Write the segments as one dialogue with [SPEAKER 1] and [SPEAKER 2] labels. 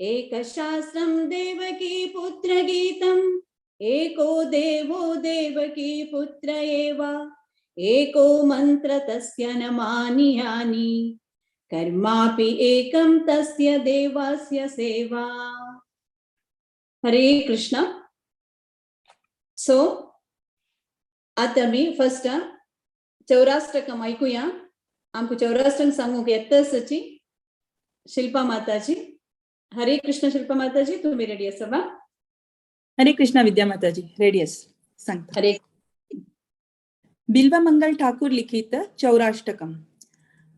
[SPEAKER 1] एकशास्त्रं देवकी पुत्रगीतम् एको देवो देवकी पुत्र एव एको मंत्र तस्य न मानियानि कर्मापि एकं तस्य देवस्य सेवा. हरे कृष्ण. सो आता मी फर्स्ट चौराष्टकम ऐकूया. आमको चौराष्टक सांगू की येतसची शिल्पा माताजी. हरे कृष्ण शिल्पा माताजी, तुम्ही रेडी असावा?
[SPEAKER 2] हरे कृष्ण विद्या माताजी, रेडी अस सांगता.
[SPEAKER 1] हरे.
[SPEAKER 2] बिल्वमंगल ठाकुर लिखित चौराष्टकम.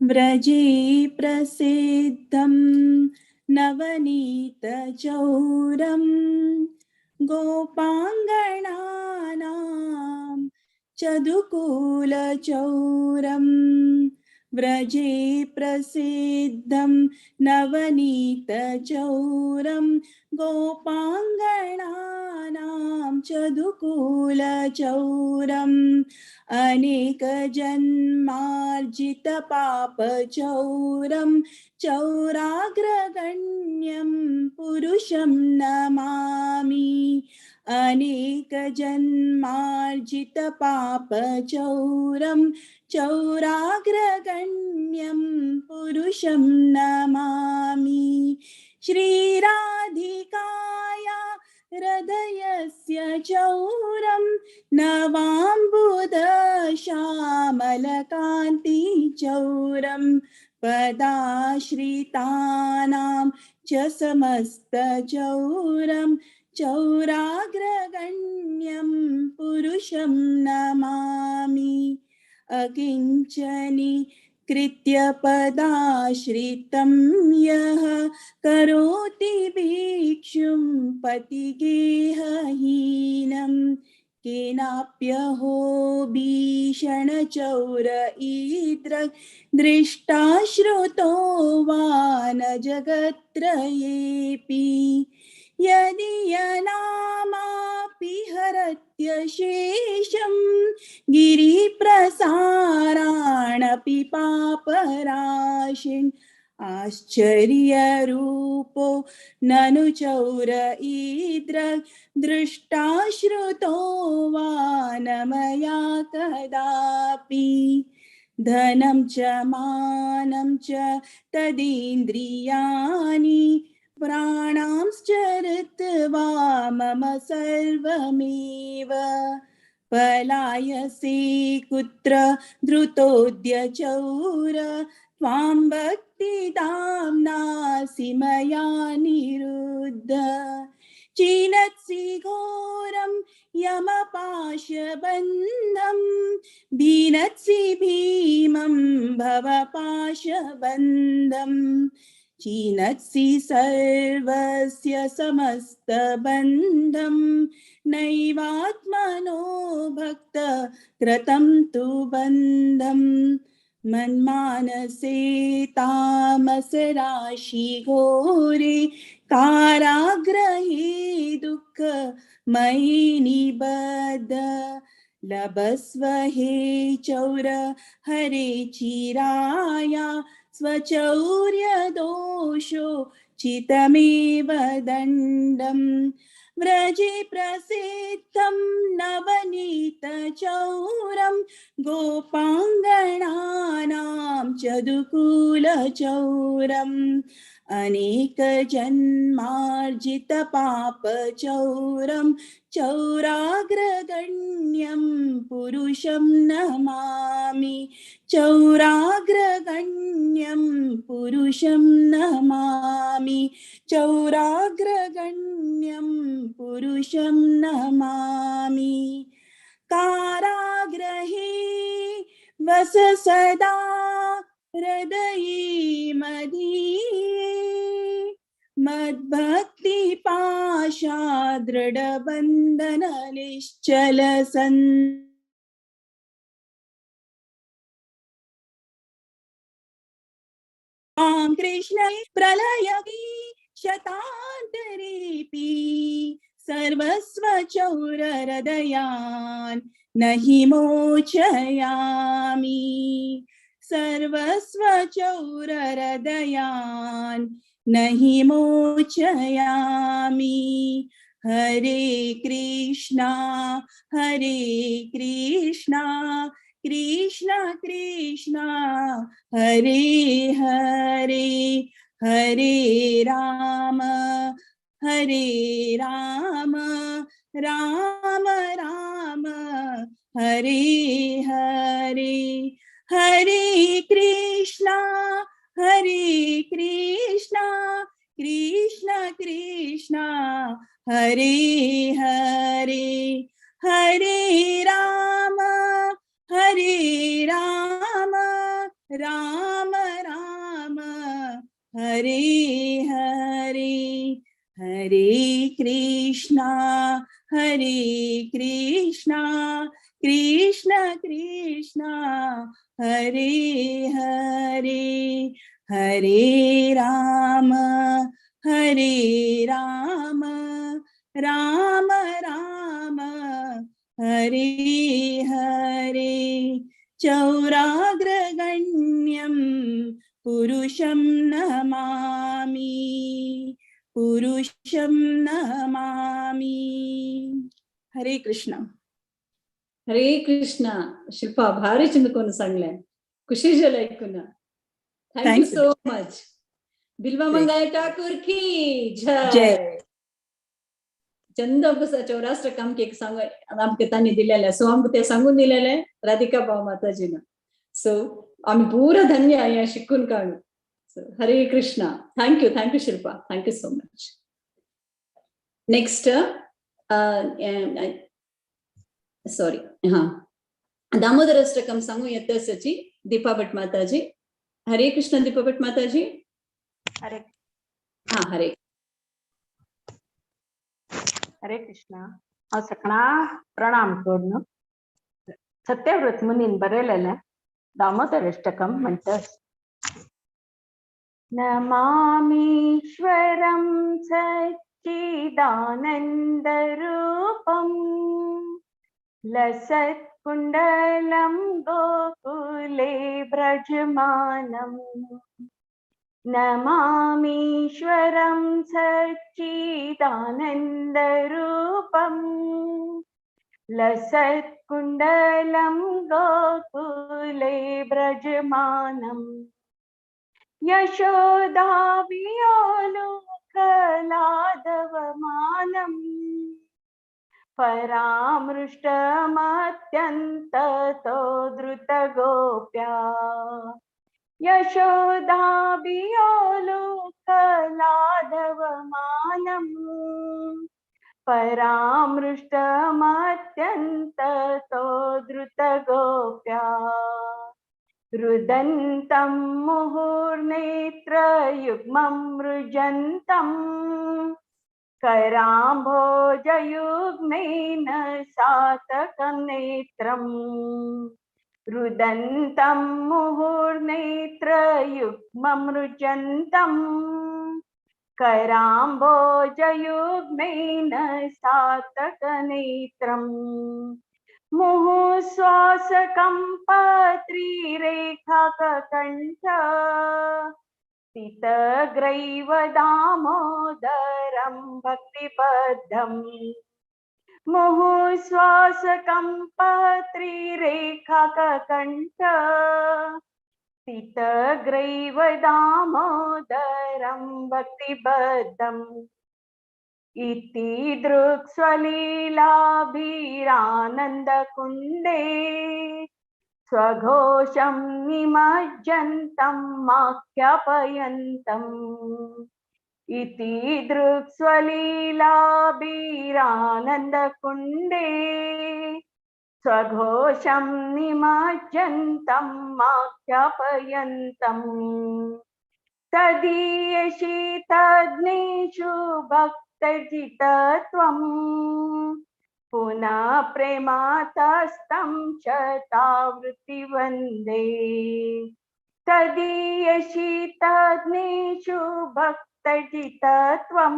[SPEAKER 2] व्रजे प्रसिद्धं नवनीत चौरम गोपांगणानां चदुकूल चौरम. व्रजे प्रसिद्धं नवनीत चौरम गोपांगणानां चदुकूल चौरम. अनेक जन्मार्जित पाप चौरम चौराग्रगण्यं पुरुषं नमामि. अनेक जन्मार्जित पाप चौरम चौराग्रगण्यं पुरुषं नमामि. श्रीराधिकाया हृदयस्य चौरं नवाम्बुद श्यामलकान्ति चौरं पदाश्रितानां च समस्त चौरं चौराग्रगण्यं पुरुषं नमामि. अकिञ्चनी कृत्य पदाश्रितं यः करोति भिक्षुं पतिगेहहीनं केनाप्यहो भीषणचौर ईदृग् दृष्टाश्रुतो वा न जगत्त्रयेऽपि. यदि यनामापि हरत्यशेषं गिरिप्रसाराणपि पापराशिन् आश्चर्यरूपो ननु चौर ईदृग् दृष्टाश्रुतो वा न मया कदापि. धनं च मानं च तदीन्द्रियाणि प्राणांश्चरित्वा मम सर्वमेव. पलायसे कुत्र धृतोऽद्य चौर त्वां भक्तिदाम्नासि मया निरुद्ध. चिनत्सि घोरं यमपाशबन्धं भीनत्सि भीमं भवपाशबन्धं. चिनत्सि सर्वस्य समस्तबन्धं नैवात्मनो भक्त कृतं तु बन्धं. मन्मानसे तामसराशि घोरे काराग्रहे दुःखमयि निबद्ध. लभस्व हे चौर हरे चिराया स्वचौर्यदोषो चितमेव दण्डम्. व्रजे प्रसिद्धं नवनीत चौरं गोपांगणानां चदुकूल चौरम्. अनेक जन्मार्जित पाप चौरं चौराग्रगण्यं पुरुषं नमामि. चौराग्रगण्यं पुरुषं नमामि. चौराग्रगण्यं पुरुषं नमामि. काराग्रहे वस सदा हृदये मदीये मद्भक्ति पाशा दृढबन्धन निश्चल सन्. कृष्ण प्रलयति शतान्तरेऽपि सर्वस्व चौर हृदयान् नहि मोचयामि. सर्वस्व चौर हृदयान् नहि मोचयामि। हरे कृष्णा कृष्ण कृष्ण हरे हरे, हरे राम राम राम हरे हरे। हरे कृष्णा कृष्ण कृष्ण हरे हरे, हरे राम राम राम हरे हरे। हरे कृष्णा कृष्ण कृष्ण हरे हरे, हरे राम राम राम हरे हरे। चौराग्रगण्यं पुरुषं नमामि, हरे कृष्ण.
[SPEAKER 1] हरे कृष्णा. शिल्पा भारी चिंदुकोन सांगले, खुशी झालं ऐकून. Thank you
[SPEAKER 2] Thanks.
[SPEAKER 1] So much. बिल्वा मंगल ठाकूर की जय.
[SPEAKER 2] जय.
[SPEAKER 1] चंद आमकां चौराष्ट्रकाम केक सांग आमकां तांणी दिलेले, सो आमकां ते सांगून दिलेले राधिका भाव माताजीन. सो आमी पुरो धन्य हें शिकून काडून. हरे Krishna. Thank you Shilpa. Thank you so much. Next sorry Damodar Ashtakam सांगू येते सची दीपा भट माताजी. हरे कृष्ण दीपा भट माताजी.
[SPEAKER 3] हरे
[SPEAKER 1] हरे
[SPEAKER 3] हरे कृष्ण. हांव सगळ्यांक प्रणाम करून सत्यव्रत मुनीन बरयलेलें दामोदर अष्टकम म्हणटात. नमामीश्वरं सच्चिदानन्दरूपम् लसत्कुण्डलं गोकुले व्रजमानम्. नमामीश्वरं सच्चिदानन्दरूपम् लसत्कुण्डलं गोकुले व्रजमानम्. यशोदावियोलुकलादवमानम् परामृष्टमत्यन्ततो द्रुतगोप्या. यशोदावियोलुकलादवमानम् परामृष्टमत्यन्ततो द्रुतगोप्या. रुदन्तं मुहुर्नेत्रयुग्मं रुजन्तं कराम्भोजयुग्मेन सातकं नेत्रम्. रुदन्तं मुहुर्नेत्रयुग्मं रुजन्तं कराम्भोजयुग्मेन सातकनेत्रम्. मुहुःश्वासकम्पत्रिरेखाककण्ठ स्थितग्रैव दामोदरं भक्तिबद्धम्. मुहुःश्वासकम्पत्रिरेखाककण्ठ स्थितग्रैव दामोदरं भक्तिबद्धम्. इति दृक्स्वलीलाभिरानन्दकुण्डे स्वघोषं निमज्जन्तं माख्यापयन्तम्. इति दृक्स्वलीलाभिरानन्दकुण्डे स्वघोषं निमज्जन्तं माख्यापयन्तम्. तदीयशीतग्नेषु भक्तजितत्वं पुनः प्रेमातस्तं शतावृत्ति वन्दे. तदीयशीतग्नेषु भक्तजितत्वं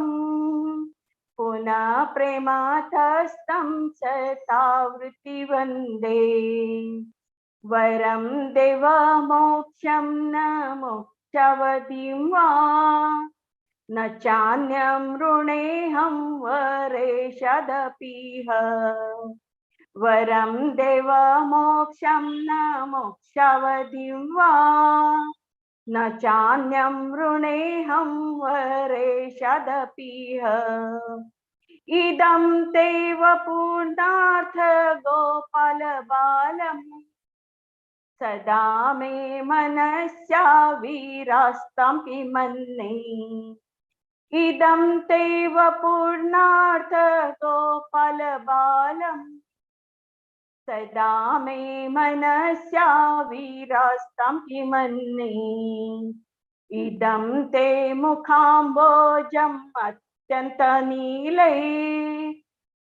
[SPEAKER 3] पुनः प्रेमातस्तं शतावृत्ति वन्दे. वरं देवमोक्षं न मोक्षवतीं वा न चान्यं ऋणेऽहं वरेशदपीह वरं देव मोक्षं न मोक्षावधिं वा न चान्यं ऋणेऽहं वरेशदपीह इदं तेव पूर्णार्थ गोपाल बालम् सदा मे मनस्या वीरास्तं किमन्ये इदं तेव पूर्णार्थ गोपाल बालम् सदा मे मनस्या वीरास्तं किमन्ये इदं ते मुखाम्बोजम् अत्यन्तनीलै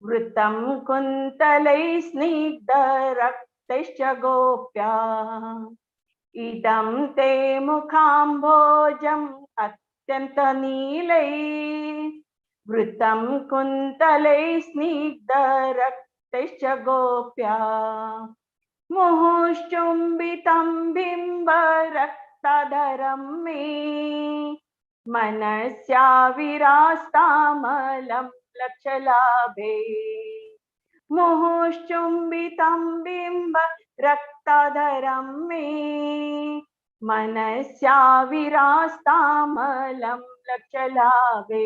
[SPEAKER 3] वृतं कुन्तलै स्निग्धरक्तैश्च गोप्या इदं ते मुखाम्बोजम् अत्यन्तनीलै वृतं कुन्तलै स्निग्धरक्तैश्च गोप्या मुहुश्चुम्बितं बिम्बरक्ताधरं मे मनस्या विरास्तामलं लक्षलाभे मुहुश्चुम्बितं बिम्ब रक्ताधरं मे मनस्या विरास्तामलं लक्षलाभे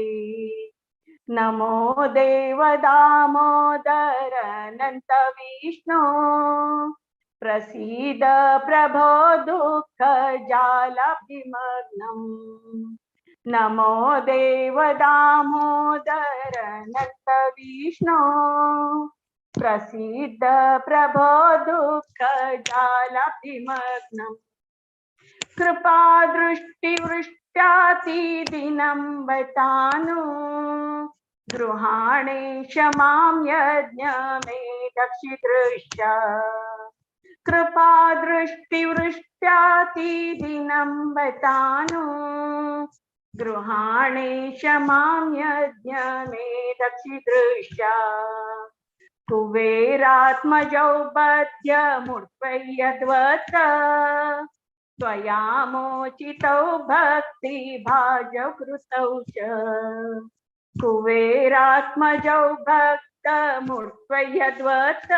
[SPEAKER 3] नमो देव दामोदर अनंत विष्णु प्रसीद प्रभो दुःख जालाभिमग्नम् नमो देव दामोदर अनंत विष्णु प्रसीद प्रभो दुःख जालाभिमग्नम् कृपा दृष्टिवृष्ट्यातिदिनं बतानु गृहाणे क्षमां यज्ञ मे दक्षिदृष्ट्या कृपा दृष्टिवृष्ट्यातिदिनं बतानु गृहाणे क्षमां यज्ञ मे दक्षिदृष्ट्या कुबेरात्मजौ बध्य मूर्त्वयद्वत् त्वया मोचितौ भक्ति भाजौ कृतौ च कुबेरात्मजौ भक्त मूर्त्वयद्वत्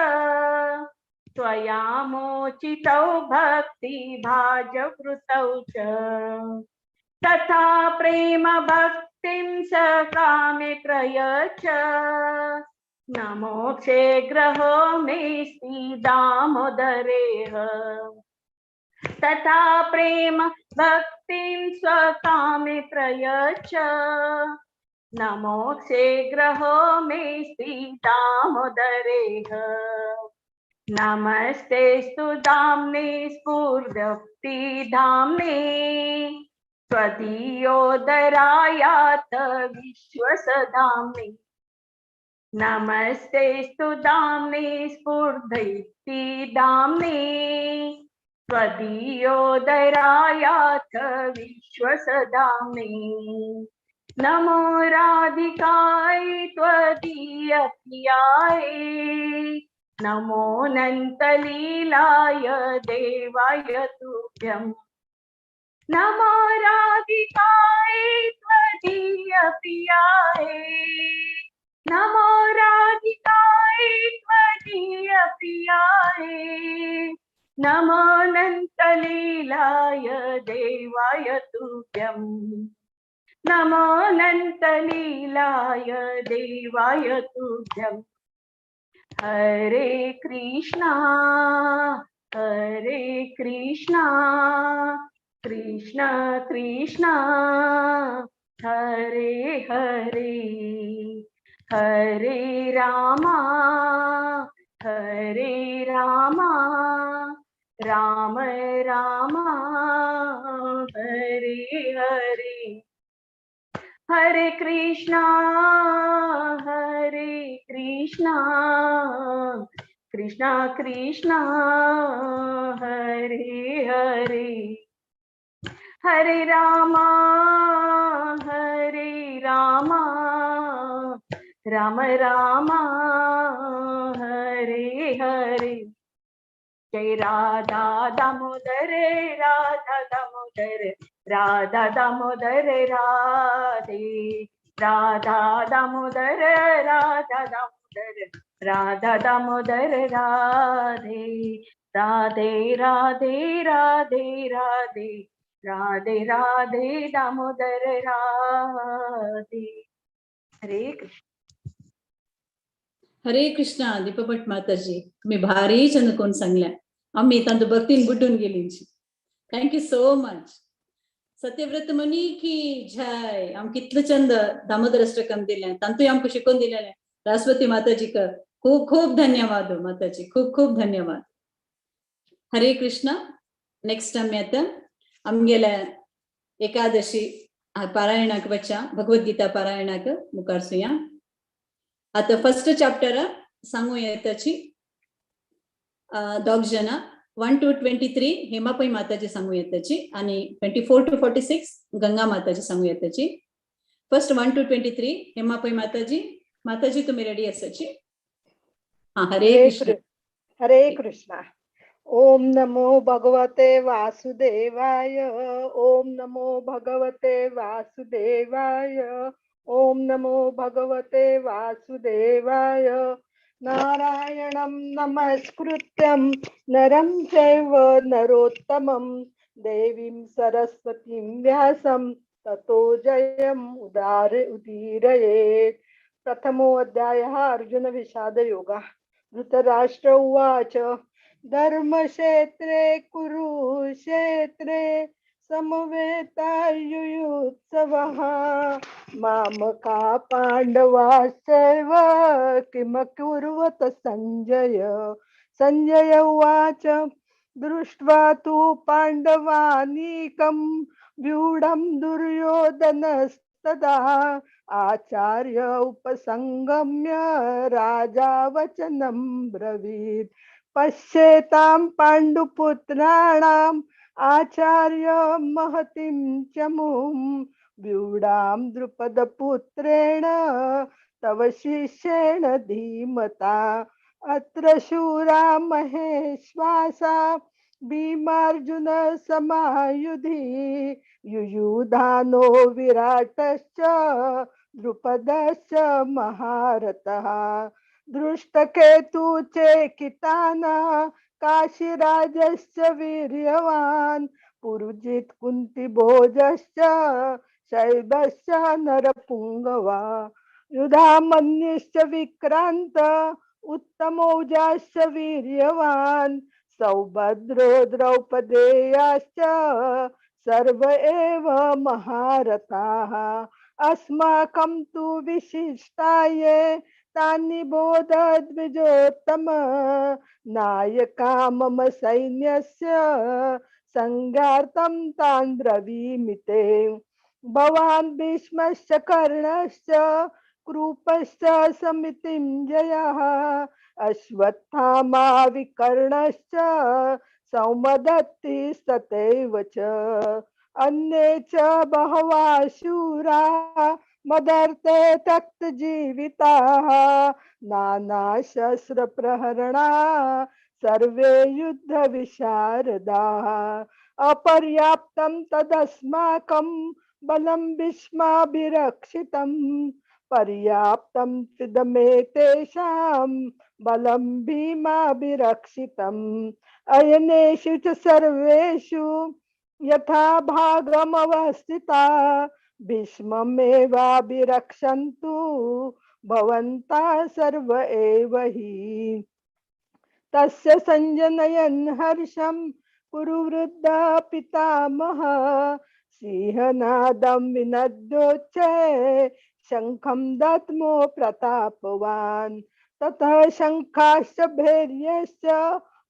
[SPEAKER 3] त्वया मोचितौ भक्ति भाजौ कृतौ च तथा प्रेम भक्तिं स कामे प्रयच्छ न मोक्षे ग्रहो मेऽस्ति दामोदरेह तथा प्रेम भक्तिं स्वकामे प्रयच्छ न मोक्षे ग्रहो मेऽस्ति दामोदरेह नमस्तेस्तु धाम्ने स्फूर्ति धाम्ने त्वदीयोदरायात विश्वसधाम्ने नमस्तेस्तु धाम्ने स्फूर्ति धाम्ने त्वदीयोदरायाथ विश्वसधाम्ने नमो राधिकाय त्वदीयप्रियाय नमो नन्तलीलाय देवाय तुभ्यम् नमो राधिकाय त्वदीयप्रियाय नमो राधिकाय त्वदीयप्रियाय नमो नन्तलीलाय देवाय तुभ्यम् नमो नन्तलीलाय देवाय तुभ्यम् हरे कृष्णा कृष्ण कृष्ण हरे हरे हरे रामा राम रामा हरे हरे हरे कृष्णा कृष्ण कृष्ण हरे हरे हरे रामा राम रामा हरे हरे जय राधा दामोदर राधा दामोदर राधे, राधा दामोदर, राधा दामोदर, राधा दामोदर राधे, राधे राधे राधे राधे, राधे राधे दामोदर राधे. हरे कृष्ण.
[SPEAKER 1] हरे कृष्णा दीपभट माताजी, तुम्ही भारी चंदकोन सांगल्या. आम्ही तांतू भक्तीन बुड्डून गेलींची. Thank you so much. Satyavrata Muni की जय. आम कितलं चंद दामोदर अष्टकम दिले, तांतूय आमकां शिकून दिलेले. सरस्वती माताजी का खूप खूप धन्यवाद माताजी, खूप खूप धन्यवाद. हरे कृष्णा. नेक्स्ट आम्ही आता आमगेल्या एकादशी पारायणाक वचा भगवद्गीता पारायणाक मुखार सुया. आता फर्स्ट चॅप्टर सांगू येताची दोग जना 1 to 23 हेमापै माताजी सांगू येताची आणि 24 to 46 गंगा माताजी सांगू येताची. फर्स्ट 1 to 23 हेमापै माताजी. माताजी तुम्ही रेडी असाची. हा. हरे कृष्ण.
[SPEAKER 4] हरे कृष्णा. ओम नमो भगवते वासुदेवाय. ओम नमो भगवते वासुदेवाय. ओम नमो भगवते वासुदेवाय. नारायणं नमस्कृत्यं नरं चैव नरोत्तमं देवीं सरस्वतीं व्यासं ततो जयम् उदीरयेत्. प्रथमोऽध्यायः अर्जुन विषाद योगः. धृतराष्ट्र उवाच धर्मक्षेत्रे कुरुक्षेत्रे समवेतायुयुत्सवः मामका पाण्डवाश्चैव किमकुर्वत संजय. संजय उवाच दृष्ट्वा तु पाण्डवानीकं व्यूढं दुर्योधनस्तदा आचार्य उपसंगम्य राजा वचनं ब्रवीत्. पश्येतां पाण्डुपुत्राणाम् आचार्य महतीं चमूं व्यूढां द्रुपदपुत्रेण तव शिष्येण धीमता. अत्र शूरा महेश्वासा भीमार्जुन समायुधि युयुधानो विराटश्च द्रुपदश्च महारथः. दृष्टकेतु चेकिताना काशीराजश्च वीर्यवान् पुरुजित् कुन्तिभोजश्च शैबश्च नरपुङ्गवा. युधामन्युश्च विक्रान्त उत्तमौजाश्च वीर्यवान् सौभद्रो द्रौपदेयाश्च सर्व एव महारथाः. अस्माकं तु विशिष्टाये तानि बोध द्विजोत्तम नायका मम सैन्यस्य संघार्थं तान् ब्रवीमि ते. भवान् भीष्मश्च कर्णश्च कृपश्च समितिञ्जयः अश्वत्थामा विकर्णश्च सौमदत्तिस्तथैव च अन्ये च बहवः शूरा मदर्थे त्यक्तजीविताः नानाशस्त्रप्रहरणा सर्वे युद्धविशारदाः. अपर्याप्तं तदस्माकं बलं भीष्माभिरक्षितं पर्याप्तं तिदमेतेषां बलं भीमाभिरक्षितम्. अयनेषु च सर्वेषु यथा भागमवस्थिता भीष्ममेवाभिरक्षन्तु भवन्तः सर्व एव हि. तस्य संजनयन् हर्षं कुरुवृद्धः पितामहः सिंहनादं विनद्योच्चे शङ्खं दद्मो प्रतापवान्. ततः शङ्खाश्च भैर्यश्च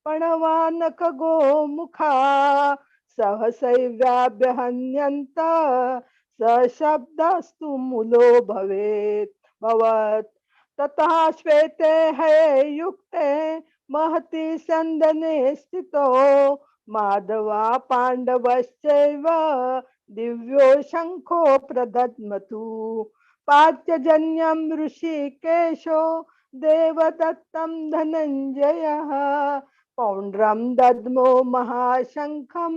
[SPEAKER 4] पणवानकगोमुखा सहसैव्याभ्यहन्यन्त सशब्दस्तु मूलो भवत्. ततः श्वेते हये युक्ते महति सन्दने स्थितो माधवा पाण्डवश्चैव दिव्यो शङ्खो प्रदद्मतु. पार्थजन्यं ऋषिकेशो देवदत्तं धनञ्जयः पौण्ड्रं दद्मो महाशङ्खं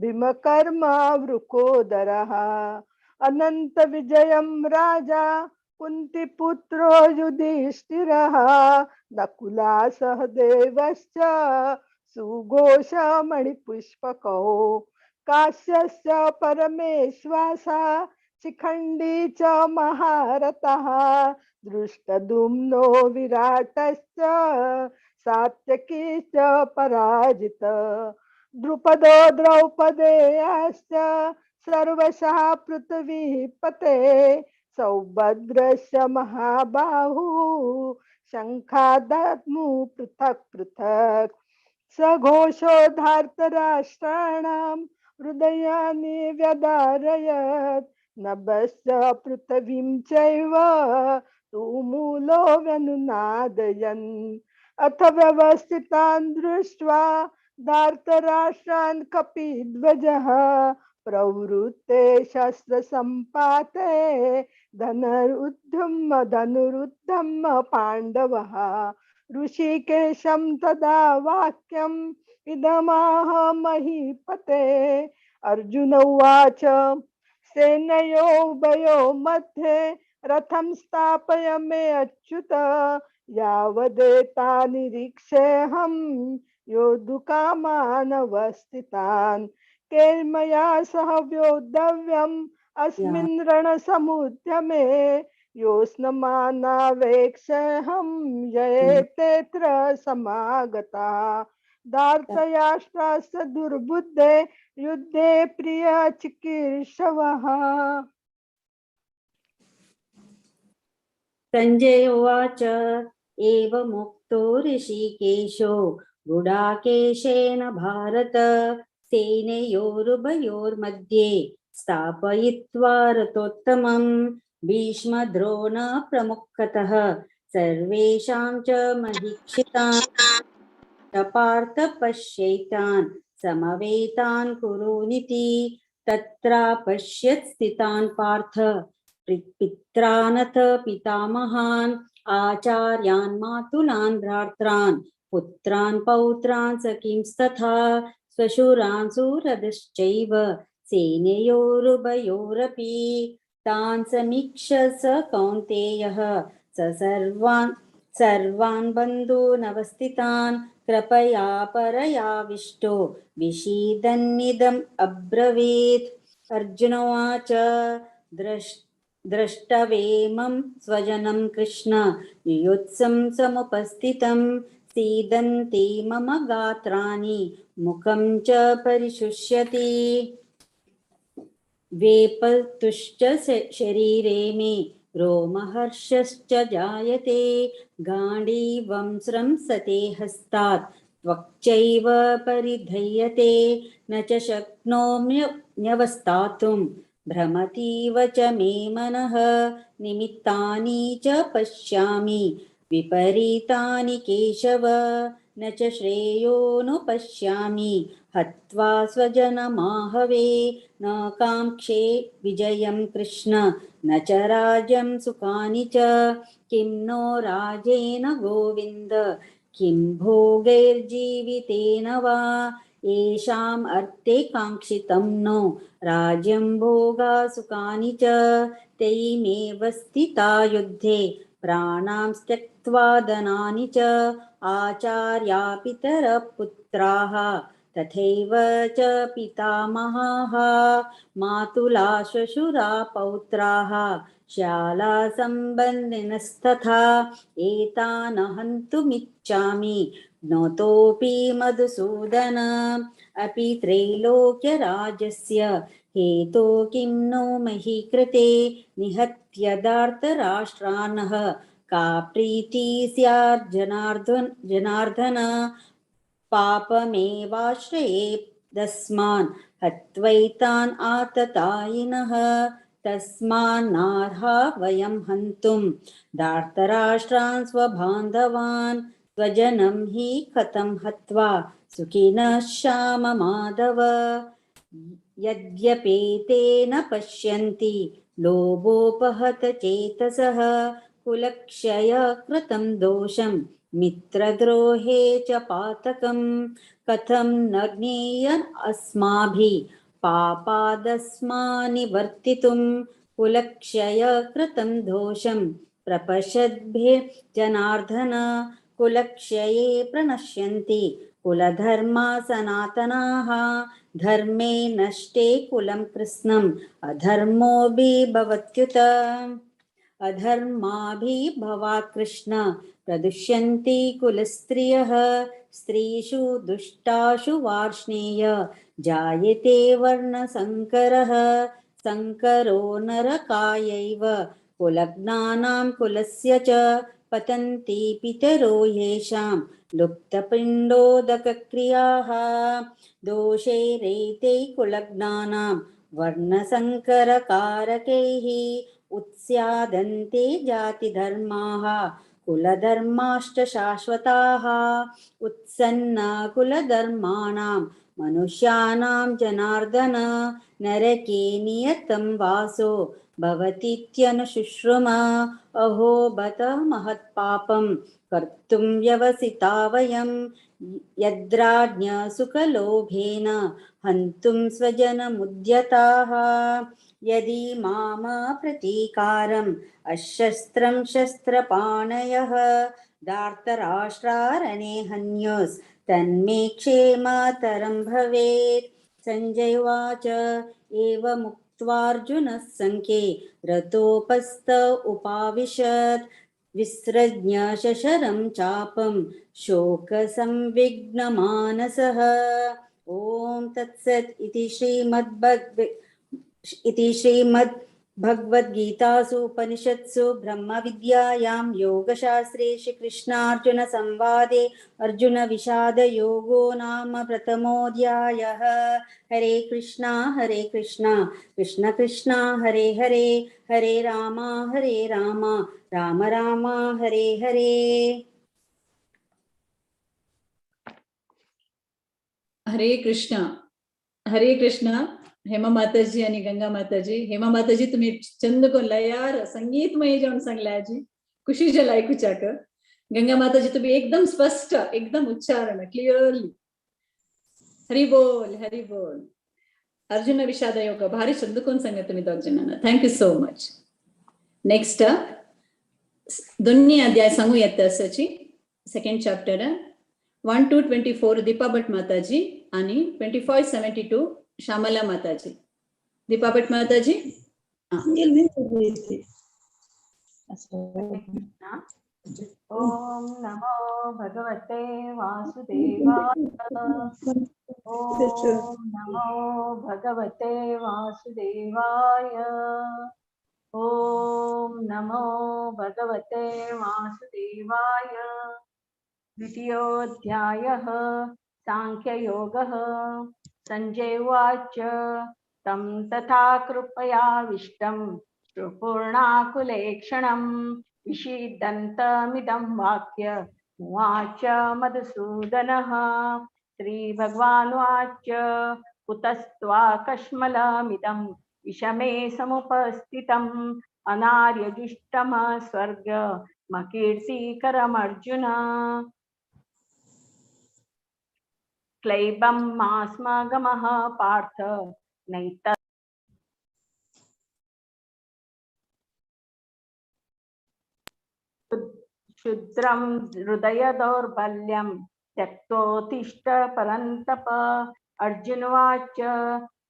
[SPEAKER 4] भीमकर्म वृकोदरः अनंत विजयं राजा कुन्तीपुत्रो युधिष्ठिरः नकुला सहदेवश्च सुघोषमणिपुष्पकौ काश्यश्च परमेश्वासा शिखण्डी च महारथः दृष्टद्युम्नो विराटश्च सात्यकी च पराजित द्रुपदो द्रौपदेयश्च सर्वशः पृथ्वीपते सौभद्रस्य महाबाहु शङ्खादद्मु पृथक् पृथक् सघोषो धार्तराष्ट्राणां हृदयानि व्यदारयत् नभश्च पृथिवीं चैव तुमूलो व्यनुनादयन् अथ व्यवस्थितान् दृष्ट्वा धार्तराष्ट्रान् कपिध्वजः प्रवृत्ते शस्त्रसम्पाते धनुरुद्धं पाण्डवः ऋषिकेशं तदा वाक्यम् इदमाह महीपते अर्जुन उवाच सेनयोर्भयो मध्ये रथं स्थापय मे अच्युत यावदेता निरीक्षेऽहं योद्धुकामानवस्थितान् केर्मया सह व्योद्धव्यम् अस्मिन् रणसमुद्यमे योत्स्नमानावेक्षेऽहं ययेतेऽत्र समागता धार्तराष्ट्रास्य दुर्बुद्धे युद्धे प्रियचिकीर्षवः।
[SPEAKER 5] संजय उवाच एवमुक्तो ऋषिकेशो गुडाकेशेन भारत सेनयोरुभयोर्मध्ये स्थापयित्वा रथोत्तमं भीष्मद्रोण प्रमुखतः सर्वेषां च महीक्षितान् पार्थ पश्यैतान् समवेतान् कुरुनिति तत्रा पश्यत् स्थितान् पार्थ पित्रानथ पितामहान् आचार्यान् मातुलान् भ्रात्रान् पुत्रान् पौत्रान् सखींस्तथा स्वशुरान् सुहृदश्चैव सेनयोरुभयोरपि तान् समीक्ष्य स कौन्तेयः स सर्वान् बन्धूनवस्थितान् कृपया परयाविष्टो विषीदन्निदम् अब्रवीत्। अर्जुन उवाच द्रष्टवेमं स्वजनं कृष्ण युयुत्सं समुपस्थितं सीदन्ति मम गात्राणि मुखं च परिशुष्यति वेपतुश्च शरीरे मे रोमहर्षश्च जायते गाण्डीवं स्रंसते हस्तात् त्वक्चैव परिधह्यते न च शक्नोम्यवस्थातुं भ्रमतीव च मे मनः निमित्तानि च पश्यामि विपरीतानि केशव न च श्रेयोनुपश्यामि हत्वा स्वजनमाहवे न काङ्क्षे विजयं कृष्ण न च राज्यं सुखानि च किं नो राजेन गोविन्द किं भोगैर्जीवितेन वा येषाम् अर्थे काङ्क्षितं नो राज्यं भोगा सुखानि च तैमेव स्थिता युद्धे प्राणां त्यक्त्वा धनानि च आचार्या पितरः पुत्राः तथैव च पितामहाः मातुला श्वशुरा पौत्राः श्याला सम्बन्धिनस्तथा एतान् हन्तुमिच्छामि ज्ञातोऽपि मधुसूदन अपि त्रैलोक्यराज्यस्य हेतो किं नो मही कृते निहत्य धार्तराष्ट्रान्नः का प्रीति स्यात् जनार्दन पापमेवाश्रयेदस्मान् हत्वैतान् आततायिनः तस्मान्नार्हा वयं हन्तुं धार्तराष्ट्रान् स्वबान्धवान् स्वजनं हि कथं हत्वा सुखिनः श्याम माधव यद्यपेतेन पश्यन्ति लोभोपहत चेतसः कुलक्षय कृतं दोषं मित्रद्रोहे च पातकं कथं न ज्ञेयम् अस्माभिः पापादस्मान्निवर्तितुं कुलक्षय कृतं दोषं प्रपश्यद्भिर्जनार्दन कुलक्षये प्रणश्यन्ति कुलधर्मा सनातनाः धर्मे नष्टे कुलं कृत्स्नम् अधर्मोऽभिभवत्युत अधर्माभिभवात् कृष्ण प्रदुष्यन्ति कुलस्त्रियः स्त्रीषु दुष्टाषु वार्ष्णेय जायते वर्णसङ्करः संकरो नरकायैव कुलज्ञानां कुलस्य च पतन्ति पितरो येषां लुप्तपिण्डोदकक्रियाः दोषैरेते कुलज्ञानां वर्णसङ्करकारकैः उत्स्यादन्ते जातिधर्माः कुलधर्माश्च शाश्वताः उत्सन्ना कुलधर्माणां मनुष्याणां जनार्दन नरके नियतं वासो भवतीत्यनुशुश्रुम अहो बत महत्पापं कर्तुं व्यवसिता वयं यद्राज्ञसुखलोभेन हन्तुं स्वजनमुद्यताः यदि माम प्रतीकारम् अशस्त्रं शस्त्रपाणयः धार्तराष्ट्रारणे हन्योस्तन्मे क्षेमतरं भवेत् संजय उवाच एवमुक्त्वार्जुनः सङ्ख्ये रथोपस्थ उपाविशत् विसृज्य शशरं चापं शोकसंविघ्नमानसः ॐ तत्सत् इति श्रीमद्भगवद्गीतासु उपनिषत्सु ब्रह्मविद्यायां योगशास्त्रे श्रीकृष्णार्जुनसंवादे अर्जुनविषादयोगो नाम प्रथमोऽध्यायः। हरे कृष्णा कृष्ण कृष्ण हरे हरे हरे राम राम राम हरे हरे।
[SPEAKER 1] हरे कृष्ण हेमा माताजी आणि गंगा माताजी. हेमा माताजी तुम्ही छंद को लयार संगीतमय जाऊन सांगल्याजी खुशी झाला ऐकूच्याक. गंगा माताजी तुम्ही एकदम स्पष्ट एकदम उच्चारण क्लिअरली हरी बोल हरी बोल. अर्जुन विषाद योग भारी छंद कोण सांगा तुम्ही दोघ जणांना. Thank you so much. नेक्स्ट दोन्ही अध्याय सांगू येत असाची. सेकंड चॅप्टर 1 to 24 दीपा भट माताजी आणि 2572 श्यामला माताजी. दीपा भट माताजी.
[SPEAKER 3] ओम नमो भगवते वासुदेवाय. ओम नमो भगवते वासुदेवाय. ओम नमो भगवते वासुदेवाय. द्वितीयोऽध्यायः सांख्ययोगः. संजय उवाच तं तथा कृपयाविष्टं पूर्णाकुलेक्षणं विषीदन्तमिदं वाक्य उवाच मधुसूदनः. श्रीभगवानुवाच कुतस्त्वाकश्मलमिदं विषमे समुपस्थितम् अनार्यजुष्टम स्वर्गमकीर्तिकरमर्जुन. क्लैबं मास्मगमः पार्थ नैत क्षुद्रं हृदय दौर्बल्यं त्यक्तोत्तिष्ठ परन्तप. अर्जुन उवाच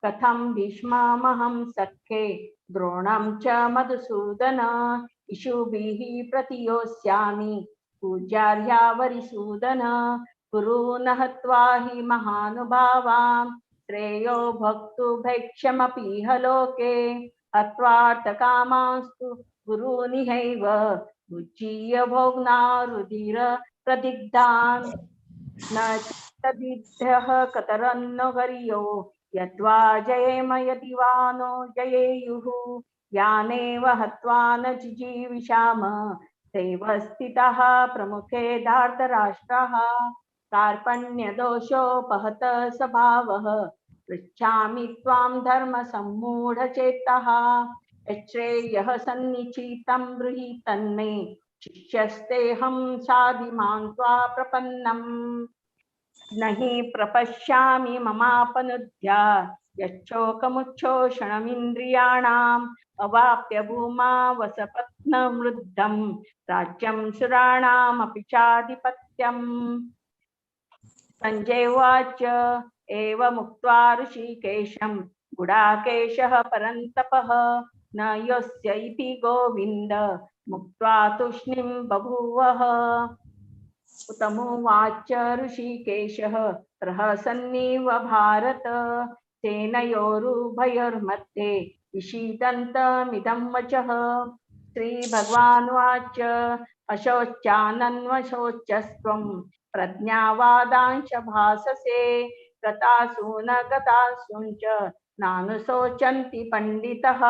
[SPEAKER 3] कथं भीष्ममहं सख्ये द्रोणं च मधुसूदन इषुभिः प्रतियोत्स्यामि पूज्यार्या वरिसूदन. कुरु न हत्वा हि महानुभावां श्रेयो भक्तु भैक्ष्यमपीह लोके हत्वार्थकामांस्तु गुरूनिहैव उज्जीय भोग्नारुधिर प्रदिग्धान् न तदिभ्यः कतरन्न वर्यो यद्वा जयेम यदि वा नो जयेयुः. यानेव हत्वा न जिजीविषाम तैव स्थितः प्रमुखे धार्तराष्ट्रः. कार्पण्यदोषोपहत स्वभावः पृच्छामि त्वां धर्मसम्मूढचेतः. यच्छ्रेयः सन्निचितं ब्रूहि तन्मे शिष्यस्तेऽहं साधिमां त्वा प्रपन्नम्. नहि प्रपश्यामि ममापनुद्या यच्छोकमुच्छोषणमिन्द्रियाणाम् अवाप्य भूमा वसपत्नवृद्धं राज्यं सुराणामपि चाधिपत्यम्। संजय उवाच एवमुक्त्वा ऋषिकेशं गुडाकेशः परन्तपः न योऽस्य इति गोविन्द मुक्त्वा तूष्णीं बभूवः। उत्तमोवाच ऋषिकेशः प्रहसन्निव भारत सेनयोरुभयोर्मध्ये विषीदन्तमिदं वचः। श्रीभगवानुवाच अशोच्यानन्वशोचस्त्वं प्रज्ञावादांश भाससे गतासु न गतासूंच नानुशोचन्ति पंडितः।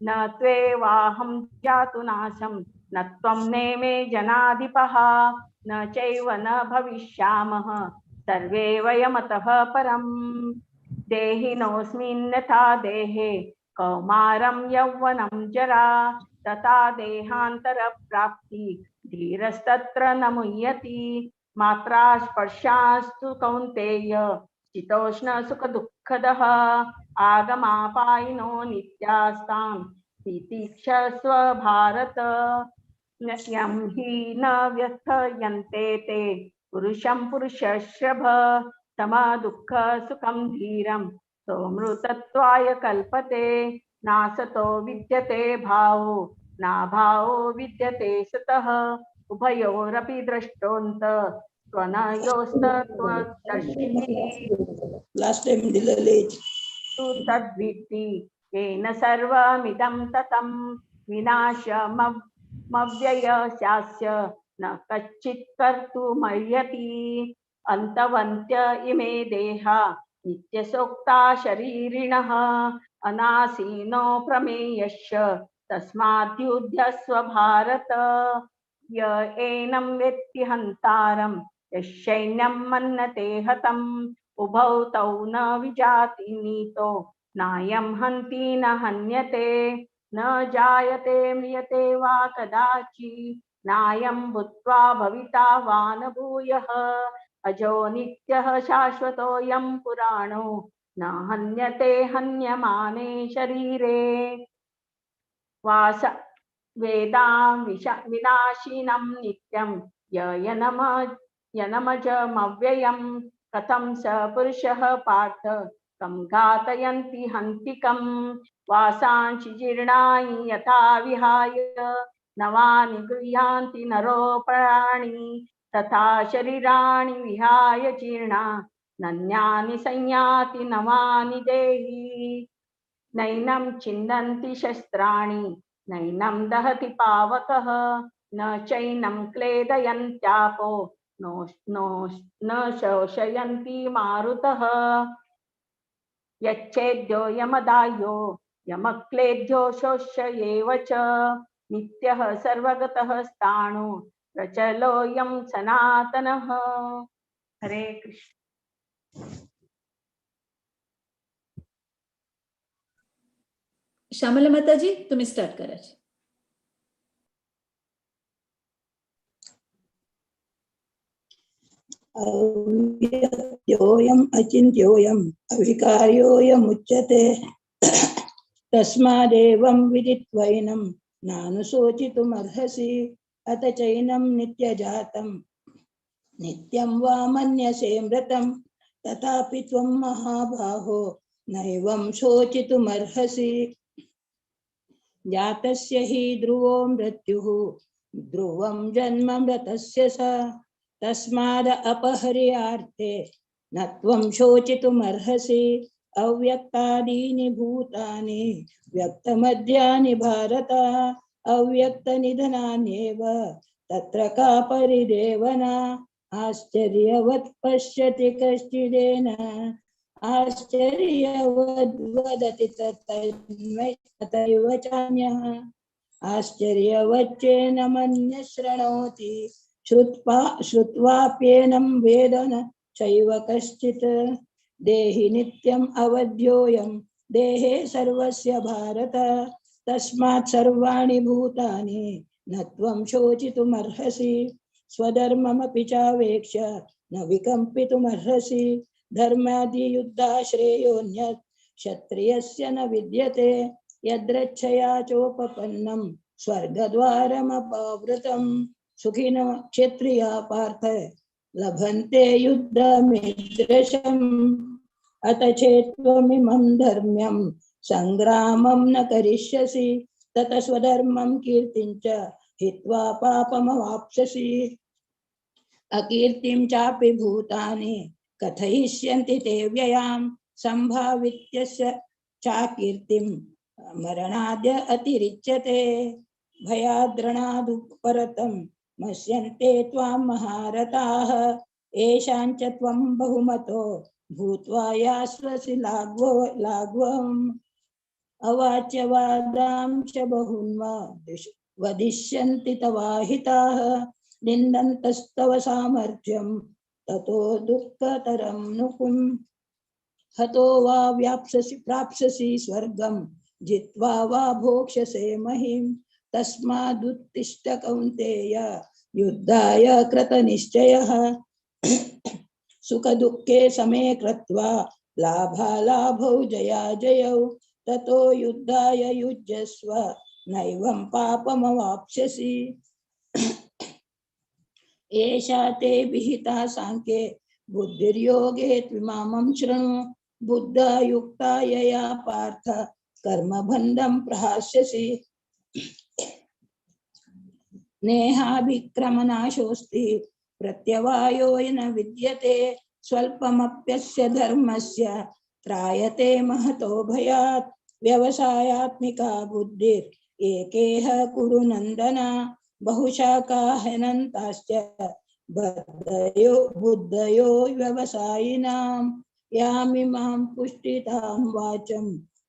[SPEAKER 3] न त्वेवाहं जातु नाशं न त्वं नेमे जनाधिपः न चैव न भविष्यामः सर्वे वयमतः परम्। देहिनोऽस्मिन् यथा देहे कौमारं यौवनं जरा तथा देहान्तरप्राप्ति धीरस्तत्र न मुह्यति। मात्रा स्पर्शास्तु कौन्तेय शीतोष्ण सुखदुःखदः आगमापायिनो नित्यास्तां तितिक्षस्व भारत। यं हि न व्यथयन्ते ते पुरुषं पुरुषश्रभ तमा दुःख सुखं धीरं सोमृतत्वाय कल्पते। नासतो विद्यते भावो नाभावो विद्यते सतः उभयोरपि द्रष्टोऽन्त त्वनयोस्तत्त्वदर्शिभिः।
[SPEAKER 6] Last time दिलेले
[SPEAKER 3] तद्विद्धि येन सर्वमिदं ततं विनाशमव्ययस्यास्य न कच्चित् कर्तुमर्हति। अन्तवन्त्य इमे देहा नित्यसोक्ता शरीरिणः अनासीनो प्रमेयश्च तस्माद्युध्यस्व भारत। य एनं वेत्ति हन्तारं यश्चैनं मन्यते हतम् उभौ तौ न विजाति नीतो नायं हन्ति न हन्यते। न जायते म्रियते वा कदाचित् नायं भूत्वा भविता वा न भूयः। अजो नित्यः शाश्वतोऽयं पुराणो न हन्यते हन्यमाने शरीरे। वास वेदां विनाशिनं नित्यं यनमजमव्ययं कथं स पुरुषः पार्थ कं घातयन्ति हन्तिकं। वासांसि जीर्णानि यथा विहाय नवानि गृह्णाति नरोपराणि तथा शरीराणि विहाय जीर्णा नन्यानि संयाति नवानि देहि। नैनं छिन्दन्ति शस्त्राणि नैनं दहति पावकः न चैनं क्लेदयन्त्यापो न शोषयन्ति मारुतः। यच्चेद्यो यमदायो यमक्लेद्यो शोष्येव च नित्यः सर्वगतः स्थाणु प्रचलोऽयं सनातनः। हरे कृष्ण।
[SPEAKER 1] श्यामला माताजी तुम्ही स्टार्ट करायचे.
[SPEAKER 6] अव्यक्तोऽयम् अचिन्त्योऽयम् अविकार्योऽयमुच्यते तस्मादेवं विदित्वैनं नानुशोचितुमर्हसि. अत चैनं नित्यजातं नित्यं वा मन्यसे मृतं तथापि त्वं महाबाहो नैवं शोचितुमर्हसि. जातस्य हि ध्रुवो मृत्युः ध्रुवं जन्म मृतस्य स तस्माद् अपहर्यार्थे न त्वं शोचितुमर्हसि. अव्यक्तादीनि भूतानि व्यक्तमद्यानि भारत अव्यक्तनिधनान्येव तत्र का परिदेवना. आश्चर्यवत् पश्यति कश्चिदेन आश्चर्यवद्वदति तथैव चान्यः. आश्चर्यवच्चेन मन्यः शृणोति श्रुत्वाप्येनं वेद न चैव कश्चित्. देहि नित्यम् अवध्योऽयं देहे सर्वस्य भारत तस्मात् सर्वाणि भूतानि न त्वं शोचितुमर्हसि. स्वधर्ममपि चावेक्ष्य न विकम्पितुमर्हसि धर्मादियुद्धाश्रेयोऽन्यत् क्षत्रियस्य न विद्यते यद्रच्छया चोपपन्नं स्वर्गद्वारमपावृतं सुखिनो क्षत्रिया पार्थ लभन्ते युद्धमीदृशम् अत चेत्त्वमिमं धर्म्यं संग्रामं न करिष्यसि तत स्वधर्मं कीर्तिं च हित्वा पापमवाप्स्यसि अकीर्तिं चापि भूतानि कथयिष्यन्ति ते व्ययां संभावित्यस्य चाकीर्तिं मरणाद्य अतिरिच्यते भयाद्रणादुपरतं मस्यन्ते त्वां महारथाः येषां च त्वं बहुमतो भूत्वा यास्वसि लाघ्वम् अवाच्यवादांश्च बहून्वा वदिष्यन्ति तवाहिताः निन्दन्तस्तव सामर्थ्यं ततो दुःखतरं नुकुम् हतो वा प्राप्स्यसि स्वर्गं जित्वा वा भोक्ष्यसे महीम् तस्मादुत्तिष्ठ कौन्तेय युद्धाय कृतनिश्चयः सुखदुःखे समे कृत्वा लाभालाभौ जयाजयौ ततो युद्धाय युज्यस्व नैवं पापमवाप्स्यसि एषा ते विहिता सांख्ये बुद्धिर्योगे त्विमामं शृणु बुद्धा युक्ता यया पार्थ कर्मबन्धं प्रहास्यसि नेहाभिक्रमनाशोऽस्ति प्रत्यवायो न विद्यते स्वल्पमप्यस्य धर्मस्य त्रायते महतो भयात् व्यवसायात्मिका बुद्धिर् एकेह कुरु नन्दन बहुशाखा हनन्ताश्च बुद्धयो व्यवसायिनां यामिमां पुष्टितां वाचं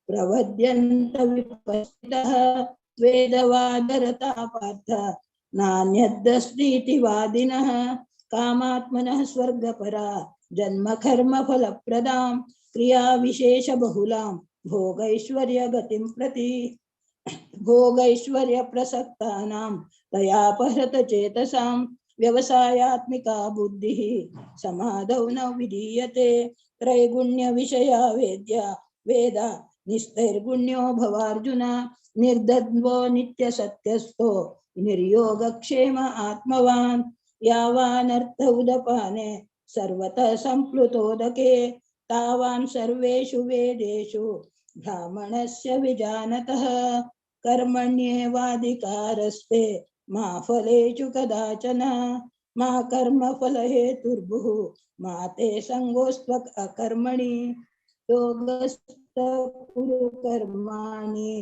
[SPEAKER 6] प्रवद्यन्त विपश्चितः वेदवादरता पार्थ नान्यदस्तीति वादिनः कामात्मनः स्वर्गपरा जन्म कर्म फलप्रदां क्रिया विशेष बहुलां भोगैश्वर्य गतिं प्रति भोगैश्वर्य प्रसक्तानां तयापहृत चेतसां व्यवसायात्मिका बुद्धिः समाधौ न विधीयते त्रैगुण्य विषया वेदा निस्तैर्गुण्यो भवार्जुन निर्द्वन्द्वो नित्यसत्यस्थो निर्योगक्षेम आत्मवान् यावानर्थ उदपाने सर्वतः संप्लुतोदके तावान् सर्वेषु वेदेषु ब्राह्मणस्य विजानतः कर्मण्येवाधिकारस्ते मा फलेषु कदाचन मा कर्मफलहेतुर्भुः मा ते सङ्गोऽस्त्वकर्मणि योगस्थः कुरु कर्माणि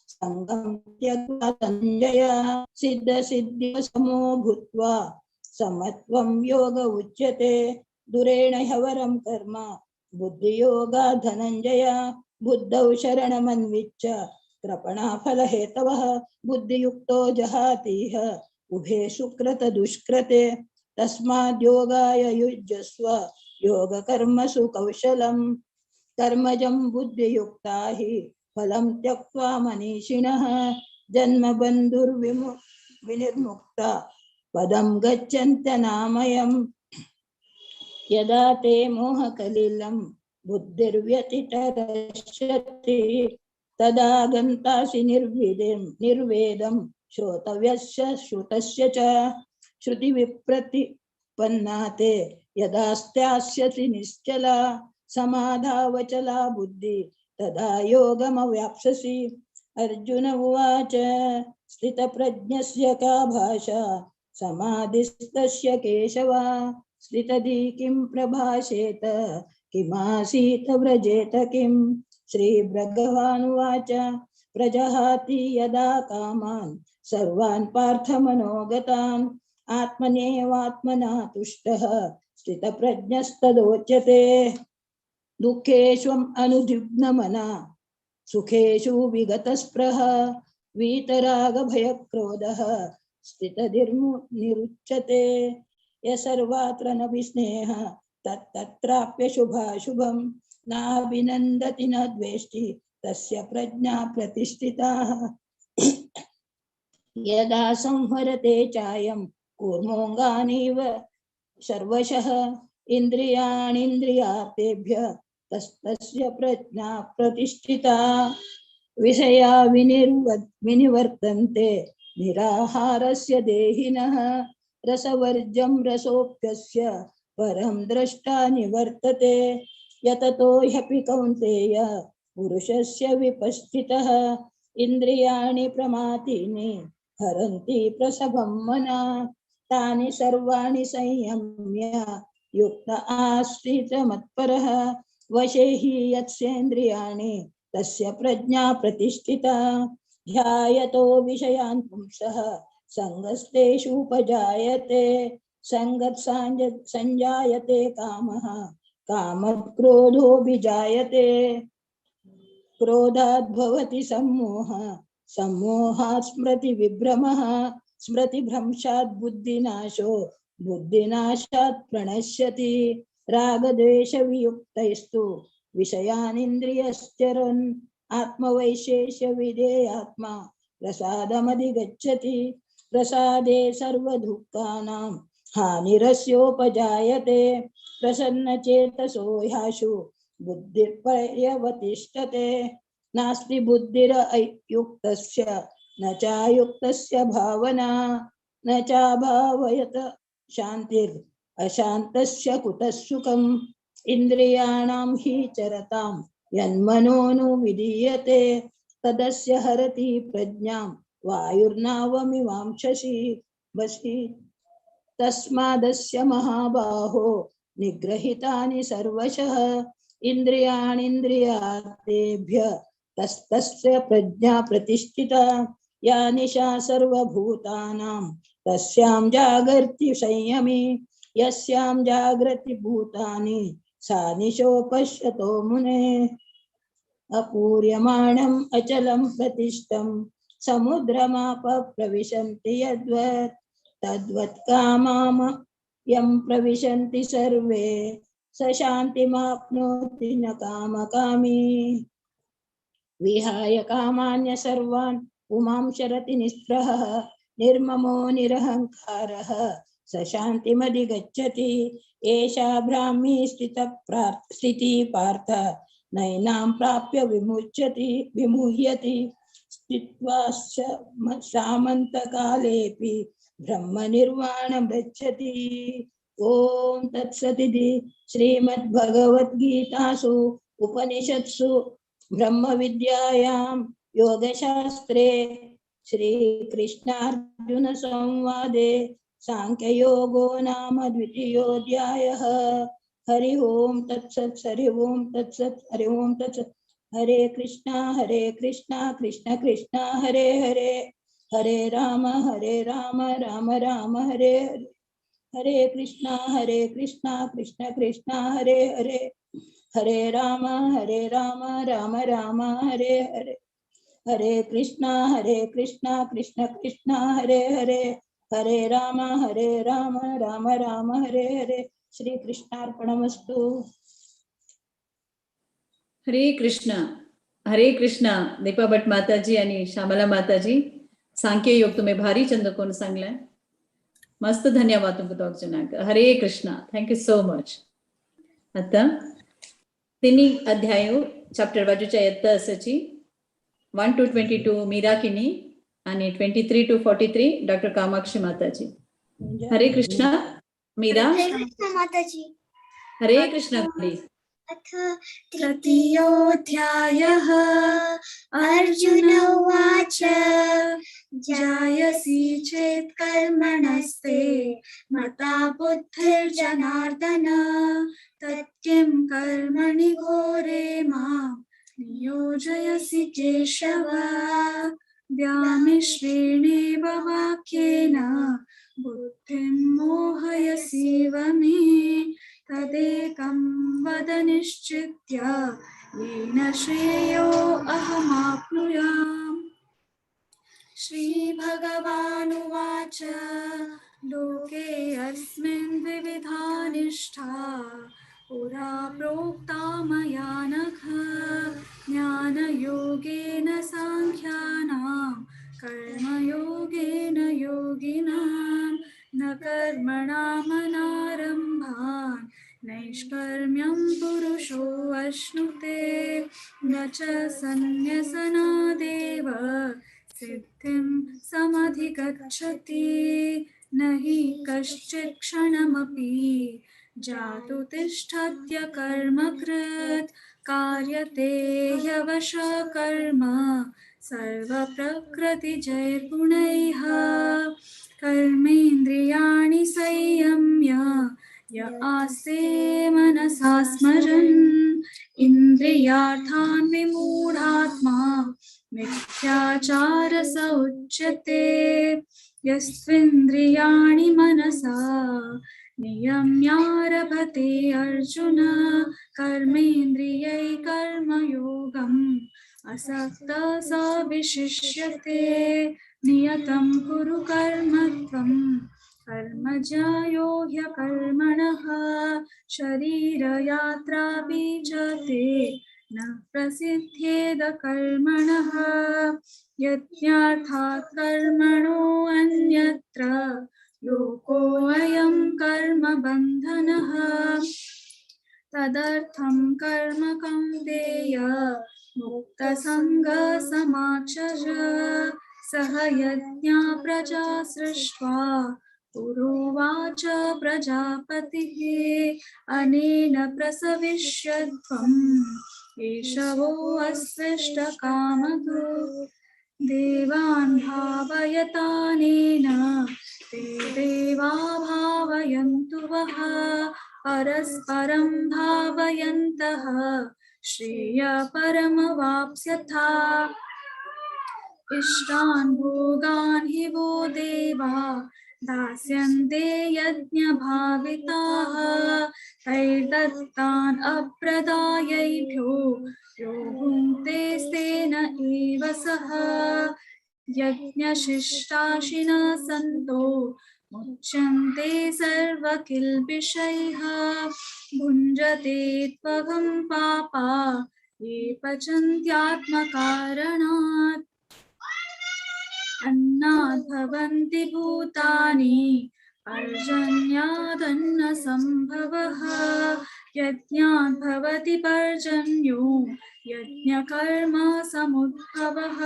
[SPEAKER 6] संगं त्यक्त्वा संजय सिद्धसिद्ध्यसमो भूत्वा समत्वं योग उच्यते दुरेण ह्यवरं कर्म बुद्धियोगा धनञ्जय बुद्धौ शरणमन्विच्य कृपणाफलहेतवः बुद्धियुक्तो जहातीह उभे सुकृतदुष्कृते तस्माद्योगाय युज्यस्व योगकर्मसु कौशलम् कर्मजं बुद्धियुक्ता हि फलं त्यक्त्वा मनीषिणः जन्मबन्धुर्विनिर्मुक्ता पदं गच्छन्त्यनामयम् यदा ते मोहकलिलं बुद्धिर्व्यतितरष्यति तदा गन्तासि निर्वेदं श्रोतव्यस्य श्रुतस्य च श्रुतिविप्रतिपन्ना ते यदा स्यास्यसि निश्चला समाधावचला बुद्धि तदा योगमवाप्स्यसि अर्जुन उवाच स्थितप्रज्ञस्य का भाषा समाधिस्तस्य केशव स्थितधि किं प्रभाषेत किमासीत व्रजेत किं श्रीभगवानुवाच प्रजहाति यदा कामान् सर्वान् पार्थमनोगतान् आत्मनेवात्मना तुष्टः स्थितप्रज्ञस्तदोच्यते दुःखेष्वम् अनुद्विग्नमना सुखेषु विगतस्पृह वीतरागभयक्रोधः स्थितधिर्निरुच्यते य सर्वत्र न विस्नेह तत्राप्य शुभाशुभं नाभिनन्दति न द्वेष्टि तस्य प्रज्ञा प्रतिष्ठिता यदा संहरते चायं कूर्मोऽङ्गानीव सर्वशः इन्द्रियाणीन्द्रियार्थेभ्यः तस्य प्रज्ञा प्रतिष्ठिता विषया विनिवर्तन्ते निराहारस्य देहिनः रसवर्जं रसोऽप्यस्य परं द्रष्टा निवर्तते यततो ह्यपि कौन्तेय पुरुषस्य विपश्चितः इन्द्रियाणि प्रमाथीनि हरन्ति प्रसभं मना तानि सर्वाणि संयम्य युक्त आस्थित मत्परः वशे हि यत्सेन्द्रियाणि तस्य प्रज्ञा प्रतिष्ठिता ध्यायतो विषयान् पुंसः संगस्तेषुपजायते संगत् संजायते कामः कामत् क्रोधोऽभिजायते क्रोधात् भवति सम्मोहः सम्मोहात् स्मृतिविभ्रमः स्मृतिभ्रंशात् बुद्धिनाशो बुद्धिनाशात् प्रणश्यति रागद्वेषवियुक्तैस्तु विषयानिन्द्रियश्चरन् आत्मवैशेष्यविधेयात्मा प्रसादमधिगच्छति प्रसादे सर्वदुःखानां हानिरस्योपजायते प्रसन्नचेतसो ह्याशु बुद्धिर्पर्यवतिष्ठते नास्ति बुद्धिरयुक्तस्य न चायुक्तस्य भावना न चाभावयत शान्तिर् अशान्तस्य कुतः सुखम् इन्द्रियाणां हि चरतां यन्मनोनुविधीयते तदस्य हरति प्रज्ञां वायुर्नावमिवांशसि वसि तस्मादस्य महाबाहो निग्रहितानि सर्वशः इन्द्रियाणीन्द्रियार्थेभ्यः तस्य प्रज्ञा प्रतिष्ठिता या निशा सर्वभूतानां तस्यां जागर्ति संयमी यस्यां जागृति भूतानि सा निशो पश्यतो मुने अपूर्यमाणम् अचलं प्रतिष्ठं समुद्रमाप प्रविशन्ति यद्वत् तद्वत् कामाम यं प्रविशन्ति सर्वे स शान्तिमाप्नोति न कामकामी विहाय कामान्य सर्वान् उमां शरति निःस्पृहः निर्ममो निरहङ्कारः स शान्तिमधिगच्छति एषा ब्राह्मी स्थितिः पार्थ नैनां प्राप्य विमुह्यति स्थित्वा सामन्तकालेऽपि ब्रह्मनिर्वाणं गच्छति। ओम तत्सदिति श्रीमद्भगवद्गीतासु उपनिषत्सु ब्रह्मविद्यायां योगशास्त्रे श्रीकृष्णार्जुन संवादे सांख्ययोगो नाम द्वितीयोऽध्यायः। हरि ओम तत्सत् हरि ओम तत्सत् हरि ओम तत्सत्। हरे कृष्णा कृष्ण कृष्णा हरे हरे हरे राम राम राम हरे हरे हरे कृष्णा कृष्ण कृष्णा हरे हरे हरे राम राम राम हरे हरे हरे कृष्णा कृष्ण कृष्णा हरे हरे हरे राम राम राम हरे हरे। श्री कृष्णार्पणमस्तु।
[SPEAKER 1] हरे कृष्णा दीपा भट माताजी आणि श्यामला माताजी सांख्य योग तुम्ही भारी छंद कोण सांगलाय, मस्त धन्यवाद तुमको दोघजणांक। हरे कृष्णा, थँक्यू सो मच। आता तिन्ही अध्यायो चॅप्टर बाजूच्या येता असाची 1 to 22 मीराकिनी आणि 23 to 43 डॉक्टर कामाक्षी माताजी। हरे कृष्णा मीरा।
[SPEAKER 7] माताजी।
[SPEAKER 1] हरे कृष्णा प्लीज।
[SPEAKER 7] अथ तृतीयोऽध्यायः। अर्जुन उवाच जायसि चेत् कर्मणस्ते मता बुद्धिर्जनार्दन तत्किं कर्मणि घोरे मां नियोजयसि केशव। व्यामिश्रेणेव वाक्येन बुद्धिं मोहयसीव मे तदेकं वद निश्चित्य येन श्रेयो अहमाप्नुयाम्। श्रीभगवानुवाच लोके अस्मिन् द्विविधा निष्ठा पुरा प्रोक्ता मया नघ ज्ञानयोगेन साङ्ख्यानां कर्मयोगेन योगिनां न कर्मणामनारम्भान् नैष्कर्म्यं पुरुषो अश्नुते न च सन्न्यसनादेव सिद्धिं समधिगच्छति न हि कश्चित् क्षणमपि जातु तिष्ठत्य कर्मकृत् कार्यते ह्यवशः कर्म सर्वप्रकृतिजैर्गुणैः कर्मेन्द्रियाणि संयम्य य आस्ते मनसा स्मरन् इन्द्रियार्थान् विमूढात्मा मिथ्याचारः उच्यते यस्त्विन्द्रियाणि मनसा नियम्यारभते अर्जुन कर्मेन्द्रियै कर्मयोगम् असक्तः स विशिष्यते नियतं कुरु कर्म त्वं कर्मज्ञयो ह्यकर्मणः शरीरयात्रापि च ते न प्रसिद्ध्येद कर्मणः यज्ञार्थात् कर्मणो अन्यत्र लोकोऽयं कर्मबन्धनः तदर्थं कर्म कौन्तेय मुक्तसङ्गसमाचर सह यज्ञा प्रजा सृष्ट्वा पुरोवाच प्रजापतिः अनेन प्रसविष्यध्वम् एषवो अस्विष्टकामधो देवान् भावयतानेन ते देवा भावयन्तु वः परस्परं भावयन्तः श्रेय परमवाप्स्यथा इष्टान् भोगान् हि वो देवा दास्यन्ते यज्ञभाविताः तैर्दत्तान् अप्रदायैभ्यो यो भुङ्क्ते तेन एव सः यज्ञशिष्टाशिनः सन्तो मुच्यन्ते सर्वकिल्बिषैः भुञ्जते त्वगं पापा ये पचन्त्यात्मकारणात् अन्नात् भवन्ति भूतानि पर्जन्यादन्नसम्भवः यज्ञात् भवति पर्जन्यो यज्ञकर्म समुद्भवः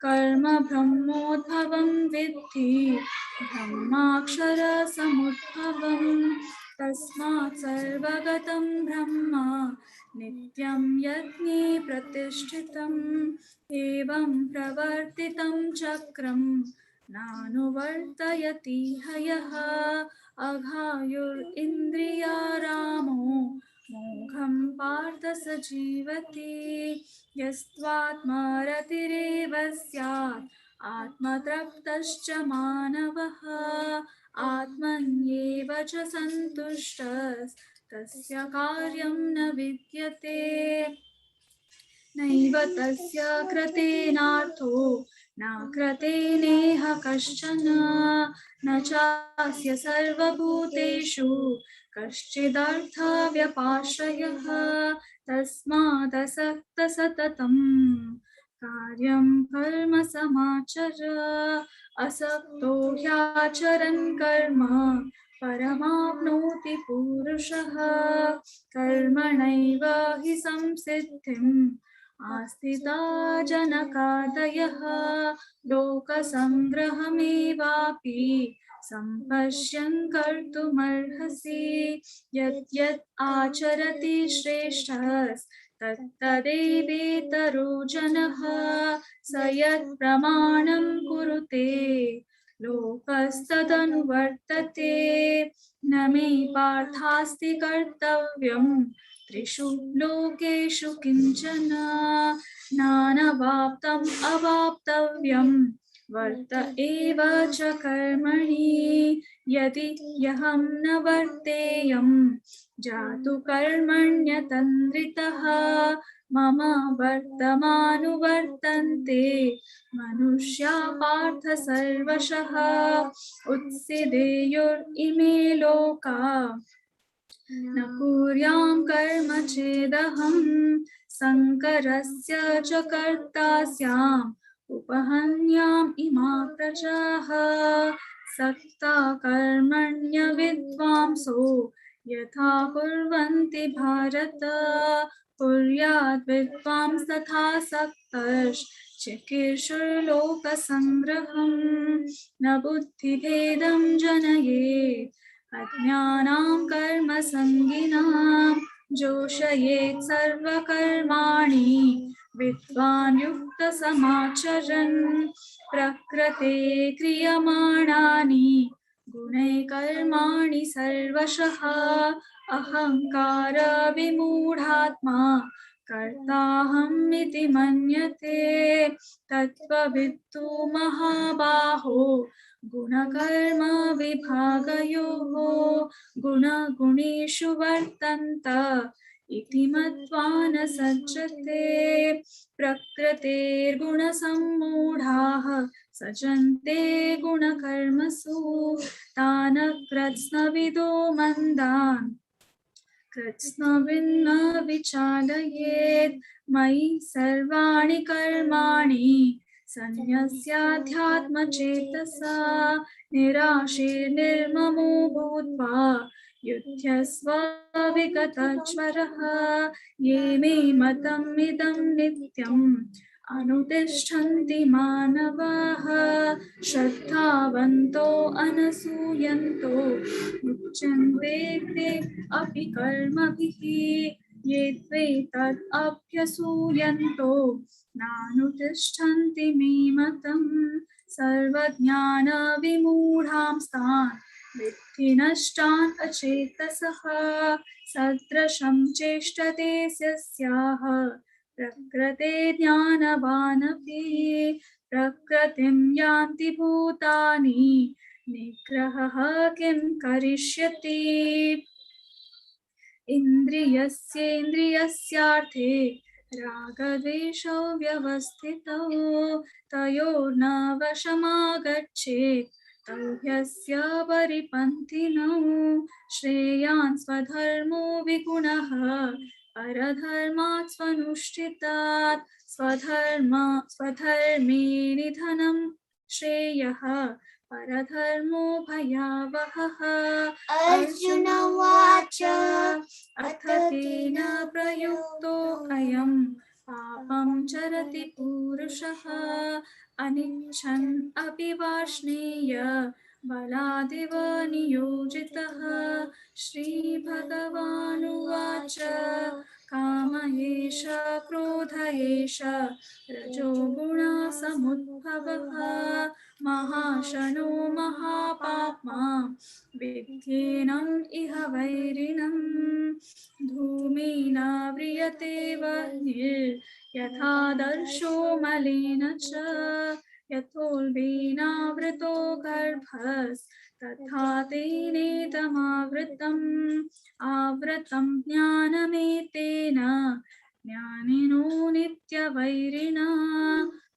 [SPEAKER 7] कर्म ब्रह्मोद्भवं विद्धि ब्रह्माक्षर समुद्भवम् तस्मात् सर्वगतं ब्रह्म नित्यं यज्ञे प्रतिष्ठितम् एवं प्रवर्तितं चक्रं नानुवर्तयति हयः अघायुरिन्द्रियारामो मोघं पार्थ स जीवति यस्त्वात्मरतिरेव स्यात् आत्मतृप्तश्च मानवः आत्मन्येव च सन्तुष्टस्तस्य कार्यं न विद्यते नैव तस्य कृतेनार्थो न कृतेनेह कश्चन न चास्य सर्वभूतेषु कश्चिदर्थव्यपाश्रयः तस्मादसक्तः सततं कार्यं कर्म समाचर असक्तो ह्याचरन् कर्म परमाप्नोति पुरुषः कर्मणैव हि संसिद्धिम् आस्थिता जनकादयः लोकसङ्ग्रहमेवापि सम्पश्यन् कर्तुमर्हसि यत् यत् आचरति श्रेष्ठस्तत्तदेवेतरो जनः स यत् प्रमाणं कुरुते लोकस्तदनुवर्तते न मे पार्थास्ति कर्तव्यम् त्रिषु लोकेषु किञ्चन नानवाप्तम् अवाप्तव्यं वर्त एव च कर्मणि यदि ह्यहं न वर्तेयं जातु कर्मण्यतन्द्रितः मम वर्तमानुवर्तन्ते मनुष्या पार्थ सर्वशः उत्सिदेयुरिमे लोका न कुर्यां कर्म चेदहं शङ्करस्य च कर्ता स्याम् उपहन्याम् इमा प्रजाः सक्ता कर्मण्य विद्वांसो यथा कुर्वन्ति भारत कुर्याद् विद्वांस तथा सक्तश्चिकीर्षुर्लोकसङ्ग्रहम् न बुद्धिभेदं जनयेत् अज्ञानां कर्मसङ्गिनां जोषयेत् सर्वकर्माणि विद्वान् युक्तसमाचरन् प्रकृते क्रियमाणानि गुणैः कर्माणि सर्वशः अहङ्कार विमूढात्मा कर्ताहमिति मन्यते तत्त्ववित्तु महाबाहो गुणकर्म विभागयोः गुणगुणेषु वर्तन्त इति मत्वा न सज्जते प्रकृतेर्गुणसम्मूढाः सजन्ते गुणकर्मसु तान् कृत्स्नविदो मंदान् कृत्स्नविन्न विचालयेत् मयि सर्वाणि कर्माणि सन्न्यस्याध्यात्मचेतसा निराशीर्निर्ममो भूत्वा युध्यस्व विगतज्वरः ये मे मतम् इदं नित्यम् अनुतिष्ठन्ति मानवाः श्रद्धावन्तो अनसूयन्तो मुच्यन्ते ते अपि कर्मभिः ये त्वे तद् अभ्यसूयन्तो नानुतिष्ठन्ति मे मतम् सर्वज्ञानविमूढांस्तान् विद्धि नष्टान् अचेतसः सदृशं चेष्टते यस्याः प्रकृते ज्ञानवानपि प्रकृतिं यान्ति भूतानि निग्रहः किं करिष्यति इन्द्रियस्येन्द्रियस्यार्थे रागद्वेषौ व्यवस्थितौ तयोर्न वशमागच्छेत् तौ ह्यस्य परिपन्थिनौ श्रेयान् स्वधर्मो विगुणः परधर्मात् स्वनुष्ठितात् स्वधर्मे निधनं श्रेयः परधर्मो भयावहः
[SPEAKER 8] अर्जुन उवाच
[SPEAKER 7] अथ केन प्रयुक्तो अयं पापं चरति पुरुषः अनिच्छन् अपि वार्ष्णेय बलादिव नियोजितः श्रीभगवानुवाच काम एष क्रोध एष रजोगुणसमुद्भवः महाशनो महापाप्मा विद्येनम् इह वैरिणम् धूमेन व्रियते वह्निर्यथादर्शो मलेन च यथोल्बेनावृतो गर्भस्तथा तेनेदमावृतम् आवृतं ज्ञानमेतेन ज्ञानिनो नित्यवैरिणा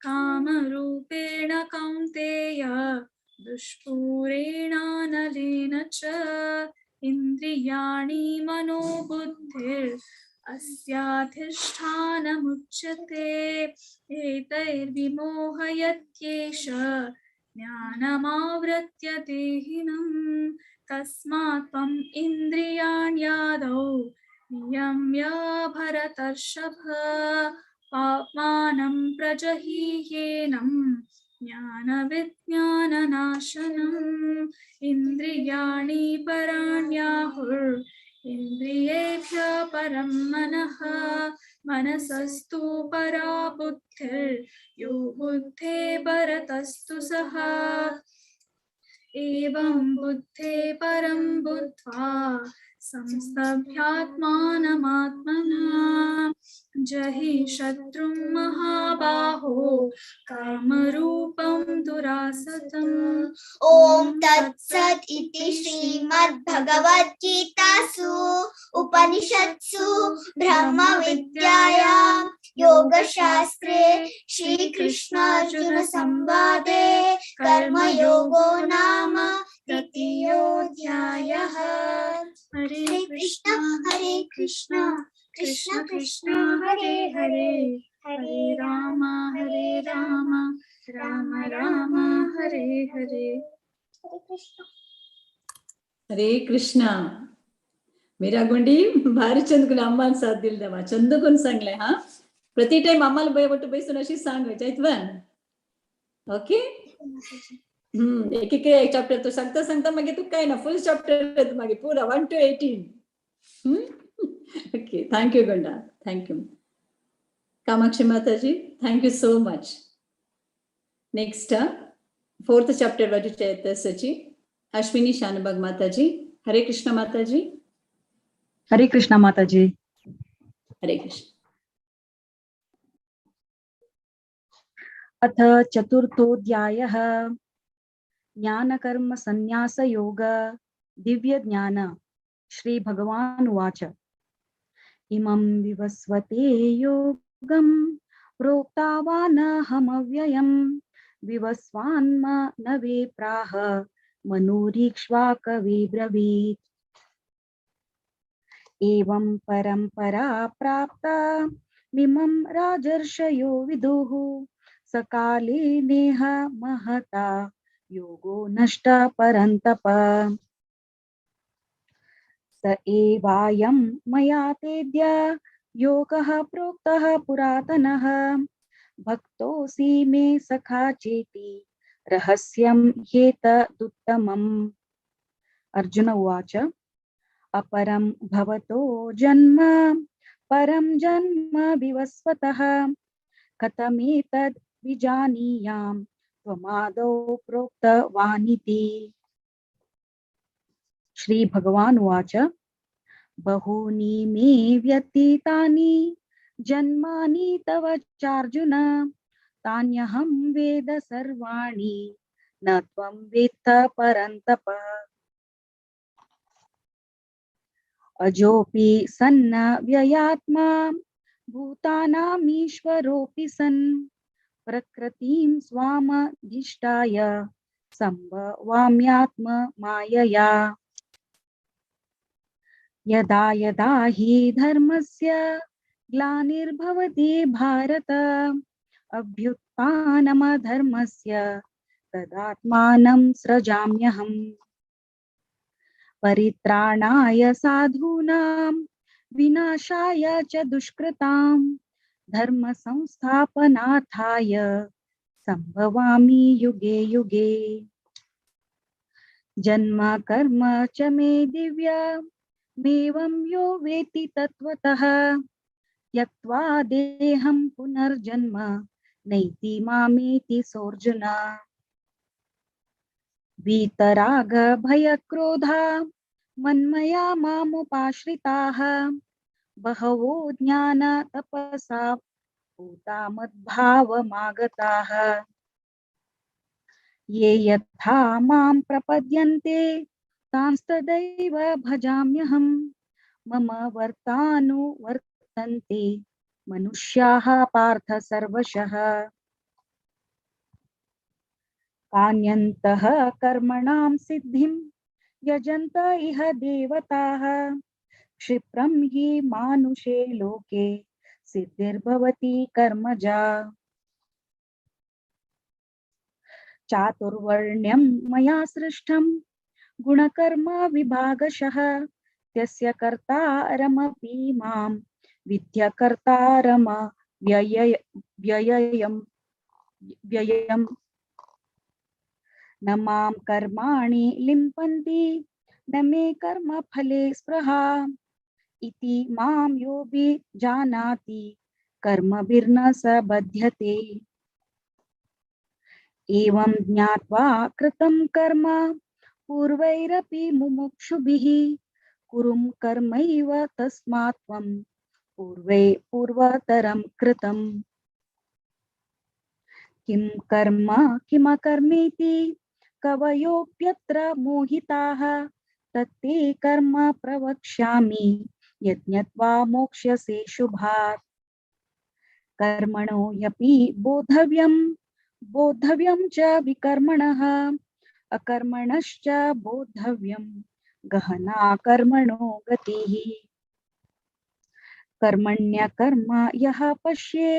[SPEAKER 7] कामरूपेण कौन्तेय दुष्पूरेणानलेन च इन्द्रियाणि मनोबुद्धिरस्याधिष्ठानमुच्यते एतैर्विमोहयत्येष ज्ञानमावृत्य देहिनम् तस्मात् त्वम् इन्द्रियाण्यादौ नियम्य भरतर्षभ पाप्मानं प्रजहीह्येनं ज्ञानविज्ञाननाशनम् इन्द्रियाणि पराण्याहुर् इन्द्रियेभ्यः परं मनः मनसस्तु परा बुद्धिर्यो बुद्धे परतस्तु सः एवं बुद्धे परं बुद्ध्वा संस्तभ्यात्मानमात्मना जहि शत्रुं महाबाहो कामरूपं दुरासतम्
[SPEAKER 8] ओम तत्सत् इति श्रीमद्भगवद्गीतासु उपनिषत्सु ब्रह्मविद्यायां योगशास्त्रे श्रीकृष्णार्जुन संवादे कर्मयोगो नाम तृतीयोऽध्यायः। हरे कृष्ण कृष्ण कृष्ण हरे हरे
[SPEAKER 7] हरे राम राम राम हरे हरे.
[SPEAKER 1] హరే కృష్ణ మీరా గుండి భారీ చందుకుని అమ్మాని సాథ్ దిల్దమా చందుకుని सांगले हा प्रति टाइम आम्हाला बयवट बैसून अशी सांगायची आहेत ओके. एक एक चॅप्टर तो सांगता सांगता मागे तू काय ना फुल चॅप्टर मागे पुरा 1 to 18. ओके थँक्यू गंडा thank you Kamakshi Mataji thank you so much. Next 4th chapter वाली चैतसची अश्विनी शानबाग माताजी. हरे कृष्ण माताजी.
[SPEAKER 2] हरे कृष्ण माताजी.
[SPEAKER 1] हरे कृष्ण.
[SPEAKER 2] अथ चतुर्थोऽध्यायः ज्ञानकर्म संन्यास योग दिव्य ज्ञान. श्री भगवान उवाच इमं विवस्वते योगं प्रोक्तावानहमव्ययं विवस्वान्म न वे प्राह मनुरीक्ष्वाकवे ब्रवीत्. एवं परंपरा प्राप्ता मिमं राजर्षयो विदुः सकाले नेह महता योगो नष्ट परन्तप. स एवायं मया तेद्य योगः प्रोक्तः पुरातनः भक्तोऽसि मे सखा चेति रहस्यं ह्येतदुत्तमम्. अर्जुन उवाच अपरं भवतो जन्म परं जन्म विवस्वतः कथमेतद् विजानीयां त्वमादौ प्रोक्तवानिति. श्री भगवान उवाच बहूनि मे व्यतीतानि जन्मानि तव चार्जुन तान्यहं वेद सर्वाणि न त्वं वेत्थ परन्तप. अजोऽपि सन्न व्ययात्मा भूतानामीश्वरोऽपि सन् प्रकृतिं स्वामधिष्ठाय सम्भवाम्यात्म मायया. यदा यदा हि धर्मस्य ग्लानिर्भवति भारत अभ्युत्थानमधर्मस्य तदात्मानं सृजाम्यहम्. परित्राणाय साधूनां विनाशाय च दुष्कृतां धर्म संस्थापनार्थाय संभवामि युगे युगे. जन्म कर्म च मे दिव्यमेवं यो वेत्ति तत्त्वतः त्यक्त्वा देहं पुनर्जन्म नैति मामेति सोऽर्जुन. वीतराग भयक्रोधा मन्मया मामुपाश्रिताः बहवो ज्ञान तपसा भूता मद्भावमागताः. ये यथा मां प्रपद्यन्ते तांस्तदैव भजाम्यहम्. मम वर्तानुवर्तन्ते मनुष्याः पार्थ सर्वशः. कान्यन्तः कर्मणां सिद्धिं यजन्त इह देवताः क्षिप्रं हि मानुषे लोके सिद्धिर्भवति कर्मजा. चातुर्वर्ण्यं मया सृष्टं गुणकर्म विभागशः तस्य कर्तारमपि मां विद्य कर्तारमव्ययम्. न मां कर्माणि लिम्पन्ति न मे कर्म फले स्पृहा इति मां योऽभिजानाति कर्मभिर्न स बध्यते. एवं ज्ञात्वा कृतं कर्म पूर्वैरपि मुमुक्षुभिः कुरुं कर्मैव तस्मात् त्वं पूर्वतरं कृतम्. किं कर्म किमकर्मेति कवयोऽप्यत्र मोहिताः तत्ते कर्म प्रवक्ष्यामि यज्ञत्वा मोक्ष्यसे शुभात्. कर्मणो ह्यपि बोद्धव्यं च विकर्मणः अकर्मणश्च बोद्धव्यं गहना कर्मणो गतिः. कर्मण्यकर्म यः पश्ये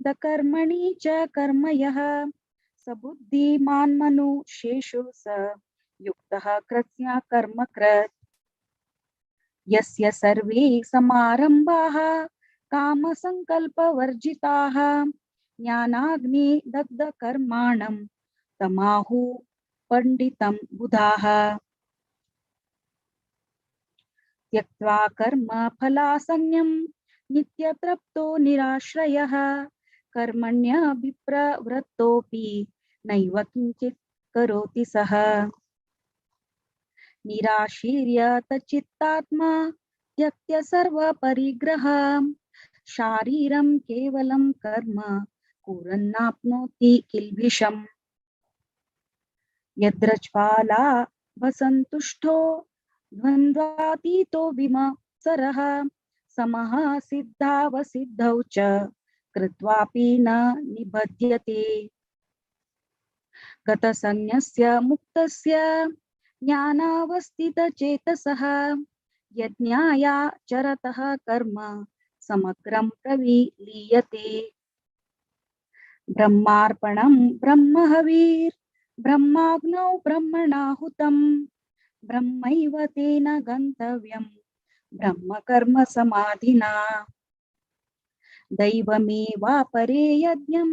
[SPEAKER 9] दकर्मणि च कर्म यः स बुद्धिमान् मनुष्येषु स युक्तः कृत्स्न कर्मकृत् यस्य सर्वे समारम्भाः कामसङ्कल्पवर्जिताः ज्ञानाग्नि दग्धकर्माणं तमाहु पंडितं बुधाः त्यक्त्वा कर्म फलासंज्ञं नित्यतृप्तो निराश्रयः कर्मण्यभिप्रवृत्तोऽपि नैव किञ्चित् करोति सः निराशीर्यतचित्तात्मा त्यक्त्य सर्वपरिग्रहं शारीरं केवलं कर्म कुर्वन्नाप्नोति किल्बिषम् यद्रज्ज्वाला वसन्तुष्टो द्वन्द्वातीतो विमत्सरः समः सिद्धावसिद्धौ च कृत्वापि न निबध्यते गतसंन्यस्य मुक्तस्य ज्ञानावस्थितचेतसः यज्ञायाचरतः कर्म समग्रं प्रविलीयते ब्रह्मार्पणं ब्रह्महविर् ब्रह्माग्नौ ब्रह्मणाहुतं ब्रह्मैव तेन गन्तव्यं ब्रह्मकर्म समाधिना दैवमेवापरे यज्ञं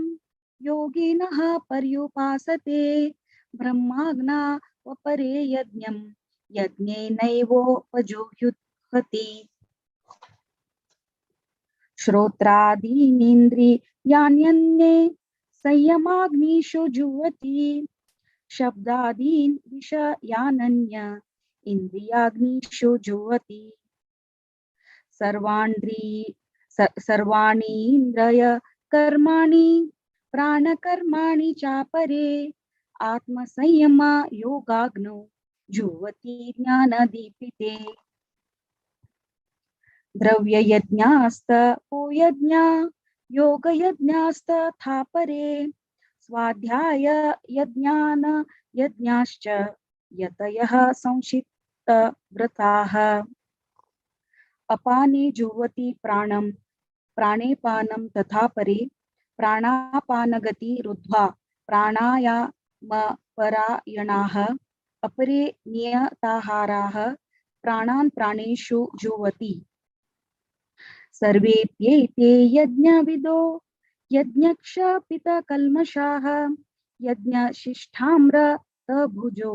[SPEAKER 9] योगिनः पर्युपासते ब्रह्माग्नावपरे यज्ञं यज्ञेनैवोपजुह्यति श्रोत्रादीनीन्द्रियाण्यन्ये संयमाग्निषु जुह्वति शब्दादीन् विषयानन्य इन्द्रियाग्निषु जुह्वति सर्वाणि इन्द्रिय कर्माणि प्राणकर्माणि चापरे आत्मसंयम योगाग्नौ जुह्वति ज्ञानदीपिते द्रव्ययज्ञास्तपोयज्ञा योगयज्ञास्तथा परे स्वाध्याय यज्ञान यज्ञाश्च यतयः संक्षिप्तव्रताः अपाने जुह्वति प्राणं प्राणे पानं तथा परे प्राणापानगति रुद्ध्वा प्राणायामपरायणाः अपरे नियताहाराः प्राणान् प्राणेषु जुह्वति सर्वेप्येते यज्ञविदो यज्ञक्षपितकल्मषाः यज्ञशिष्ठामृतभुजो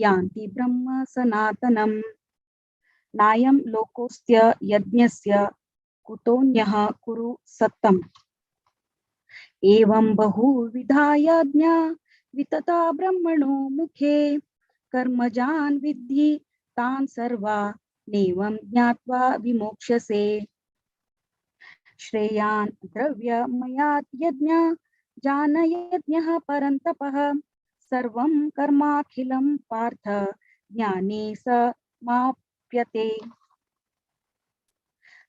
[SPEAKER 9] यान्ति ब्रह्म सनातनम् नायं लोकोऽस्त्य यज्ञस्य कुतोऽन्यः कुरु सत्तम् एवं बहुविधा यज्ञा वितता ब्रह्मणो मुखे कर्मजान् विद्धि तान् सर्वा नैवं ज्ञात्वा विमोक्ष्यसे श्रेयान् द्रव्यमयात् यज्ञ जानयज्ञः परन्तपः सर्वं कर्माखिलं पार्थ ज्ञाने समाप्यते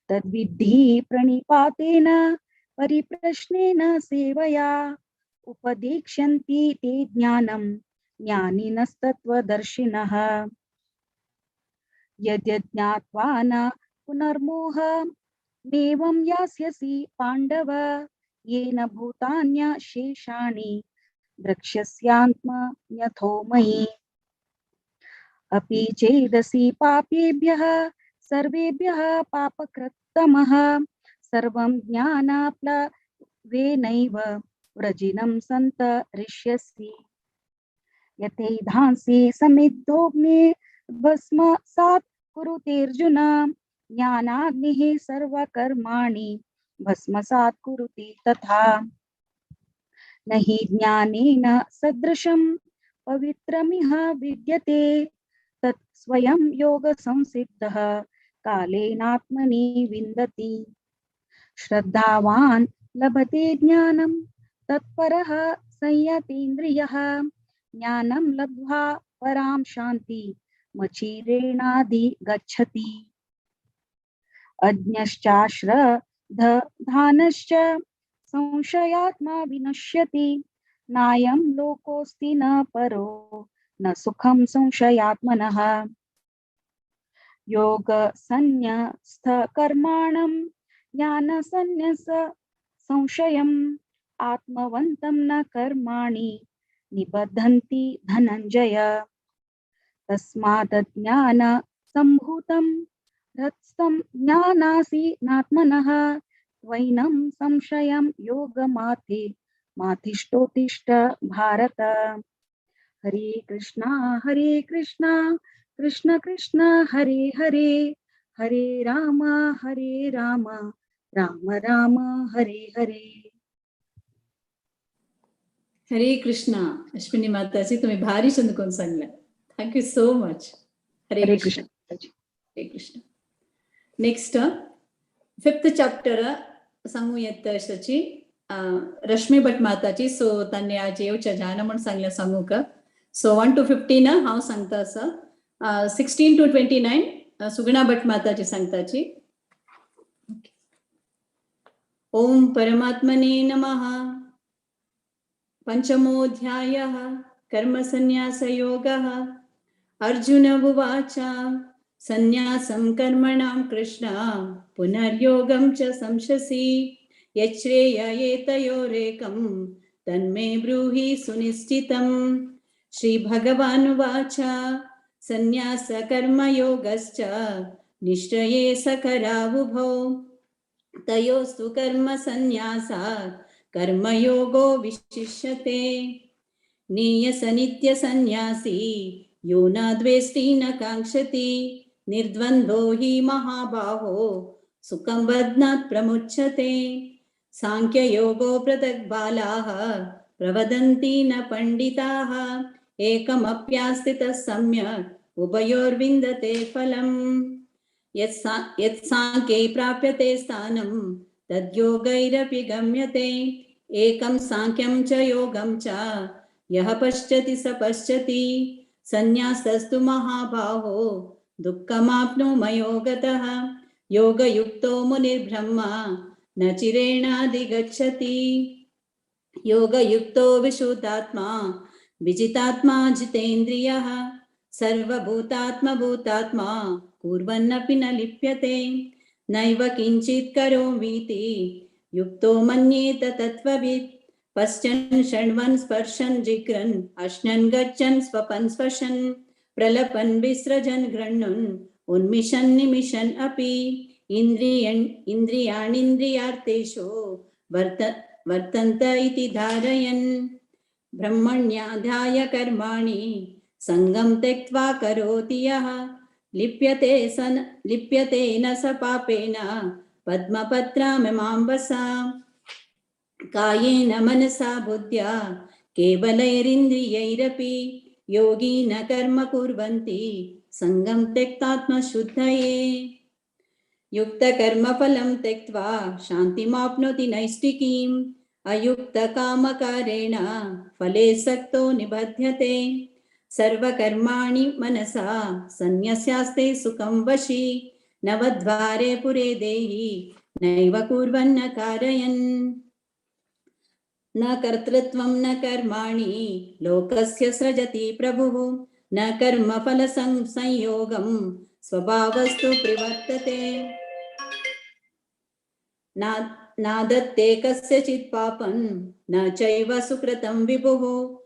[SPEAKER 9] तद्विद्धि प्रणिपातेन परिप्रश्नेन सेवया उपदेक्ष्यन्ति ते ज्ञानं ज्ञानिनस्तत्त्वदर्शिनः यद्यज्ञात्वा न पुनर्मोह नेवं यास्यसि पाण्डव येन भूतान्यशेषाणि द्रक्ष्यस्यात्मन्यथो मयि अपि चेदसि पापेभ्यः सर्वेभ्यः पापकृत्तमः सर्वं ज्ञानाप्लवेनैव व्रजिनं सन्तरिष्यसि यथैधांसि समिद्धोऽग्ने भस्मसात् कुरुतेऽर्जुन ज्ञानाग्निः सर्वकर्माणि भस्मसात् कुरुते तथा न हि ज्ञानेन सदृशं पवित्रमिह विद्यते तत् स्वयं योगसंसिद्धः कालेनात्मनि विन्दति श्रद्धावान् लभते ज्ञानं तत्परः संयतेन्द्रियः ज्ञानं लब्ध्वा परां शान्ति मचिरेणाधिगच्छति अज्ञश्चाश्रद्धधानश्च संशयात्मा विनश्यति नायं लोकोऽस्ति न परो न सुखं संशयात्मनः योगसन्न्यस्तकर्माणं ज्ञानसन्न्यस संशयम् आत्मवन्तं न कर्माणि निबध्नन्ति धनञ्जय तस्मात् ज्ञान सम्भूतं हृत्स्थं ज्ञानासीनात्मनः त्वैनं संशयं योगमाति मातिष्ठोत्तिष्ठ भारत हरे कृष्णा कृष्ण कृष्ण हरे हरे हरे राम राम राम हरे हरे
[SPEAKER 1] हरे कृष्णा. अश्विनी माताजी तुम्ही भारी चंदकोन सांगला. Thank you so much. Hare Krishna. Hare Krishna. Next 5th chapter सांगू येत अशी रश्मी भट माताची. सो त्यांनी आज येवच्या जाण म्हणून सांगल्या सांगू का. सो 1 to 15 हांव सांगता असं. 16 to 29 सुगुणा भट माताची सांगताची. ओम परमात्मने नमः. पंचमोऽध्यायः कर्मसन्न्यासयोगः. अर्जुन उवाच सन्न्यासं कर्मणां कृष्ण पुनर्योगं च संशसि यच्छ्रेययेतयोरेकं तन्मे ब्रूहि सुनिश्चितम्. श्रीभगवानुवाच सन्न्यासकर्मयोगश्च निश्चये सकरावुभौ तयोस्तु कर्मसन्न्यासात् कर्मयोगो विशिष्यते. नीयसनित्यसन्न्यासी यो न द्वेष्टि न काङ्क्षति निर्द्वन्द्वो हि महाबाहो सुखं बध्नात् प्रमुच्यते. सांख्ययोगो पृथक् बालाः प्रवदन्ति न पण्डिताः एकमप्यास्थितः सम्यक् उभयोर्विन्दते फलम्. यत्साङ्ख्ये प्राप्यते स्थानं तद्योगैरपि गम्यते. एकं सांख्यं च योगं च यः पश्यति स पश्यति. संन्यासस्तु महाबाहो दुःखमाप्नुमयो गतः. योगयुक्तो मुनिर्ब्रह्मा न चिरेणाधिगच्छति. योगयुक्तो विशुद्धात्मा विजितात्मा जितेन्द्रियः सर्वभूतात्मभूतात्मा कुर्वन्नपि न लिप्यते. नैव किञ्चित् करोमीति युक्तो मन्येत तत्त्ववित्. पश्यन् शृण्वन् स्पर्शन् जिघ्रन् अश्नन् गच्छन् स्वपन् स्वशन् प्रलपन् विसृजन् गृह्णन् उन्मिषन् निमिषन् अपि. इन्द्रियाणीन्द्रियार्थेषु वर्तन्त इति धारयन् ब्रह्मण्याध्याय कर्माणि संगं त्यक्त्वा करोति यः लिप्यते न स पापेन पद्मपत्रामिमाम्बसा. कायेन मनसा बुद्ध्या केवलैरिन्द्रियैरपि योगी न कर्म कुर्वन्ति संगं त्यक्तात्मशुद्धये. युक्तकर्मफलं त्यक्त्वा शान्तिमाप्नोति नैष्टिकीम्. अयुक्तकामकारेण फले सक्तो निबध्यते. सर्वकर्माणि मनसा सन्न्यस्यास्ते सुखं वशी. नवद्वारे पुरे देहि नैव कुर्वन्न कारयन्. न कर्तृत्वं न कर्माणि लोकस्य सृजति प्रभुः. न कर्मफलसंयोगं स्वभावस्तु प्रवर्तते. नादत्ते कस्यचित् पापं न चैव सुकृतं विभुः.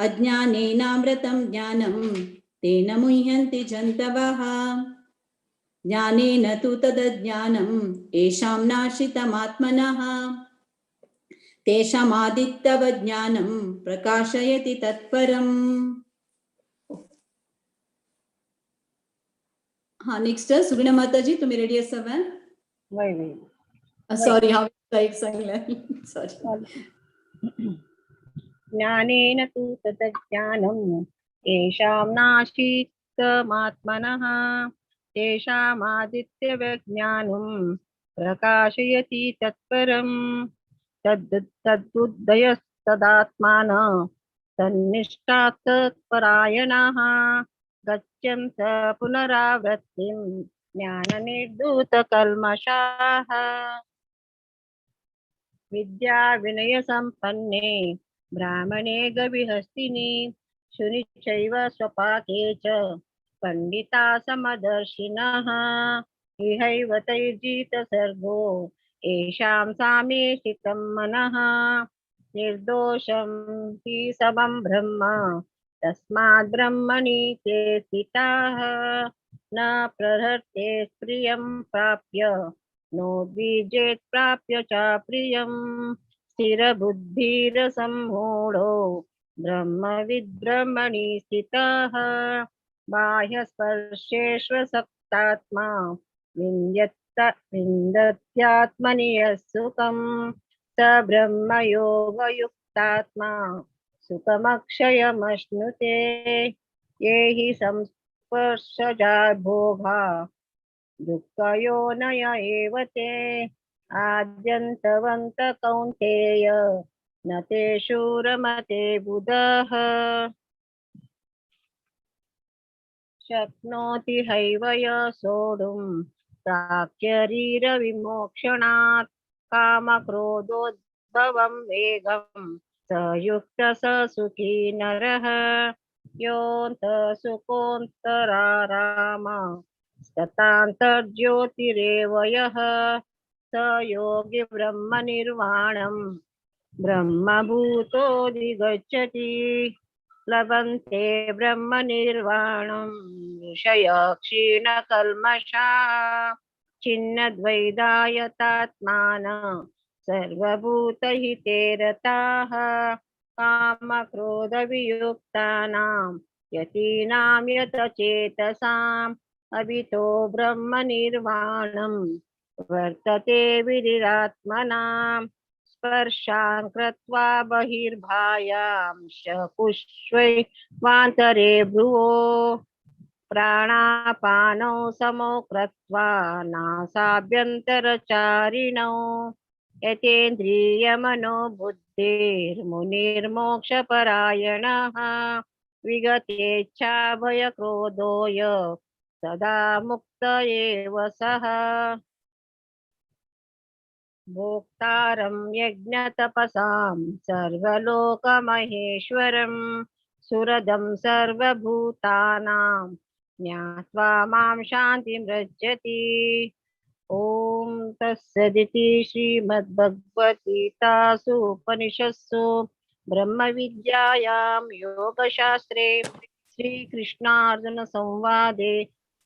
[SPEAKER 1] अज्ञानेनामृतं ज्ञानं तेन मुह्यन्ति जन्तवः. ज्ञानेन तु तदज्ञानं येषां नाशितमात्मनः तेषामादित्यवज्ञानं प्रकाशयति तत्परम्. हाँ, नेक्स्ट सुगुणा माताजी तुम्ही रेडी असावा. सॉरी हा एक सांगला. सॉरी.
[SPEAKER 3] ज्ञानेन तु तज्ज्ञानं येषां नाशितमात्मनः तेषामादित्यवज्ञानं प्रकाशयति तत्परम्. तद्बुद्धयस्तदात्मान तन्निष्ठात् तत्परायणाः गच्छन्त पुनरावृत्तिं ज्ञाननिर्धूतकल्मषाः. विद्या विनय संपन्ने ब्राह्मणे गविहस्तिनि शुनि चैव स्वपाके च पंडिता समदर्शिनः. इहैव तैर्जित सर्गो येषां साम्ये स्थितं मनः निर्दोषं हि समं ब्रह्म तस्माद् ब्रह्मणि ते स्थिताः न प्रहर्ते प्रियं प्राप्य नोद्विजेत् प्राप्य च प्रियं स्थिरबुद्धिरसम्मूढो ब्रह्मविद्ब्रह्मणि स्थितः बाह्यस्पर्शेष्वसक्तात्मा विन्दत्यात्मनि यः सुखं स ब्रह्मयोगयुक्तात्मा सुखमक्षयमश्नुते ये हि संस्पर्शजा भोगा दुःखयोनय एव ते आद्यन्तवन्त कौन्तेय न तेषु रमते बुधः शक्नोति हैव य सोढुं प्राक्शरीरविमोक्षणात् कामक्रोधोद्भवं वेगं स युक्तः स सुखी नरः योऽन्तः सुखोऽन्तराराम ततान्तर्ज्योतिरेव यः स योगी ब्रह्मनिर्वाणं ब्रह्मभूतोऽधिगच्छति लभन्ते ब्रह्मनिर्वाणं ऋषयः क्षीणकल्मषा छिन्नद्वैधायतात्मानः सर्वभूतहिते रताः कामक्रोधवियुक्तानां यतीनां यतचेतसाम् अभितो ब्रह्मनिर्वाणं वर्तते विदिरात्मनां स्पर्शान् कृत्वा बहिर्भायां शपुष्वैवान्तरे भ्रुवो प्राणापानौ समौ कृत्वा नासाभ्यन्तरचारिणौ यतेन्द्रियमनोबुद्धिर्मुनिर्मोक्षपरायणः विगतेच्छाभयक्रोधोय सदा मुक्त एव सः भोक्तारं यज्ञतपसां सर्वलोकमहेश्वरं सुरदं सर्वभूतानां ज्ञात्वा मां शान्तिमृच्छति ॐ तत्सदिति श्रीमद्भगवद्गीतासु उपनिषत्सु ब्रह्मविद्यायां योगशास्त्रे श्रीकृष्णार्जुनसंवादे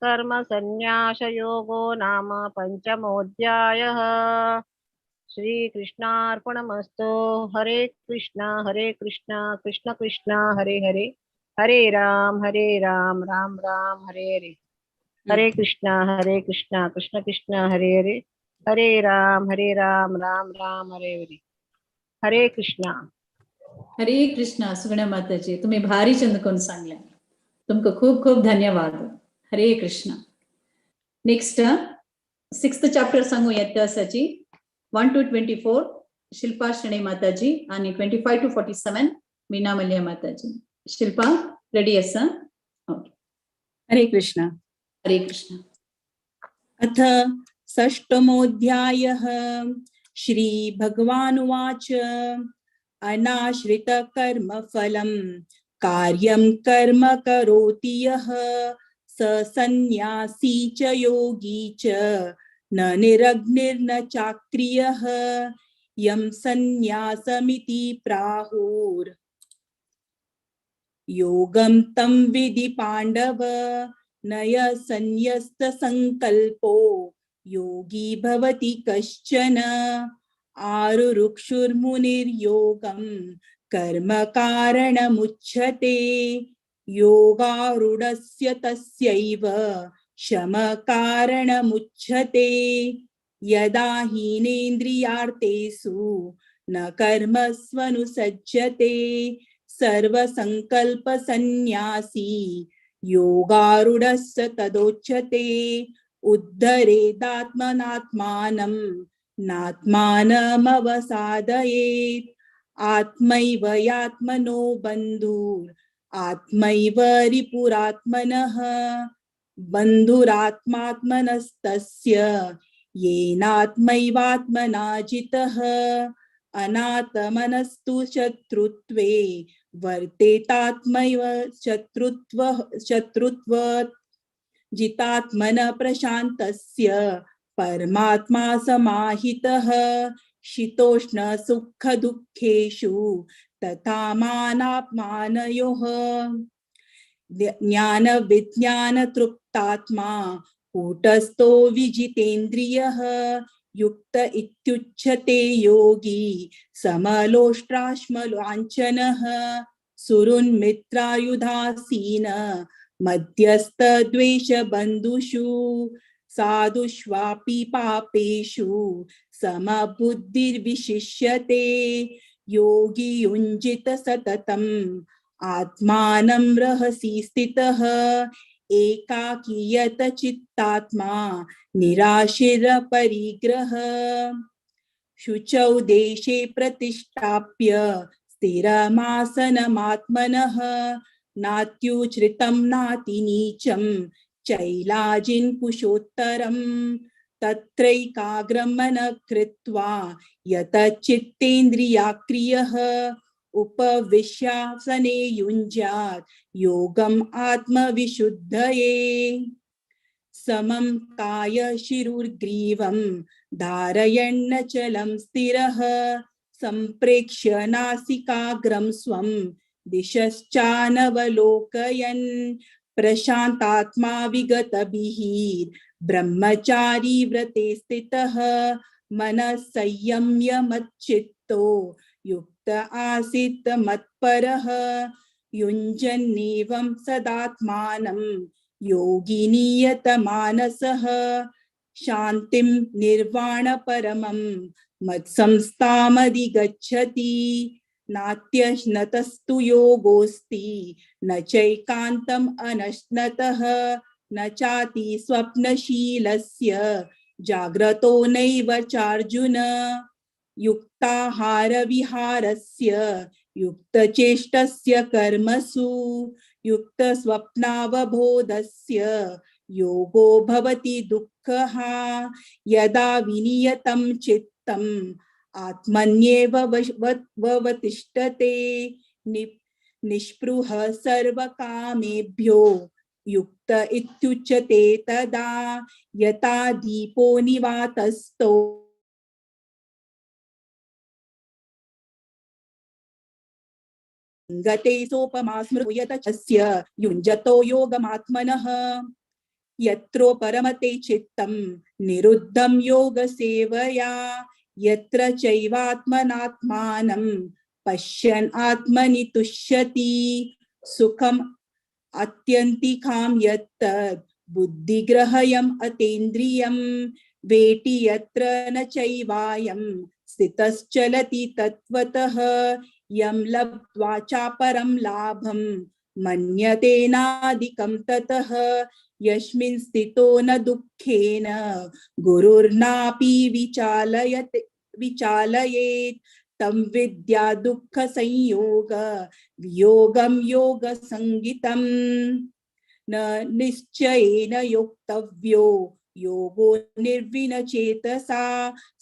[SPEAKER 3] कर्मसन्न्यासयोगो नाम पञ्चमोऽध्यायः। श्रीकृष्णार्पणमस्तु। हरे कृष्णा कृष्ण कृष्ण हरे हरे, हरे राम राम राम हरे हरे, हरे कृष्णा कृष्ण कृष्ण हरे हरे, हरे राम राम राम हरे हरे, हरे कृष्णा.
[SPEAKER 1] हरे कृष्णा. सुगुणा माताजी, तुम्ही भारी चंदकोन सांगले, तुमको खूप खूप धन्यवाद. हरे कृष्णा. नेक्स्ट 6th चॅप्टर सांगू इतिहासाची 1 to 24 शिल्पा शणे माताजी आणि 25 to 47 मीना मल्लिया माताजी. शिल्पा रेडी असा? ओके.
[SPEAKER 2] हरे कृष्ण.
[SPEAKER 1] हरे कृष्ण.
[SPEAKER 2] अथ षष्ठमोऽध्यायः. श्री भगवानुवाच अनाश्रितकर्मफलं कार्यं कर्म करोति यः स सन्न्यासी च योगी च न निरग्निर्न चाक्रियः यं सन्न्यासमिति प्राहुर् योगं तं विधि पाण्डव नय संन्यस्तसंकल्पो योगी भवति कश्चन आरुरुक्षुर्मुनिर्योगं कर्म कारणमुच्यते योगारूढस्य तस्यैव शम कारणमुच्यते यदा हीनेन्द्रियार्थेषु न कर्मस्वनुसज्जते सर्वसंकल्प सन्न्यासी योगारूढस्य तदोच्यते उद्धरेदात्मनात्मानं नात्मानमवसादयेत् आत्मैव यात्मनो बन्धुर् आत्मैव रिपुरात्मनः बन्धुरात्मात्मनस्तस्य येनात्मैवात्मना जितः अनात्मनस्तु शत्रुत्वे वर्तेतात्मैव शत्रुत्वत् जितात्मन प्रशान्तस्य परमात्मा समाहितः शीतोष्ण सुख दुःखेषु तथा मानापमानयोः ज्ञान विज्ञान तृप्तात्मा कूटस्थो विजितेन्द्रियः युक्त इत्युच्यते योगी समलोष्टाश्मलाञ्छनः सुहृन्मित्रायुधासीन मध्यस्थ द्वेष बन्धुषु साधुष्वापि पापेषु समबुद्धिर्विशिष्यते योगी युञ्जित सततम् आत्मानं रहसि स्थितः एकाकीयत चित्तात्मा निराशिर परिग्रह शुचौ देशे प्रतिष्ठाप्य स्थिरमासनमात्मनः नात्युच्छ्रितं नातिनीचं चैलाजिन् कुशोत्तरं तत्रैकाग्रं मनः कृत्वा यतचित्तेन्द्रियाक्रियः उपविश्यासने युञ्जात् योगम् आत्मविशुद्धये समं काय शिरुर्ग्रीवं धारयन्नचलं स्थिरः सम्प्रेक्ष्य नासिकाग्रं स्वं दिशश्चानवलोकयन् प्रशान्तात्मा विगतभिः ब्रह्मचारी व्रते स्थितः मनः संयम्य मच्चित्तो युक्त आसीत् मत्परः युञ्जन्नेवं सदात्मानं योगी नियतमानसः शान्तिं निर्वाणपरमं मत्संस्थामधिगच्छति नात्यश्नतस्तु योगोऽस्ति न चैकान्तम् अनश्नतः न चाति स्वप्नशीलस्य जाग्रतो नैव चार्जुन युक्ताहार विहारस्य युक्तचेष्टस्य कर्मसु युक्तस्वप्नावबोधस्य योगो भवति दुःखः यदा विनियतं चित्तम् आत्मन्येव वतिष्ठते निष्पृह सर्वकामेभ्यो युक्त इत्युच्यते तदा यथा दीपो निवातस्थो गते सोपमा स्मृयत च युञ्जतो योगमात्मनः यत्रो परमते चित्तं निरुद्धं योगसेवया यत्र चैवात्मनात्मानं पश्यन् आत्मनि तुष्यति सुखम् आत्यन्तिकां यत्तद् बुद्धिग्रहयम् अतीन्द्रियं वेति यत्र न चैवायं स्थितश्चलति तत्त्वतः यं लब्ध्वा चापरं लाभं मन्यतेनाधिकं ततः यस्मिन् स्थितो न दुःखेन गुरुर्नापि विचालयेत् तं विद्या दुःख संयोग वियोगं योग संगितं न निश्चयेन योक्तव्यो योगो निर्विनचेतसा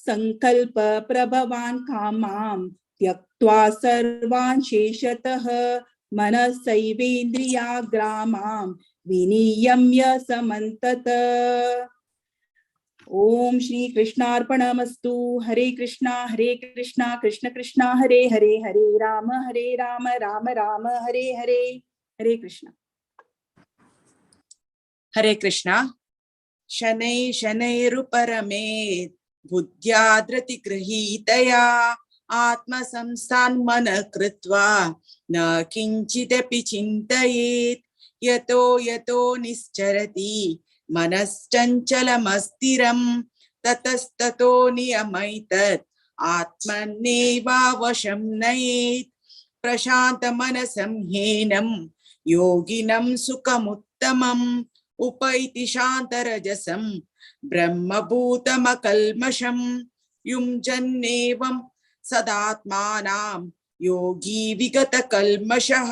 [SPEAKER 2] संकल्प प्रभवान् कामां त्यक्त्वा सर्वान् शेषतः मनसैवेन्द्रियाग्रामां विनियम्य समन्तत। ओम श्री कृष्णार्पणमस्तु। हरे कृष्णा कृष्ण कृष्णा हरे हरे राम राम राम हरे हरे। हरे कृष्णा।
[SPEAKER 10] हरे कृष्णा। शनै शनैरुपरमेत् बुद्ध्या धृतिगृहीतया आत्मसंस्थान् मनः कृत्वा न किञ्चिदपि चिन्तयेत् यतो यतो निश्चरति मनश्चञ्चलमस्थिरं ततस्ततो नियमैतत् आत्मन्नेवावशं नयेत् प्रशान्तमनसं ह्येनं योगिनं सुखमुत्तमम् उपैति शान्तरजसं ब्रह्मभूतमकल्मषं युञ्जन्नेवं सदात्मानां योगी विगतकल्मषः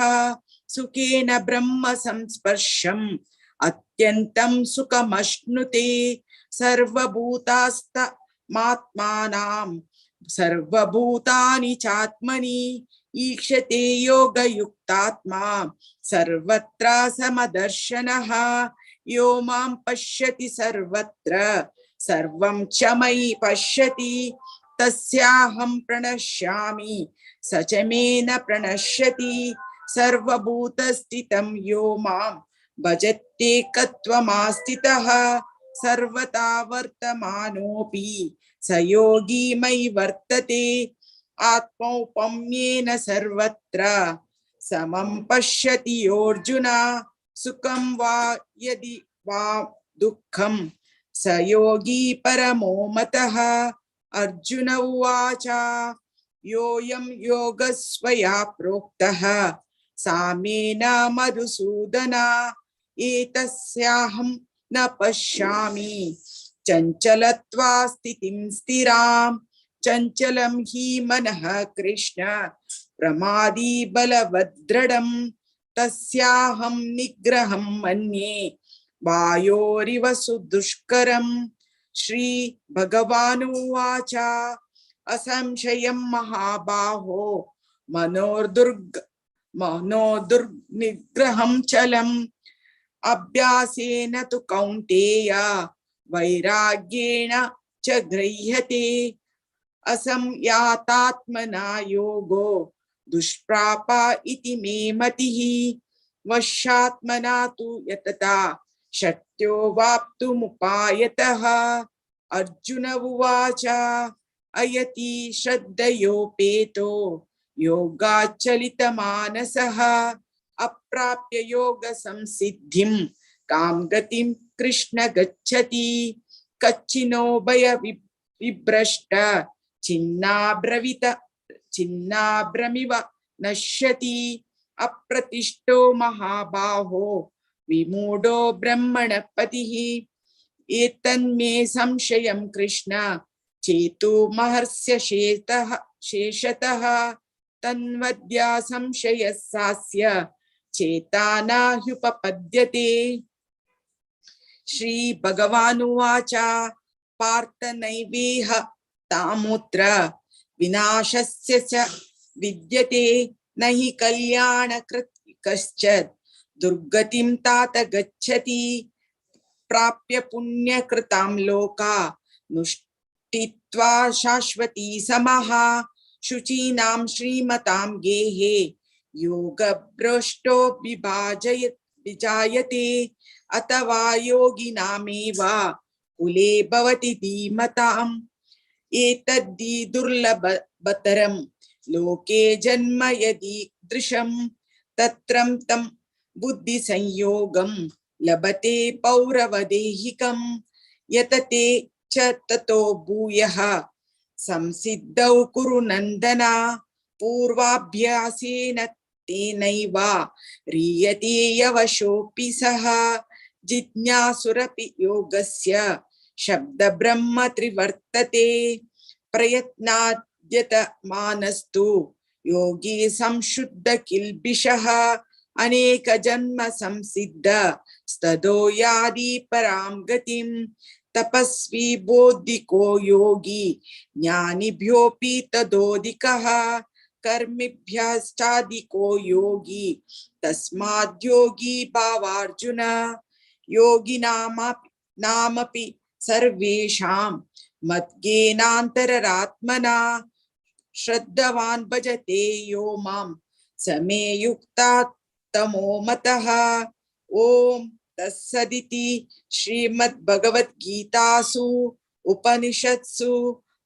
[SPEAKER 10] सुखेन ब्रह्म संस्पर्शम् अत्यन्तं सुखमश्नुते सर्वभूतास्तमात्मानां सर्वभूतानि चात्मनि ईक्षते योगयुक्तात्मा सर्वत्र समदर्शनः यो मां पश्यति सर्वत्र सर्वं च मयि पश्यति तस्याहं प्रणश्यामि स च मे न प्रणश्यति सर्वभूतस्थितं यो मां भजत्येकत्वमास्थितः सर्वथा वर्तमानोऽपि स योगी मयि वर्तते आत्मौपम्येन सर्वत्र समं पश्यति योऽर्जुन सुखं वा यदि वा दुःखं स योगी परमो मतः अर्जुन उवाच योऽयं योगस्त्वया प्रोक्तः सामेन मधुसूदन एतस्याहं न पश्यामि चञ्चलत्वा स्थितिं स्थिरां चञ्चलं हि मनः कृष्ण प्रमादी बलवद्दृढं तस्याहं निग्रहं मन्ये वायोरिव सुदुष्करम् श्री भगवानुवाच असंशयं महाबाहो मनोदुर्निग्रहं चलम् अभ्यासेन तु कौन्तेय वैराग्येण च गृह्यते असंयातात्मना योगो दुष्प्राप इति मे मतिः वश्यात्मना तु यतता शक्यो वाप्तुमुपायतः अर्जुन उवाच अयति श्रद्धयोपेतो योगाच्चलितमानसः अप्राप्य योग संसिद्धिं कां गतिं कृष्ण गच्छति कच्चिनो भय विभ्रष्ट छिन्नाभ्रमिव नश्यति अप्रतिष्ठो महाबाहो विमूढो ब्रह्मणपतिः एतन्मे संशयं कृष्ण चेतु महर्ष्य शेषतः तन्वद्या संशयस्यास्य चेता न ह्युपपद्यते श्री भगवानुवाच पार्थ नैवेह तामुत्र विनाशस्य च विद्यते न हि कल्याणकृत् कश्चित् दुर्गतिं तात गच्छति प्राप्य पुण्यकृतां लोका नुष्टित्वा शाश्वती समः शुचीनां श्रीमतां गेहे योगभ्रष्टो विजायते अथवा योगिनामेव कुले भवति धीमताम् एतद्धि दुर्लभतरं लोके जन्म यदीदृशं तत्रं तं बुद्धिसंयोगं लभते पौरवदेहिकं यतते च ततो भूयः संसिद्धौ कुरु नन्दन पूर्वाभ्यासेन तेनैव ह्रियते यवशोऽपि सः जिज्ञासुरपि योगस्य शब्दब्रह्म त्रिवर्तते प्रयत्नाद्यतमानस्तु योगी संशुद्ध किल्बिषः अनेक जन्म संसिद्ध स्तदो यादि परां गतिं तपस्वी बोधिको योगी ज्ञानिभ्योऽपि तदोधिकः कर्मिभ्यश्चाधिको योगी तस्माद्योगी भावार्जुन योगिनामपि सर्वेषां मद्ज्ञेनान्तरात्मना श्रद्धवान् भजते यो मां स मे युक्तात्तमो मतः ओम तत्सदिति श्रीमद्भगवद्गीतासु उपनिषत्सु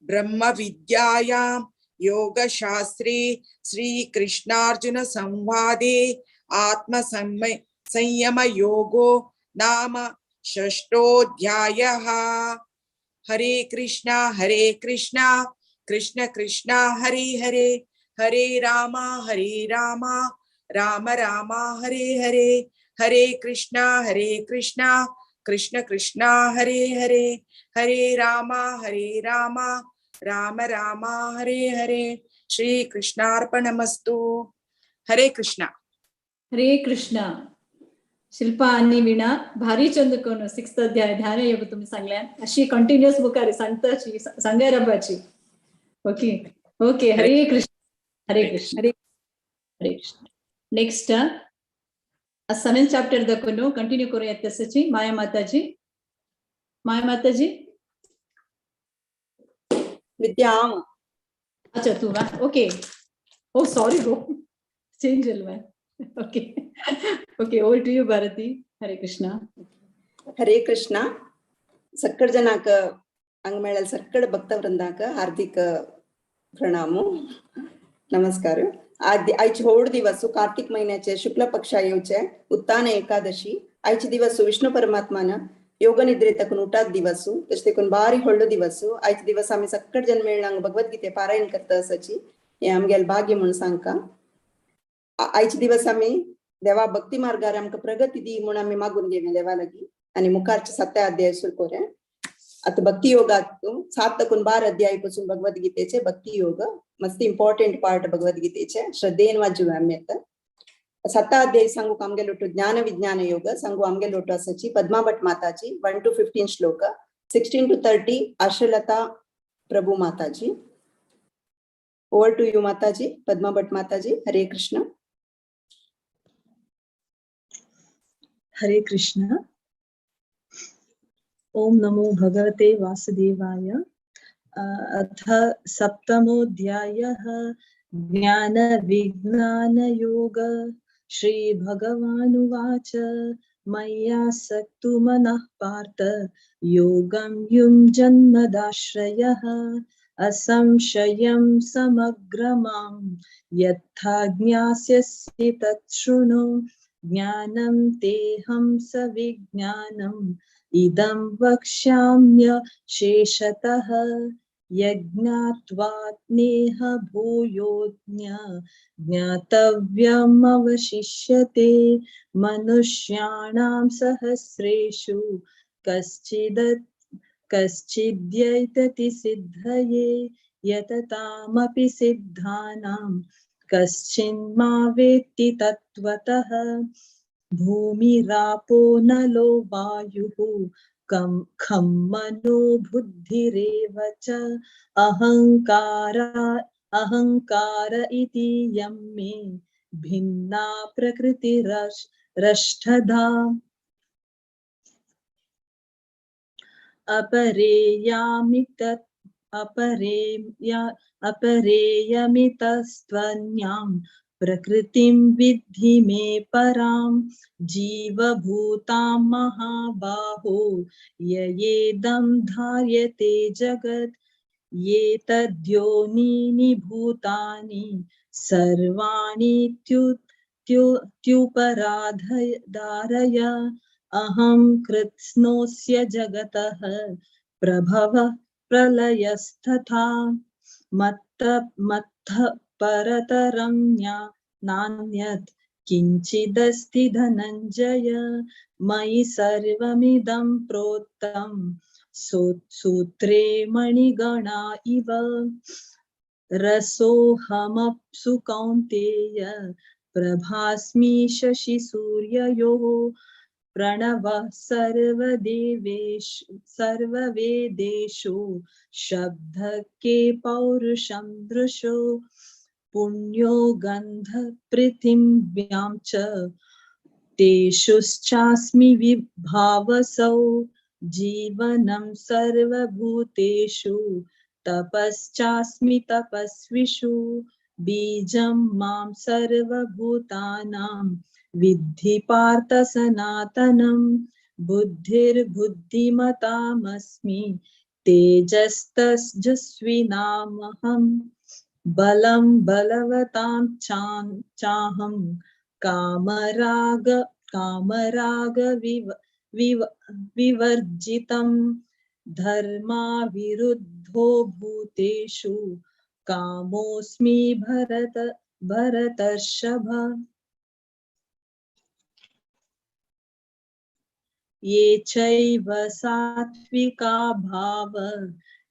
[SPEAKER 10] ब्रह्म विद्यायां योगशास्त्रे श्रीकृष्णार्जुन संवादे आत्मसंयम योगो नाम षष्ठोऽध्यायः। हरे कृष्णा कृष्ण कृष्णा हरे हरे हरे राम राम राम हरे हरे हरे कृष्णा कृष्ण कृष्णा हरे हरे हरे राम राम राम हरे हरे। श्री कृष्णार्पणमस्तु। हरे कृष्णा।
[SPEAKER 1] हरे कृष्णा। शिल्पा आणि वीणा भारी चंदकोन 6th अध्याय ध्यान योग तुम्ही सांगल्यान अशी कंटिन्युअस बुकारी सांगताची सांगाय रबाची। ओके ओके हरे Krishna Hare Krishna Hare Krishna. Next 7th chapter दाखवनो कंटिन्यू करूया तसची माया माताजी
[SPEAKER 11] विद्याम।
[SPEAKER 1] अच्छा तू ना, okay. Oh, sorry, go. Change मैं. Okay. Okay, over to you, Bharati. Hare Krishna.
[SPEAKER 11] हरे कृष्णा. सक्कड जनाक अंगमेळल सक्कड भक्तवृंदाक हार्दिक प्रणामो नमस्कार. आयचे होड दिवस कार्तिक महिन्याचे शुक्ल पक्षा येवचे उत्तान एकादशी. आयचे दिवस विष्णु परमात्मान योग निद्रे तकून उठात दिवस तशें देखून बारी व्हडलो दिवस. आयचे दिवस आमी सक्कड जन मेळ्ळांक भगवद्गीते पारायण करता आसाची हे आमगेल भाग्य म्हणून सांगता. आयचे दिवस आमी देवा भक्ती मार्गार आमकां प्रगती दी म्हणून आमी मागून घेवया देवा लागीं आनी मुखारचे 7 अध्याय सुरू करूया. आता भक्ती योगात 7 ते 12 अध्याय पासून भगवद्गीतेचे भक्ती योग मस्त इम्पॉर्टंट पार्ट भगवद्गीतेचे श्रद्धेन वाजूया आमी आता. 7 अध्याय सांगू आमगे लोटू ज्ञान विज्ञान योग सांगू आमगे लोटू आसाची पद्मा भट माताजी 1 to 15 श्लोक 16 to 30 आशलता प्रभु माताजी. ओवर टू यू माताजी. पद्मा भट माताजी. हरे कृष्ण.
[SPEAKER 9] हरे कृष्ण. ओम नमो भगवते वासुदेवाय. अथ सप्तमोऽध्यायः ज्ञान विज्ञान योग. श्री भगवानुवाच मय्यासक्तो मनः पार्थ योगं युञ्जन्मदाश्रयः असंशयं समग्रमां यथा ज्ञास्यसि तत् शृणु. ज्ञानं तेऽहं सविज्ञानम् इदं वक्ष्याम्य शेषतः. यज्ञात्वात्नेह भूयोऽन्य ज्ञातव्यमवशिष्यते. मनुष्याणां सहस्रेषु कश्चिद्यैतति सिद्धये यततामपि सिद्धानां कश्चिन्मा वेत्ति तत्त्वतः. भूमिरापो नलो वायुः खं मनो बुद्धिरेव च अहंकार इति यं मे भिन्ना प्रकृतिरष्टधा. अपरेयमितस्त्वन्यां प्रकृतिं विद्धि मे परां. जीवभूतां महाबाहो ययेदं धार्यते जगत्. एतद्योनीनि भूतानि सर्वाणि त्युपराधारय. अहं कृत्स्नोऽस्य जगतः प्रभवः प्रलयस्तथा. मत्तः परतरं नान्यत् किञ्चिदस्ति धनञ्जय. मयि सर्वमिदं प्रोक्तं सूत्रे मणिगणा इव. रसोऽहमप्सु कौन्तेय प्रभास्मि शशिसूर्ययोः. प्रणवः सर्ववेदेषु शब्दः के पौरुषं दृशो. पुण्यो गन्धः पृथिव्यां च तेषुश्चास्मि विभावसौ. जीवनं सर्वभूतेषु तपश्चास्मि तपस्विषु. बीजं मां सर्वभूतानां विद्धि पार्थ सनातनं. बुद्धिर्बुद्धिमतामस्मि तेजस्तस्जस्विनामहम्. बलं बलवतां चाहं कामराग विवर्जितं. धर्माविरुद्धो भूतेषु कामोऽस्मि भरतर्षभ. ये चैव सात्विका भाव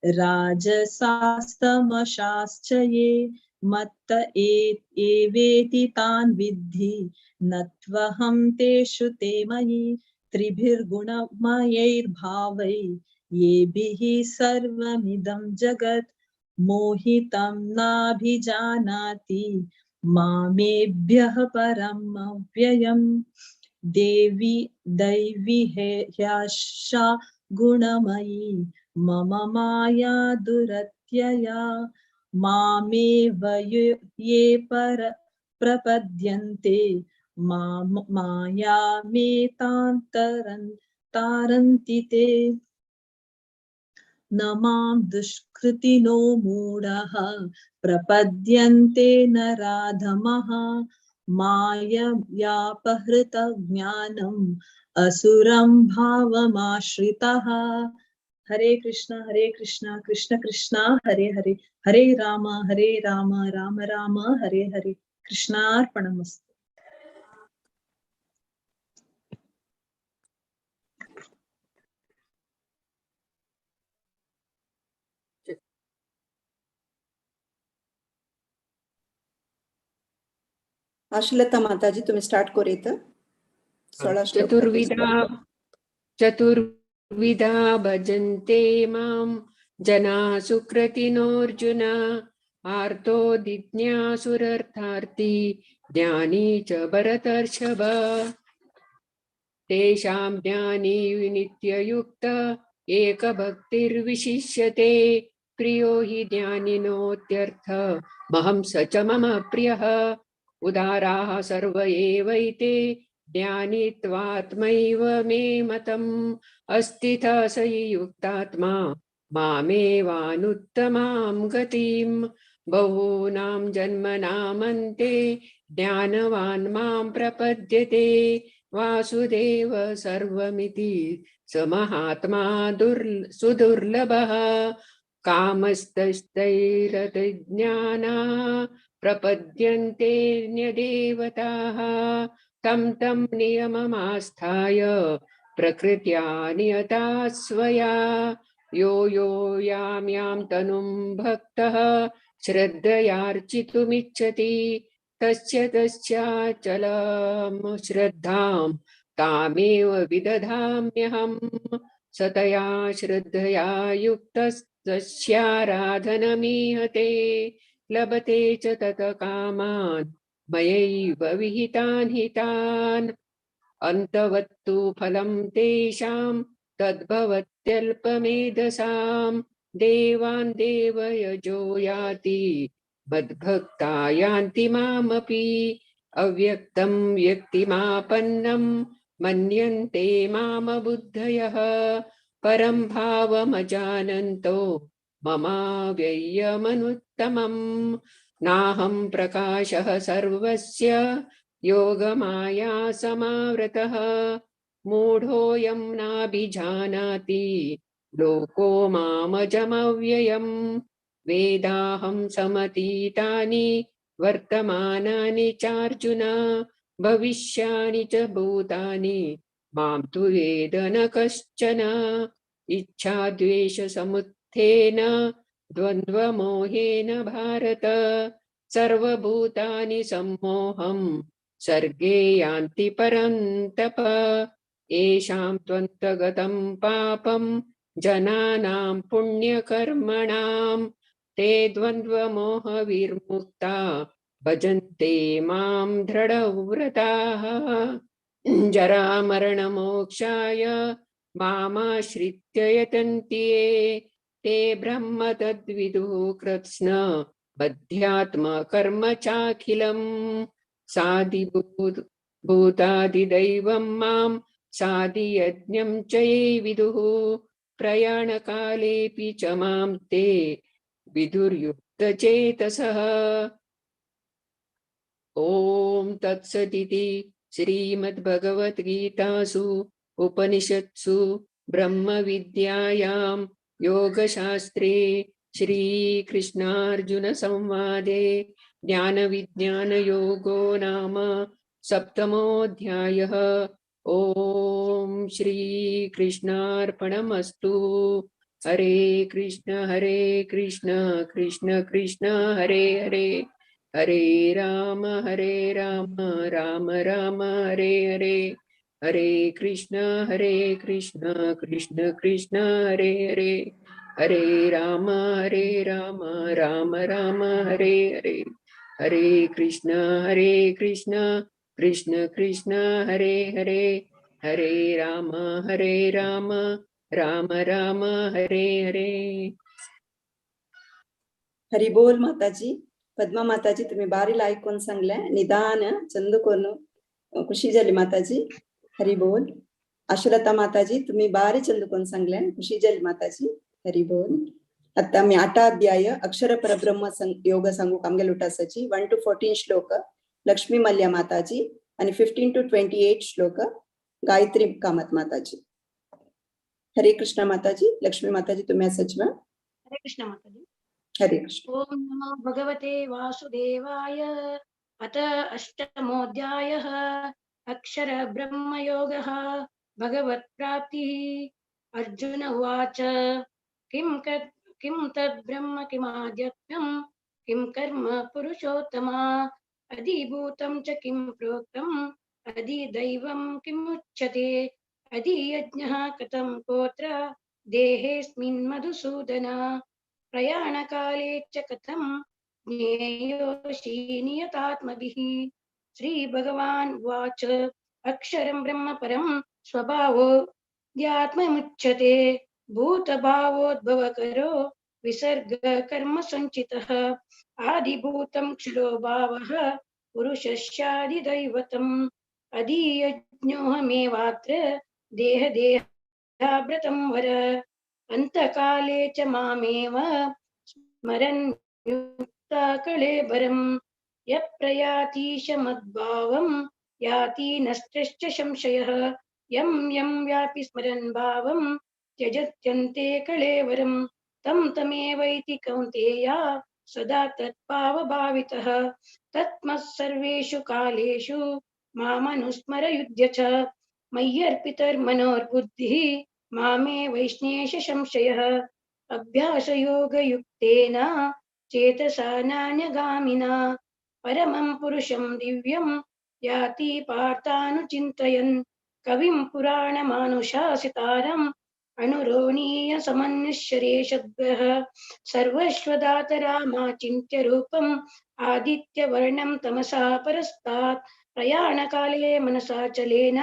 [SPEAKER 9] राजसास्तमशाश्च ये मत्त एवेति तान् विद्धि नत्वहं तेषु ते मयि. त्रिभिर्गुणमयैर्भावै येभिः सर्वमिदं जगत् मोहितं नाभिजानाति मामेभ्यः परम् अव्ययम्. दैवी ह्यशा गुणमयी मम माया दुरत्यया मामेव ये प्रपद्यन्ते तारन्ति ते न मां दुष्कृतिनो मूढः प्रपद्यन्ते नराधमः माययापहृतज्ञानम् असुरं भावमाश्रितः। हरे कृष्ण कृष्ण कृष्ण हरे हरे, हरे राम राम राम हरे हरे। कृष्णार्पणमस्तु।
[SPEAKER 11] आशुलता माताजी तुम्ही स्टार्ट करूयात 16 श्लोक
[SPEAKER 12] चतुर्विधा भजन्ते मां जना सुकृतिनोऽर्जुन आर्तो जिज्ञासुरर्थार्थी ज्ञानी च भरतर्षभ तेषां ज्ञानी नित्ययुक्त एकभक्तिर्विशिष्यते प्रियो हि ज्ञानिनोत्यर्थ महं स च मम प्रियः उदाराः सर्व एवैते ज्ञानित्वात्मैव मे मतम् अस्तितः स हि युक्तात्मा मामेवानुत्तमां गतिम् बहूनां जन्मनामन्ते ज्ञानवान् मां प्रपद्यते वासुदेव सर्वमिति स महात्मा सुदुर्लभः कामस्तैरतज्ञाना प्रपद्यन्ते न्यदेवताः तं तं नियममास्थाय प्रकृत्या नियता स्वया यो यो यां तनुं भक्तः श्रद्धयार्चितुमिच्छति तस्य तस्याचलं श्रद्धां तामेव विदधाम्यहम् सतया श्रद्धया युक्तस्तस्याराधनमीहते लभते च तत कामान् मयैव विहितान् हितान् अन्तवत्तु फलं तेषां तद्भवत्यल्पमेधसां देवान् देवयजो याति मद्भक्ता यान्ति मामपि अव्यक्तं व्यक्तिमापन्नं मन्यन्ते मामबुद्धयः परं भावमजानन्तो ममाव्ययमनुत्तमम् नाहं प्रकाशः सर्वस्य योगमाया समावृतः मूढोऽयं नाभिजानाति लोको मामजमव्ययम् वेदाहं समतीतानि वर्तमानानि चार्जुन भविष्यानि च भूतानि मां तु वेद न कश्चन इच्छाद्वेषसमुत्थेन द्वन्द्वमोहेन भारत सर्वभूतानि सम्मोहं सर्गे यान्ति परन्तप येषां त्वन्तगतं पापं जनानां पुण्यकर्मणां ते द्वन्द्वमोहविर्मुक्ता भजन्ते मां दृढव्रताः जरामरणमोक्षाय मामाश्रित्य यतन्ति ये ते ब्रह्म तद्विदुः कृत्स्न बध्यात्मकर्म चाखिलम् साधिभूतादिदैवं मां साधियज्ञं च ये विदुः प्रयाणकालेऽपि च मां ते विदुर्युक्तचेतसः ॐ तत्सदिति श्रीमद्भगवद्गीतासु उपनिषत्सु ब्रह्मविद्यायां योगशास्त्रे श्रीकृष्णार्जुनसंवादे ज्ञानविज्ञानयोगो नाम सप्तमोऽध्यायः। ॐ श्रीकृष्णार्पणमस्तु। हरे कृष्ण कृष्ण कृष्ण हरे हरे, हरे राम राम राम हरे हरे, हरे कृष्ण कृष्ण कृष्ण हरे हरे, हरे राम राम राम हरे हरे, हरे कृष्ण कृष्ण कृष्ण हरे हरे, हरे राम राम राम हरे हरे.
[SPEAKER 11] हरी बोल माताजी. पद्मा माताजी तुम्ही बारीला ऐकून सांगले निदान चंदकोन खुशी झाली माताजी. हरी बोल. आशुलता माताजी तुम्ही बारी चंदकोन सांगले खुशी झाली माताजी. हरी बोल. आता मी 8 अध्याय अक्षर परब्रह्म योग सांगू कामगे लुटासाची 1 to 14 श्लोक लक्ष्मी मल्ल्या माताजी आणि 15 to 28 श्लोक गायत्री कामत माताजी. हरे कृष्ण माताजी. लक्ष्मी माताजी तुम्ही सचिव.
[SPEAKER 6] हरे कृष्ण माताजी.
[SPEAKER 11] हरे कृष्ण.
[SPEAKER 6] ओम नमो भगवते वासुदेवाय. अथ अष्टमोऽध्यायः अक्षर ब्रह्म योगः भगवत् प्राप्तिः. अर्जुन उवाच किं तद् ब्रह्म किमाद्यत्वं किं कर्म पुरुषोत्तमा अधिभूतं च किं प्रोक्तम् अधिदैवं किमुच्यते अधियज्ञः कथं कोत्र देहेऽस्मिन् मधुसूदन प्रयाणकाले च कथं ज्ञेयोऽसि नियतात्मभिः. श्रीभगवान् उवाच अक्षरं ब्रह्म परं स्वभावोऽध्यात्ममुच्यते भूतभावोद्भवकरो विसर्ग कर्म संचितः आदिभूतं क्षुरो भावः पुरुषस्यादिदैवतम् अधियज्ञोऽहमेवात्र देहदेहाव्रतं वर अन्तकाले च मामेव स्मरन् युक्ता कळेबरं यः प्रयातीश मद्भावं याति नष्टश्च संशयः यं यं व्यापि स्मरन् भावं त्यजत्यन्ते कळेवरं तं तमेवैति कौन्तेया सदा तत्भावभावितः तस्मात् सर्वेषु कालेषु मामनुस्मर युध्य च मय्यर्पितर्मनोर्बुद्धिः मामे वैष्णेश संशयः अभ्यासयोगयुक्तेन चेतसा नान्यगामिना परमं पुरुषं दिव्यं याति पार्थानुचिन्तयन् कविं पुराणमानुशासितारम् अनुरोणीय समन्विष्यरेषद्भ्यः सर्वश्वदातरामाचिन्त्य रूपम् आदित्यवर्णं तमसा परस्तात् प्रयाणकाले मनसा चलेन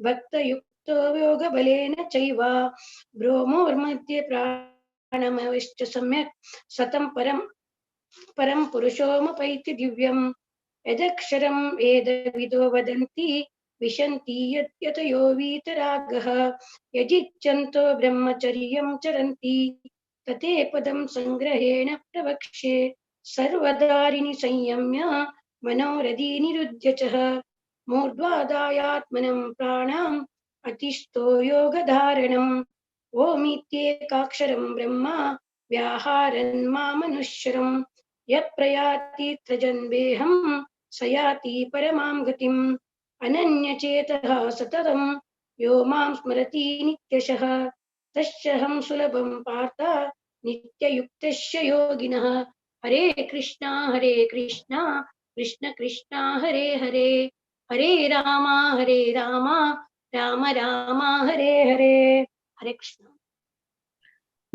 [SPEAKER 6] भक्तयुक्तो योगबलेन चैव भ्रूमोर्मध्ये प्राणमविष्ट सम्यक् सतं परं पुरुषोमुपैति दिव्यम् यदक्षरं वेदविदो वदन्ति विशन्ति यतयो वीतरागः यजिच्छन्तो ब्रह्मचर्यं चरन्ति तते पदं संग्रहेण प्रवक्ष्ये सर्वदारिणि संयम्य मनोरथी निरुध्य च मूर्ध्वादायात्मनं प्राणाम् अतिष्ठो योगधारणम् ओमित्येकाक्षरं ब्रह्म व्याहारन् मामनुष्यरम् यः प्रयाति त्रजन्वेहं स याति परमां गतिम् अनन्यचेतः सततं यो मां स्मरति नित्यशः तस्यहं सुलभं पार्थ नित्ययुक्तस्य योगिनः. हरे कृष्णा कृष्ण कृष्णा हरे हरे हरे राम राम राम हरे हरे. हरे कृष्ण.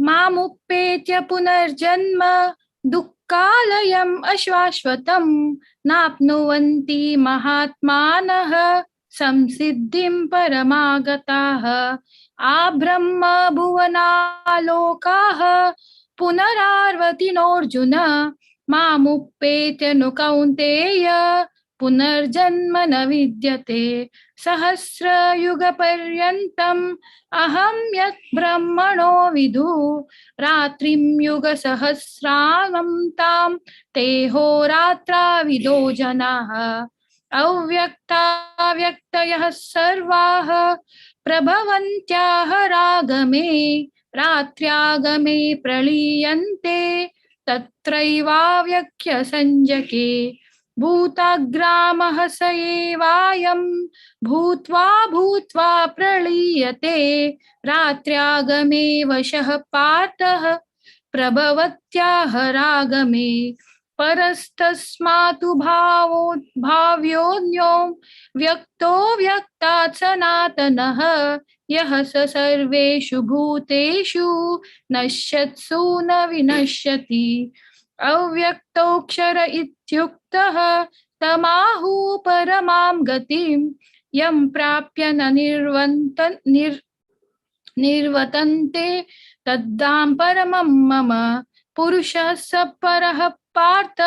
[SPEAKER 9] मामुपेत्य पुनर्जन्म दुःखालयम् अशाश्वतं नाप्नुवन्ति महात्मानः संसिद्धिं परमागताः आब्रह्म भुवनालोकाः पुनरावर्तिनोऽर्जुन मामुपेत्य नु कौन्तेय पुनर्जन्म न विद्यते सहस्रयुगपर्यन्तम् अहं यत् ब्रह्मणो विदु रात्रिं युगसहस्रां तां तेहोरात्राविदो जनाः अव्यक्ताव्यक्तयः सर्वाः प्रभवन्त्याः रागमे रात्र्यागमे प्रलीयन्ते तत्रैवाव्यक्य संजके भूताग्रामः स एवायं भूत्वा भूत्वा प्रलीयते रात्र्यागमे वशः पार्थः प्रभवत्याह रागमे परस्तस्मातु भाव्योऽन्यो व्यक्तो व्यक्तात् सनातनः यः स सर्वेषु भूतेषु नश्यत्सु न विनश्यति अव्यक्तोऽक्षर इत्युक्तः तमाहुः परमां गतिं यं प्राप्य न
[SPEAKER 7] निर्वर्तन्ते तद्धाम परमं मम पुरुषः स परः पार्थ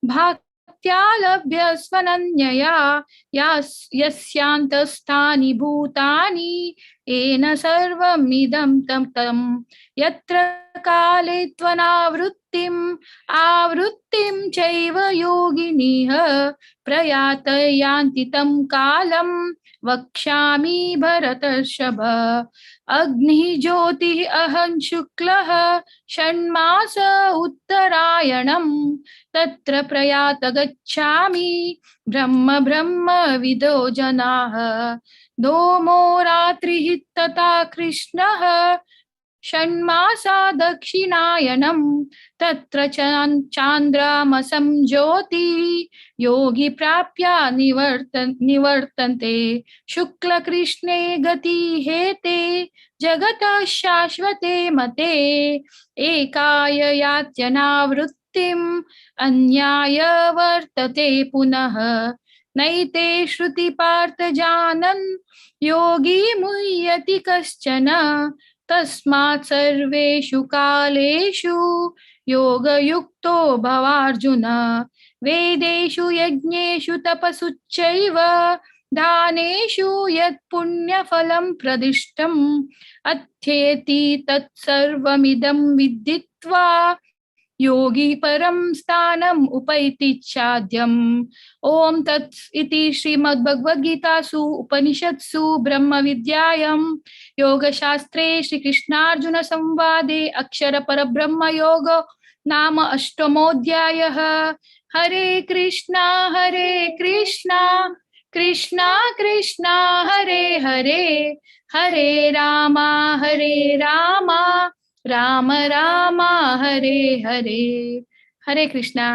[SPEAKER 7] भक्त्या लभ्यस्वनन्यया यस्यान्तस्थानि भूतानि येन सर्वमिदं तं तं यत्र काले त्वनावृत्तिम् आवृत्तिं चैव योगिनः प्रयात यान्ति तं कालं वक्ष्यामि भरतर्षभ अग्निः ज्योतिः अहं शुक्लः षण्मास उत्तरायणं तत्र प्रयात गच्छामि ब्रह्म विदो जनाः धूमो रात्रिः तथा कृष्णः षण्मासा दक्षिणायनं तत्र चान्द्रामसं ज्योतिः योगी प्राप्य निवर्तन्ते शुक्लकृष्णे गति हेते जगतः शाश्वते मते एकाय यात्यनावृत्तिम् अन्याय वर्तते पुनः नैते श्रुति पार्थ जानन् योगी मुह्यति कश्चन तस्मात् सर्वेषु कालेषु योगयुक्तो भवार्जुन वेदेषु यज्ञेषु तपसुच्चैव दानेषु यत् पुण्यफलं प्रदिष्टम् अध्येति तत्सर्वमिदं विदित्वा योगी परं स्थानम् उपैति चाद्यम् ओम तत् इति श्रीमद्भगवद्गीतासु उपनिषत्सु ब्रह्मविद्यायां योगशास्त्रे श्रीकृष्णार्जुन संवादे अक्षर परब्रह्म योग नाम अष्टमोऽध्यायः। हरे कृष्णा कृष्णा कृष्णा हरे हरे हरे राम राम राम हरे हरे। हरे कृष्णा।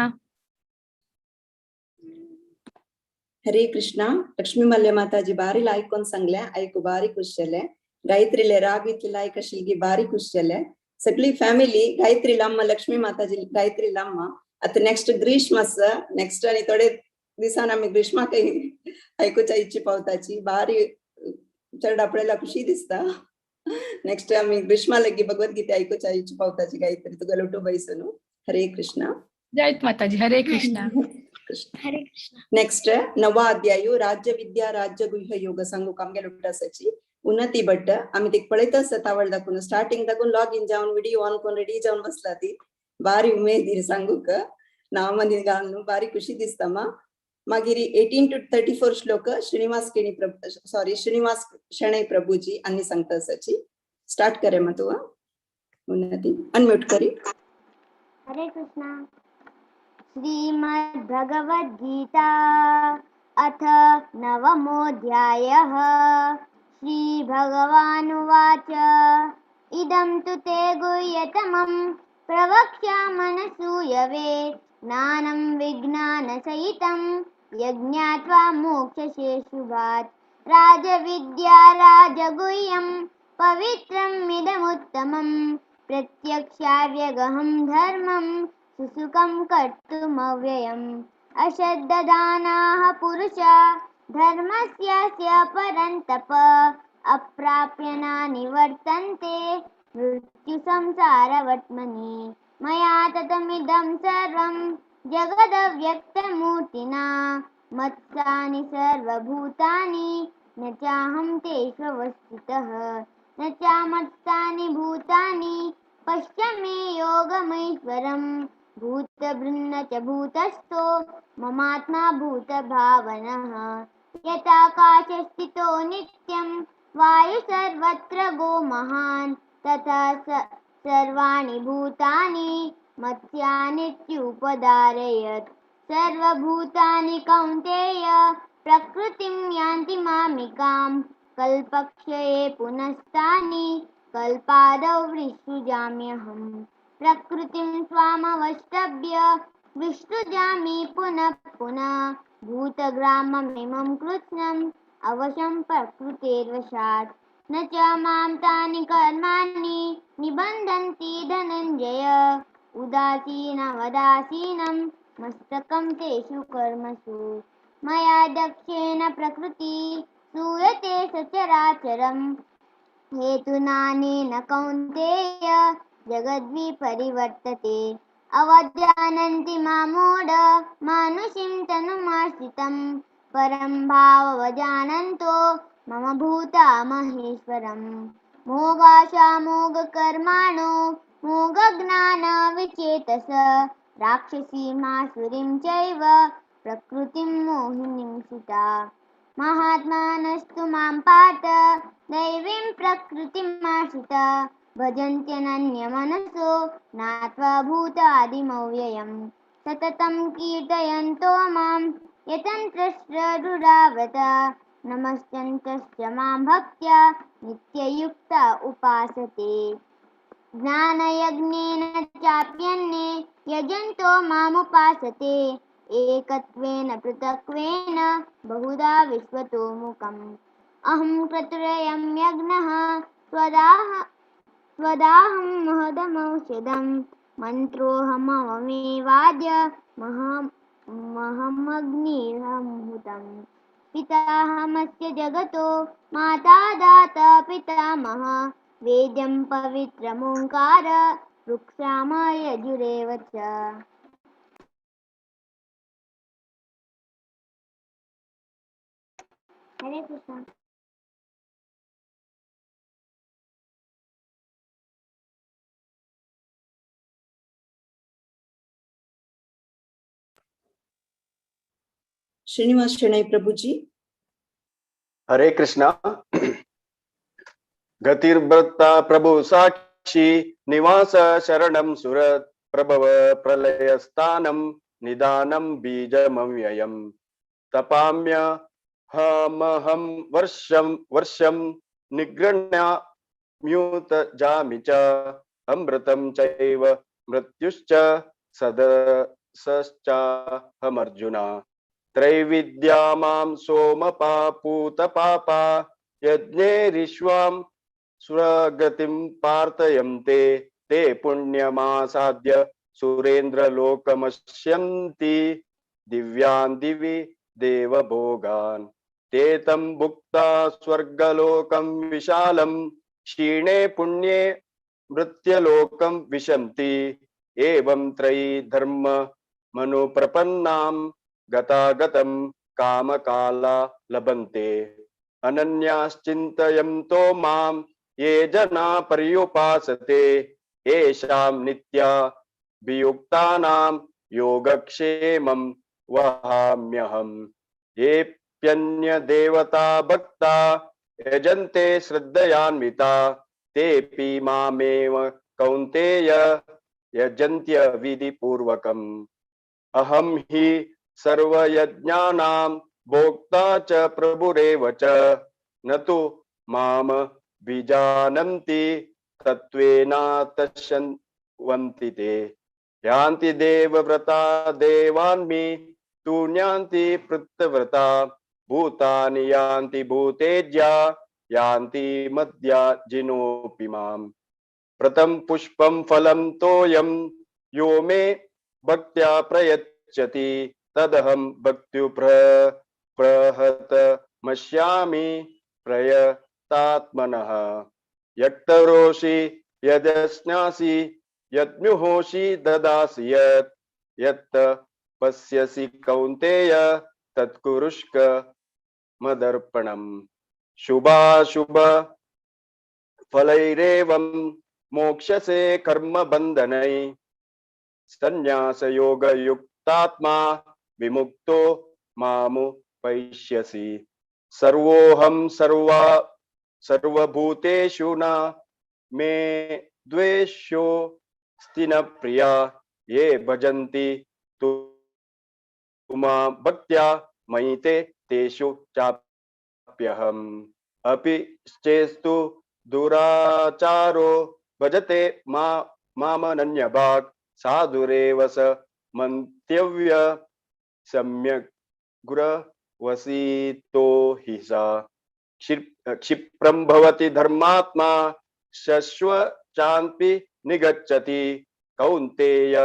[SPEAKER 11] हरे कृष्णा. लक्ष्मी मल्ले माताजी बारी लायकोन सांगले ऐकू बारी खुश जाले. गायत्रीले राग इतली लायक आशिल्ली बारी खुश जाले. सगळी फॅमिली गायत्री लाम्मा लक्ष्मी माताजी गायत्री लाम्मा. आता नेक्स्ट ग्रीष्मस नेक्स्ट आणि थोडे दिसान आम्ही ग्रीष्माक ऐकूच्या इच्छी पावताची बारी चढ आपल्याला खुशी दिसता. नेक्स्ट आम्ही ग्रीष्मा लगी भगवद्गीता ऐकूच्या इच्छी पावताची गायत्री तुका लोटो बैसनु. हरे कृष्णा.
[SPEAKER 7] जय माताजी. हरे कृष्णा.
[SPEAKER 8] हरे कृष्ण.
[SPEAKER 11] नेक्स्ट नवा अध्याय राज्य विद्या राज्य गुह्य योग सांगू कामगे लुटासाची उन्नती भट्ट आम्ही ते पळयत असत आवड दाखवून स्टार्टिंग दाखवून लॉग इन जाऊन व्हिडिओ ऑन करून रेडी जाऊन बसला ती बारी उमेदीर सांगूक नाव मंदी घालून बारी खुशी दिसता. मागीर 18 to 34 श्लोक श्रीनिवास शणै प्रभुजी आणि सांगता असाची स्टार्ट करे मग तू उन्नती अनम्यूट करी.
[SPEAKER 8] हरे कृष्णा. श्रीमद् भगवद गीता अथ नवमोऽध्यायः. श्री भगवानुवाच इदं तु ते गुह्यतमं प्रवक्ष्यामनसूयवे ज्ञानं विज्ञानसहितं यज्ञात्वा मोक्षसे शुभात् राजविद्या राजगुह्यं पवित्रमिदमुत्तमं प्रत्यक्षाव्यगहं धर्मं सुसुखं कर्तुमव्ययम् अश्रद्धदानाः पुरुषा धर्मस्यास्य परन्तप अप्राप्य न निवर्तन्ते मृत्युसंसारवर्त्मनि मया ततमिदं सर्वं जगदव्यक्तमूर्तिना मत्सानि सर्वभूतानि न चाहं तेष्वस्थितः न चामत्सानि भूतानि पश्य मे योगमैश्वरम् भूतभृन्न च भूतस्थो ममात्मा भूतभावनः यथाकाशस्थितो नित्यं वायु सर्वत्र गो महान् तथा सर्वाणि भूतानि मत्स्यानित्युपधारयत् सर्वभूतानि कौन्तेय प्रकृतिं यान्ति मामिकां कल्पक्षये पुनस्तानि कल्पादौ विसृजाम्यहम् प्रकृतिं स्वामवष्टभ्य विसृजामि पुनः पुनः भूतग्राममिमं कृत्स्नम् अवशं प्रकृतेर्वशात् न च मां तानि कर्माणि निबन्धन्ति धनञ्जय उदासीनवदासीनं मस्तकं तेषु कर्मसु मया दक्षेण प्रकृति सूयते सचराचरम् हेतुनानेन कौन्तेय जगद्विपरिवर्तते अवजानन्ति मामूढ मानुषीं तनुमाश्रितं परं भाववजानन्तो मम भूता महेश्वरम् मोगाशामोगकर्माणो मोगज्ञानविचेतस राक्षसीमासुरीं चैव प्रकृतिं मोहिनीं सुता महात्मानस्तु मां पार्थ दैवीं प्रकृतिमाश्रिता भजन्त्यनन्यमनसो ज्ञात्वा भूतादिमव्ययम् सततं कीर्तयन्तो मां यतन्त्रश्रद्धुराव्रता नमस्यन्तश्च मां भक्त्या नित्ययुक्ता उपासते ज्ञानयज्ञेन चाप्यन्ये यजन्तो मामुपासते एकत्वेन पृथक्त्वेन बहुधा विश्वतो मुखम् अहं क्रतुरयं यज्ञः स्वदाहं महदमौषधं मन्त्रोऽहममेवाद्य महमग्निरहं पिताहमस्य जगतो माता दाता पितामह वेद्यं पवित्रमोङ्कार वृक्षाम यजुरेव च हरे कृष्ण।
[SPEAKER 11] श्रीनिवास शणै प्रभुजी।
[SPEAKER 13] हरे कृष्णा। गतिर्भर्ता प्रभु साक्षी निवास शरणं सुरत प्रभव प्रलय स्थानं निदानं बीजमव्ययम् तपाम्य हमहं वर्षं निगृह्णाम्युत जामि च अमृतं चैव मृत्युश्च सदसश्चाहमर्जुन त्रैविद्या मां सोमपापूतपापा यज्ञैरिष्वां सुरगतिं प्रार्थयन्ते ते पुण्यमासाद्य सुरेन्द्रलोकमश्यन्ति दिव्यान् दिवि देवभोगान् ते तं भुक्ता स्वर्गलोकं विशालं क्षीणे पुण्ये मृत्यलोकं विशन्ति एवं त्रयी धर्म मनुप्रपन्नां गतागतं कामकाला लभन्ते अनन्याश्चिन्तयन्तो मां ये जना पर्युपासते येषां नित्या वियुक्तानां योगक्षेमं वहाम्यहम् येऽप्यन्यदेवता भक्ता यजन्ते श्रद्धयान्विता तेऽपि मामेव कौन्तेय यजन्त्य विधिपूर्वकम् अहं हि सर्वयज्ञानां भोक्ता च प्रभुरेव च न तु माम विजानन्ति तत्त्वेनातशन्वन्ति ते यान्ति देवव्रता देवान्मि तुन्यान्ति पृत्तव्रता भूतानि यान्ति भूतेज्या यान्ति मद्या जिनोऽपि माम् प्रथम पुष्पं फलं तोयं यो मे भक्त्या प्रयच्छति तदहं भक्त्युप्रहतमस्यामि प्रयतात्मनः यक्तरोषि यदस्नासि यद्मुहोषि ददासि यत् पश्यसि कौन्तेय तत्कुरुष्क मदर्पणम् शुभाशुभ फलैरेवं मोक्षसे कर्म बंधनै संन्यास योग युक्तात्मा विमुक्तो मामुपैष्यसि सर्वोहं सर्वभूतेषु न मे द्वेष्यो स्ति न प्रिया ये भजन्ति तुमा भक्त्या मयि ते तेषु चाप्यहम् अपि चेस्तु दुराचारो भजते मामनन्यभाक् साधुरेव स मन्त्यव्य सम्यक् गुरवसीतो हि सा क्षिप्रं भवति धर्मात्मा शश्वचान्पि निगच्छति कौन्तेय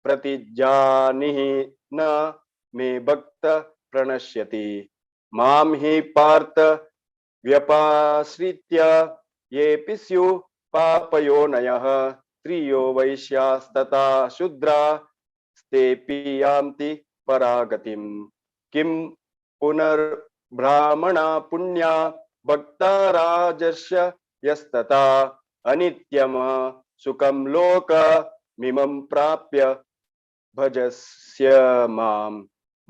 [SPEAKER 13] प्रतिजानिहि न मे भक्त प्रणश्यति मां हि पार्थ व्यपाश्रित्य येऽपि स्युः पापयोनयः स्त्रियो वैश्यास्तथा शूद्रा तेऽपि यान्ति परागतिम् किं पुनर्ब्राह्मणा पुण्या भक्ता राजर्षय यस्तथा अनित्यम सुखं लोकमिमं प्राप्य भजस्य मां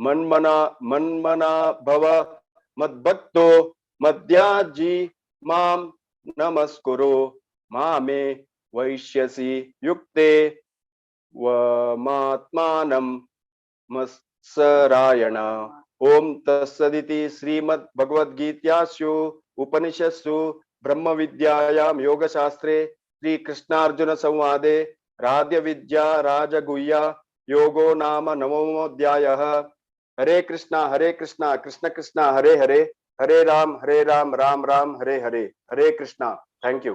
[SPEAKER 13] मन्मना भव मद्भक्तो मद्याजी मां नमस्कुरु मामे वैश्यसि युक्ते वमात्मानं मत्सरायण। ओम तत्सदिति श्रीमद्भगवद्गीतासु उपनिषत्सु ब्रह्म विद्यायां योगशास्त्रे श्री कृष्णार्जुन संवादे राध्य विद्या राजगुह्य योगो नाम नवमोऽध्यायः। हरे कृष्णा कृष्ण कृष्ण हरे हरे, हरे राम राम राम हरे हरे। हरे कृष्णा। Thank you.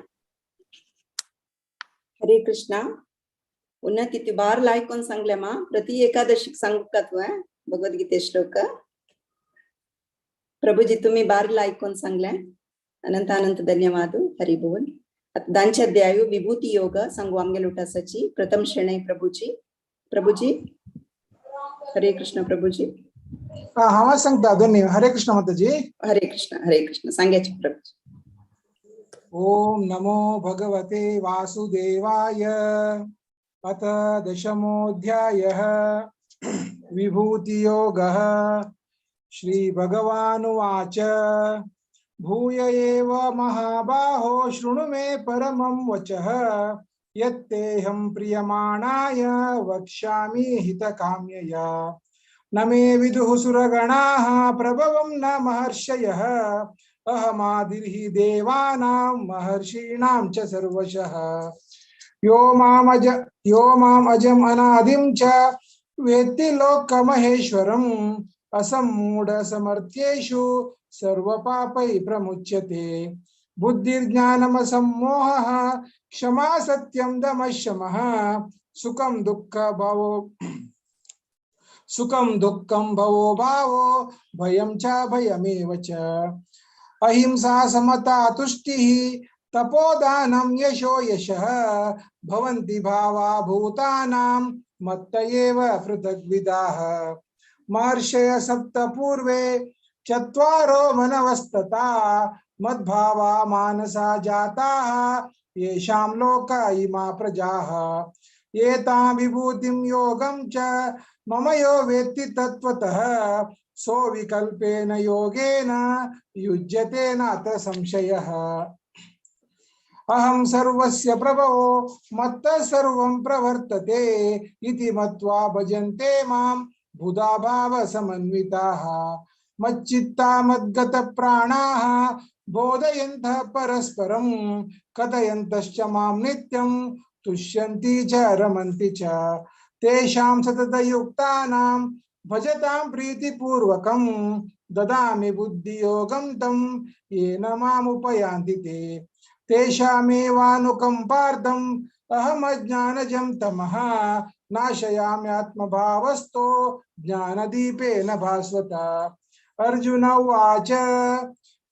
[SPEAKER 11] हरे कृष्णा. पुन्हा किती बार लायकोन सांगले मा प्रति एकादशीक सांगूक तुवें भगवद्गीते श्लोक. प्रभुजी तुम्ही बार लायकोन सांगले अनंत अनंत धन्यवाद. हरि बोल. दांचे अध्याय विभूती योग सांगू आमगे लुटासाची प्रथम श्रेणी प्रभुजी हरे कृष्ण. प्रभुजी
[SPEAKER 14] हाँ सांगता धन्यवाद. हरे कृष्ण माताजी. हरे
[SPEAKER 11] कृष्ण सांगायचे प्रभुजी.
[SPEAKER 14] ओम नमो भगवते वासुदेवाय. अथ दशमोऽध्यायः. विभूतियोगः. श्री भगवानुवाच भूय एव महाबाहो शृणु मे परमं वचः यत्तेऽहं प्रीयमाणाय वक्ष्यामि हितकाम्यया. न मे विदुः सुरगणाः प्रभवं न महर्षयः अहमादिर्हि देवानां महर्षीणां च सर्वशः. यो माम् अजम् अनादिं च वेत्ति लोकमहेश्वरम् असम्मूढ समर्थ्येषु सर्वपापै प्रमुच्यते. बुद्धिर्ज्ञानमसम्मोहः क्षमा सत्यं दमः शमः सुखं दुःखं भवो भावो भयं च भयमेव च. अहिंसा समता तुष्टिः तपोदानं यशो यशः भवन्ति भावा भूतानां मत्त एव पृथग्विदाः. महर्षय सप्त पूर्वे चत्वारो मनवस्तता मद्भावा मानसा जाताः येषां लोक इमा प्रजाः. एतां विभूतिं योगं च मम यो वेत्ति तत्त्वतः सो विकल्पेन योगेन युज्यते नात्र संशयः. अहं सर्वस्य प्रभवो मत्तः सर्वं प्रवर्तते इति मत्वा भजन्ते मां बुधा भाव समन्विताः. मच्चित्ता मद्गत प्राणाः बोधयन्तः परस्परं कथयन्तश्च मां नित्यं तुष्यन्ति च रमन्ति च. तेषां सततयुक्तानां भजतां प्रीतिपूर्वकं ददामि बुद्धियोगं तं येन मामुपयान्ति ते. तेषामेवानुकम्पार्थं अहमज्ञानजं तमः नाशयामि आत्मभावस्थो ज्ञानदीपेन भास्वता. अर्जुन उवाच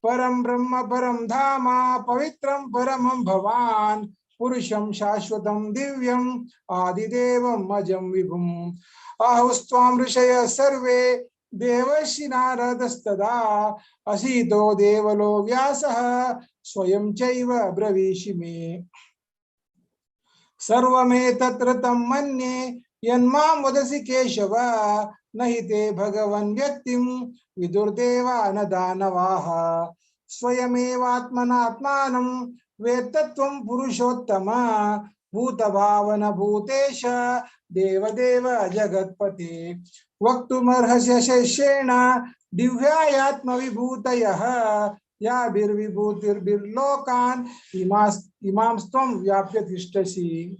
[SPEAKER 14] परं ब्रह्म परं धाम पवित्रं परमं भवान् पुरुषं शाश्वतं दिव्यम् आदिदेवम् अजं विभुम्. आहुस्त्वां ऋषयः सर्वे देवर्षि नारदस्तदा असीतो देवलो व्यासः स्वयं चैव ब्रवीषि मे. सर्वमेतत्कृतं मन्ये यन्मां वदसि केशव न हि ते भगवन् व्यक्तिं विदुर्देवा न दानवाः. स्वयमेवात्मनात्मानं वेत्तत्वं पुरुषोत्तम भूतभावन भूतेश देवदेव जगत्पते. वक्तुमर्हस्य शेषेण दिव्यायात्मविभूतयः याभिर्विभूतिर्भिर्लोकान् इमांस्त्वं व्याप्य तिष्ठसि.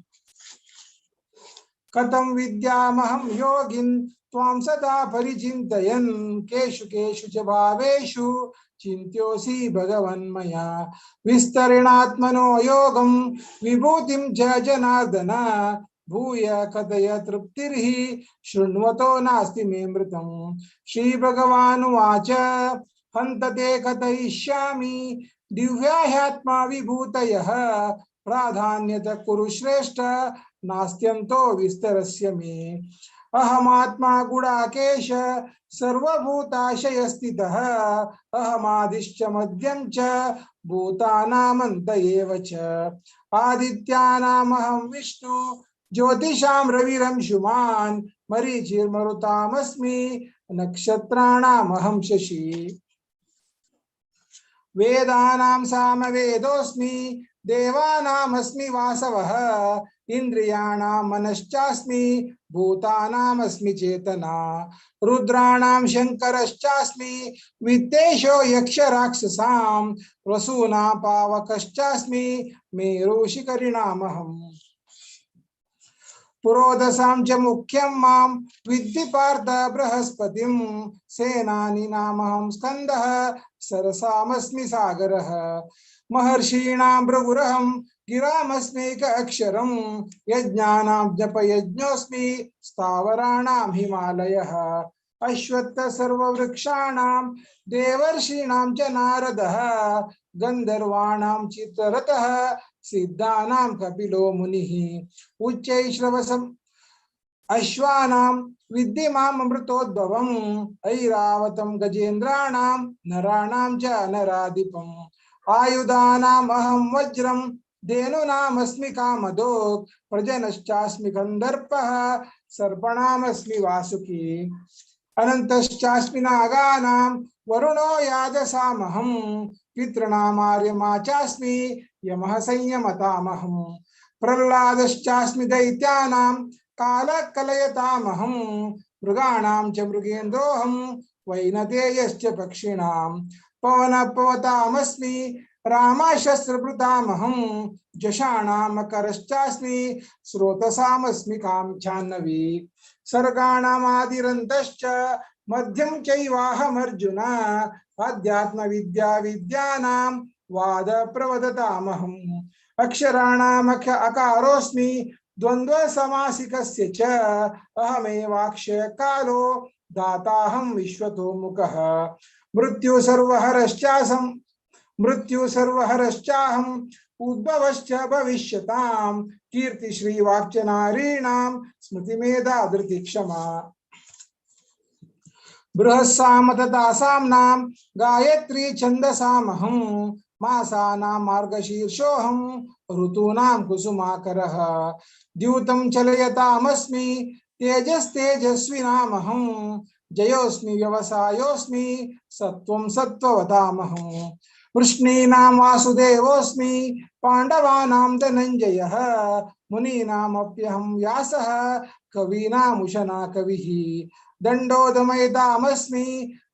[SPEAKER 14] कथं विद्यामहं योगिन् त्वां सदा परिचिन्तयन् केषु केषु च भावेषु चिन्त्योऽसि भगवन्मया. विस्तरेणात्मनो योगं विभूतिं च जनार्दन भूय कथय तृप्तिर्हि शृण्वतो नास्ति मे मृतम्. श्रीभगवानुवाच हन्त ते कथयिष्यामि दिव्या ह्यात्मा विभूतयः प्राधान्यत कुरु श्रेष्ठ नास्त्यन्तो विस्तरस्य मे अहमात्मा गुडाकेश सर्वभूताशय स्थितः अहमादिश्च मध्यं च भूतानामन्त एव च आदित्यानामहं विष्णु ज्योतिषां रविरंशुमान् मरीचिर्मरुतामस्मि नक्षत्राणामहं शशि वेदानां सामवेदोऽस्मि देवानामस्मि वासवः इन्द्रियाणां मनश्चास्मि भूतानामस्मि चेतना रुद्राणां शङ्करश्चास्मि वित्तेशो यक्षराक्षसां वसूनां पावकश्चास्मि मेरुशिखरिणामहम् पुरोदसां च मुख्यं मां विद्धि पार्थ बृहस्पतिं सेनानीनामहं स्कन्दः सरसामस्मि सागरः महर्षीणां भृगुरहं गिरामस्मैक अक्षरं यज्ञानां जपयज्ञोऽस्मि स्थावराणां हिमालयः अश्वत्थ सर्ववृक्षाणां देवर्षीणां च नारदः गन्धर्वाणां चित्ररथः सिद्धानां कपिलो मुनिः उच्चैश्रवसम् अश्वानां विद्धि माम् अमृतोद्भवम् ऐरावतं गजेन्द्राणां नराणां च नराधिपम् आयुधानाम् अहं वज्रं धेनूनामस्मि कामधोक् प्रजनश्चास्मि कन्दर्पः सर्पणामस्मि वासुकी अनन्तश्चास्मि नागानां वरुणो यादसामहं पितॄणामार्यमा चास्मि यमः संयमतामहं प्रह्लादश्चास्मि दैत्यानां कालकलयतामहं मृगाणां च मृगेन्द्रोऽहं वैनतेयश्च पक्षिणां पवनपवतामस्मि रामाशस्त्रभृतामहं जषाणां मकरश्चास्मि स्रोतसामस्मि कामछान्नवी सर्गाणामादिरन्तश्च मध्यं चैवाहमर्जुन अध्यात्मविद्या विद्यानां वाद प्रवदतामहम् अक्षराणामख अकारोऽस्मि द्वन्द्व समासिकस्य च अहमेवाक्षय कालो दाताहं विश्वतो मुखः मृत्यु सर्वहरश्चाहम् उद्भवश्च भविष्यतां कीर्ति श्रीवाक्च नारीणां स्मृतिमेधा धृति क्षमा बृहस्सामतदासाम्नां गायत्री छन्दसामहं मासानां मार्गशीर्षोऽहं ऋतूनां कुसुमाकरः द्यूतं चलयतामस्मि तेजस्तेजस्विनामहं जयोऽस्मि व्यवसायोऽस्मि सत्त्वं सत्त्ववतामहं वृष्णीनां वासुदेवोऽस्मि पाण्डवानां धनञ्जयः मुनीनामप्यहं व्यासः कवीनामुशना कविः दण्डोदमयतामस्मि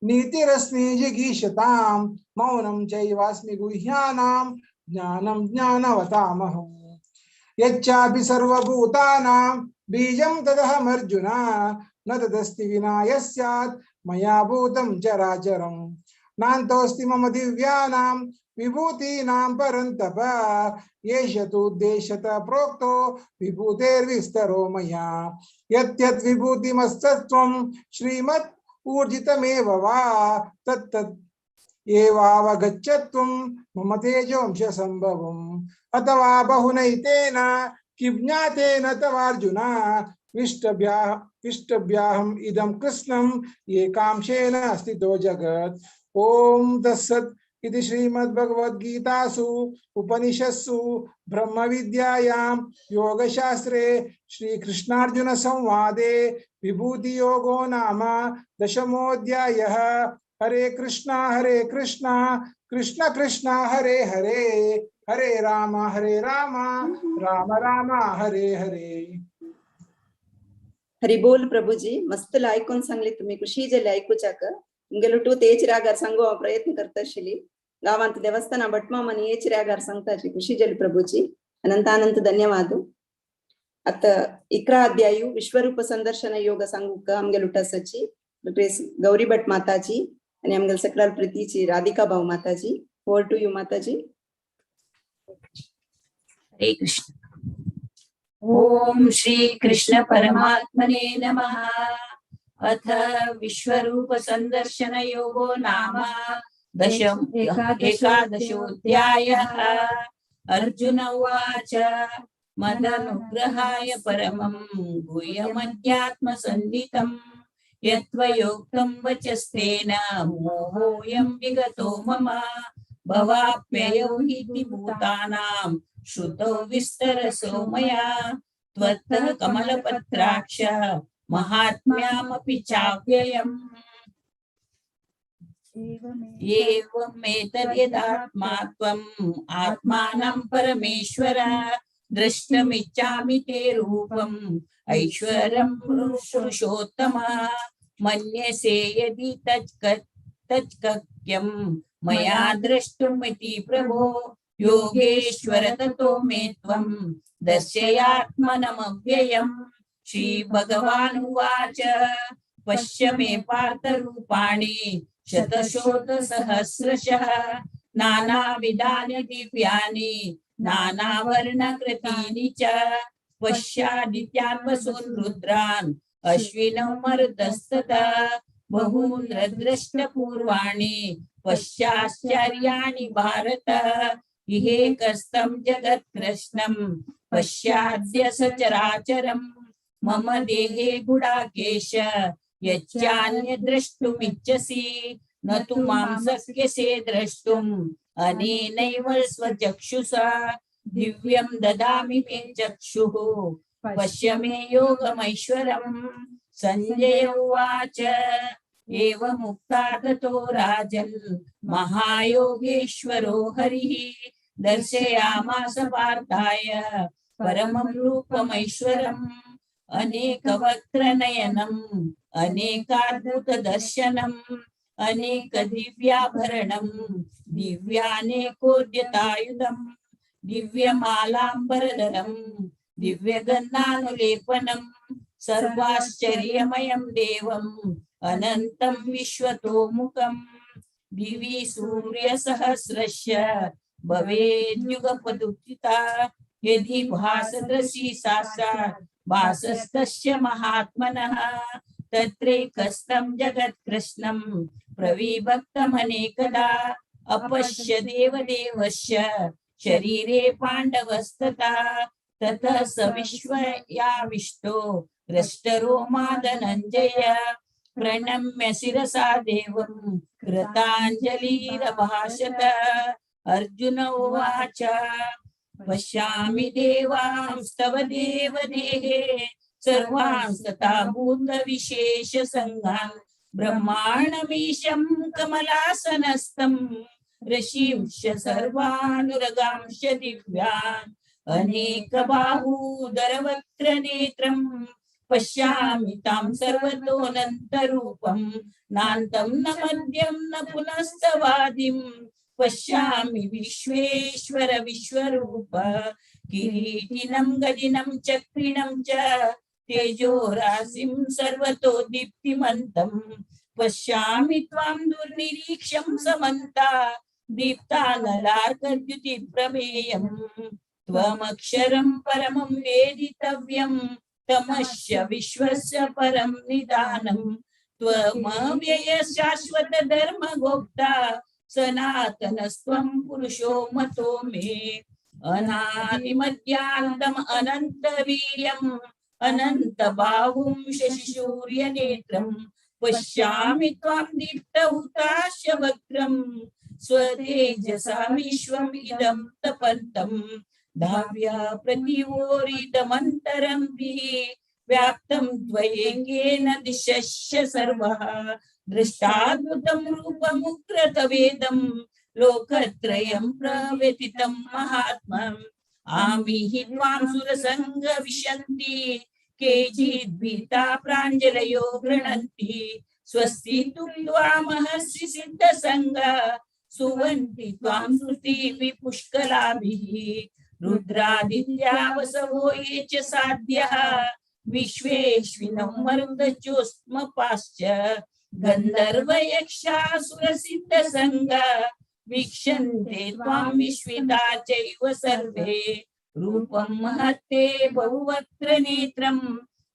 [SPEAKER 14] नीतिरस्मि जिगीषतां मौनं चैवास्मि गुह्यानां ज्ञानं ज्ञानवतामहम् यच्चापि सर्वभूतानां बीजं तदहमर्जुन न तदस्ति विना यस्यात् मया भूतं चराचरम् नान्तोऽस्ति मम दिव्यानां विभूतीनां परन्तप येष तूद्देश्यतः प्रोक्तो विभूतेर्विस्तरो मया यत् विभूतिमस्तत्त्वं श्रीमत् ऊर्जितमेव वा तत्तत् एवावगच्छत्वं मम तेजोंश संभवम् अथवा बहुनैतेन किज्ञातेन तवार्जुन विष्टभ्याहम् इदं कृष्णम् एकांशेन स्थितो जगत् ओम तत्सत् इति श्रीमद्भगवद्गीतासु उपनिषत्सु ब्रह्म विद्यायां योगशास्त्रे श्रीकृष्णार्जुन संवादे विभूति योगो नाम दशमोऽध्यायः। हरे कृष्णा कृष्ण कृष्ण हरे हरे हरे राम राम राम हरे हरे।
[SPEAKER 11] हरी बोल प्रभुजी मस्त ऐकून सांगली तुम्ही खुशी झाली ऐकूच्याक इंगेलुटू तेच रागार सांगो प्रयत्न करता आशिल्ली गावांत देवस्थाना भटमा मनी हेच रागार सांगताची खुशी झाली प्रभुजी अनंत धन्यवाद। आता 11 अध्यायु विश्वरूप संदर्शन योग सांगूक आमगेलुटा सची गौरी भट माताजी आणि आमगेल सकलाल प्रीतीची राधिका भाऊ माताजी। ओवर टू यू माताजी।
[SPEAKER 15] हरे कृष्ण। ओम श्री कृष्ण परमात्मने नमः। अथ विश्वरूप संदर्शन योगो नाम एकादशोऽध्यायः। अर्जुन उवाच मदनुग्रहाय परमं गुह्यमध्यात्मसन्नितं यत्त्वयोक्तं वचस्तेन मोहोऽयं विगतो मम भवाप्ययौ हि भूतानां श्रुतौ विस्तरसो मया त्वत्तः कमलपत्राक्ष महात्म्यामपि चाव्ययम् एवमेतद्यदात्मा त्वम् आत्मानं परमेश्वर द्रष्टुमिच्छामि ते रूपम् ऐश्वरं पुरुषोत्तम मन्यसे यदि तच्चक्यं मया द्रष्टुमिति प्रभो योगेश्वर ततो मे त्वं दर्शयात्मनमव्ययम्। श्रीभगवानुवाच पश्य मे पार्थरूपाणि शतशोथसहस्रशः नानाविधानि दिव्यानि नानावर्णकृतीनि च पश्यादित्यान् वसून् रुद्रान् अश्विनौ मरुतस्तथा बहून् द्रष्टपूर्वाणि पश्याश्चर्याणि भारत इहेकस्तं जगत्कृष्णं पश्याद्य सचराचरम् मम देहे गुडाकेश यच्चान्य द्रष्टुमिच्छसि न तु मां शक्यसे द्रष्टुम् अनेनैव स्वचक्षुषा दिव्यं ददामि मे चक्षुः पश्य मे योगमैश्वरम्। संजय उवाच एवमुक्ता ततो राजन् महायोगेश्वरो हरिः दर्शयामास पार्थाय परमं रूपमैश्वरम् अनेकवक्त्रनयनम् अनेकाद्भुतदर्शनम् अनेकदिव्याभरणम् दिव्यानेकोद्यतायुधम् दिव्यमालाम्बरधरम् दिव्यगन्धानुलेपनम् सर्वाश्चर्यमयं देवम् अनन्तं विश्वतोमुखम् दिवि सूर्यसहस्रस्य भवेद्युगपदुत्थिता यदि भासदृशी साक्षात् भासस्तस्य महात्मनः तत्रैकस्तं जगत्कृष्णं प्रविभक्तमनेकदा अपश्य देवदेवस्य शरीरे पाण्डवस्तथा ततः स विश्वयाविष्टो हृष्टरोमा धनञ्जय प्रणम्य शिरसा देवं कृताञ्जलिरभाषत। अर्जुन उवाच पश्यामि देवांस्तव देवदेहे सर्वांस्तथा भूतविशेषसङ्गान् ब्रह्माण्डमीशं कमलासनस्थं ऋषींश्च सर्वानुरगांश्च दिव्यान् अनेकबाहूदरवक्त्रनेत्रं पश्यामि तां सर्वतोऽनन्तरूपं नान्तं न मध्यं न पुनस्तवादिं पश्यामि विश्वेश्वर विश्वरूप किरीटिनं गदिनं चक्रिणं च तेजोराशिं सर्वतो दीप्तिमन्तं पश्यामि त्वां दुर्निरीक्षं समन्ता दीप्तानलार्कद्युतिप्रमेयम् त्वमक्षरं परमं वेदितव्यं तमस्य विश्वस्य परं निदानं त्वमव्यय शाश्वत धर्मगोप्ता सनातनस्त्वं पुरुषो मतो मे अनादिमध्यान्तम् अनन्तवीर्यम् अनन्तबाहुं शशिसूर्यनेत्रं पश्यामि त्वां दीप्तहुताश वक्त्रं स्वतेजसा विश्वम् इदं तपन्तम् धाव्या प्रतिवोरितमन्तरं व्याप्तं त्वयेकेन दिशश्च सर्वः दृष्टाद्भुतं रूपमुग्रतवेदं लोकत्रयं प्रव्यथितं महात्मम् आमिहि त्वां सुरसङ्ग विशन्ति केचिद्भीता प्राञ्जलयो गृह्णन्ति स्वस्ति तुक्त्वा महर्षि सिद्धसङ्गा सुवन्ति त्वां स्तुतिभिः पुष्कलाभिः रुद्रादित्या वसवो ये च साध्यः विश्वेश्विनो मरुतश्चोष्मपाश्च गन्धर्वयक्षासुरसिद्धसङ्गा वीक्षन्ते त्वां विश्विता चैव सर्वे रूपं महत्ते बहुवक्त्रनेत्रं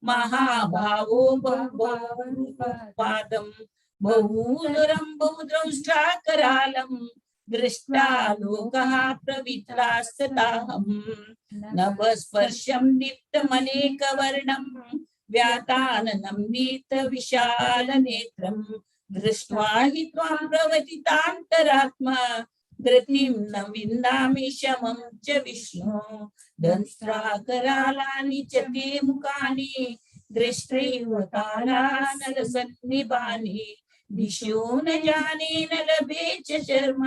[SPEAKER 15] महाभावो बहुपादं बहुदूरं बहुद्रष्टा करालं दृष्टा लोकः प्रवित्रास्तताहम् नभस्पर्शं दीप्तमनेकवर्णं व्याताननं नीतविशालनेत्रं दृष्ट्वा हि त्वां प्रवतितान्तरात्मा धृतिं न विन्दामि शमं च विष्णो दंष्ट्राकरालानि च ते मुखानि दृष्ट्रैव तारानलसन्निभानि दिशो न जाने न लभे च शर्म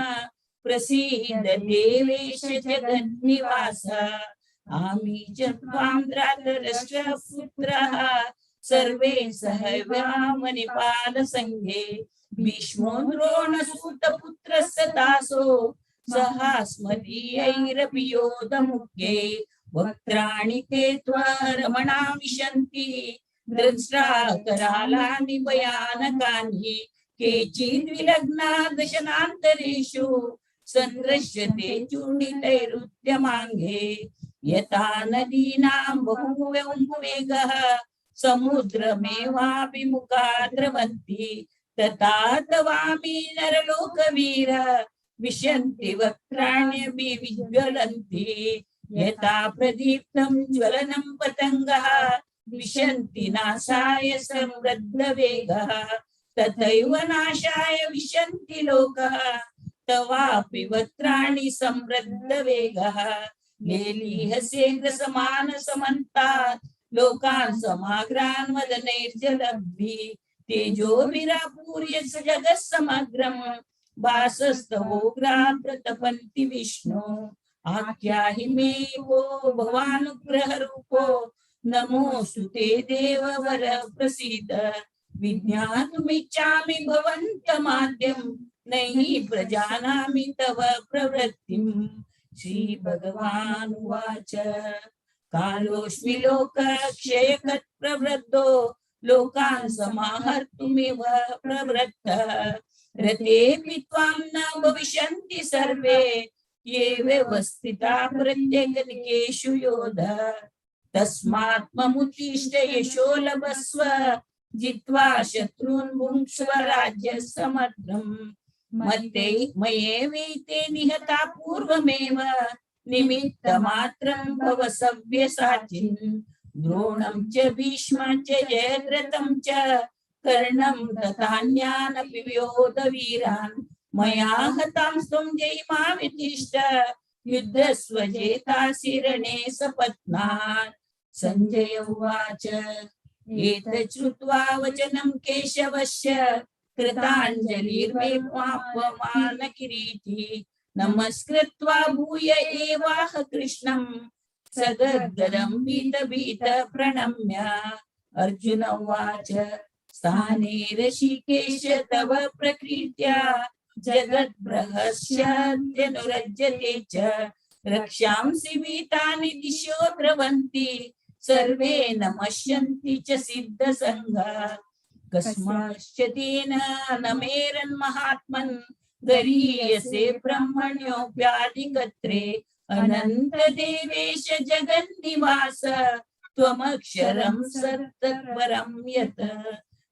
[SPEAKER 15] प्रसीद देवेश जगन्निवास आमि च त्वां धृतराष्ट्रपुत्रः सर्वे सहैवावनिपालसङ्घे भीष्मो द्रोणसूतपुत्रस्तथासो सहास्मदीयैरपि योधमुख्ये वक्त्राणि ते त्वरमणा विशन्ति दंष्ट्राकरालानि भयानकानि केचिद्विलग्ना दशनान्तरेषु सन्दृश्यते चूर्णितैरुद्यमाङ्गे यथा नदीनां बहुवेगः समुद्रमेवाभिमुखा द्रवन्ति तथा तवामि नरलोकवीर विशन्ति वक्त्राण्यपि विज्वलन्ति यथा प्रदीप्तं ज्वलनं पतङ्गः विशन्ति नाशाय समृद्धवेगः तथैव नाशाय विशन्ति लोकः तवापि वक्त्राणि समृद्धवेगः लेलीहसे ग्रसमानसमन्तात् लोकान् समाग्रान् वदनैर्जलब्धि तेजोभिरापूर्य जगः समग्रम् वासस्तवोग्रान् प्रतपन्ति विष्णु आख्याहि मे को भवानुग्रहरूपो नमोऽस्तु ते देववर प्रसीद विज्ञातुमिच्छामि भवन्तमाद्यं नहि प्रजानामि तव प्रवृत्तिम् श्रीभगवानुवाच कालोऽस्मि लोकक्षयकृत् प्रवृद्धो लोकान् समाहर्तुमिव प्रवृत्तः रथेऽपि त्वां न भविष्यन्ति सर्वे ये व्यवस्थिता प्रत्यगनिकेषु योधा तस्मात् ममुत्तिष्ठ यशो लभस्व जित्वा शत्रून् भुङ्क्ष्व राज्यसमग्रम् मयैवैते निहता पूर्वमेव निमित्तमात्रं भव सव्यसाचिन् द्रोणं च भीष्मं च जयद्रथं च कर्णं तथान्यानपि व्योधवीरान् मया हतां त्वं जयिमावितिष्ठ युद्धस्व जेतासि रणे सपत्नान् संजय उवाच एतत् श्रुत्वा वचनं केशवस्य कृताञ्जलिर्वैवापमानकिरीटी नमस्कृत्वा भूय एवाह कृष्णं सगद्गदं भीत प्रणम्य अर्जुन उवाच स्थाने ऋषिकेश तव प्रकृत्या जगद्बृहस्यत्यनुरज्यते च रक्षांसि भीतानि दिशो द्रवन्ति सर्वे नमस्यन्ति च सिद्धसङ्घा कस्माश्च तेन न मेरन्महात्मन् गरीयसे ब्रह्मण्योऽप्यादिकत्रे अनन्तदेवेश जगन्निवास त्वमक्षरं सत्तत्परं यत्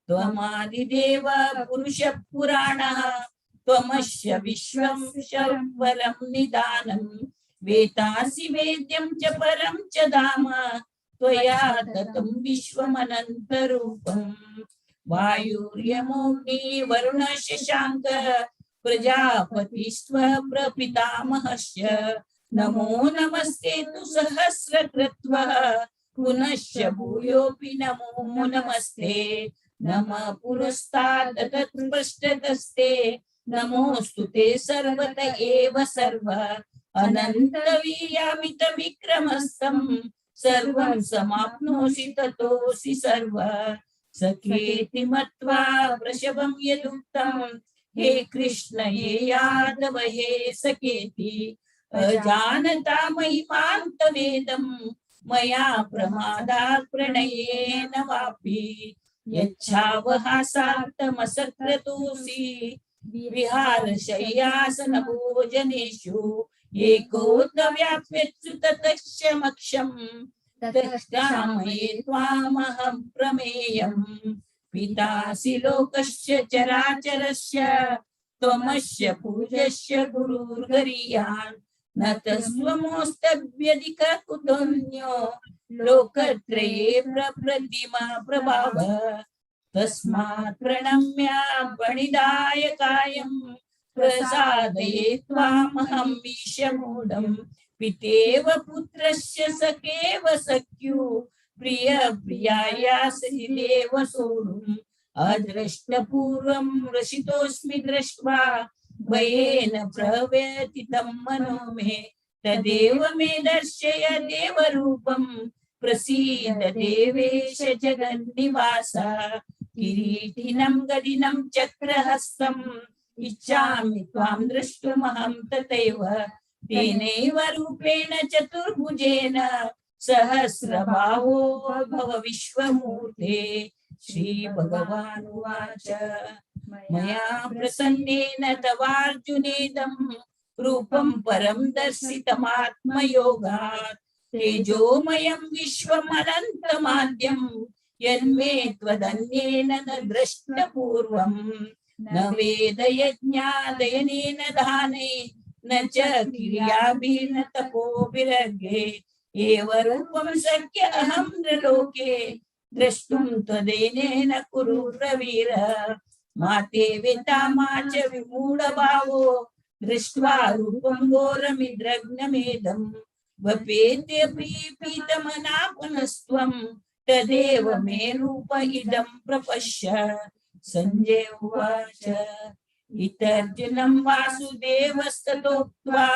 [SPEAKER 15] त्वमादिदेव पुरुषः पुराणः त्वमस्य विश्वं शर्वरं निदानं वेतासि वेद्यं च परं च धाम त्वया ततं विश्वमनन्तरूपम् वायुर्यमोऽग्नि वरुणः शशाङ्क प्रजापतिस्त्व प्रपितामहश्च नमो नमस्ते तु सहस्रकृत्वः पुनश्च भूयोऽपि नमो नमस्ते नमः पुरस्तात् तत्पृष्ठतस्ते नमोऽस्तु ते सर्वत एव सर्व अनन्तवीर्यामितविक्रमस्तं सर्वं समाप्नोषि ततोऽसि सर्व सखेति मत्वा वृषभं यदुक्तं हे कृष्ण हे यादव हे सखेति अजानता महिमान्तवेदं मया प्रमादात् प्रणयेन वापि यच्छावहासार्थमसक्रतोऽसि विहारशय्यासनभोजनेषु एकोऽव्याप्यच्युततश्चमक्षं तत्कामये त्वामहं प्रमेयम् पितासि लोकस्य चराचरस्य त्वमस्य पूज्यस्य गुरुर्गरीयान् न तस्त्वमोस्तव्यधिक कुतोऽन्यो लोकत्रये प्रप्रतिमा प्रभाव तस्मात् प्रणम्य प्रणिधाय कायं प्रसादये त्वामहं ईशमूढम् पितेव पुत्रस्य सखेव सख्यु प्रिय प्रियाया सहिदेव सोढुम् अदृष्टपूर्वं रसितोऽस्मि दृष्ट्वा भयेन प्रव्यथितं मनो मे तदेव मे दर्शय देवरूपं प्रसीद देवेश जगन्निवास किरीटिनं गदिनं चक्रहस्तम् इच्छामि त्वां द्रष्टुमहं तथैव तेनैव रूपेण चतुर्भुजेन सहस्रबाहो भव विश्वमूर्ते श्रीभगवानुवाच मया प्रसन्नेन तवार्जुनेदं रूपं परं दर्शितमात्मयोगात् तेजोमयं विश्वमनन्तमाद्यं यन्मे त्वदन्येन न दृष्टपूर्वम् न वेदयज्ञादयनेन दानै न च क्रियाभिर्न तपोभिरर्घ्ये एव रूपं शक्य अहं नृलोके द्रष्टुं त्वदेनेन कुरु ब्रवीर मा ते वेता मा च विमूढभावो दृष्ट्वा रूपं घोरमिद्रग्नमेदम् वपेत्यपि पीतमना पुनस्त्वं तदेव मे रूप इदं प्रपश्य संजय उवाच इतर्जुनं वासुदेवस्ततोक्त्वा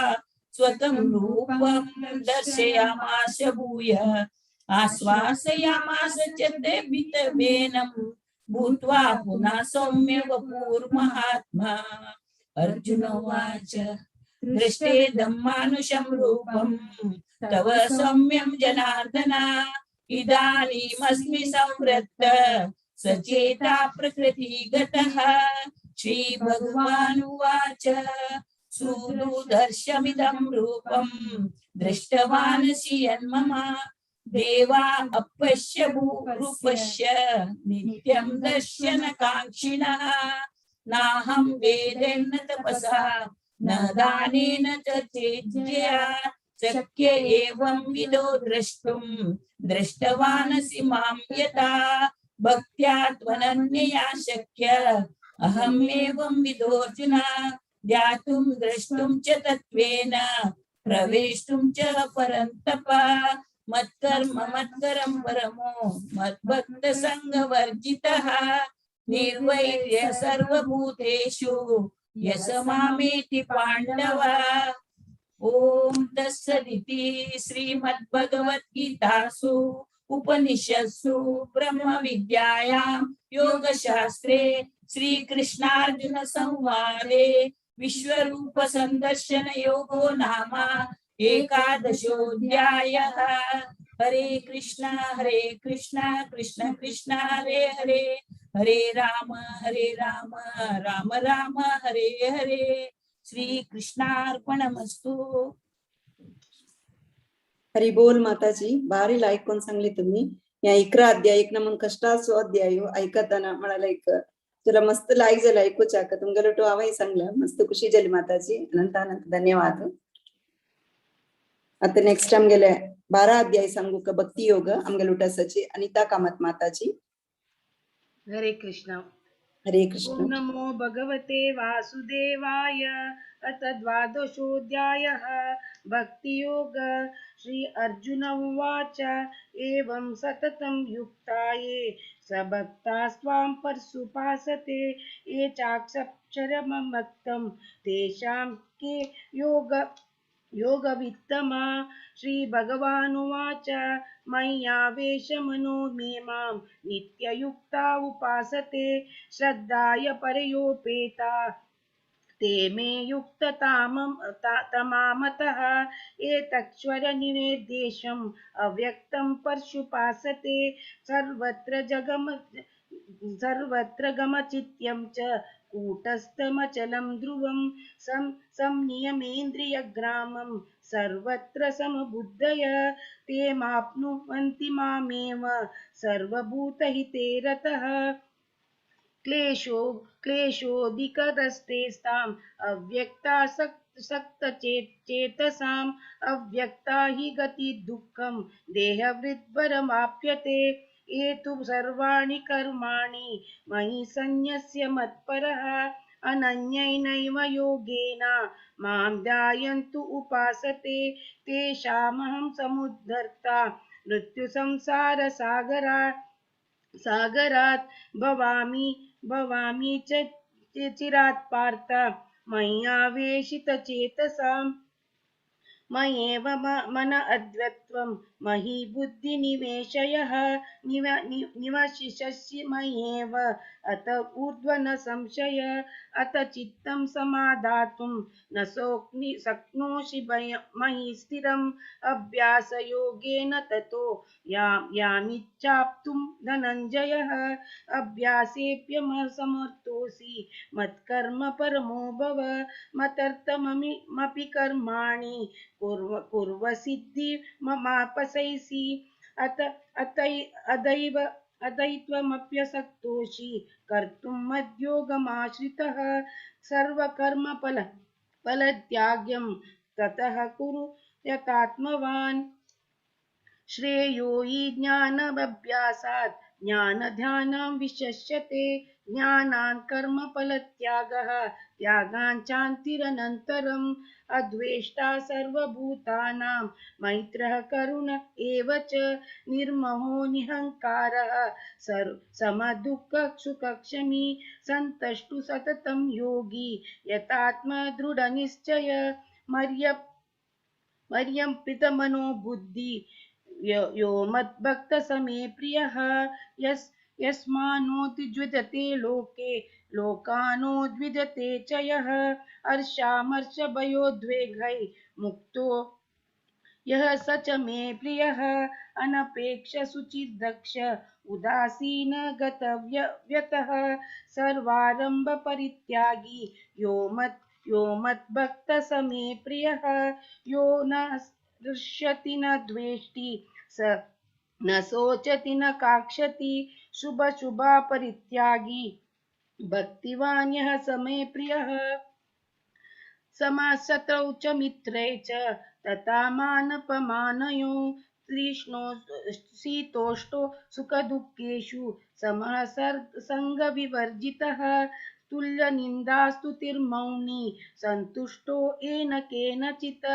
[SPEAKER 15] स्वतं रूपं दर्शयामास भूय आश्वासयामास च तेभितवेनं भूत्वा पुनः सौम्य वपुर्महात्मा अर्जुन उवाच दृष्टेदं मानुषं रूपं तव सौम्यं जनार्दन इदानीमस्मि संवृत्त सचेता प्रकृतिगतः श्रीभगवानुवाच सुदुर्दर्शमिदं रूपं दृष्टवानसि यन्मम देवा अपश्य भूरूपस्य नित्यं दर्शनकाङ्क्षिणः नाहं वेदेन तपसा न दानेन च तेज्यया शक्य एवं विदो द्रष्टुं दृष्टवानसि मां यथा भक्त्या त्वनन्यया शक्य अहमेवं विदोऽर्जुन ध्यातुं द्रष्टुं च तत्त्वेन प्रवेष्टुं च परन्तप मत्कर्म मत्करं परमो मद्भक्तसङ्गवर्जितः निर्वैर्य सर्वभूतेषु यस मामेति पाण्डव ओम तत्सदिति श्रीमद्भगवद्गीतासु उपनिषत्सु ब्रह्म विद्यायां योगशास्त्रे श्रीकृष्णार्जुन संवादे विश्वरूप संदर्शन योगो नाम एकादशोऽध्यायः। हरे कृष्णा कृष्ण कृष्ण हरे हरे हरे राम राम राम हरे हरे। श्री कृष्णार्पणमस्तु।
[SPEAKER 11] हरी बोल माताजी. बारीला ऐकून सांगली तुम्ही. या 11 अध्याय एक नमून कष्टाचो अध्याय ऐकताना मला एक तुला मस्त लायक झालं ऐकूच्या तुमगेलो तो आवय सांगला मस्त खुशी झाली माताजी. अनंत अनंत धन्यवाद. आता नेक्स्ट टाइम गेले 12 अध्याय सांगू का भक्ती योग आमगेलो टसाची अनिता कामत माताजी.
[SPEAKER 16] हरे कृष्ण.
[SPEAKER 11] हरे कृष्ण.
[SPEAKER 16] ओम नमो भगवते वासुदेवाय. अथ द्वादशोऽध्यायः भक्तियोग. श्री अर्जुन उवाच एवं सततं युक्ताये स भक्तास्त्वां पर्युपासते ये चाक्षरममक्तं तेषां के योगवित्तमा. श्री भगवानुवाच मय्यावेशमनो मे मां नित्ययुक्ता उपासते श्रद्धाय परयोपेता ते मे तमामतः एतक्षर निवेदेशम् अव्यक्तं पर्युपासते सर्वत्र गमचित्यं च कूटस्थमचलं ध्रुवं संनियमेन्द्रियग्रामं सर्वत्र समबुद्धय ते माप्नुवन्ति मामेव सर्वभूतहिते रतः. क्लेशोऽधिकतस्तेषाम् सक्तचेतसाम् अव्यक्ता हि गति दुःखं देहवृद्वरमाप्यते ये तु सर्वाणि कर्माणि मयि सन्न्यस्य मत्परः अनन्यैनैव योगेन मां ध्यायन्तु उपासते तेषामहं समुद्धर्ता मृत्युसंसारसागरात् भवामि च चिरात् पार्थ मय्यावेशितचेतसाम् मय्येव मन अद्वत्वं मयि बुद्धिनिवेशयः निवशिष्यसि मय्येव अत ऊर्ध्व न संशय अत चित्तं समादातुं न शक्नोषि मयि स्थिरम् अभ्यासयोगेन ततो यामिच्छाप्तुं धनञ्जयः अभ्यासेऽप्यसमर्थोऽसि मत्कर्म परमो भव मदर्थमपि कर्माणि कुर्व सिद्धि ममापसैसि अदैत्वमप्यसक्तोषि कर्तुं मद्योगमाश्रितः सर्वकर्मफलत्यागं ततः कुरु यतात्मवान् श्रेयो हि ज्ञानाभ्यासात् ज्ञानध्यानं विशस्यते ज्ञानान् कर्मफलत्यागः त्यागाञ्चान्तिरनन्तरम् अद्वेष्टा सर्वभूतानां मैत्रः करुण एव च निर्ममो निहङ्कारः समदुःखसुखक्षमी सन्तुष्टु सततं योगी यतात्मा दृढनिश्चय मर्यम्पितमनो बुद्धि यो मद्भक्त समे प्रियः यस्मानोद्विजते लोके लोकानोद्विजते च यः हर्षामर्षभयोद्वेगै मुक्तो यः स च मे प्रियः अनपेक्ष शुचिर्दक्ष उदासीन गतव्यतः सर्वारंभ परित्यागी यो मद्भक्त समे प्रियः यो न हृष्यति न द्वेष्टि स न शोचति न काङ्क्षति शुभा परित्यागी भक्तिवान् यः समे प्रियः समासतौ च मित्रे च तथा मानपमानयो तृष्णो शीतोष्टो सुखदुःखेषु समः सङ्गविवर्जितः तुल्यनिन्दास्तुतिर्मौनी सन्तुष्टो येन केनचित्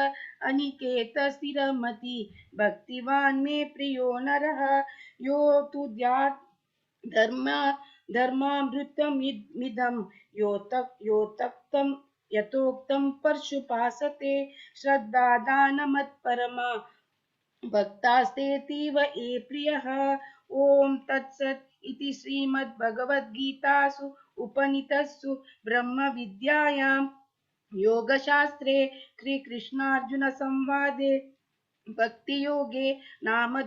[SPEAKER 16] अनिकेत स्थिरमति भक्तिवान् मे प्रियो नरः यो तु धर्मामृतमिदं यथोक्तं पर्शुपासते श्रद्धादानमत्परमा भक्तास्तेतीव ये प्रियः ॐ तत्सत् इति श्रीमद्भगवद्गीतासु उपनिषत्सु ब्रह्मविद्यायां योगशास्त्रे श्रीकृष्णार्जुनसंवादे भक्तियोगे नाम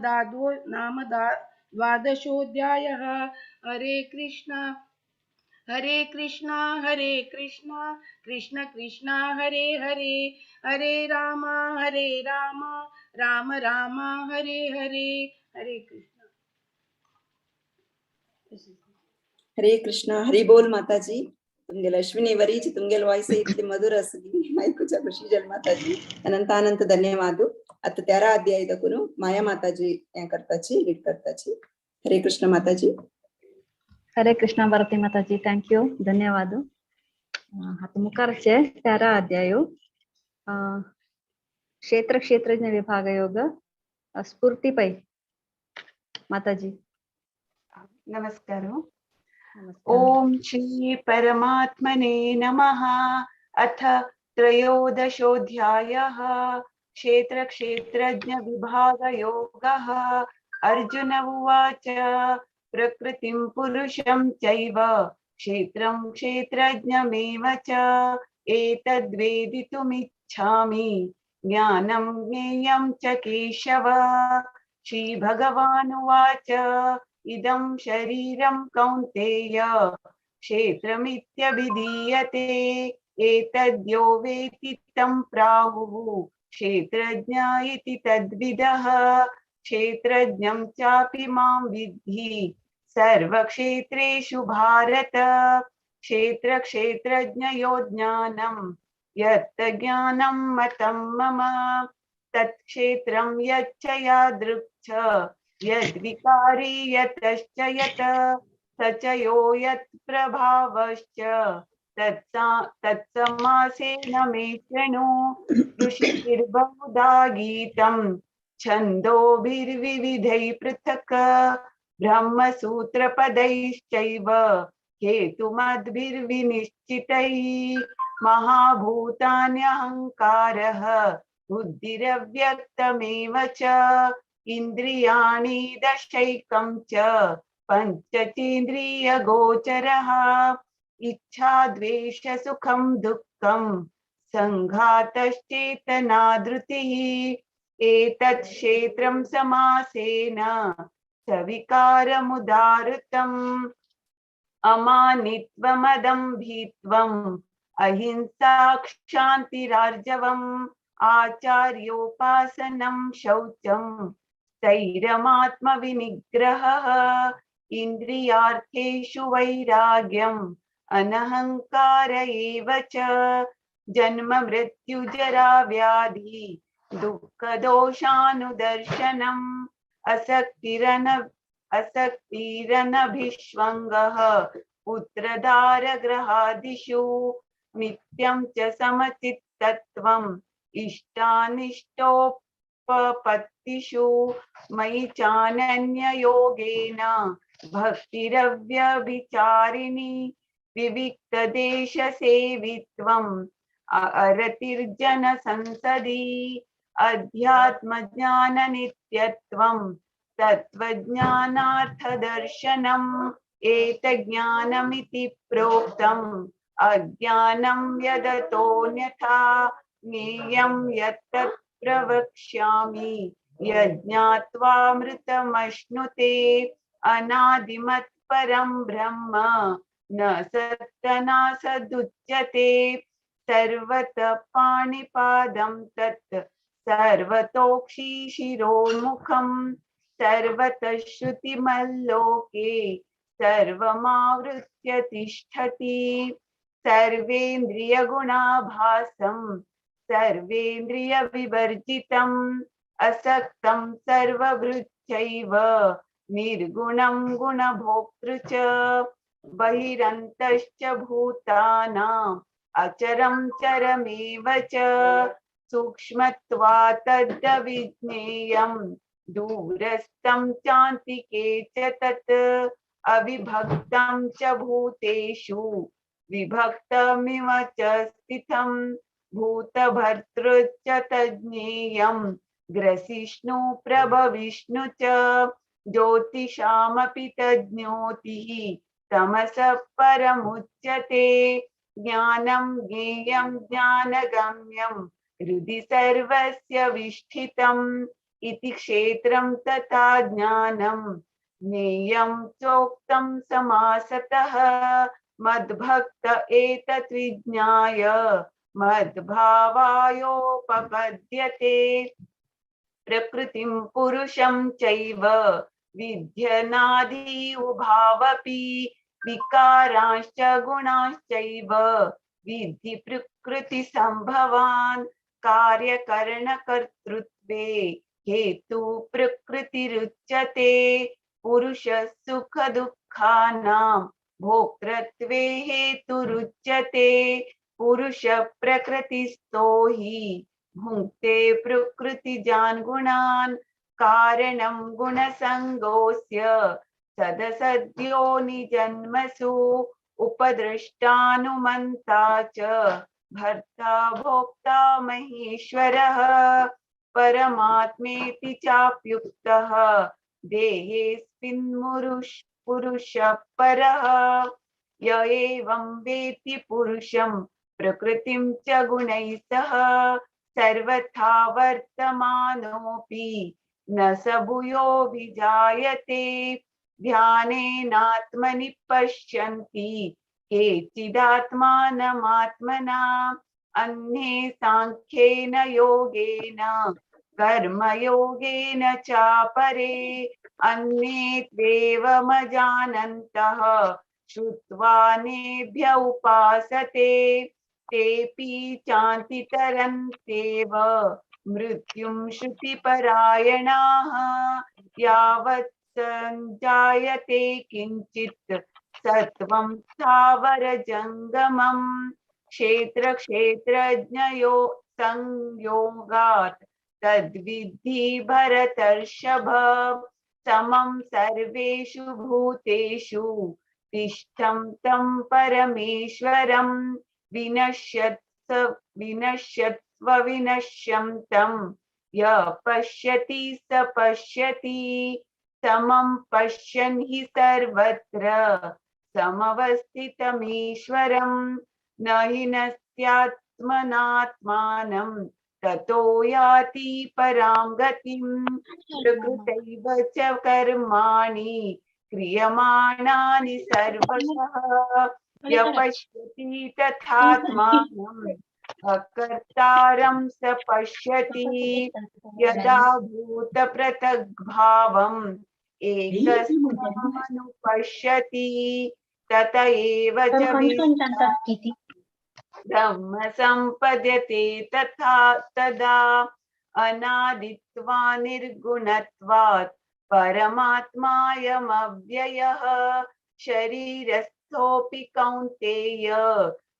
[SPEAKER 16] द्वादशोऽध्यायः हरे कृष्णा हरे कृष्णा कृष्ण कृष्ण हरे हरे हरे राम राम राम हरे हरे हरे कृष्ण
[SPEAKER 11] ಹರೇ ಕೃಷ್ಣ ಹರಿ ಬೋಲ್ ಮಾತಾಜಿ तुमगे अश्विनी वरीची तुमगे वॉइस इतली मधुर असगी ऐकूच्या खुशी माताजी अनंत धन्यवाद आता 13 अध्यायदकुनु माया माताजी या करताची लीड करताची हरे कृष्ण माताजी
[SPEAKER 17] हरे कृष्ण भारती माताजी थँक यू धन्यवाद आता मुखारचे 13 अध्याय क्षेत्रज्ञ विभाग योग स्फूर्तिपै माताजी
[SPEAKER 18] नमस्कार ओम श्री परमात्मने नमः अथ त्रयोदशोऽध्यायः क्षेत्रज्ञ विभाग योगः अर्जुन उवाच प्रकृतिं पुरुषं चैव क्षेत्रं क्षेत्रज्ञमेव च एतद्वेदितुमिच्छामि ज्ञानं ज्ञेयं च केशव श्रीभगवानुवाच इदं शरीरं कौन्तेय क्षेत्रमित्यभिधीयते एतद्यो वेत्ति तं प्राहुः क्षेत्रज्ञ इति तद्विदः क्षेत्रज्ञं चापि मां विद्धि सर्वक्षेत्रेषु भारत क्षेत्र क्षेत्रज्ञयो ज्ञानं यत् ज्ञानं मतं मम तत्क्षेत्रं यच्च यादृक् यद्विकारी यतश्च यत् स च यो यत् प्रभावश्च तत्समासेन मे शृणु ऋषिभिर्बहुधा गीतं छन्दोभिर्विविधैः पृथक् ब्रह्मसूत्रपदैश्चैव हेतुमद्भिर्विनिश्चितैः महाभूतान्यहङ्कारः बुद्धिरव्यक्तमेव च इन्द्रियाणि दशैकं च पञ्चचेन्द्रियगोचरः इच्छा द्वेष सुखं दुःखं संघातश्चेतना धृतिः एतत् क्षेत्रं समासेन सविकारमुदाहृतम् अमानित्वमदम्भित्वम् अहिंसा क्षान्तिरार्जवम् आचार्योपासनं शौचं स्थैर्यमात्मविनिग्रहः इन्द्रियार्थेषु वैराग्यम् अनहङ्कार एव च जन्म मृत्यु जरा व्याधि दुःखदोषानुदर्शनम् असक्तिरनभिष्वङ्गः पुत्रदारगृहादिषु नित्यं च समचित्तत्वम् इष्टानिष्टोपपत्तिषु मयि चानन्ययोगेन भक्तिरव्यभिचारिणी विविक्तदेशसेवित्वम् अरतिर्जन संसदि अध्यात्मज्ञाननित्यत्वम् तत्त्वज्ञानार्थदर्शनम् एतज्ज्ञानमिति प्रोक्तम् अज्ञानं यदतोऽन्यथा ज्ञेयं यत्तत् प्रवक्ष्यामि यज्ञात्वामृतमश्नुते अनादिमत्परं ब्रह्म न सत्तनासदुच्यते सर्वतः पाणिपादं तत् सर्वतोक्षिशिरोमुखं सर्वतः श्रुतिमल्लोके सर्वमावृत्य तिष्ठति सर्वेन्द्रियगुणाभासं सर्वेन्द्रियविवर्जितम् असक्तं सर्वभृत्यैव निर्गुणं गुणभोक्तृ च बहिरन्तश्च भूतानाम् अचरं चरमेव च सूक्ष्मत्वात् तद्विज्ञेयं दूरस्थं चान्तिके च तत् अविभक्तं च भूतेषु विभक्तमिव च स्थितं भूतभर्तृ च तज्ज्ञेयं ग्रसिष्णु प्रभविष्णु च ज्योतिषामपि तज्ज्ञोतिः तमसः परमुच्यते ज्ञानं ज्ञेयं ज्ञानगम्यं हृदि सर्वस्य विष्ठितम् इति क्षेत्रं तथा ज्ञानं ज्ञेयं चोक्तं समासतः मद्भक्त एतत् विज्ञाय मद्भावायोपपद्यते प्रकृतिं पुरुषं चैव विध्यनादि उभावपि विकारांश्च गुणांश्चैव विद्धि प्रकृति संभवान् कार्यकरणकर्तृत्वे हेतु प्रकृतिरुच्यते पुरुष सुख दुःखानां भोक्तृत्वे हेतुरुच्यते पुरुष प्रकृतिस्थो हि भुङ्क्ते प्रकृतिजान् गुणान् कारणं गुणसङ्गोऽस्य सदसद्यो निजन्मसु उपदृष्टानुमन्ता च भर्ता भोक्ता महेश्वरः परमात्मेति चाप्युक्तः देहेऽस्मिन् पुरुषः परः य एवं वेत्ति पुरुषं प्रकृतिं च गुणैः सह सर्वथा वर्तमानोऽपि न स भूयो विजायते ध्यानेनात्मनि पश्यन्ति केचिदात्मानमात्मना अन्ये साङ्ख्येन योगेन कर्मयोगेन चापरे अन्ये त्वेवमजानन्तः श्रुत्वा नेभ्य उपासते तेऽपि चान्ति तरन्त्येव मृत्युं श्रुतिपरायणाः यावत् सञ्जायते किञ्चित् सत्वं स्थावरजङ्गमम् क्षेत्रक्षेत्रज्ञयो संयोगात् तद्विद्धि भरतर्षभ समं सर्वेषु भूतेषु तिष्ठं तं परमेश्वरं विनश्यत्स्व विनश्यन्तं यः पश्यति स पश्यति समं पश्यन् हि सर्वत्र समवस्थितमीश्वरं न हि नस्त्यात्मनात्मानं ततो याति परां गतिं प्रकृतैव च कर्माणि क्रियमाणानि सर्वशः यः पश्यति तथात्मानम् अकर्तारं स पश्यति यदा भूतपृथग्भावम् एकस्मानुपश्यति तत एव च ब्रह्म सम्पद्यते तदा अनादित्वा निर्गुणत्वात् परमात्मायमव्ययः शरीरस्थोऽपि कौन्तेय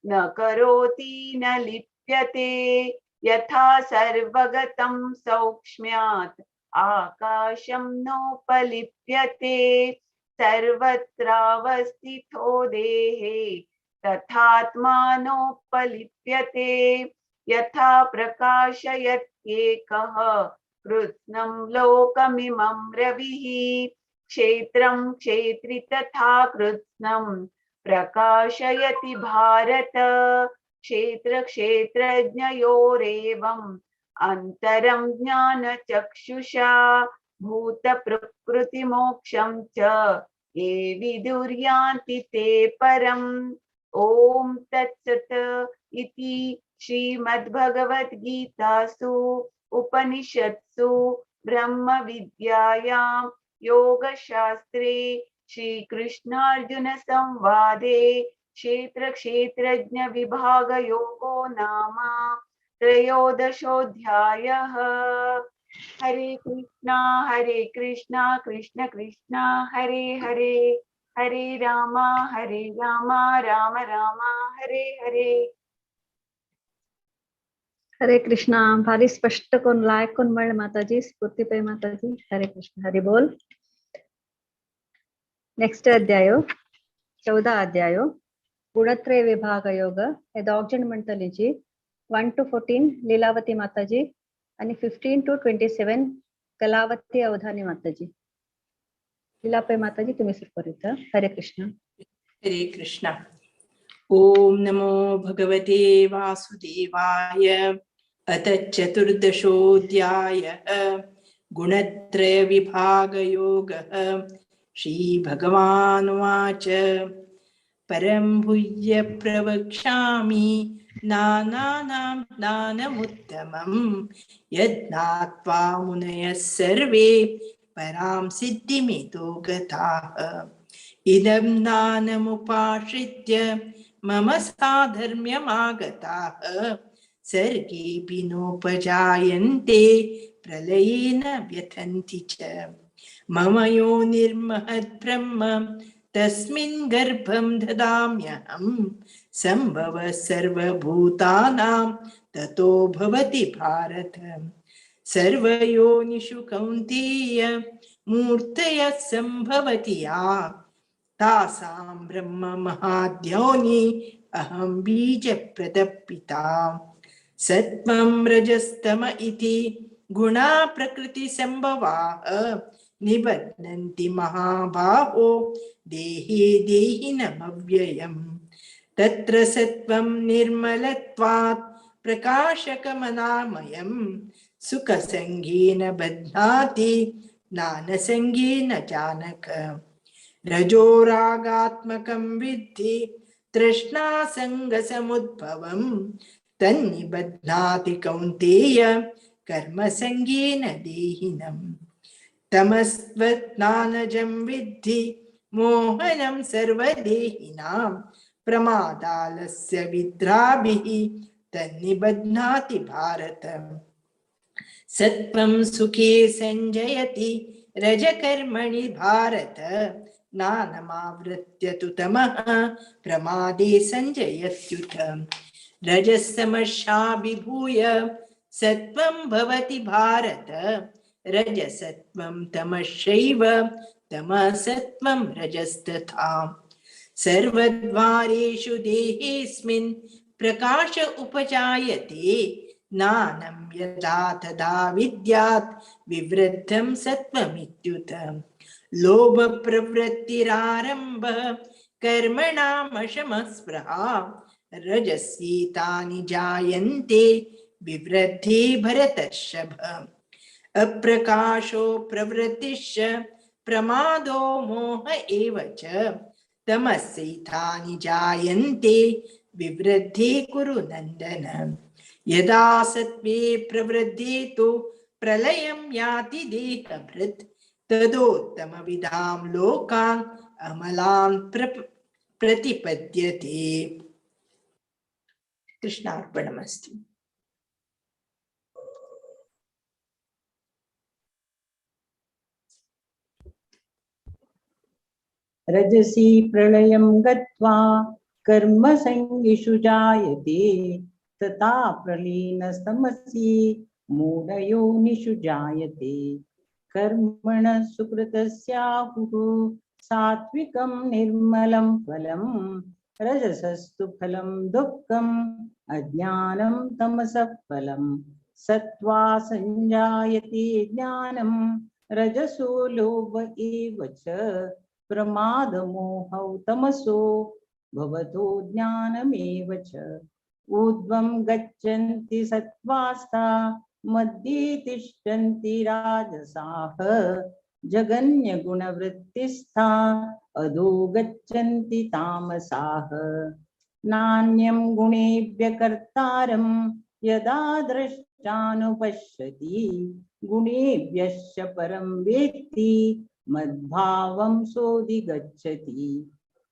[SPEAKER 18] न करोति न लिप्यते यथा सर्वगतं सौक्ष्म्यात् आकाशं नोपलिप्यते सर्वत्रावस्थितो देहे तथात्मानोपलिप्यते यथा प्रकाशयत्येकः कृत्स्नं लोकमिमं रविः क्षेत्रं क्षेत्री तथा कृत्स्नं प्रकाशयति भारत क्षेत्र क्षेत्रज्ञयोरेवम् अन्तरं ज्ञानचक्षुषा भूत प्रकृति मोक्षं च ये विदुर्यान्ति ते परम् ओम तत्सत् इति श्रीमद्भगवद्गीतासु उपनिषत्सु ब्रह्म विद्यायां योगशास्त्रे श्रीकृष्णार्जुन संवादे क्षेत्र क्षेत्रज्ञ विभाग योगो नाम त्रयोदशोऽध्यायः। हरे कृष्णा कृष्ण कृष्ण हरे हरे हरे राम राम राम हरे हरे।
[SPEAKER 17] हरे कृष्णा भारी स्पष्ट कोण लायक कोण म्हण माताजी स्फूर्तिपय माताजी हरे कृष्ण हरि बोल। नेक्स्ट अध्याय 14 अध्याय गुणत्रय विभाग योग हे दोगजण म्हणटलींची 1 to 14 लीलावती माताजी आणि 15 to 27 कलावती अवधानी माताजी। लीलापय माताजी तुम्ही सुरू करीत। हरे कृष्ण।
[SPEAKER 15] हरे कृष्ण। ओम नमो भगवते वासुदेवाय। अथ चतुर्दशोऽध्यायः गुणत्रय विभाग योगः। श्री भगवानुवाच परं भूय प्रवक्ष्यामि नानानां ज्ञानमुत्तमं यज्ञात्वा मुनयः सर्वे परां सिद्धिमितो गताः। इदं ज्ञानमुपाश्रित्य मम साधर्म्यमागताः सर्गेऽपि नोपजायन्ते प्रलये न व्यथन्ति च। मम यो निर्महद्ब्रह्म तस्मिन् गर्भं ददाम्यहं सम्भवः सर्वभूतानां ततो भवति भारत। सर्वयोनिषु कौन्तेय मूर्तयः सम्भवति या तासां ब्रह्म महाद्योनि अहं बीजप्रदपिता। सत्त्वं रजस्तम इति गुणा प्रकृतिसम्भवाः निबध्नन्ति महाबाहो देहे देहिनमव्ययम्। तत्र सत्त्वं निर्मलत्वात् प्रकाशकमनामयम् सुखसङ्गेन बध्नाति ज्ञानसङ्गेन चानक। रजोरागात्मकं विद्धि तृष्णासङ्गसमुद्भवम् तन्निबध्नाति कौन्तेय कर्मसङ्गेन देहिनम्।
[SPEAKER 19] तमस्त्वज्ञानजं विद्धि मोहनं सर्वदेहिनां प्रमादालस्य विद्राभिः तन्निबध्नाति भारत। सत्वं सुखे संजयति रजकर्मणि भारत ज्ञानमावृत्य तु तमः प्रमादे संजयत्युत। रजस्तमश्चाभिभूय सत्वं भवति भारत रजसत्वं तमश्चैव तमसत्वं रजस्तथा। सर्वद्वारेषु देहेऽस्मिन् प्रकाश उपजायते ज्ञानं यदा तदा विद्यात् विवृद्धं सत्वमित्युत। लोभ प्रवृत्तिरारम्भः कर्मणामशमस्पृहा रजस्येतानि जायन्ते विवृद्धे भरतर्षभ। अप्रकाशो प्रवृत्तिश्च प्रमादो मोह एव च तमस्यैतानि जायन्ते विवृद्धे कुरु नन्दन। यदा सत्त्वे प्रवृद्धे तु प्रलयं याति देहभृत् तदोत्तमविदां लोकान् अमलान् प्रतिपद्यते। कृष्णार्पणमस्तु।
[SPEAKER 20] रजसी प्रलयं गत्वा कर्मसङ्गिषु जायते तथा प्रलीनस्तमसि मूढयोनिषु जायते। कर्मणः सुकृतस्याहुः सात्विकं निर्मलं फलं रजसस्तु फलं दुःखम् अज्ञानं तमसः फलं। सत्त्वा संजायते ज्ञानं रजसो लोभ एव च प्रमादमोहौ तमसो भवतो ज्ञानमेव च। ऊर्ध्वं गच्छन्ति सत्त्वास्ता मध्ये तिष्ठन्ति राजसाः जगन्यगुणवृत्तिस्था अधो गच्छन्ति तामसाः। नान्यं गुणेभ्यः कर्तारं यदा द्रष्टानुपश्यति गुणेभ्यश्च परं वेत्ति मद्भावं सोऽधिगच्छति।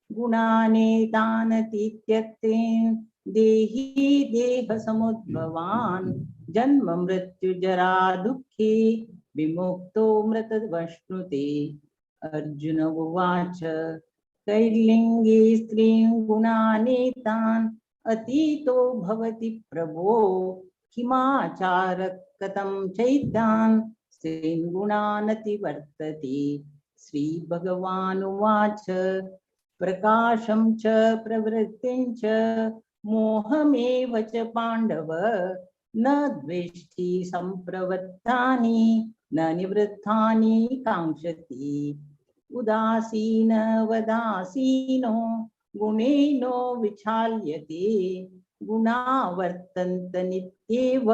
[SPEAKER 20] गुणानेतानतीत्यत्वेन देही देहसमुद्भवान् जन्म मृत्यु जरा दुःखे विमुक्तो मृतवश्नुते। अर्जुन उवाच कैर्लिङ्गे स्त्रीं गुणानेतान् अतीतो भवति प्रभो किमाचारः कथं चैतान् स्त्रीन् गुणानतिवर्तते। श्रीभगवानुवाच प्रकाशं च प्रवृत्तिं च मोहमेव च पाण्डव न द्वेष्टि सम्प्रवृत्तानि न निवृत्तानि काङ्क्षति। उदासीनवदासीनो गुणेनो विचाल्यते गुणा वर्तन्त नित्येव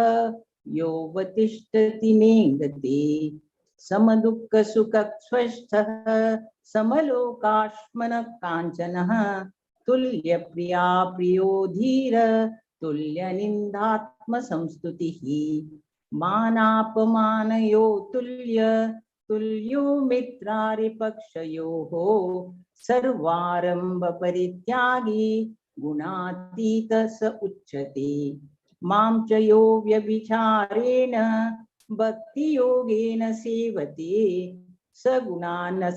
[SPEAKER 20] योऽवतिष्ठति नेङ्गते। समदुःखसुखस्वस्थः समलोकाश्मनः काञ्चनः तुल्यप्रिया प्रियो धीर तुल्यनिन्दात्मसंस्तुतिः। मानापमानयो तुल्यो मित्रारिपक्षयोः सर्वारम्भ परित्यागी गुणातीतः स उच्यते। मां च यो व्यभिचारेण भक्तियोगेन सेवते स गुणानस्मतीतान्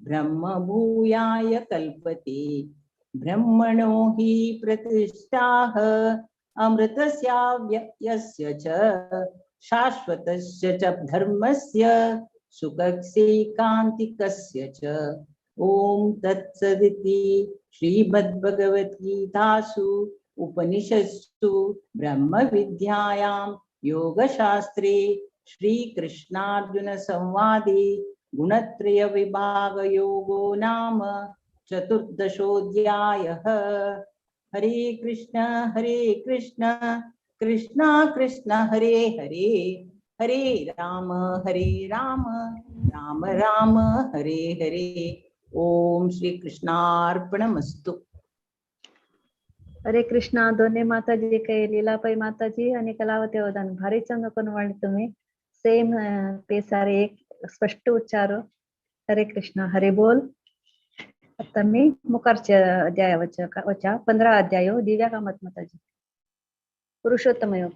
[SPEAKER 20] ब्रह्म भूयाय कल्पते। ब्रह्मणो हि प्रतिष्ठाः अमृतस्याव्ययस्य च शाश्वतस्य च धर्मस्य सुखस्यैकान्तिकस्य च। ओम तत्सदिति श्रीमद्भगवद्गीतासु उपनिषत्सु ब्रह्म विद्यायां योगशास्त्रे श्रीकृष्णार्जुन संवादे गुणत्रय विभाग योगो नाम चतुर्दशोऽध्यायः। हरे कृष्ण कृष्ण कृष्ण हरे हरे हरे राम राम राम हरे हरे। ओम श्री कृष्णार्पणमस्तु।
[SPEAKER 17] हरे कृष्णा दोन्ही माताजी काही लीलाबाई माताजी आणि कलावती अवधान भारी चांगलं करून वाढले तुम्ही. सेम पेसारे एक स्पष्ट उच्चार हरे कृष्ण हरे बोल. आता मी मुखारच्या अध्यायाच्या 15 अध्याय दिव्या कामत माताजी. पुरुषोत्तम योग.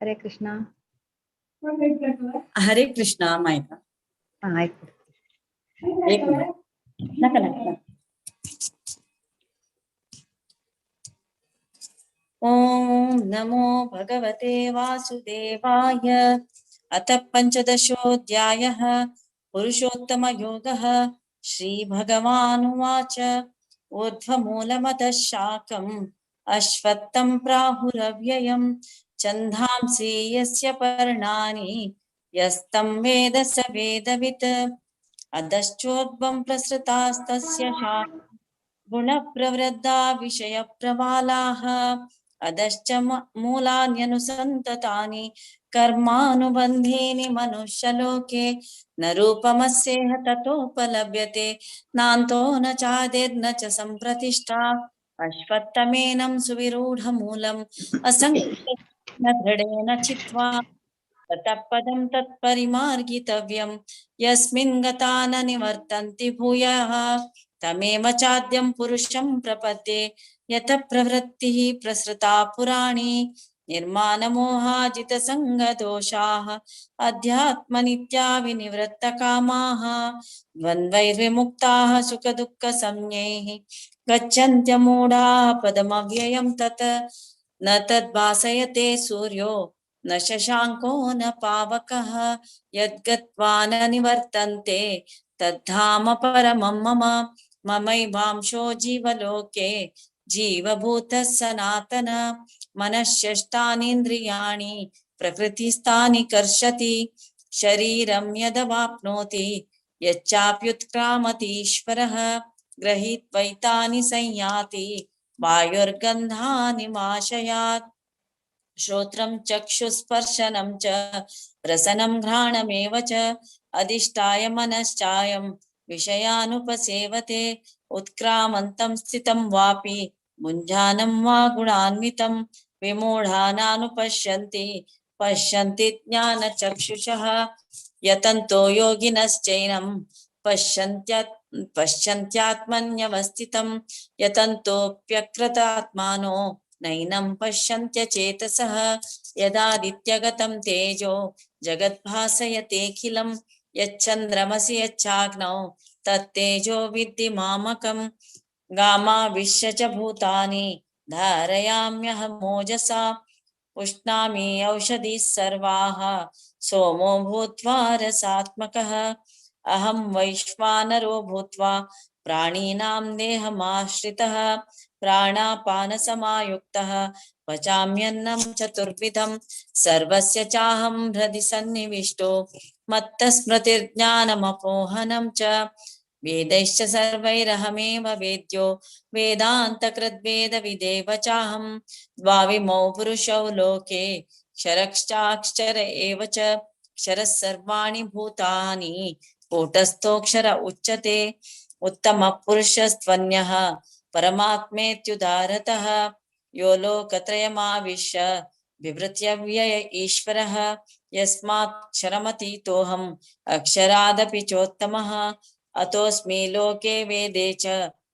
[SPEAKER 17] हरे कृष्णा.
[SPEAKER 21] हरे कृष्णा मायका.
[SPEAKER 17] हा ऐक.
[SPEAKER 21] एक मिनिट. नका नका. ओम नमो भगवते वासुदेवाय. अथ पंचदशोऽध्यायः पुरुषोत्तमयोगः. श्रीभगवानुवाच ऊर्ध्वमूलमतः शाकम् अश्वत्थं प्राहुरव्ययम् छन्दांसि यस्य पर्णानि यस्तं वेद स वेदवित्. अधश्चोर्ध्वं प्रसृतास्तस्य शाखा गुणप्रवृद्धा विषयप्रवालाः. अधश्च मूलान्यनुसन्ततानि कर्मानुबन्धीनि मनुष्यलोके. न रूपमस्येह ततोपलभ्यते नान्तो न चादिर्न च सम्प्रतिष्ठा. अश्वत्थमेनं सुविरूढमूलम् असङ्ख्येन दृढेन चित्वा ततः पदं तत्परिमार्गितव्यं यस्मिन् गता न निवर्तन्ति भूयः. तमेव चाद्यं पुरुषं प्रपद्ये यतः प्रवृत्तिः प्रसृता पुराणी. निर्माणमोहाजितसङ्गदोषाः अध्यात्मनित्या विनिवृत्तकामाः. द्वन्द्वैर्विमुक्ताः सुखदुःखसंज्ञैः गच्छन्त्यमूढाः पदमव्ययं तत्. न तद्भासयते सूर्यो न शशाङ्को न पावकः. यद्गत्वा न निवर्तन्ते तद्धाम परमं मम. ममैवांशो जीवलोके जीवभूतः सनातन. मनःषष्ठानीन्द्रियाणि प्रकृतिस्थानि कर्षति. शरीरं यदवाप्नोति यच्चाप्युत्क्रामतीश्वरः. गृहीत्वैतानि संयाति वायुर्गन्धानि नाशयात्. श्रोत्रं चक्षुस्पर्शनं च रसनं घ्राणमेव च अधिष्ठाय मनश्चायं विषयानुपसेवते. उत्क्रामन्तं स्थितं वापि भुञ्जानं वा गुणान्वितं विमूढानानुपश्यन्ति पश्यन्ति ज्ञानचक्षुषः. यतन्तो योगिनश्चैनं पश्यन्त्यात्मन्यवस्थितं यतन्तोऽप्यकृतात्मानो नैनं पश्यन्त्यचेतसः. यदादित्यगतं तेजो जगद्भासयतेऽखिलं यच्चन्द्रमसि यच्चाग्नौ तत्तेजो विद्धि मामकम्. गामाविश्य च भूतानि धारयाम्यहमोजसा. पुष्णामि औषधिः सर्वाः सोमो भूत्वा रसात्मकः. अहं वैश्वानरो भूत्वा प्राणिनां देहमाश्रितः. प्राणापानसमायुक्तः पचाम्यन्नं चतुर्विधं. सर्वस्य चाहं हृदि सन्निविष्टो मत्तस्मृतिर्ज्ञानमपोहनं च. वेदैश्च सर्वैरहमेव वेद्यो वेदान्तकृद्वेदविदेव चाहं. द्वाविमौ पुरुषौ लोके क्षरश्चाक्षर एव च. क्षरः सर्वाणि भूतानि कूटस्थोऽक्षर उच्यते. उत्तमः पुरुषस्त्वन्यः परमात्मेत्युदारतः. यो लोकत्रयमाविश्य बिभृत्यव्यय ईश्वरः. यस्माक्षरमतीतोऽहम् अक्षरादपि चोत्तमः. अतोऽस्मि लोके वेदे च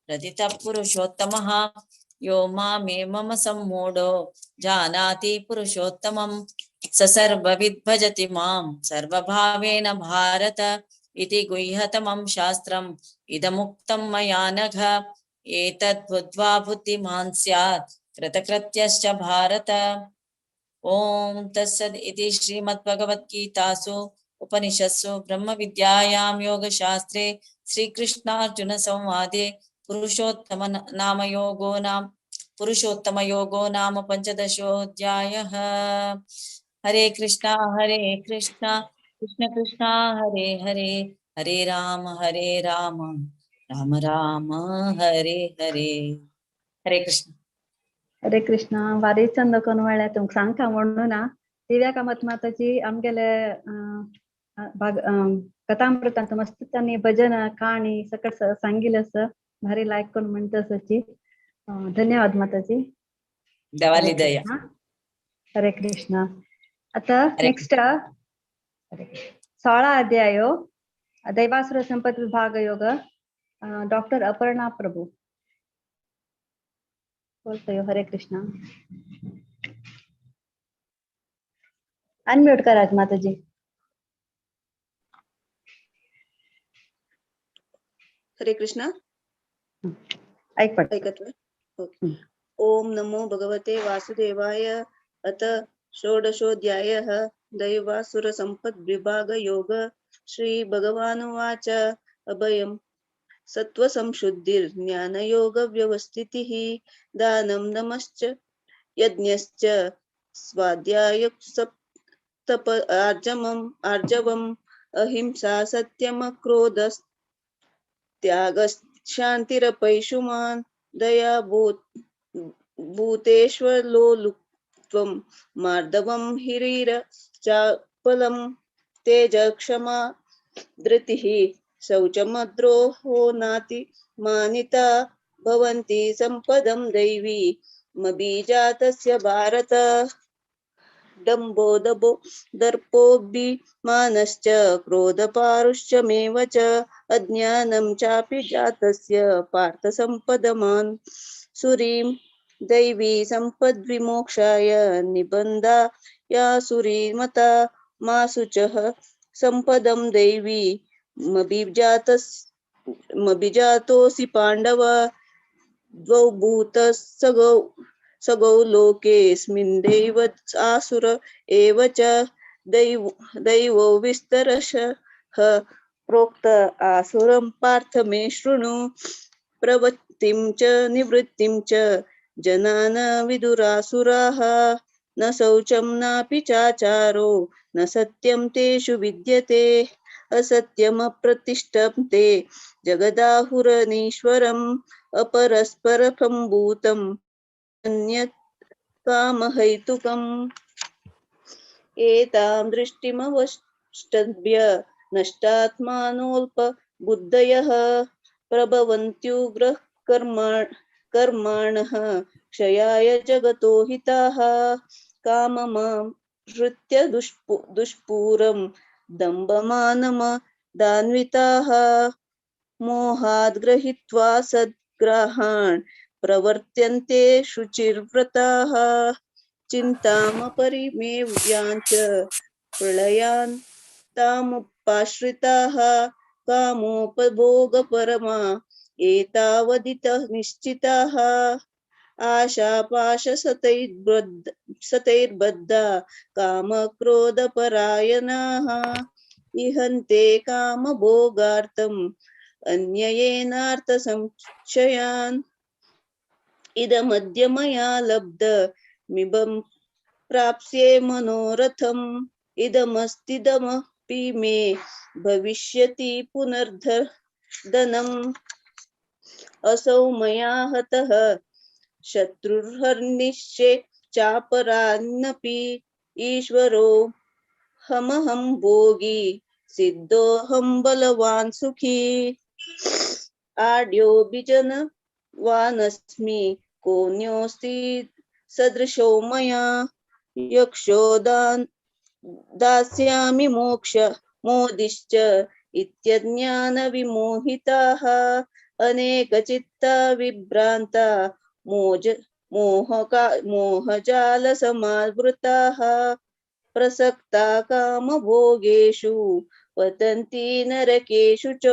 [SPEAKER 21] प्रथितः पुरुषोत्तमः. यो मामेवं सम्मूढो जानाति पुरुषोत्तमं स सर्वविद् भजति मां सर्वभावेन भारत. इति गुह्यतमं शास्त्रम् इदमुक्तं मया नघ. एतद्बुद्ध्वा बुद्धिमान् स्यात् कृतकृत्यश्च भारत. ओम तत्सद् इति श्रीमद्भगवद्गीतासु उपनिषत्सु ब्रह्मविद्यायां योगशास्त्रे श्रीकृष्णार्जुनसंवादे पुरुषोत्तमयोगो नाम पञ्चदशोऽध्यायः. हरे कृष्णा कृष्ण कृष्ण हरे हरे हरे राम राम राम हरे हरे. हरे कृष्ण.
[SPEAKER 17] हरे कृष्ण. वारी चंद कोण वेळा तुमक सांगता म्हणून ना दिव्या कामत माताजी आमगेले कथामृतांत मस्त त्यांनी भजन कहाणी सकट सांगिल असं भारी लायक कोण म्हणत असची. धन्यवाद माताजी.
[SPEAKER 21] देवाली दया.
[SPEAKER 17] हरे कृष्ण. आता नेक्स्ट 16 अध्यायो दैवासुर संपत् विभाग योग. डॉक्टर अपर्णा प्रभू बोलतोय. हरे कृष्ण. अनम्यूट करा माताजी.
[SPEAKER 4] हरे कृष्ण. ऐकत ओके. ओम नमो भगवते वासुदेवाय. अथ षोडशोऽध्यायः दैवासुर संपत् विभाग योग. श्री भगवानुवाच अभयं सत्त्वसंशुद्धिर्ज्ञानयोग व्यवस्थितिः दानं दमश्च यज्ञश्च स्वाध्यायस्तप आर्जवम् अहिंसा सत्यमक्रोधस्त्यागश्शान्तिरपैशुमान् दया भूतेष्वलोलुप्त्वं मार्दवं हिरीरचापलं तेजक्षमा धृतिः शौचमद्रोहो नाति मानिता भवन्ति सम्पदं दैवी मबीजातस्य भारत. दम्भो दर्पोऽभिमानश्च क्रोधपारुष्यमेव च अज्ञानं चापि जातस्य पार्थ सम्पदमान् सुरीं दैवी सम्पद्विमोक्षाय निबन्धा या सुरीमता मा शुचः सम्पदं दैवी मभिजातोऽसि पाण्डव. द्वौ भूतः सगौ लोकेऽस्मिन् दैव आसुर एव च दैवो विस्तरशः प्रोक्त आसुरं पार्थ मे शृणु. प्रवृत्तिं च निवृत्तिं च जनान विदुरासुराः न शौचं नापि चाचारो न सत्यं तेषु विद्यते असत्यमप्रतिष्ठन्ते जगदाहुरनीश्वरम् अपरस्परसम्भूतम् अन्यत् कामहैतुकम्. एतां दृष्टिमवष्टभ्य नष्टात्मानोऽल्पबुद्धयः प्रभवन्त्युग्रः कर्माणः क्षयाय जगतो हिताः. काममाश्रित्य दुष्पूरं दम्भमानमदान्विताः मोहाद् गृहीत्वा सद्ग्रहान् प्रवर्त्यन्ते शुचिर्व्रताः. चिन्तामपरिमेयाञ्च प्रलयान् तामुपाश्रिताः कामोपभोगपरमा एतावदितः निश्चिताः. आशापाशसतैर्बद्धा कामक्रोधपरायणाः इहन्ते कामभोगार्थम् अन्ययेनार्थसंशयान्. इदमद्य मया लब्धमिदं प्राप्स्ये मनोरथम् इदमस्तिदमपि मे भविष्यति पुनर्धनम्. असौ मया हतः शत्रुर्हर्निशे चापरान्नपि ईश्वरो हमहं भोगी सिद्धोऽहं बलवान् सुखी. आढ्यो विजनवानस्मि कोऽन्योऽस्ति सदृशो मया यक्षो दास्यामि मोक्ष मोदिश्च इत्यज्ञानविमोहिताः अनेकचित्ता विभ्रान्ता मोहजालसमावृताः प्रसक्ता कामभोगेषु पतन्ति नरकेषु च.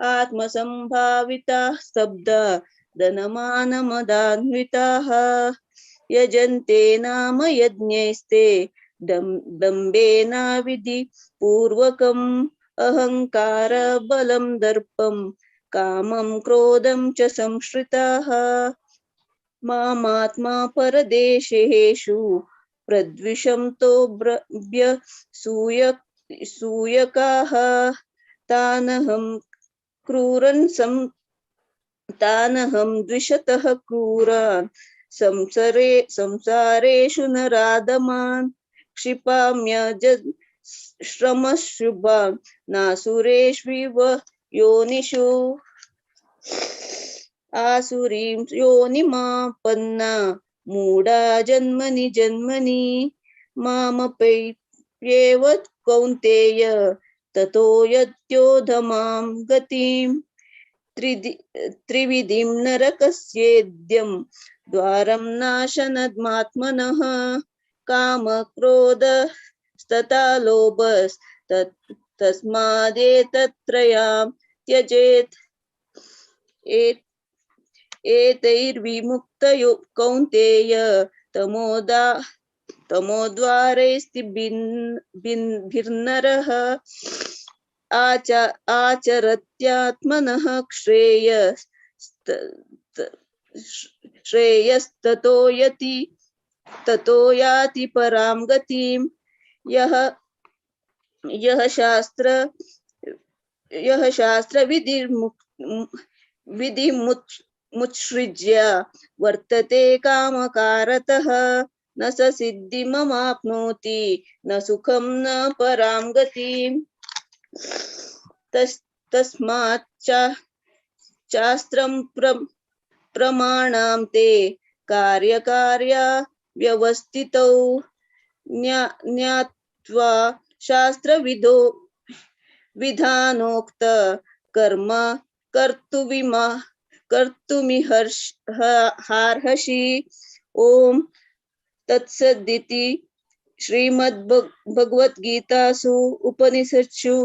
[SPEAKER 4] आत्मसम्भाविताः स्तब्धा धनमानमदान्विताः यजन्ते नाम यज्ञैस्ते दम्भेनाविधिपूर्वकम् अहङ्कार बलं दर्पं कामं क्रोधं च संश्रिताः. मामात्मा परदेशेषु प्रद्विषन्तो सूयकाः तानहं द्विषतः क्रूरान् संसारेषु नराधमान् क्षिपाम्यजन् श्रमशुभान् नासुरेष्विव योनिषु. आसुरीं योनिमापन्ना मूढा जन्मनि जन्मनि मामपैप्येव कौन्तेय ततो यत्योधमां गतिं त्रिविधिं नरकस्येद्यं द्वारं नाशनमात्मनः कामक्रोधस्तथा लोभस्तस्मादेतत्त्रयां त्यजेत् एतैर्विमुक्तयो कौन्तेय तमोद्वारैस्तिभिर्नरः आचरत्यात्मनः श्रेयस्ततो याति परां गतिं यः शास्त्र विधिमुत्सृज्य वर्तते कामकारतः न स सिद्धिमवाप्नोति न सुखं न परां गतिम् तस्मात् शास्त्रं प्रमाणं ते कार्यकार्या व्यवस्थितौ ज्ञात्वा शास्त्रविधो विधानोक्त कर्म कर्तुमिहर्षि। ओम तत्सदिति श्रीमद्भगवद्गीतासु उपनिषत्सु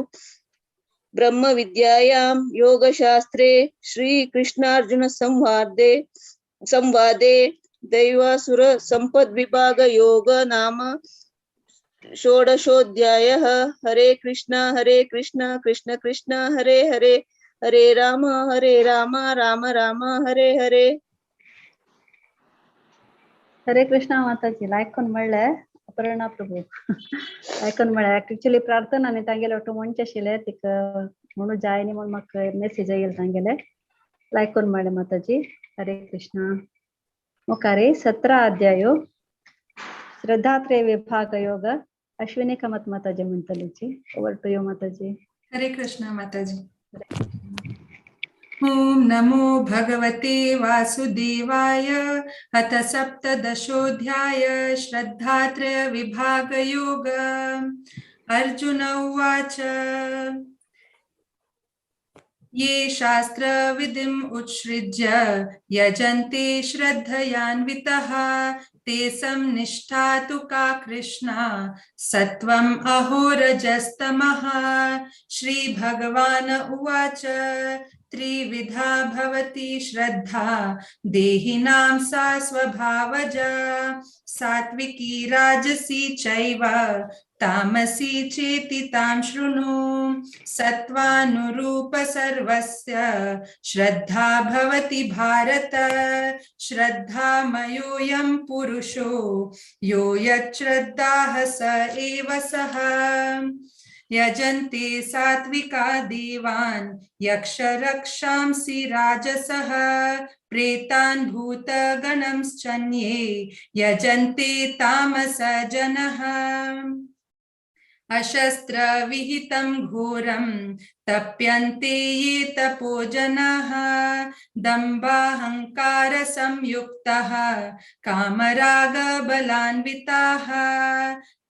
[SPEAKER 4] ब्रह्म विद्यायां योगशास्त्रे श्रीकृष्णार्जुन संवादे दैवासुर संपद्विभाग योग नाम षोडशोऽध्यायः। हरे कृष्णा कृष्ण कृष्ण हरे हरे, हरे राम राम राम हरे हरे.
[SPEAKER 17] हरे कृष्णा माताजी लायकोन म्हणले अपर्णा प्रभू लायकोन म्हळ्यार एक्चुअली प्रार्थना न्ही तांगेले ओटो म्हणचे आशिल्ले तिका म्हणून जाय न्ही म्हणून म्हाका मेसेज येयले तांगेले लायकोन म्हणले माताजी. हरे कृष्णा. मुखारे 17 अध्यायो श्रद्धात्रय विभाग योग. अश्विनी कामत माताजी म्हणटलीची. ओवर टू यू माताजी.
[SPEAKER 10] हरे कृष्णा माताजी. ओम नमो भगवते वासुदेवाय. अथ सप्तदशोऽध्याय श्रद्धात्रय विभाग योग. अर्जुन उवाच ये शास्त्रविधिम् उच्छृज्य यजन्ते श्रद्धयान्वितः तेषां निष्ठा तु का कृष्णा सत्वम् अहो रजस्तमः. श्रीभगवान् उवाच त्रिविधा भवति श्रद्धा देहिनां सा स्वभावजा सात्विकी राजसी चैव तामसी चेति तां शृणु. सत्वानुरूप सर्वस्य श्रद्धा भवति भारत. श्रद्धामयोऽयं पुरुषो यो यच्छ्रद्धाः स एव सः. यजन्ते सात्विका देवान् यक्षरक्षांसि राजसः प्रेतान् भूतगणंश्चन्ये यजन्ते तामस जनः. अशस्त्र विहितं घोरं तप्यन्ते ये तपो जनाः दम्भाहंकार संयुक्तः कामराग बलान्विताः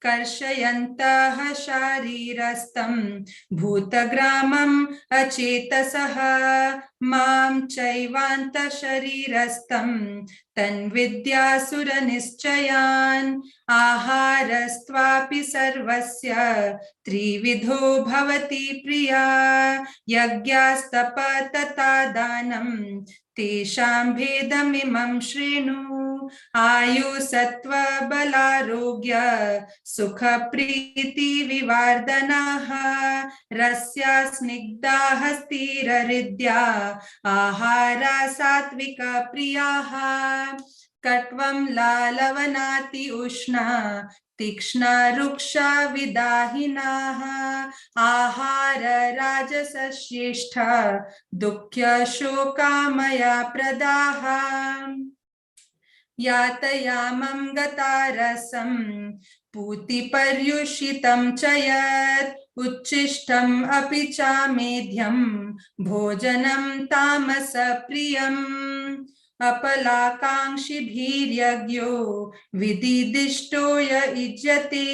[SPEAKER 10] कर्षयन्तः शारीरस्थं भूतग्रामम् अचेतसः मां चैवान्तः शरीरस्थं तन्विद्यासुरनिश्चयान्. आहारस्त्वापि सर्वस्य त्रिविधो भवति प्रिया यज्ञास्तप तथा दानं तेषां भेदमिमं शृणु. आयु सत्व बलारोग्य सुख प्रीति विवर्धनाः रस्या स्निग्धाः स्थिरहृद्या आहारा सात्विक प्रियाः. कट्वं लालवनाति उष्णा तीक्ष्ण रुक्षा विदाहिनाः आहार राजसश्रेष्ठ दुःख्य शोकामया प्रदाः. यातयामं गतारसं पूतिपर्युषितं च यत् उच्छिष्टम् अपि च मेध्यं भोजनं तामस प्रियम्.
[SPEAKER 5] अपलाकाङ्क्षिभिर्यज्ञो विदिदिष्टो य युज्यते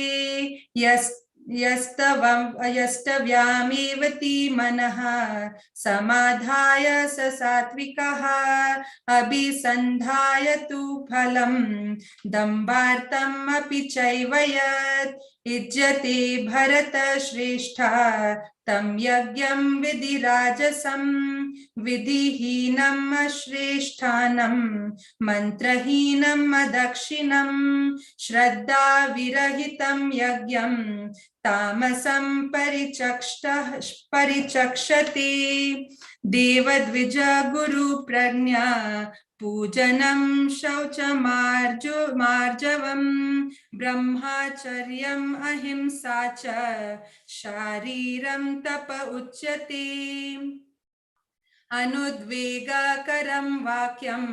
[SPEAKER 5] यस्तव्यामेवति मनः समाधाय स सात्विकः अभिसन्धाय तु फलं दम्भार्थम् अपि चैव यत् युज्यते भरतश्रेष्ठ तं यज्ञं विधिराजसं विधिहीनम् अश्रेष्ठानं मन्त्रहीनम् अदक्षिणं श्रद्धाविरहितं यज्ञं तामसं परिचक्षते देवद्विज गुरुप्रज्ञा पूजनं शौचमार्जवं ब्रह्मचर्यम् अहिंसा च शारीरं तप उच्यते अनुद्वेगकरं वाक्यं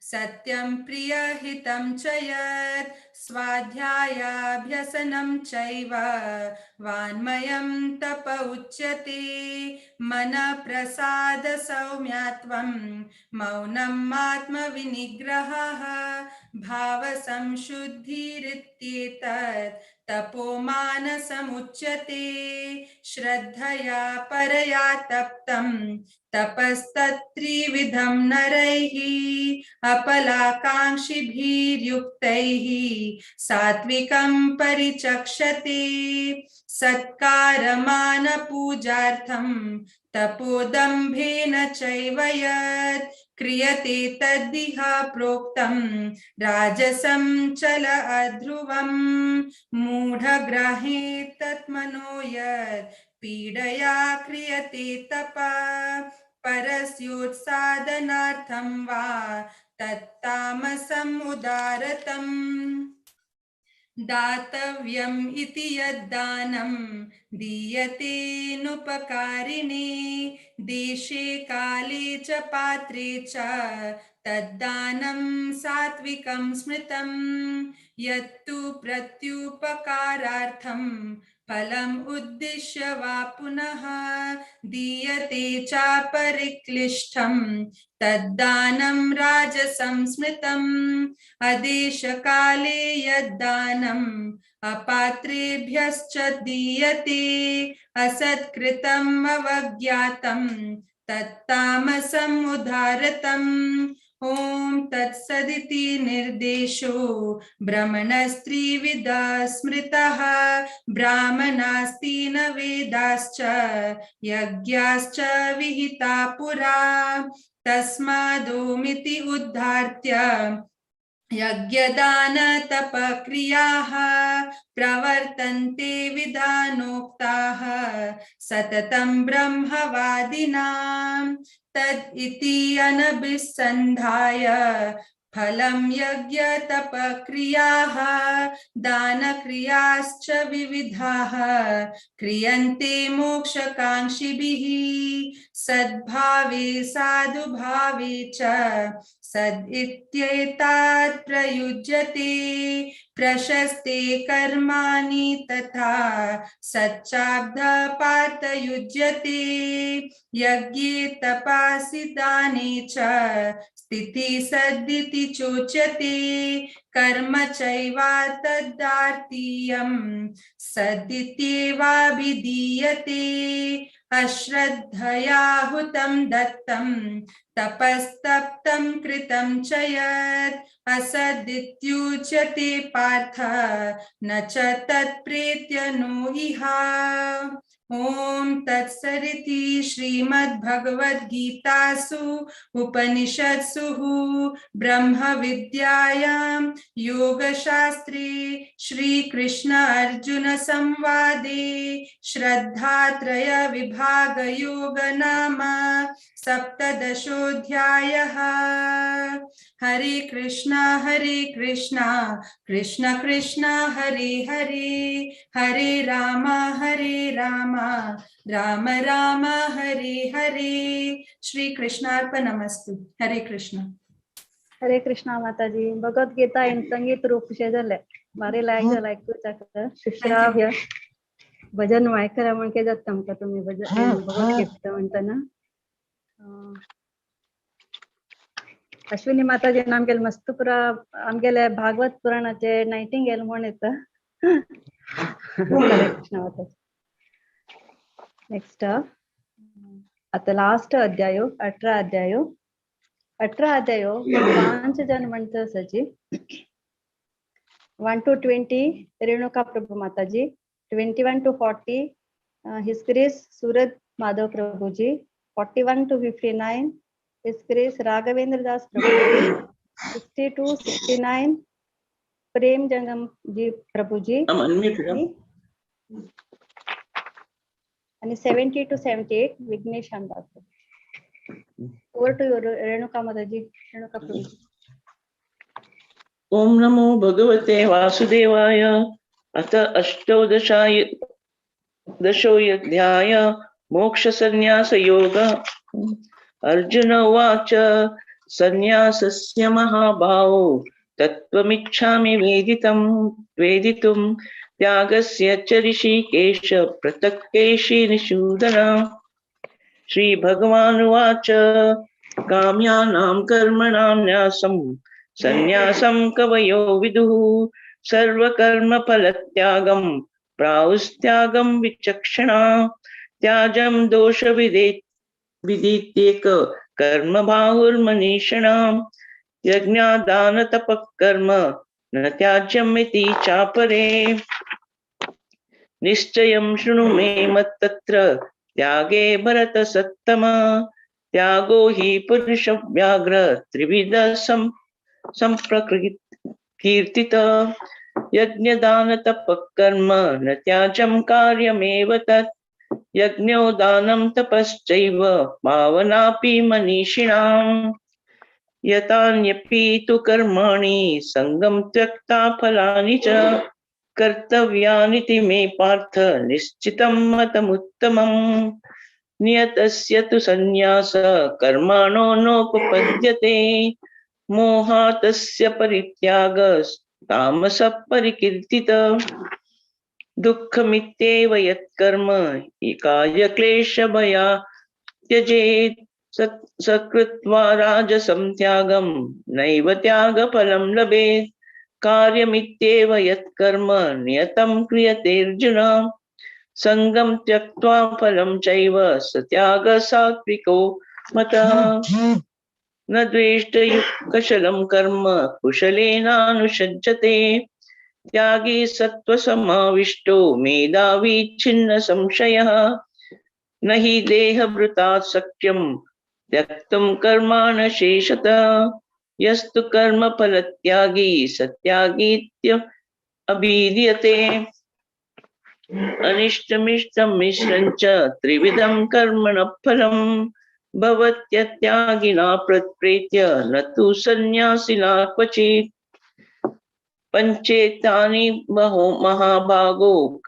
[SPEAKER 5] सत्यं प्रियहितं च यत् स्वाध्यायाभ्यसनं चैव वाङ्मयं तप उच्यते मनप्रसाद सौम्यत्वं मौनम् आत्मविनिग्रहः भावसंशुद्धिरित्येतत् तपोमानसमुच्यते श्रद्धया परया तप्तं तपस्तत्त्रिविधं नरैः अपलाकाङ्क्षिभिर्युक्तैः सात्विकं परिचक्षते सत्कारमानपूजार्थं तपोदम्भेन चैव यत् क्रियते तद्दिह प्रोक्तं राजसं चल अध्रुवं मूढग्रहे तत्मनो यत् पीडया क्रियते तपः परस्योत्सादनार्थं वा तत्तामसम् उदारतम् दातव्यम् इति यद्दानं दीयतेनुपकारिणे देशे काले च पात्रे च तद्दानं सात्विकं स्मृतं यत्तु प्रत्युपकारार्थं फलम् उद्दिश्य वा पुनः दीयते चापरिक्लिष्टं तद्दानं राजसं स्मृतम् अदेशकाले यद्दानम् अपात्रेभ्यश्च दीयते असत्कृतम् अवज्ञातं तत्तामसम् उदारतम् ॐ तत्सदिति निर्देशो ब्रह्मणस्त्रिविधा स्मृतः ब्राह्मणास्तीन वेदाश्च यज्ञाश्च विहिता पुरा तस्मादोमिति उद्धार्य यज्ञदान तपक्रियाः प्रवर्तन्ते विधानोक्ताः सततं ब्रह्मवादिनां तद् इति अनभिसन्धाय फलं यज्ञ तपक्रियाः दानक्रियाश्च विविधाः क्रियन्ते मोक्षकाङ्क्षिभिः सद्भावे साधुभावे च सद् इत्येतात् प्रयुज्यते प्रशस्ते कर्माणि तथा सच्चाब्दपार्थयुज्यते यज्ञे तपसि दाने च स्थिति सद्दिति चोच्यते कर्म चैवातदार्तीयं सदित्येवाभिधीयते अश्रद्धया हुतं दत्तं तपस्तप्तं कृतं च यत् असदित्युच्यते पार्थ न च तत्प्रेत्य नो इह ॐ तत्सदिति श्रीमद्भगवद्गीतासु उपनिषत्सु ब्रह्मविद्यायां योगशास्त्रे श्रीकृष्ण अर्जुन संवादे श्रद्धात्रय विभाग योग नाम सप्तदशोऽध्यायः। हरे कृष्णा कृष्ण कृष्ण हरे हरे हरे राम राम राम हरे हरे। श्री कृष्णार्पणमस्तु। हरे कृष्ण
[SPEAKER 17] माताजी भगवत गीता इन संगीत रूप से जले मारे लायक शिष्याभ्य भजन वायकरा म्हणके जाता का तुम्ही भजन भगवत गीता म्हणताना अश्विनी माताजी आमगेले मस्त पुरा आमगेले भागवत पुराणाचे नायटिंगेल म्हण येता. हरे कृष्ण माताजी. नेक्स्ट आता लास्ट अध्याय 18 अध्याय 5 जन म्हणता सची 1 to 20 रेणुका प्रभु माताजी, 21 to 40 His Grace Surat Madhava प्रभु जी, 41 to 59 His Grace राघवेंद्र दास प्रभु जी, 60 to 69 प्रेम जंगम जी प्रभु जी, आणि 70 to 78 विघ्नेश अंदाज. ओवर टू रेणुका माताजी. रेणुका प्रभु जी.
[SPEAKER 3] ओम नमो भगवते वासुदेवाय. अथ दशोऽध्याय मोक्ष संन्यास योग. अर्जुन उवाच संन्यासस्य महाभावो तत्त्वमिच्छामि वेदितुं त्यागस्य च ऋषिकेश पृथक् केशिनिषूदन. श्रीभगवानुवाच काम्यानां कर्मणां न्यासं संन्यासं कवयो विदुः. सर्वकर्मफलत्यागं प्राहुस्त्यागं विचक्षणा. त्याजं दोषविदित्येक कर्म बाहुर्मनीषिणाम्. यज्ञादानतपः कर्म न त्याज्यमिति चापरे. निश्चयं शृणु मे मत्तत्र त्यागे भरत सत्तम. त्यागो हि पुरुषव्याघ्र त्रिविध संप्रकीर्तित. यज्ञदानतपः कर्म न त्याज्यं कार्यमेव तत्. यज्ञो दानं तपश्चैव पावनापि मनीषिणाम्. यतान्यपि तु कर्माणि सङ्गं त्यक्ता फलानि च कर्तव्यानिति मे पार्थ निश्चितं मतमुत्तमम्. नियतस्य तु संन्यास कर्माणो नोपपद्यते. मोहातस्य परित्यागस्तामसः परिकीर्तित. दुःखमित्येव यत्कर्म एकाय क्लेशभया त्यजेत्. सकृत्वा राजसं त्यागं नैव त्यागफलं लभेत्. कार्यमित्येव यत्कर्म नियतं क्रियते अर्जुन. संगं त्यक्त्वा फलं चैव स त्यागः सात्विको मतः. न द्वेष्टयुक्तशलं कर्म कुशलेनानुषज्यते. त्यागी सत्त्वसमाविष्टो मेधावी छिन्न संशयः. न हि देहभृतात् शक्यं त्यक्तुं कर्माण शेषतः. यस्तु कर्मफलत्यागी सत्यागीत्य अभिधीयते. अनिष्टमिष्टं मिश्रं च त्रिविधं कर्मणः फलं. भवत्यत्यागिना प्रत्प्रेत्य न तु सन्न्यासिना क्वचित्. पञ्चेतानि महाभागो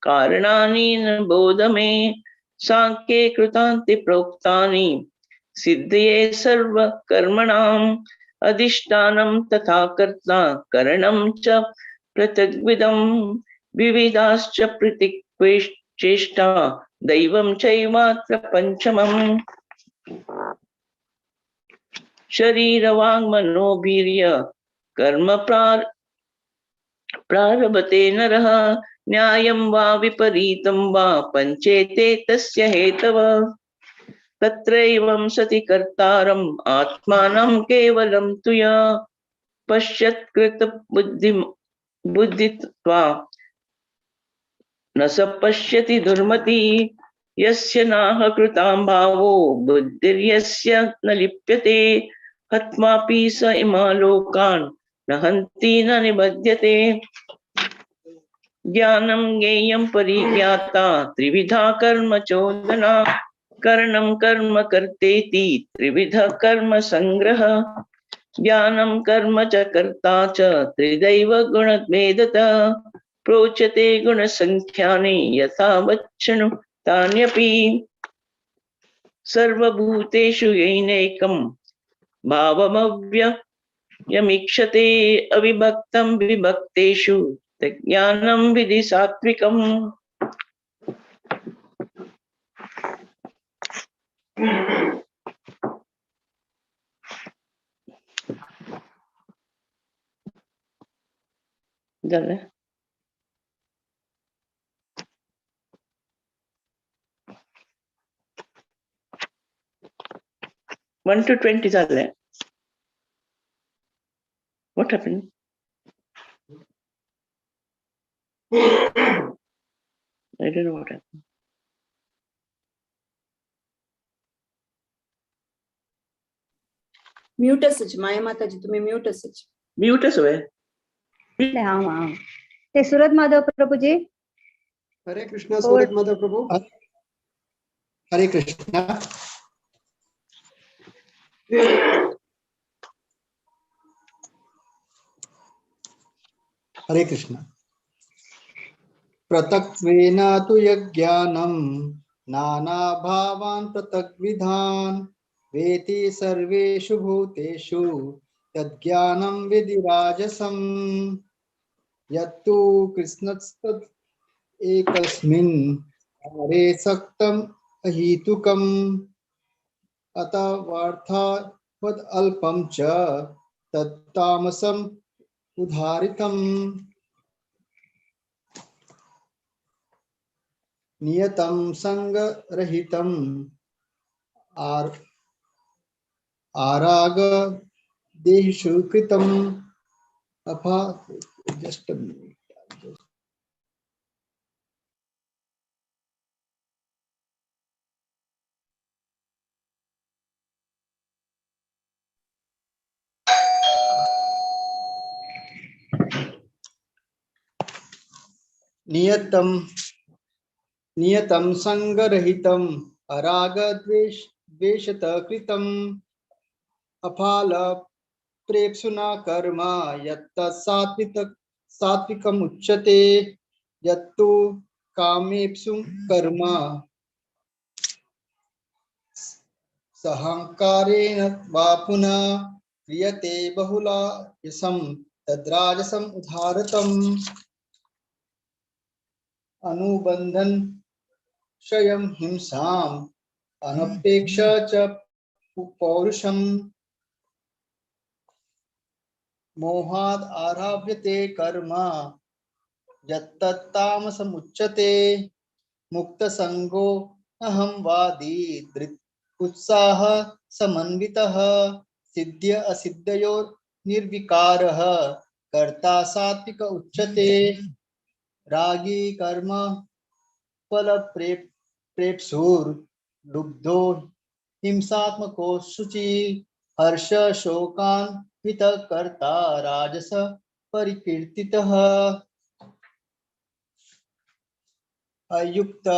[SPEAKER 3] कारणानि न बोध मे. सांख्ये कृतान्ते प्रोक्तानि सिद्धये सर्वकर्मणाम्. अधिष्ठानं तथा कर्ता करणं च पृथग्विधं. विविधाश्च प्रतिक्वेष्टा दैवं चैवात्र पंचमम्. शरीरवाङ्मनोभिर्य कर्म प्रारभते नरः. न्यायं वा विपरीतं वा पञ्चेते तस्य हेतवः. तत्रैवं सति कर्तारम् आत्मानं केवलं तु यः पश्यत्कृत बुद्धित्वा न स पश्यति दुर्मति. यस्य नाह कृतां भावो बुद्धिर्यस्य न लिप्यते. हत्वापि स इमा लोकान् न हन्ति न निबध्यते. ज्ञानं ज्ञेयं परिज्ञाता त्रिविधा कर्म चोदना. करणं कर्म कर्तेति त्रिविध कर्म संग्रह. ज्ञानं कर्म च कर्ता च त्रिदैव गुणभेदतः. प्रोच्यते गुणसंख्यानि यथा वच्चनु तान्यपि. सर्वभूतेषु येनैकं भावमव्ययमीक्षते. अविभक्तं विभक्तेषु ज्ञानं विधि सात्विकम्. झालं 1 to 20 झालंय. What happened? I don't know what happened.
[SPEAKER 11] Mute असच माया माताजी तुम्ही म्यूट असच.
[SPEAKER 3] म्यूटच होय.
[SPEAKER 17] हाँ हाँ ते सूरत माधव प्रभु जी.
[SPEAKER 2] हरे कृष्णा सूरत माधव प्रभु. हरे कृष्णा. हरे कृष्णा. पृथक्त्वेन तु यज्ञानं नाना भावान् पृथग्विधान् वेति सर्वेषु भूतेषु तद्ज्ञानं विधिराजसम् यत्तु कृष्णस्तत् एकस्मिन् कार्ये सक्तम् अहेतुकम् अतवार्थवद् अल्पं च तत्तामसम् उदाहृतम् नियतं संगरहितम् आराग देहेषु कृतम् अफा जस्ट नियतं संगरहितम् अरागद्वेषत कृतम् अफाल प्रेप्सुना कर्म यत्तत् सात्विकम् उच्यते यत्तु कामेप्सु कर्म सहंकारेण वा पुनः क्रियते बहुलायसं तद्राजसम् उदाहृतम् अनुबंधन क्षयं हिंसाम् अनपेक्ष च पौरुषम् मोहाद् आरभ्यते कर्म यत्तत्तामसमुच्यते मुक्तसंगो अहंवादी धृत् उत्साह समन्वितः सिद्ध्य असिद्धयोर् निर्विकारः कर्ता सात्विक उच्यते रागी कर्म फल प्रेप्सुर लुब्धो हिंसात्मको शुचि हर्ष शोकान्वित कर्ता राजस परिकीर्तितः अयुक्त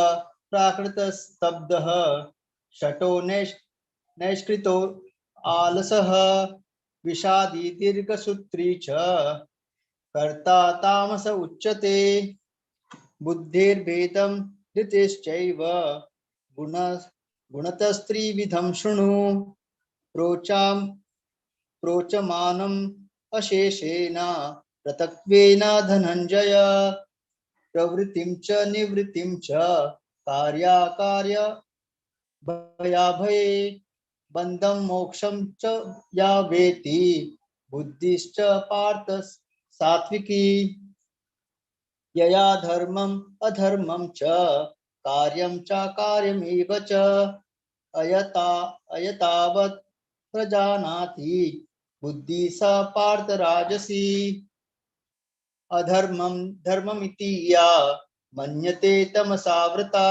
[SPEAKER 2] प्राकृत स्तब्धः शटो नैष्कृतो आलसः विषादी दीर्घसूत्री च कर्ता तामस उच्यते बुद्धिर्भेदं धृतिश्चैव गुणतस्त्रिविधं शृणु प्रोचमानम् अशेषेण पृथक्त्वेन धनञ्जय प्रवृत्तिं च निवृत्तिं च कार्याकार्य भयाभये बन्धं मोक्षं च या वेति बुद्धिश्च पार्थ सात्विकी यया धर्मम् अधर्मं च कार्यं च कार्यमेव च अयतावत् प्रजानाति बुद्धि सा पार्थ राजसी अधर्मं धर्ममिति या मन्यते तमसावृता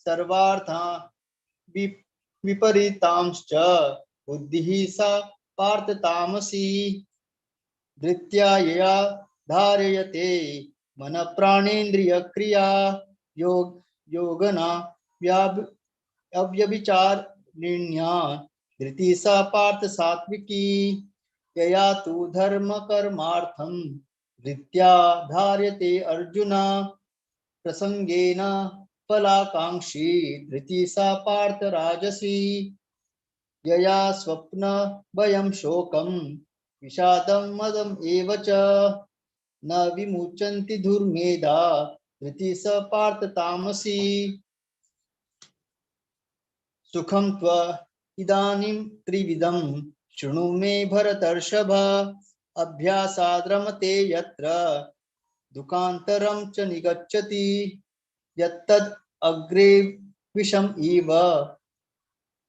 [SPEAKER 2] सर्वार्था विपरीतांश्च बुद्धिः सा पार्थ तामसी धृत्या यया धारयते मन प्राणेन्द्रिय क्रिया योगना अव्यभिचारिण्या धृति सा पार्थ सात्विकी यया तु धर्म कर्मार्थं धृत्या धार्यते अर्जुन प्रसंगेन फलाकांक्षी धृति सा पार्थ राजसी यया स्वप्न भयं शोकं विषादं मदम् एव च न विमुच्यन्ति दुर्मेधा धृति स पार्थ तामसी सुखं त्व इदानीं त्रिविधं शृणु मे भरतर्षभ अभ्यासाद् रमते यत्र दुःखान्तरं च निगच्छति यत्तद् अग्रे विषम् इव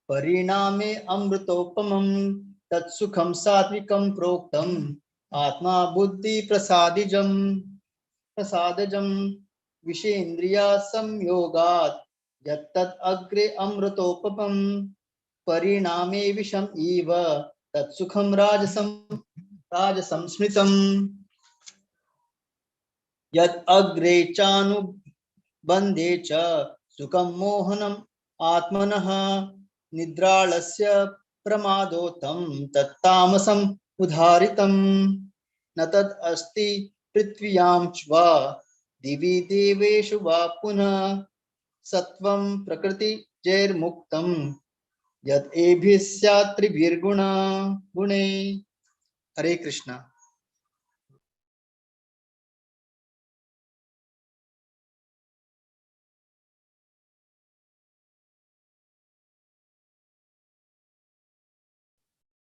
[SPEAKER 2] परिणामे अमृतोपमं तत्सुखं सात्विकं प्रोक्तम् आत्मा बुद्धि प्रसादजं विषेन्द्रिया संयोगात् यत्तद् अग्रे अमृतोपमं परिणामे विषम् इव तत्सुखं राजसं स्मृतम् यत् अग्रे चानुबन्धे च सुखं मोहनम् आत्मनः निद्रालस्य प्रमादोत्तं तत्तामसम् उदाहृतं न तद् अस्ति पृथ्व्यां च वा दिवि देवेषु वा पुनः सत्वं प्रकृतिजैर्मुक्तं यत् एभिः स्यात् त्रिभिर्गुणे। हरे Krishna.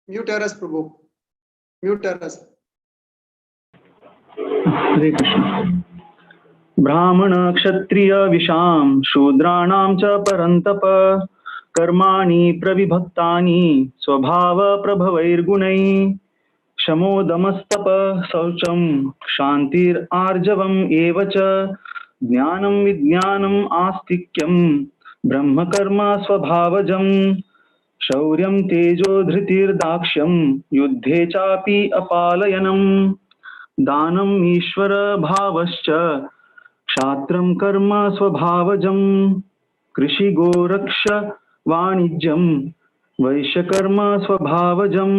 [SPEAKER 14] Mute us, Prabhu. Mute us.
[SPEAKER 1] हरे कृष्ण। ब्राह्मण क्षत्रिय विशाम शूद्राणां च परन्तप कर्माणि प्रविभक्तानि स्वभाव प्रभवैर्गुणैः शमोदमस्तप शौचं क्षान्तिरार्जवम् एव च ज्ञानं विज्ञानम् आस्तिक्यं ब्रह्मकर्म स्वभावजम् शौर्यं तेजो धृतिर्दाक्ष्यं युद्धे चापि अपालयनम् दानम् ईश्वर भावश्च क्षात्रं कर्म स्वभावजं कृषि गोरक्ष वाणिज्यं वैश्यकर्म स्वभावजं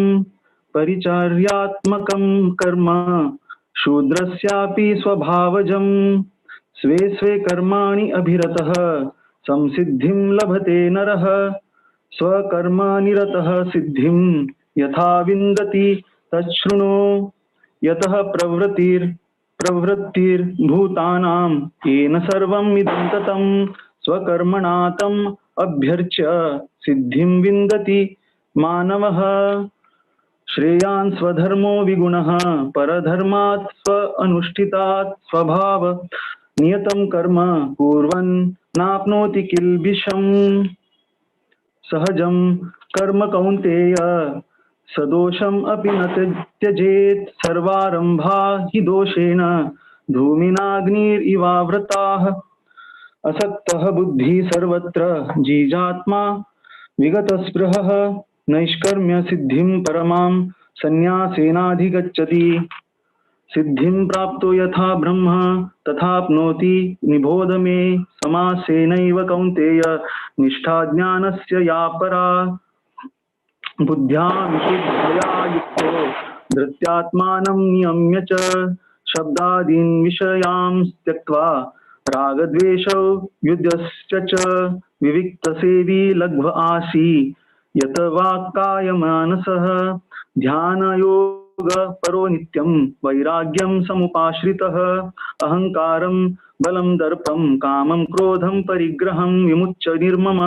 [SPEAKER 1] परिचर्यात्मकं कर्म शूद्रस्यापि स्वभावजं स्वे स्वे कर्माणि अभिरतः संसिद्धिं लभते नरः स्वकर्मनिरतः सिद्धिं यथा विन्दति तच्छृणु यतः प्रवृत्तिर्भूतानां येन सर्वम् इदं ततं स्वकर्मणा तम् अभ्यर्च्य सिद्धिं विन्दति मानवः श्रेयान् स्वधर्मो विगुणः परधर्मात् स्व अनुष्ठितात् स्वभाव नियतं कर्म कुर्वन् नाप्नोति किल्बिषम् सहजं कर्म कौन्तेय सदोषम् अपि न त्यजेत् सर्वारम्भा हि दोषेण धूमिनाग्निरिवावृताः असक्तः बुद्धिः सर्वत्र जिजात्मा विगतस्पृहः नैष्कर्म्य सिद्धिं परमां संन्यासेनाधिगच्छति सिद्धिं प्राप्तो यथा ब्रह्म तथाप्नोति निबोध मे समासेनैव कौन्तेय निष्ठा ज्ञानस्य या परा बुद्ध्या विशुद्धया युक्तो धृत्यात्मानं नियम्य च शब्दादीन् विषयान् त्यक्त्वा रागद्वेषौ युद्धश्च च विविक्तसेवी लघ्व आसी यत वाक्कायमानसः ध्यानयोग परो नित्यं वैराग्यं समुपाश्रितः अहंकारं बलं दर्पं कामं क्रोधं परिग्रहं विमुच्य निर्मम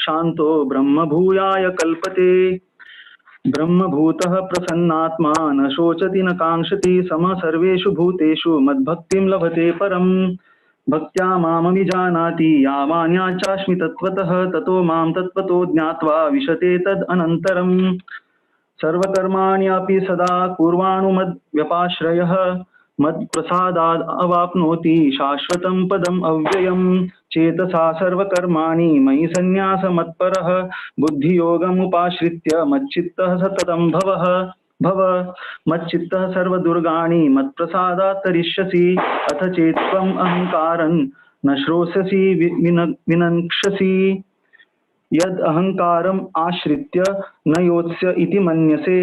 [SPEAKER 1] शान्तो ब्रह्मभूयाय कल्पते ब्रह्मभूतः प्रसन्नात्मा न शोचति न काङ्क्षति समः सर्वेषु भूतेषु मद्भक्तिं लभते परम् भक्त्या मामभिजानाति यावान्याचास्मि तत्त्वतः ततो मां तत्त्वतो ज्ञात्वा विशते तद् अनन्तरम् सर्वकर्माणि अपि सदा कुर्वाणो मद्व्यपाश्रयः मत्प्रसादात् अवाप्नोति शाश्वतं पदम् अव्ययम् चेतसा सर्वकर्माणि मयि सन्न्यासमत्परः बुद्धियोगमुपाश्रित्य मच्चित्तः सततं भव मच्चित्तः सर्वदुर्गाणि मत्प्रसादात् तरिष्यसि अथ चेत्त्वम् अहङ्कारं न श्रोष्यसि विनङ्क्षसि यद् अहङ्कारम् आश्रित्य न योत्स्य इति मन्यसे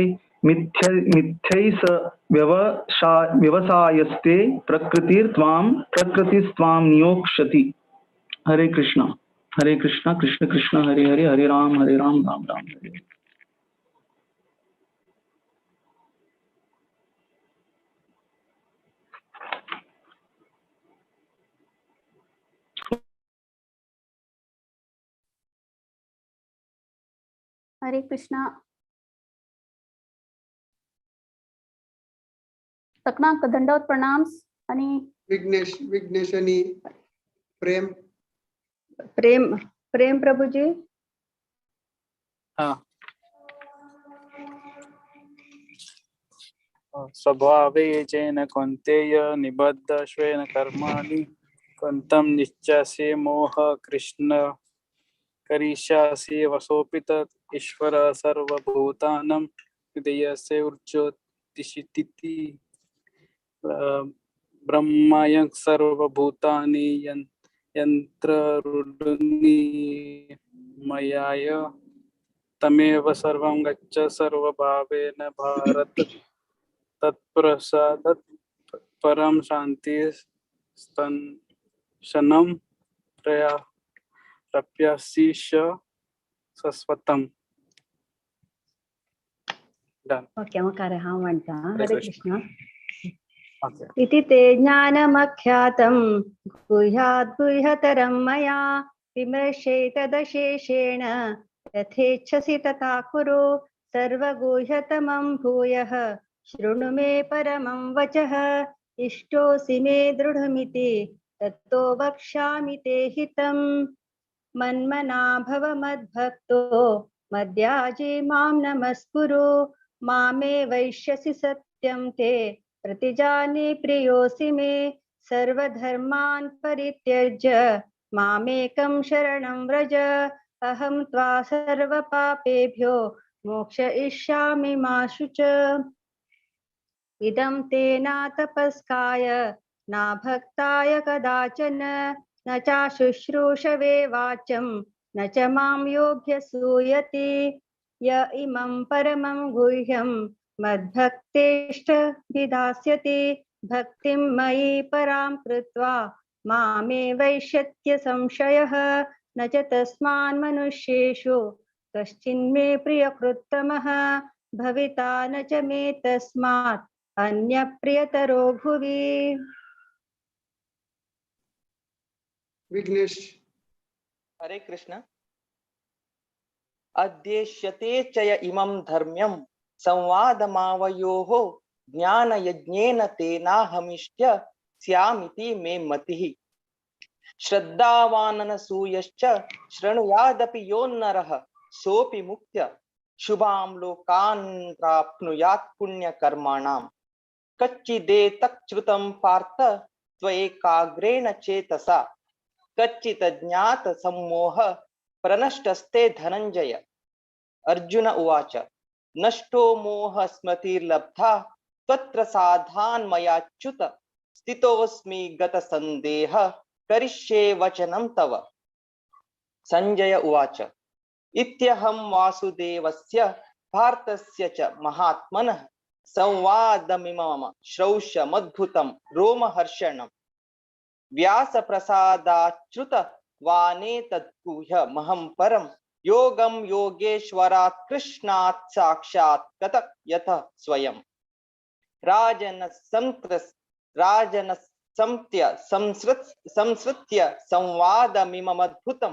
[SPEAKER 1] मिथ्यैष व्यवसायस्ते प्रकृतिस्त्वां नियोक्ष्यति। हरे कृष्ण कृष्ण कृष्ण हरे हरे हरे राम राम राम हरे।
[SPEAKER 22] हरे कृष्णा। सगळ्यांक दंडवत प्रणाम आणि
[SPEAKER 6] विघ्नेश आणि प्रेम
[SPEAKER 17] प्रेम प्रेम प्रभुजी.
[SPEAKER 12] हाँ स्वभावे येन कौन्तेय निबद्ध स्वेन कर्माणि कन्तं निश्चसे मोह कृष्ण करिष्यासि वसोऽपि तत् ईश्वर सर्वभूतानां हृदयस्य उर्ज्योतिषिति ब्रह्मयं सर्वभूतानि यन्त्ररूढानि मयाय तमेव सर्वं गच्छ सर्वभावेन भारत तत्प्रसादात् परम शांति शनं प्राप्स्यसि शाश्वतम्.
[SPEAKER 17] ओके मग कार्य हा म्हणता. हरे कृष्ण.
[SPEAKER 12] Okay.
[SPEAKER 17] इति ते ज्ञानमख्यातं गुह्यात् गुह्यतरं मया विमर्शेतदशेषेण यथेच्छसि तथा कुरु सर्वगुह्यतमं भूयः शृणु मे परमं वचः इष्टोऽसि मे दृढमिति तत्तो वक्ष्यामि ते हितम्. मन्मना भव मद्भक्तो मद्याजी मां नमस्कुरु मामे वैश्यसि सत्यं ते प्रतिजाने प्रियोऽसि मे सर्वधर्मान् परित्यज्य मामेकं शरणं व्रज अहं त्वा सर्वपापेभ्यो मोक्षयिष्यामि मा शुच. इदं ते न तपस्काय न भक्ताय कदाचन न चाशुश्रूषवे वाचं न च मां योग्यसूयति. य इमं परमं गुह्यं मद्भक्तेष्ट विधास्यति भक्तिं मयि परां कृत्वा मामे वैश्यत्य संशयः न च तस्मान् मनुष्येषु कश्चिन्मे प्रियकृत्तमः भविता न च मे तस्मात् अन्यप्रियतरो भुवि.
[SPEAKER 6] विघ्नेश.
[SPEAKER 23] हरे कृष्ण. अद्येष्यते च य इमं धर्म्यं संवादमावयोः ज्ञानयज्ञेन तेनाहमिष्य स्यामिति मे मतिः. श्रद्धावाननसूयश्च शृणुयादपि योन्नरः सोऽपि मुक्त्य शुभां लोकान् प्राप्नुयात् पुण्यकर्माणाम्. कच्चिदेतच्छ्रुतं पार्थ त्वयैकाग्रेण चेतसा कच्चित् ज्ञात सम्मोह प्रनष्टस्ते धनंजय. अर्जुन उवाच नष्टो मोह स्मृतिर्लब्धा त्वत्प्रसादान् मयाच्युत स्थितोऽस्मि गतसन्देह करिष्ये वचनं तव. संजय उवाच इत्यहं वासुदेवस्य भारतस्य च महात्मनः संवादमिमम श्रौषमद्भुतं रोमहर्षणं व्यासप्रसादाच्युत वानेतद्गुह्यमहं परं योगं योगेश्वरात् कृष्णात् साक्षात् कथं यतः स्वयं. संसृत्य संवादमिममद्भुतं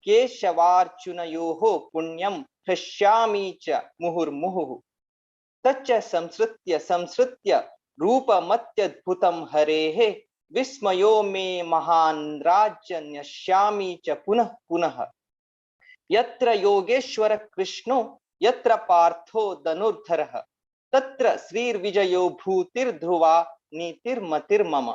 [SPEAKER 23] केशवार्जुनयोः पुण्यं हृष्यामि च मुहुर्मुहुः. तच्च संसृत्य रूपमत्यद्भुतं हरेः विस्मयो मे महान् राज्यन्यस्यामि च पुनः पुनः. यत्र योगेश्वर कृष्णो यत्र पार्थो धनुर्धरः तत्र श्रीर्विजयो भूतिर्ध्रुवा नीतिर्मतिर्मम.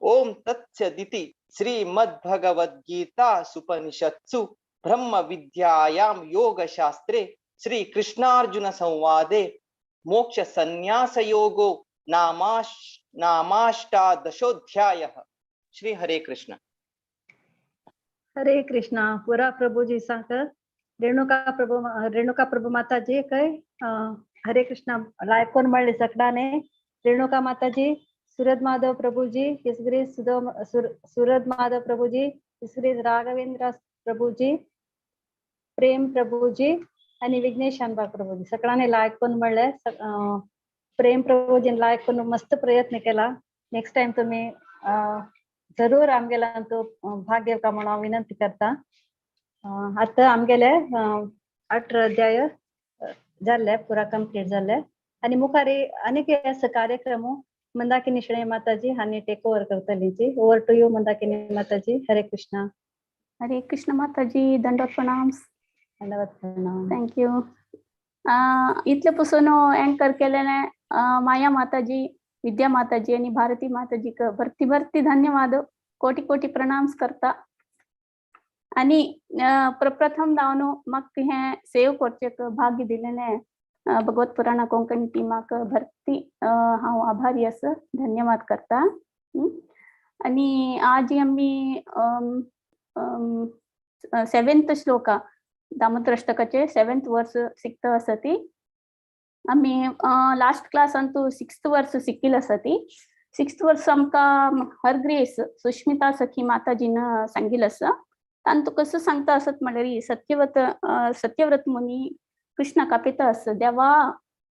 [SPEAKER 23] ओम तत्सदिति श्रीमद्भगवद्गीतासूपनिषत्सु ब्रह्म विद्यायां योगशास्त्रे श्री कृष्णार्जुन संवादे मोक्ष संन्यास योगो नामाष्टादशोऽध्यायः. श्री हरे कृष्ण.
[SPEAKER 17] हरे कृष्णा. पुरा प्रभुजी सांगतात. रेणुका प्रभु माताजी काय हरे कृष्णा लायक कोण म्हणले सकडाने. रेणुका माताजी, सुरद माधव प्रभुजी, इसग्री सुरद माधव प्रभुजी, इसग्री राघवेंद्र प्रभुजी, प्रेम प्रभुजी आणि विघ्नेश शानबा प्रभुजी सकडाने लायक कोण म्हणले. प्रेम प्रभुजीन लायक कोण मस्त प्रयत्न केला. नेक्स्ट टाइम तुम्ही जरूर आमगेला तो भाग घेवका म्हणून हांव विनंती करता. आता आमगेले 18 अध्याय जाल्ले पुरा कंप्लीट जाल्ले आणि मुखारी अनेक असे कार्यक्रम मंदाकिनी शणे माताजी हानी टेक ओवर करतलीची. Over to you Mandakini Mataji. Hare Krishna.
[SPEAKER 22] हरे कृष्ण माताजी, दंडवत प्रणाम.
[SPEAKER 17] धन्यवाद प्रणाम.
[SPEAKER 22] थँक्यू. इथले पासून अँकर केलेले माया माताजी, विद्या माताजी आणि भारती माताजी भरती भरती धन्यवाद, कोटी कोटी प्रणाम करता. आणि प्रप्रथम दावनो मग हे सेव करचेक भाग्य दिलेले भगवत पुराण कोंकणी टीमाक भरती हांव आभारी असं धन्यवाद करता. आणि आज आम्ही 7th श्लोका दामोदर अष्टकाचे 7th वर्स शिकता असती. आम्ही last class Antu 6th verse शिकिल असती. 6th वर्स आमकां हर ग्रेस सुष्मिता सखी माताजीनं सांगिल असं. तांतू कसं सांगता असत म्हणल्यार सत्यव्रत मुनी कृष्णा कापिता असं देवा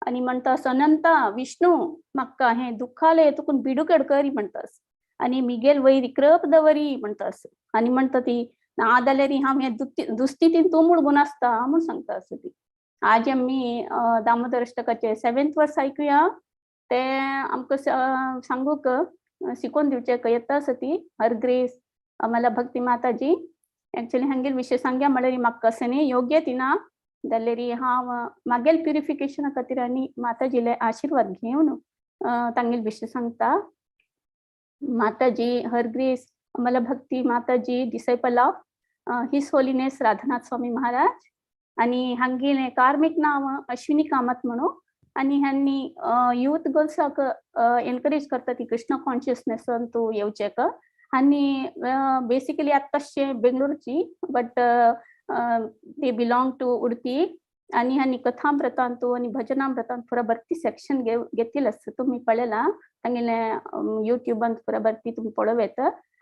[SPEAKER 22] आणि म्हणता असं अनंता विष्णू म्हाका हे दुःखाले तुकून बिडूकेड करी म्हणतास आणि मिगेल वैरी कृप दवरी म्हणतास आणि म्हणता ती ना जाल्यार हांव हे दुस्थितीन तूं मुळगून आसता म्हणून सांगता असं ती. आज आम्ही दामोदर अष्टकाचे 7th वर्स ऐकूया. ते आमकां सांगूक शिकून दिवचे येता असं ती हर ग्रेस आम्हाला भक्ती माताजी. ऍक्च्युली हांगेर विशय सांगया म्हळ्यार म्हाका कसं न्ही योग्य तिना जाल्यार हांव मागेल प्युरिफिकेशना खातीर आनी माताजीले आशीर्वाद घेवन तांगेल विशय सांगता. माताजी हर ग्रेस आम्हाला Bhakti Mataji disciple of his holiness Radhanath Swami Maharaj आणि हांगेले कार्मिक नाव अश्विनी कामत म्हणून. आणि ह्यांनी यूथ गर्ल्साक एनकरेज करता ती कृष्ण कॉन्शियसनेस तू येवचेक. आणि बेसिकली आत्ताशे बेंगळुरूची but they belong to Udupi. आणि ह्यांनी कथामृतांतू आणि भजनामृतांत पुरा भरती सेक्शन घेतील असं तुम्ही पळयला तांगेले युट्यूबांत पुरा भरती तुम्ही पळोवेत.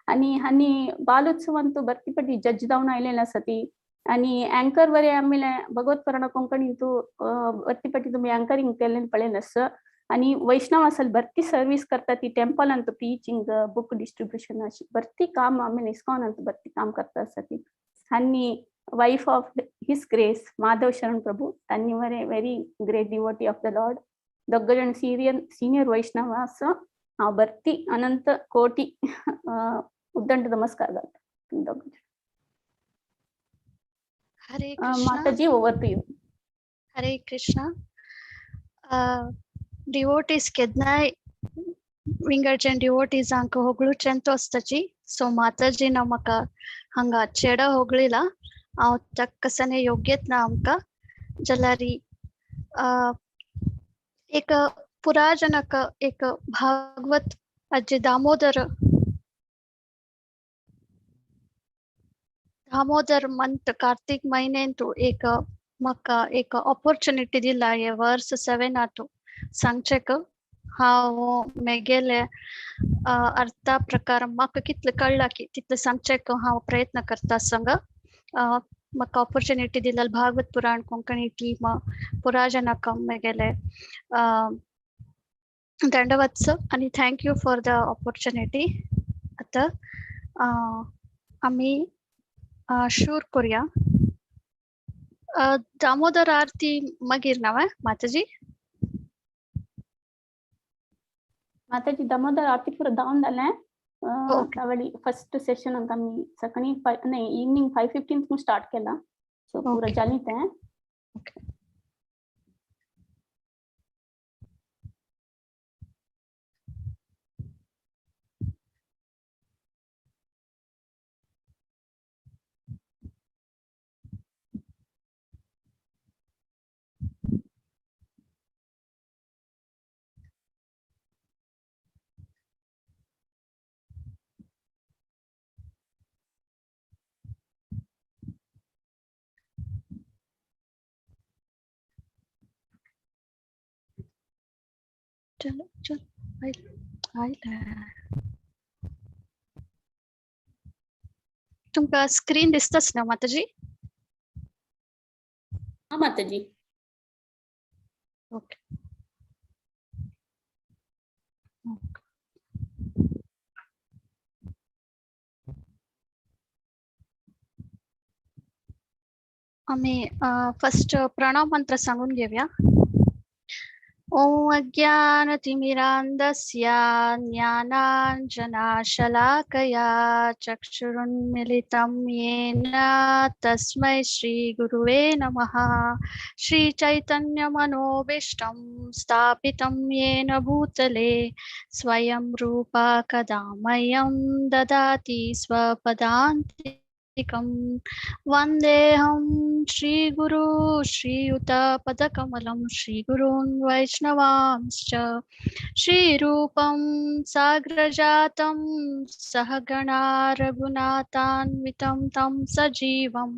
[SPEAKER 22] आणि ह्यांनी बालोत्सवांतू भरती पटी जज जावन आयलेले आसा ती. आणि अँकर वरे आमले भगवत पुराण कोंकणी तू भरती पटी तुम्ही अँकरिंग केलें पळयलें असं. आणि वैष्णव असल भरती सर्व्हिस करता ती टेम्पल अंत टीचिंग बुक डिस्ट्रीब्युशन अशी भरती काम आम्ही इस्कॉन अंत भरती काम करता आसा ती. हांनी wife of his grace Madhav Sharan Prabhu तांणी were very great devotee of the lord. दोग जण सिनियर वैष्णव असं हांव भरती अनंत कोटी उद्दंड नमस्कार घालता दोग जण.
[SPEAKER 7] हरे कृष्णा.
[SPEAKER 22] माताजी ओवर टू यू.
[SPEAKER 7] हरे कृष्णा. डिवोटीज केदनाय विंगडच्यान डिवोटीजांक होगळुचें तोस्ताची. सो माताजी म्हाका हांगा चेडा होगळिला हांव ताका कसने योग्यत ना आमकां जाल्यार एक पुराजनक एक भागवत अजे दामोदर मंथ कार्तिक म्हयन्यांतू एक म्हाका एक ऑपॉर्च्युनिटी दिला हे वर्स 7 आतू सांगचेक. हांव मेगेले अर्था प्रकार म्हाका कितले कळला की तितले सांगचेक हांव प्रयत्न करता संग. म्हाका ऑपॉर्च्युनिटी दिल्यार भागवत पुराण कोंकणी टीम पुराजनक मेगेले दंडवत्स आणि thank you for the opportunity. आता आम्ही शूर करूया. दामोदर आरती मागीर नाव माताजी.
[SPEAKER 22] माताजी दामोदर आरती पुरा जावन जालें. त्यावेळी फर्स्ट सेशन अंत आम्ही सकाळी इवनिंग 5:15 स्टार्ट केला. सो पुरा जाली तें.
[SPEAKER 7] चल तुमका स्क्रीन दिसतच ना माताजी.
[SPEAKER 22] हा माताजी.
[SPEAKER 7] ओके. आम्ही फर्स्ट प्रणव मंत्र सांगून घेऊया. ॐ अज्ञानतिमिरान्धस्य ज्ञानाञ्जनशलाकया चक्षुरुन्मिलितं येन तस्मै श्रीगुरुवे नमः। श्रीचैतन्यमनोभीष्टं स्थापितं येन भूतले स्वयं रूपा कदा मह्यं ददाति स्वपदान्तिकम्। वन्देऽहं श्रीगुरु श्रीयुतपदकमलं श्रीगुरून् वैष्णवांश्च श्रीरूपं साग्रजातं सहगणा रघुनाथान्वितं तं सजीवं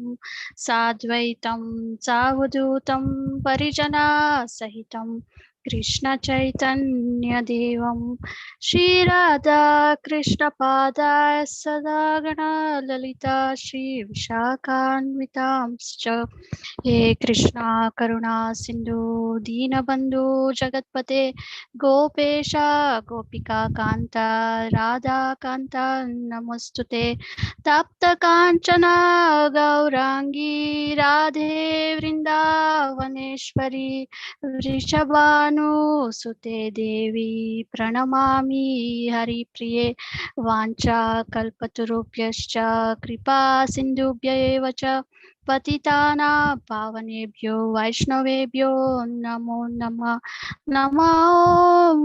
[SPEAKER 7] साद्वैतं सावधूतं परिजनसहितं कृष्ण चैतन्य देवं श्रीराधा कृष्णपादाय सदा गणा ललिता श्री विशाखान्वितांश्च हे कृष्णा करुणा सिंधु दीनबंधु जगतपते गोपेश गोपिका कांता राधा कांता नमस्तुते तप्त कांचना गौरांगी राधे वृंदावनेश्वरी वृषभानुसुते देवी प्रणमामि हरिप्रिये वाञ्छा कल्पतरुभ्यश्च कृपा सिन्धुभ्य एव च पतितानां पावनेभ्यो वैष्णवेभ्यो नमो नमः। नमो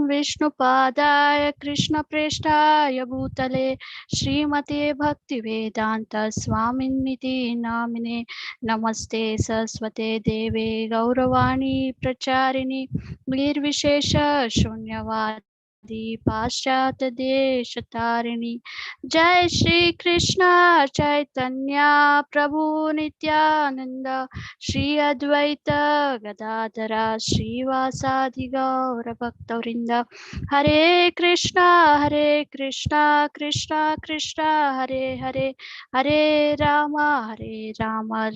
[SPEAKER 7] विष्णुपादाय कृष्णप्रेष्ठाय भूतले श्रीमते भक्तिवेदान्त स्वामिन्निति नामिने नमस्ते सरस्वते देवे गौरवाणी प्रचारिणी निर्विशेष शून्यवाद पाश्चात्य देश तारिणी। जय श्री कृष्ण चैतन्य प्रभु नित्यानंद श्री अद्वैत गदाधर श्रीवासादि गौर भक्तवृंद। हरे कृष्णा कृष्णा कृष्णा हरे हरे हरे राम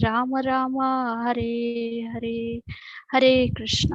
[SPEAKER 7] राम राम हरे हरे। हरे कृष्ण।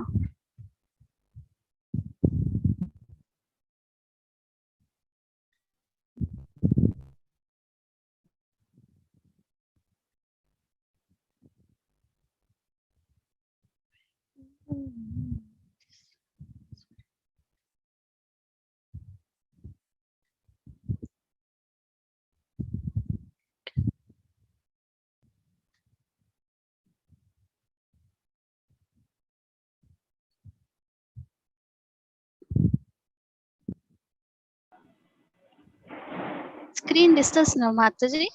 [SPEAKER 7] स्क्रीन दिसतस ना माताजी?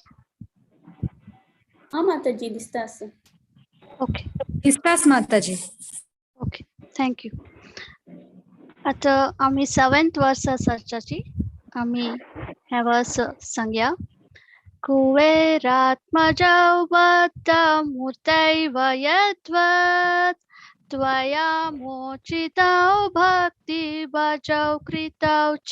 [SPEAKER 22] हा माताजी दिसता असं.
[SPEAKER 7] ओके
[SPEAKER 8] दिसतास माताजी.
[SPEAKER 7] Okay thank you. आता आम्ही 7th वर्साची आम्ही ह्या वर्स सांगया. कुबेरात्मजौ बद्धमूर्तैव यद्वत् त्वया मोचितौ भक्तिभजौ कृतौ च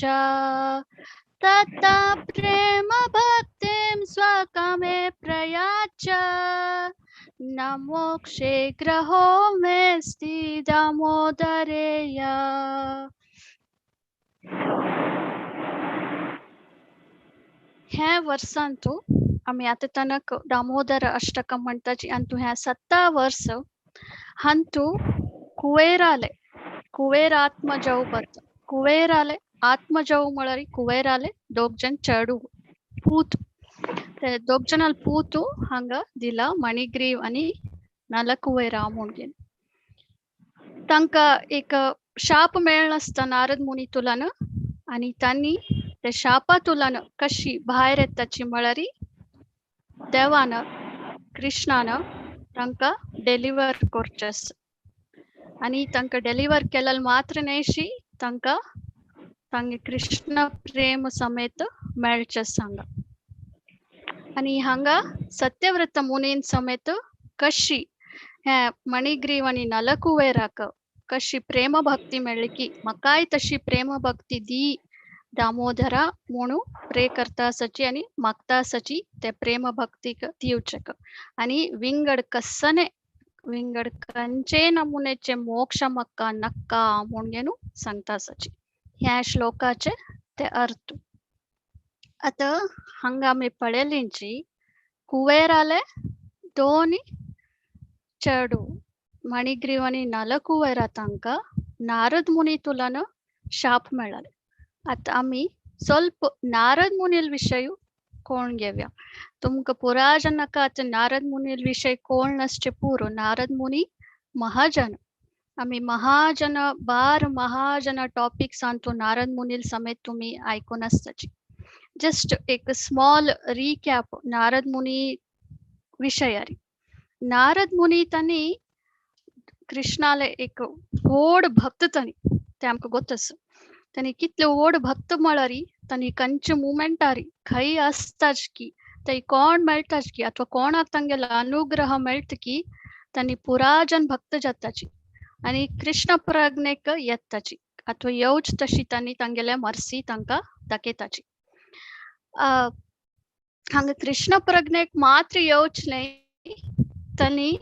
[SPEAKER 7] तत्ता प्रेम भक्तिं स्वकामे प्रयाच्य न मोक्षे ग्रहो मेस्ति दामोदरेय. ह्या वर्सांतू आम्ही आता तनक दामोदर अष्टकम म्हणताची अंतू ह्या 7 वर्ष हंतू कुवेराले कुवेरात्मजौ बद्ध कुवेराले आत्मजौ मळरी कुवेराले दोगजन चढू पूत ते दोगजनाल पूतू हंग दिला मणिग्रीव आणि नल कुवेरा म्हणून तंक एक शाप मेळण असता नारद मुनी तुलान आणि त्यांनी ते शापा तुलान कशी बाहेर येताची मळरी देवान कृष्णान तांका डेलिव्हर करचस आणि तांका डेलिव्हर केलेल मात्र नेशी तांका तांगे कृष्ण प्रेम समेत मेळचस सांगा. आणि हांगा सत्यव्रत मुनीन समेत कशी ह्या मणिग्रीव आणि नलकुवेराक कशी प्रेम भक्ती मेळ्ळी की मकाय तशी प्रेम भक्ती दी दामोदरा म्हणू प्रे करता सची आणि मागता सची ते प्रेम भक्ती दिवचक आणि विंगड कस्सने विंगड कंचे नमुनेचे मोक्ष मक्का नक्का म्हणून सांगता सची. ह्या श्लोकाचे ते अर्थ आता हंगामी पडेलिंची कुवेराले दोनी चढू मणिग्रीव आणि नलकुवेरा तांका नारद मुनी तुला शाप मिळाले. आता आम्ही ಸ್ವಲ್ಪ नारद मुनील विषय कोण घेऊया. तुमक पुराजनक आता नारद मुनील विषय कोण नसचे पूर नारद मुनी महाजन. आम्ही महाजन बार महाजन टॉपिक सांगतो नारद मुनील समेत तुम्ही ऐकून असताची. जस्ट एक स्मॉल रिकॅप नारद मुनी विषयारी. नारद मुनी त्यांनी कृष्णाला एक ओढ भक्त त्यांनी ते आमक गोतस. त्यांनी कितले ओढ भक्त मळारी त्यांनी कंच मुवमेंट आरी खई असताच की ते कोण मेळताच की अथवा कोणाक तांगेला अनुग्रह मेळत की त्यांनी पुराजन भक्त जाताची आणि कृष्ण प्रज्ञेक येताची अथवा येऊच तशी त्यांनी तांगेले मर्सी तांका दाखयताची. हंग कृष्ण प्रज्ञेक मात्र येऊच नाही त्यांनी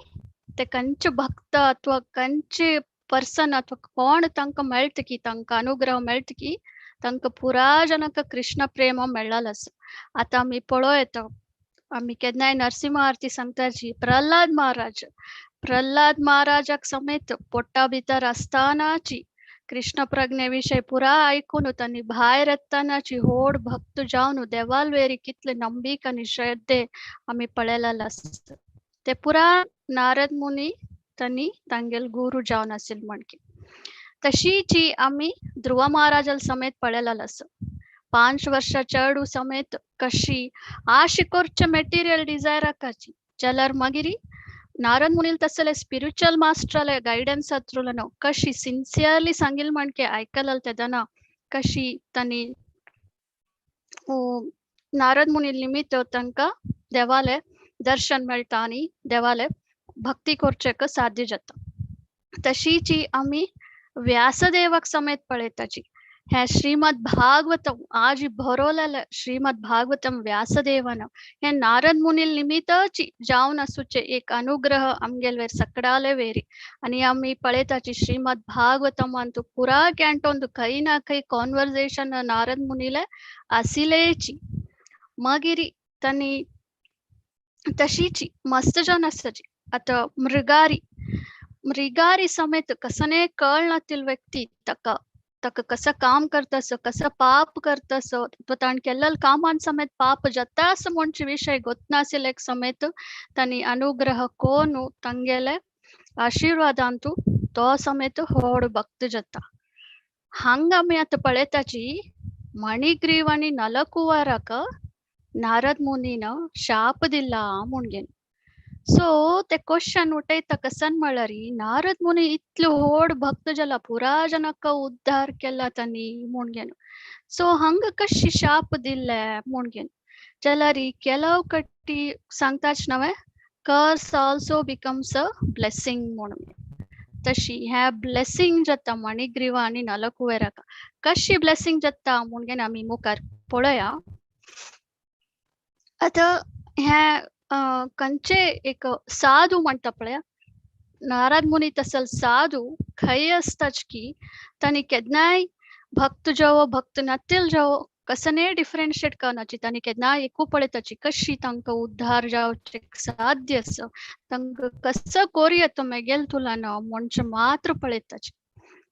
[SPEAKER 7] ते कंच भक्त अथवा कंच पर्सन अथवा कोण तांका मेळत की तांका अनुग्रह मेळत की तांका पुराजनक कृष्ण प्रेम मेळालस. आता आम्ही पळोयत आम्ही केन्नाय नरसिंह आरती सांगताची प्रल्हाद महाराजाक समेत पोट्टा भितर असतानाची कृष्ण प्रज्ञे विषय पुरा ऐकून त्यांनी भायर येतानाची होड भक्त जावन देवाल वेरी कितले नंबीक आणि श्रद्धे आम्ही पळयला असत. ते पुरा नारद मुनी त्यांनी तांगेल गुरु जावन असेल म्हणकी. तशीची आम्ही ध्रुव महाराजाल समेत पळयला अस. 5 वर्ष चढू समेत कशी आशिकोरच्या मेटीरियल डिझायर आकाची जलर मगिरी नारद मुनील तसले स्पिरिच्युअल मास्टरले गೈಡೆನ್ಸ್ ಹತ್ರಲನು कशी सिन्सियरली सांगिल म्हणके ऐकलल तेदना कशी त्यांनी नारद मुनील निमित्त तांका देवाले दर्शन मेळटा आणि देवाले भक्ती करचेक साध्य जाता. तशीची आम्ही व्यासदेवाक समेत पळयताची. हे श्रीमद भागवतम आज भरोलेले श्रीमद भागवतम व्यासदेवन हे नारद मुनील निमित्तची जाऊन असुचे एक अनुग्रह आमगेलवेर सकडाले वेरी आणि आम्ही पळयताची श्रीमद भागवतम अंतू पुरा क्यांटोंದು कई ना कई कॉन्वर्सेशन नारद मुनीले आसिलेची मगिरी तनी तशीची मस्त जन असची. आता मृगारी समेत कसने कळनातील व्यक्ती तक कसं काम करतस कसं पाप करतस ताण केलेलं कामान समेत पाप जतास म्हणचे विषय ಗೊತ್ತನಾಸಿಲ್ एक समेत तनी अनुग्रह कोनु ತಂಗೆಲೆ आशीर्वाद अंतू तो समेत होड भक्त जता. हंग आम्ही आता पळयताची मणिग्रीवानी नलकुवारक नारद मुनीन शाप दिला म्हणगेन. सो ते क्वेश्चन उठयता कसन म्हळ्यारी नारद मुनी इतलो होड भक्त जला पुरा जनक उद्धार केला त्यांनी म्हणगेन. सो हंग कशी शाप दिले म्हणगेन जलारी ಕೆಲವು कट्टी सांगताच नवे कर्स ऑल्सो बिकम्स अ ब्लेसिंग म्हणून. तशी ह्या ब्लेसिंग जाता मणिग्रीवा आणि नलकुवेराक कशी ब्लेसिंग जाता म्हणगेन आम्ही मुखार पळया. आता ह्या कंचे एक साधू म्हणता पळया नारद मुनी तसल साधू खय असताच की त्यांनी केदनाय भक्त जावो भक्त नतील जावो कसने डिफरेंशिएट करनाची त्यांनी केदनाय एकू पळयताची कशी तांका उद्धार जावचे साध्य अस तांका कसं कोरियत मेगेल तुला न म्हणचे मात्र पळयताची.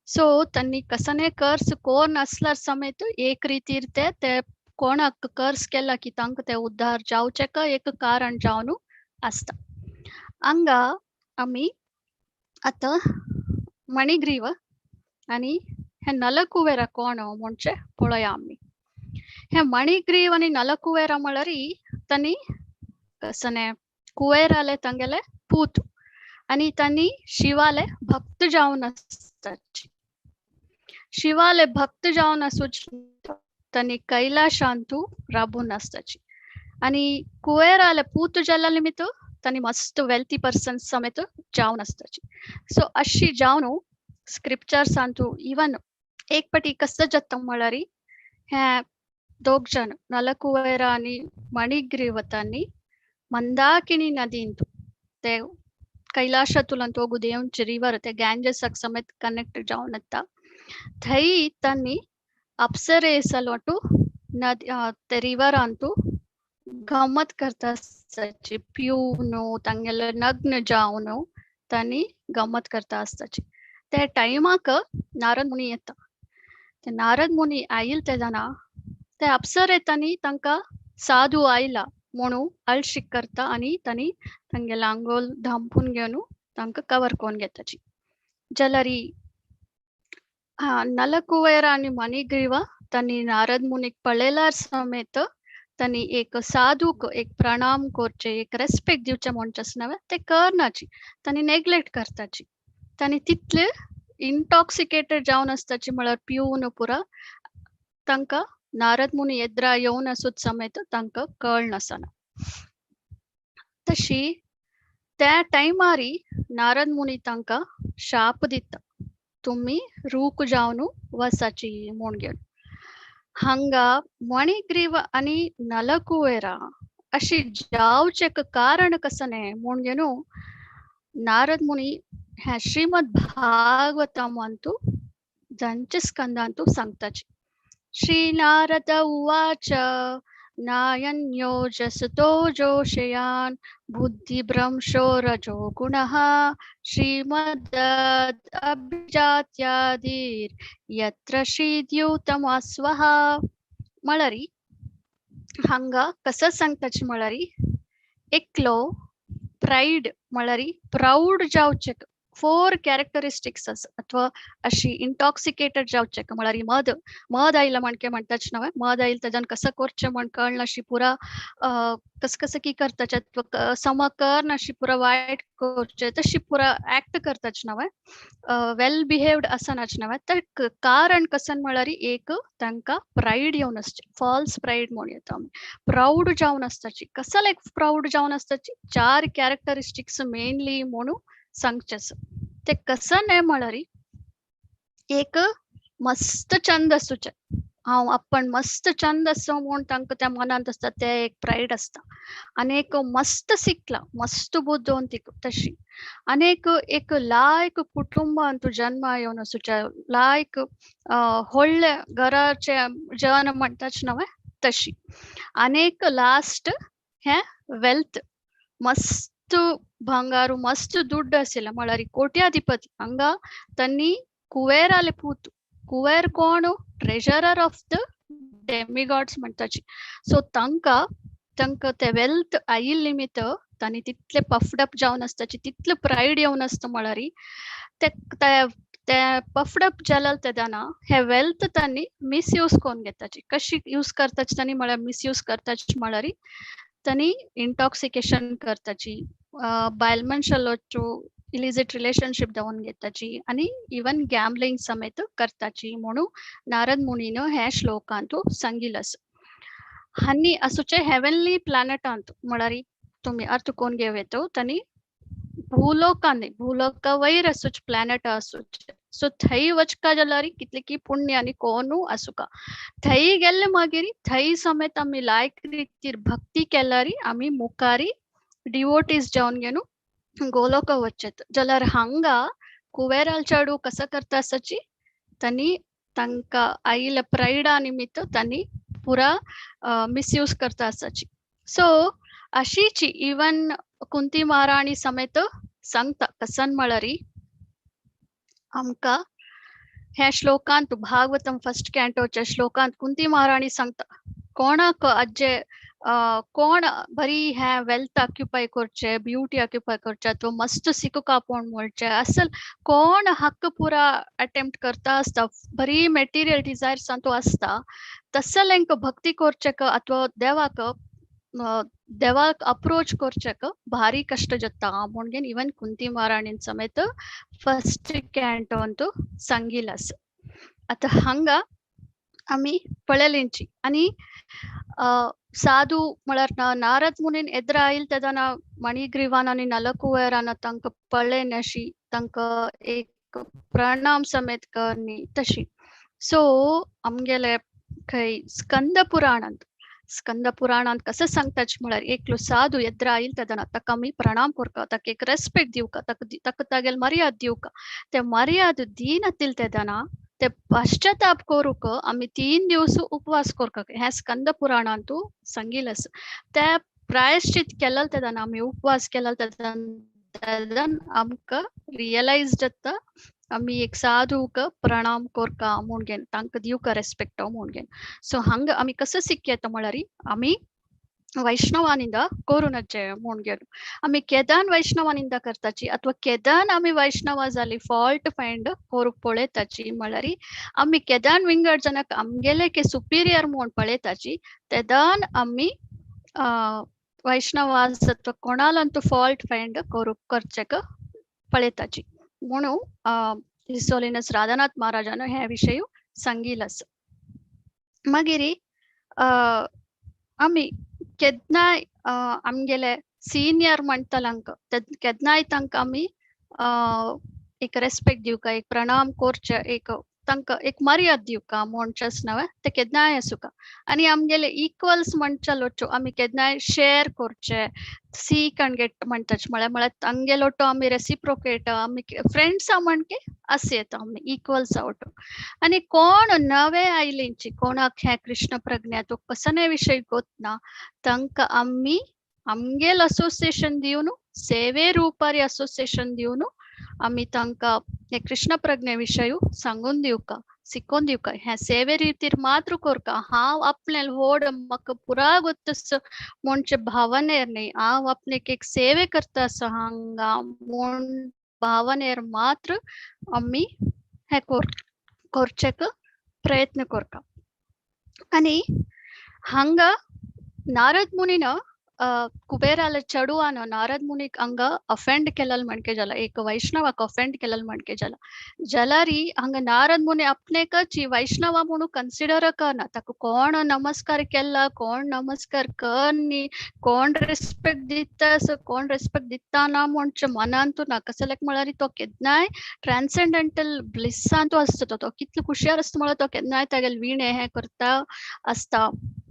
[SPEAKER 7] सो त्यांनी कसने कर्स कोण असल्यार समेत एक रीतीर ते कोणाक कर्स केला की तांका ते उद्धार जावचेक एक कारण जावन असता. हंगा आम्ही आता मणिग्रीव आणि हे नलकुवेरा कोण म्हणचे पळया आम्ही. हे मणिग्रीव आणि नलकुवेरा म्हळ्यारी त्यांनी कसने कुवेराले तांगेले पूत आणि त्यांनी शिवाले भक्त जावन असताची. शिवाले भक्त जावन असूच त्यांनी कैलाशांतू राबून असताची आणि कुवेराले पूत जला निमित्त त्यांनी मस्त वेल्थी पर्सन समेत जावन असताची. सो अशी जावन स्क्रिप्चर्स अंतू इवन एक पटी कसं जाता म्हळ्यारी हे दोग जन नलकुवेरा आणि मणिग्रीव त्यांनी मंदाकिनी नदींतू ते कैलाशातून होगू देवचे रिवर ते गँजेसक समेत कनेक्ट जावन येता. थंय त्यांनी अप्सरेसलोटू नदी ते रिवर अंतू गमत करता असताची पिऊन तांगेले नग्न जावन त्यांनी गमत करता असताची. त्या टायमाक नारद मुनी येता. ते नारद मुनी आयल तेदाना ते अप्सर येतानी तांकां साधू आयला म्हणून अळशीक करता आनी तांणी तांगे लांगोल धांपून घेवन तांकां कवर कोन्न घेताची. जाल्यार नलकुवेर आनी मणिग्रीवा तांणी नारद मुनीक पळयल्यार समेत तांणी एक साधूक एक प्रणाम करचे, एक रेस्पेक्ट दिवचे म्हणचे आसनावे ते करनाची, तांणी नेग्लेक्ट करताची. तांणी तितले इंटॉक्सिकेटेड जावन आसताची म्हळ्यार पिवन पुरा तांकां नारद मुनी एद्रा येवन आसूत समेत तांकां कळ नासना. तशी त्या टायमारी नारद मुनी तांकां शाप दिता, तुम्ही रूक जावन वसाची म्हूण घेवन. हांगा मणिग्रीव आनी नलकुवेरा अशी जावचे कारण कसने म्हूण घेवन नारद मुनी ह्या श्रीमद भागवतमंतू जांचे स्कंदांतू सांगताची. श्री नारद उवाच नायन्योजसतो जोषयान् बुद्धिभ्रंशो रजो गुणः श्रीमदभिजात्यादिर् यत्र श्रीद्यूतमस्वः. म्हळ्यारी हांगा कसं सांगताची म्हळ्यारी एकलो प्राईड म्हळ्यारी प्राऊड जावचे 4 कॅरेक्टरिस्टिक्स अथवा अशी इंटॉक्सिकेटेड जावचे म्हळ्यार मद आयला म्हणके म्हणटाच नवे. मद आयल तेजान कसं करचें म्हण कळना अशी पुरा कसं की करताचे अथवा समकर्ण अशी पुरा वायट करचे तशी पुरा ऍक्ट करताच नवे. वेल बिहेव्ड असनाच नवे. तर कारण कसन म्हळ्यार एक तांकां प्राईड येवन आसचे, फॉल्स प्राईड म्हणून येता आमी. प्राऊड जावन आसताची. कसं लायक प्राऊड जावन आसताची 4 कॅरेक्टरिस्टिक्स मेनली म्हणून सांगचेस. ते कसं नाही म्हळ्यार एक मस्त छंद आसूचे, हांव आपण मस्त छंद असो म्हूण तांकां त्या मनांत आसता ते एक प्राईड आसता. आनी एक मस्त शिकला, मस्त बुद्धवंतीक तशी. आनी एक लायक कुटुंबान तूं जन्मा येवन आसूचे, लायक व्हडले घराचे जन म्हणटाच नवे तशी. आनी एक लास्ट हे वेल्थ, मस्त ಬಂಗಾರು ಮಸ್ತ್ ದುಡ್ಡು ಅಸಿಲ್ಲ ಮಳರಿ ಕೋಟ್ಯಾಧಿಪತಿ ಹಂಗ ತನ್ನಿ ಕುವೇರಾಲೆ ಪೂತು. ಕುವೇರ್ ಕೋಣು ಟ್ರೆಜರರ್ ಆಫ್ ದ डेमिगॉड्स म्हणटाची. सो तांकां ते वेल्थ आयिल्ले निमित्त तांणी तितले पफ्ड अप जावन आसताची, तितले प्रायड येवन आसता म्हळ्यार ते पफ्ड अप जाल्यार तेदाना हे वेल्थ तांणी मिसयूज कोन्न घेताची. कशी यूज करताची तांणी म्हळ्यार मिसयूज करताची म्हळ्यार तांणी इंटॉक्सिकेशन करताची, बायल मनशाचो इलिजिट रिलेशनशिप जावन घेताची आनी इवन गॅम्बलिंग समेत करताची म्हणून नारद मुनीन हे श्लोकांत सांगिल्लें आसा. हानी असुचे हेवनली प्लॅनेटांत म्हळ्यार तुमी अर्थ कोण घेवेतो तांणी भूलोका वयर असुच प्लॅनेट आसूचे. सो थंय वचका जाल्यार कितले की पुण्य आनी कोणू आसुका. थंय गेले मागीर थंय समेत आमी लायक रितीर भक्ती केल्यार आमी मुखारी डिवोटीज जावन घेवन गोलोका वचचेत. जाल्यार हांगा कुवेराल चेडू कसं करता आसाची तांणी तांकां आयिल्ल्या प्रायडा निमित्त तांणी पुरा मिसयूज करता आसाची. सो अशीची इवन कुंती महाराणी समेत सांगता कसन म्हळ्यार आमकां ह्या श्लोकांत भागवतम फर्स्ट कॅन्टोच्या श्लोकांत कुंती महाराणी सांगता कोणाक अज्जे कोण बरी हे वेल्थ ऑक्युपाय करचे, ब्युटी ऑक्युपाय करचे अथवा मस्त सिकूक आपोवन म्हणचे असल कोण हक्क पुरा अटेम्प्ट करता आसता, बरी मेटेरियल डिझायर्स तो आसता तसल हेंकां भक्ती करचेक अथवा देवाक अप्रोच करचेक भारी कष्ट जाता म्हणून इवन कुंती महाराणीन समेत फर्स्ट कॅन्टोंत सांगिल्लें आसा. आतां हांगा आमी पळयलेंची आनी साधू म्हळ्यार नारद मुनीन एद्र आयल तेदाना मणिग्रीवान आनी नलकुवेरान तांकां पळयन अशी तांकां एक प्रणाम समेत करनी तशी. सो आमगेले खंय स्कंद पुराणांत कसं सांगताच म्हळ्यार एकलो साधू एद्र आयल तेदाना ताका आमी प्रणाम करता, ताका एक रेस्पेक्ट दिवका, ताका तागेल मर्याद दिवका. ते मर्याद दिनातील तेदाना ते पश्चाताप करूक आमी 3 दीस उपवास करता. हे स्कंद पुराणांतू सांगिल्लें आसा. ते प्रायश्चित केलें तेदाना आमी उपवास केला तेदाना तेदन आमकां रियलायज जाता आमी एक साधूक प्रणाम कोरका म्हूण घेवन तांकां दिवका रेस्पेक्ट म्हूण घेवन. सो हांगा आमी कसो शिकता म्हळ्यार आमी वैष्णवानिंद कोरुनचे म्हूण घेवन आमी केदान वैष्णवानिंद करताची अथवा केदान आमी वैष्णव जाली फॉल्ट फायंड कोरूंक पळयताची म्हळ्यार आमी केदान विंगड जनाक आमगेले के सुपिरियर म्हूण पळयताची तेदान आमी वैष्णवास अथवा कोणालांतू फॉल्ट फायंड करचेक पळयताची म्हणून हिज होलिनेस राधानाथ महाराजान हे विशय सांगिल्लो आसा. मागीर आमी केदनाय आमगेले सिनियर म्हणटलांक केदनाय तांकां आमी एक रेस्पेक्ट दिवका एक प्रणाम करचे एक तांकां एक मर्याद दिवका म्हणचेच न्हय ते केदनाय आसूं आनी आमगेले इक्वल्स म्हणचलोच्यो आमी केदनाय शेअर करचे सीक एंड गेट म्हणटाचे म्हळ्यार तांगेलोटो आमी रेसिप्रोकेट आमी फ्रेंड्स म्हणके अशें येता आमी इक्वल्स आवट. आनी कोण नवे आयलींची कोणाक हे कृष्ण प्रज्ञा तो कसने विशय गोतना तांकां आमी आमगेल असोसिएशन दिवन सेवे रूपारी असोसिएशन दिवन आमी तांकां हे कृष्ण प्रज्ञे विशय सांगून दिवका शिकोवन दिवका हे सेवे रितीर मात्र कोरका हांव आपले व्हड म्हाका पुरा गोत्तस म्हणचे भावनेर न्ही हांव आपणेक एक सेवे करता आसा हांगा म्हूण भावनेर मात्र आमी हे करचेक प्रयत्न कोरता. आनी हांगा नारद मुनीन कुबेराला चेडवान नारद मुनीक हांगा अफेंड केलेल म्हणके जाला एक वैष्णवाक अफेंड केलेल म्हणके जाला जाल्यारी हांगा नारद मुनी आपणेकच वैष्णवा म्हणून कन्सिडर करना ताका कोण नमस्कार केला कोण नमस्कार करनी कोण रेस्पेक्ट दिता कोण रेस्पेक्ट दिता ना म्हणचे मनांतू ना कसलेक म्हळ्यार तो केदनाय ट्रान्सेंडेंटल ब्लिसांतू आसता तो कितलो खुशार आसता म्हळ्यार तो केदनाय तागेले विणे हे करता आसता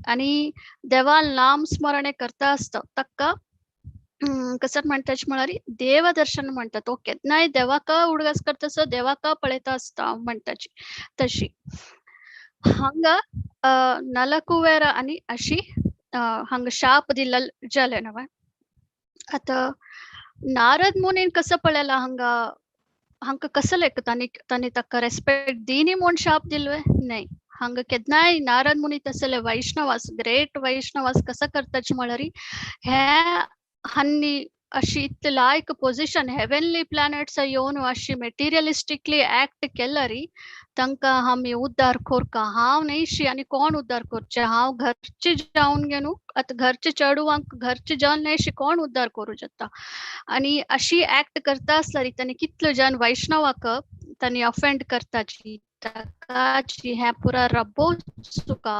[SPEAKER 7] आनी देवाल नाम स्मरणे करता आसता ताका कसं म्हणटाच म्हळ्यार देव दर्शन म्हणटा तो केदनाय देवाका उडगास करता असो देवाका पळयता आसता म्हणटाची तशी हांगा नलकुवेरा आनी अशी हांगा शाप दिल्ल जाले न्हय. आतां नारद मुनीन कसं पळयला हांगा कसं लेख तांणी ताका रेस्पेक्ट दिनी म्हूण शाप दिल्वे न्हय. हांगा केदनाय नारद मुनी तसले वैष्णवास ग्रेट वैष्णवास कसं करताचे म्हळ्यार हे हांनी अशी इतली लायक पोजिशन हेवनली प्लॅनेट्स येवन अशी मेटेरियलिस्टिकली ऍक्ट केल्यारी तांकां आमी उद्धार कोरका हांव न्हयशी आनी कोण उद्धार करचे हांव घरचे जावन घेवन आतां घरचे चेडवांक घरचे जावन न्हयशी कोण उद्धार करूं जाता आनी अशी ऍक्ट करता आसल्यार तांणी कितलो जन वैष्णवाक तांणी अफेंड करताची ताकाची हे पुरा रब्बो चुका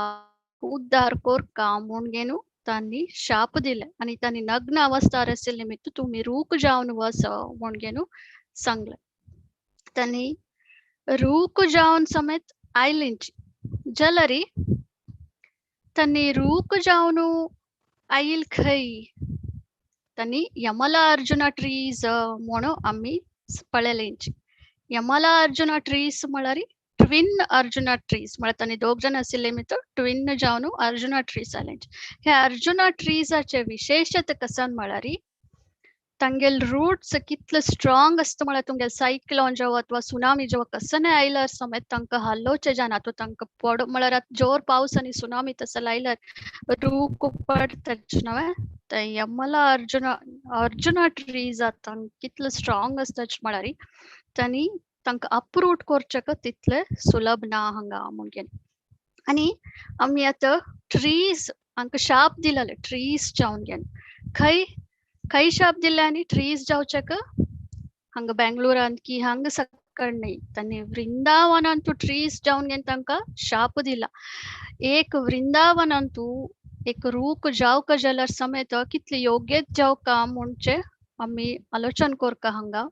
[SPEAKER 7] उद्धार कोरका म्हूण घेवन तांणी शाप दिले आनी तांणी नग्न अवस्था आशिल्ले निमित्त तुमी रूक जावन वच म्हूण घेवन सांगले. तांणी रूक जावन समेत आयलींची जाल्यार तांणी रूक जावन आयल खंय तांणी यमला अर्जुना ट्रीज म्हणून आमी पळयलेंची. यमला अर्जुना ट्रीज म्हळ्यार ट्विन अर्जुना ट्रीज म्हळ्यार तांणी दोग जण आशिल्ले मित्र ट्विन जावन अर्जुना ट्रीज जालेंचे. हे अर्जुना ट्रीजाचे विशेषता कसन म्हळ्यार तांगेल रूट्स कितले स्ट्रॉंग आसता म्हळ्यार तुमगेल सायक्लोन जावं अथवा सुनामी जावं कसं आयल्यार समेत तांकां हल्लोवचे जायना तो तांकां पड म्हळ्यार जोर पावस आनी सुनामी तसो आयल्यार रूख पडटाच न्हय. ते यमला अर्जुना ट्रीज कितले स्ट्रॉंग आसताच म्हळ्यार तांणी तांकां अपरूट करचेक तितले सुलभ ना हांगा म्हूण घेवन. आनी आमी आतां ट्रीज हांकां शाप दिलेले ट्रीज जावन घेवन खंय शाप दिले आनी ट्रीज जावचेक हांगा बेंगलोरांत की हांगा सकड न्हय तांणी वृंदावनांतू ट्रीज जावन घेवन तांकां शाप दिला. एक वृंदावनांतू एक रूख जावका जाल्यार समेत कितले योग्यत जावका म्हणचे आमी आलोचन कोरका हांगा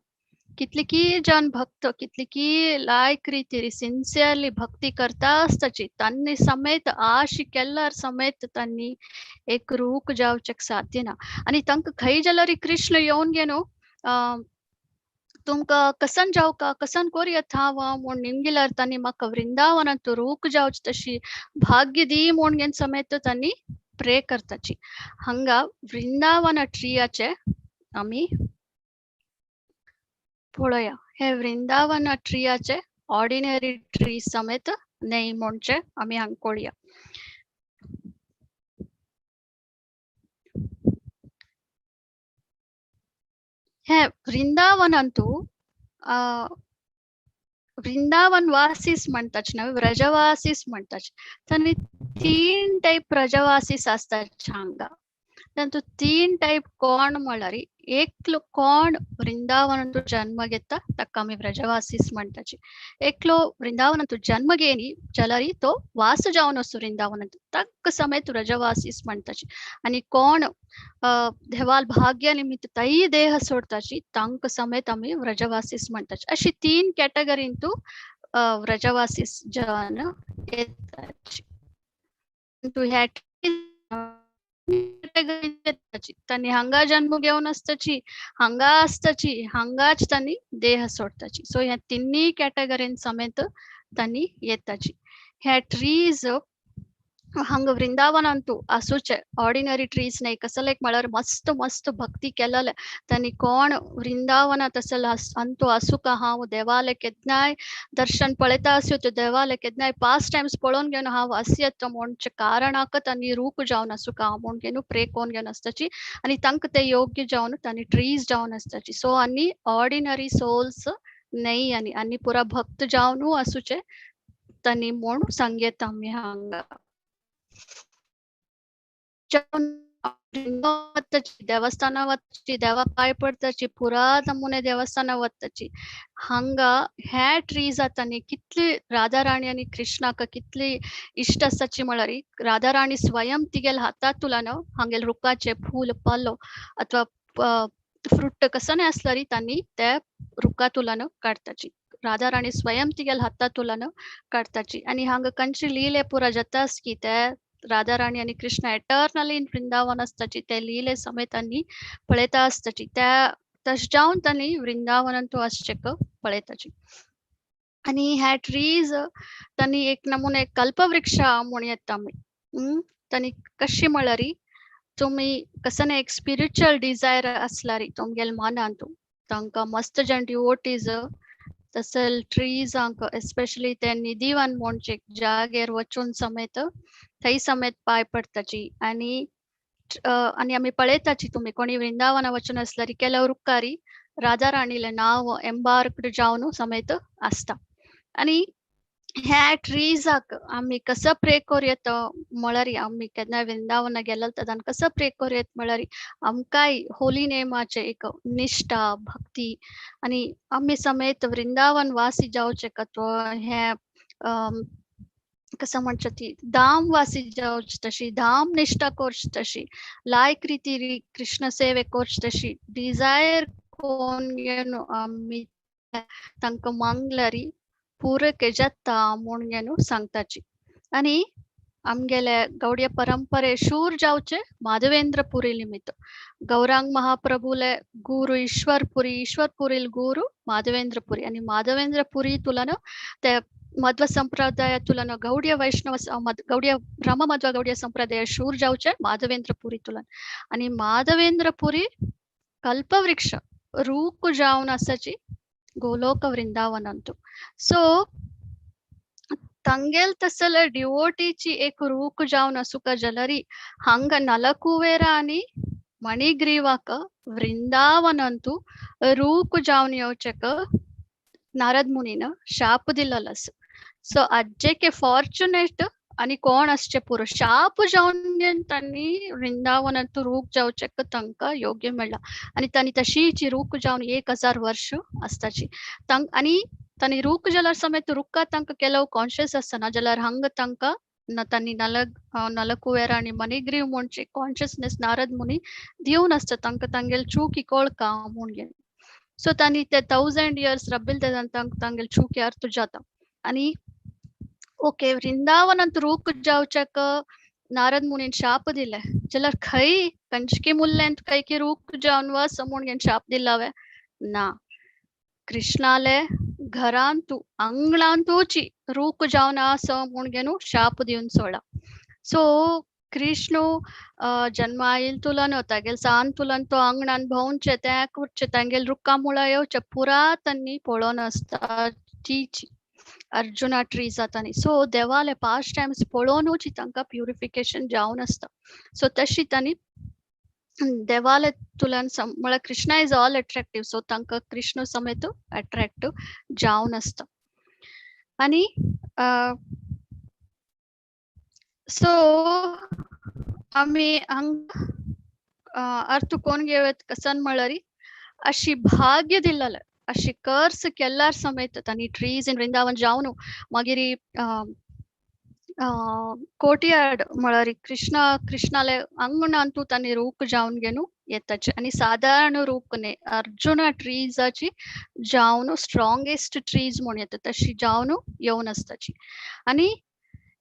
[SPEAKER 7] कितली की जन भक्त कितली की लायक रितीरी सिन्सियरली भक्ती करता आसताची तांणी समेत आशी केल्यार समेत तांणी एक रूख जावचेक साध्य ना. आनी तांकां खंय जाल्यार कृष्ण येवन घेवन तुमकां कसन जावका कसन कोरयत हांव म्हूण निमगिल्यार तांणी म्हाका वृंदावनांत रूख जावची तशी भाग्य दी म्हूण घेवन समेत तांणी प्रे करताची. हांगा वृंदावन ट्रियाचे आमी पळया हे वृंदावन ट्रियाचे ऑर्डिनरी ट्री समेत नाही म्हणचे आम्ही हांगकोळया. हे वृंदावन अंतू वृंदावन वासीस म्हणतात ना, व्रजवासीस म्हणतात. तर 3 टाइप व्रजवासीस असतात हांगा. परंतु 3 टाइप कोण म्हळ्यार एकलो कोण वृंदावन जन्म घेता ताका आमी व्रजवासीस म्हणटाची. एकलो वृंदावन जन्म घेनी जाल्यार तो वास जावन असो वृंदावन ताका समेत व्रजवासीस म्हणटाची. आणि कोण देवाल भाग्य निमित्त तई देह सोडताची तांक समेत आम्ही व्रजवासीस म्हणटाची. अशी 3 कॅटेगरींतू व्रजवासीस जन येताची. ह्या तांणी हांगा जन्म घेवन आसताची, हांगा आसताची, हांगाच तांणी देह सोडताची. सो ह्या 3 कॅटेगरीन समेत तांणी येताची. ह्या ट्रीज हांगा वृंदावनांतू आसूचे ऑर्डिनरी ट्रीज नाही. कसले म्हळ्यार मस्त मस्त भक्ती केलेले तांणी कोण वृंदावनात असल अंतू आसू का हांव देवाले केदनाय दर्शन पळयता आसू त्यो देवाले केदनाय 5 टाइम्स पळोवन घेवन हांव आसयत म्हणचे कारणाक तांणी रूप जावन आसू का म्हूण घेवन प्रे कोन घेवन आसताची. आणि तांकां ते योग्य जावन तांणी ट्रीज जावन आसताची. सो आनी ऑर्डिनरी सोल्स नाही आनी पुरा भक्त जावनू आसूचे तांणी म्हूण सांगेत आमी हांगा. देवस्थाना वचची, देवा पाय पडताची, पुरा नमुने देवस्थाना वचताची. हांगा ह्या ट्रीज तांणी कितली राधा राणी आणि कृष्णाक कितली इष्ट आसताची म्हळ्यार राधा राणी स्वयं तिगेल हातात तुलान हांगेल रुखाचे फूल पालो अथवा फ्रूट कसं असल्यार तांणी ते रुखा तुलान काडताची. राधा राणी स्वयं तिगेल हातात तुलान काडताची. आणि हांगा कंची लीले पुरा जातास की ते राधा राणी आणि कृष्ण एटर्नली इन वृंदावन आसताची. ते लीले समेत तांणी पळयता आसताची. त्या तश जावन तांणी वृंदावनांतू आसचेक पळयताची. आणि ह्या ट्रीज तांणी एक नमुने कल्पवृक्ष म्हूण येता आमी. तांणी कशी म्हळ्यार तुम्ही कसं एक स्पिरिच्युअल डिझायर असल्यार तुमगेल मनांतू तांकां मस्त जण डिवोटीज तसल ट्रीज एस्पेशली ते निधीवन म्हणचे जागेर वचून समेत थंय समेत पाय पडताची. आणि आमी पळयताची तुम्ही कोणी वृंदावन वचून असल्यार केल्या रुखारी राधा राणीले नाव एम्बार्क्ड जावन समेत आसता. आणि ह्या ट्रीजाक आमी कसं प्रे करूयेत म्हळ्यार आमी केन्ना वृंदावन गेले तेन्ना कसं प्रे करूयेत म्हळ्यार आमकांय होली नेमाचे एक निष्ठा भक्ती आणि आमी समेत वृंदावन वासी जावचे का हे कसं म्हणचे ती धाम वासी जावची तशी धाम निष्ठा करची तशी लायक रीती कृष्ण सेवे करची तशी डिझायर कोण घेवन आमी तांकां मागल्यारी पूर्ण केजता म्हूण घेवन सांगताची. आणि आमगेले गौडीय परंपरे शूर जावचे माधवेंद्रपुरी निमित्त. गौरांग महाप्रभुले गुरु ईश्वरपुरील गुरु माधवेंद्रपुरी. आणि माधवेंद्रपुरी तुलन ते मध्व संप्रदाय तुलन गौडीय वैष्णव गौडीय ब्रह्म मध्व गौडीय संप्रदाय शूर जावचे माधवेंद्रपुरी तुलन. आणि माधवेंद्रपुरी कल्पवृक्ष रूक जावन आसाची गोलोक वृंदावनांतू. सो तांगेल तसल डिवोटीची एक रूख जावन असुका जलरी हांगा नलकुवेरा आणि मणिग्रीवाक वृंदावनांतू रूख जावन येवचेक नारद मुनीन शाप दिल्लो. सो अज्जे के फॉर्च्युनेट आणि कोण असचे पुरो शाप जावन तांणी वृंदावनांतू रूख जावचेक तांकां योग्य मेळ्ळा. आणि तांणी तशीची रूख जावन 1000 वर्ष आसताची. आणि तांणी रूख जाल्यार समेत रुखा तांकां केलो कॉन्शियस आसना जाल्यार हांगा तांकां तांणी नलकुवेरा आणि मणिग्रीव म्हणचे कॉन्शियसनेस नारद मुनी दिवन आसता तांकां तांगेल चूक कळका म्हूण घेवन. सो तांणी ते 1000 years रबिल तेन्ना तांगेल चूक अर्थ जाता. आणि ओके वृंदावनांत रूख जावचेक नारद मुनीन शाप दिले जाल्यार खंय कंचकी मुल्ल्यांत खंय की रूख जावन वच म्हूण घेवन शाप दिला हांवें ना. कृष्णाले घरांतू अंगणांतूची रूख जावन आस म्हूण घेवन शाप दिवन सोडला. सो कृष्ण जन्मा येईल तुलन होता गेल सान तुलन तो अंगणान भोवचे त्या कुर्चे तांगेल रुक्का मुळा येवचे पुरा तन्नी पळोन असता टीची अर्जुना ट्रीज जातानी सो देवाले 5 टाइम्स पळोनूच तांकां प्युरिफिकेशन जावन असता सो तशी तांणी देवाले तुलन म्हळ्यार कृष्णा इज ऑल अट्रॅक्टिव्ह सो तांकां कृष्ण समेत अट्रॅक्टिव्ह जावन असता आणि सो आम्ही अर्थ कोण घेवत कसन म्हळ्यार अशी भाग्य दिल्लें अशी कर्स केल्यार समेत तांणी ट्रीज इन वृंदावन जावन मागीर कोटियाड म्हळ्यार कृष्णाले अंगणांतू तांणी रूप जावन घेवन येताचे आनी साधारण रूपने अर्जुना ट्रीजाची जावन स्ट्रॉंगेस्ट ट्रीज म्हूण येता तशी जावन येवन आसताची आनी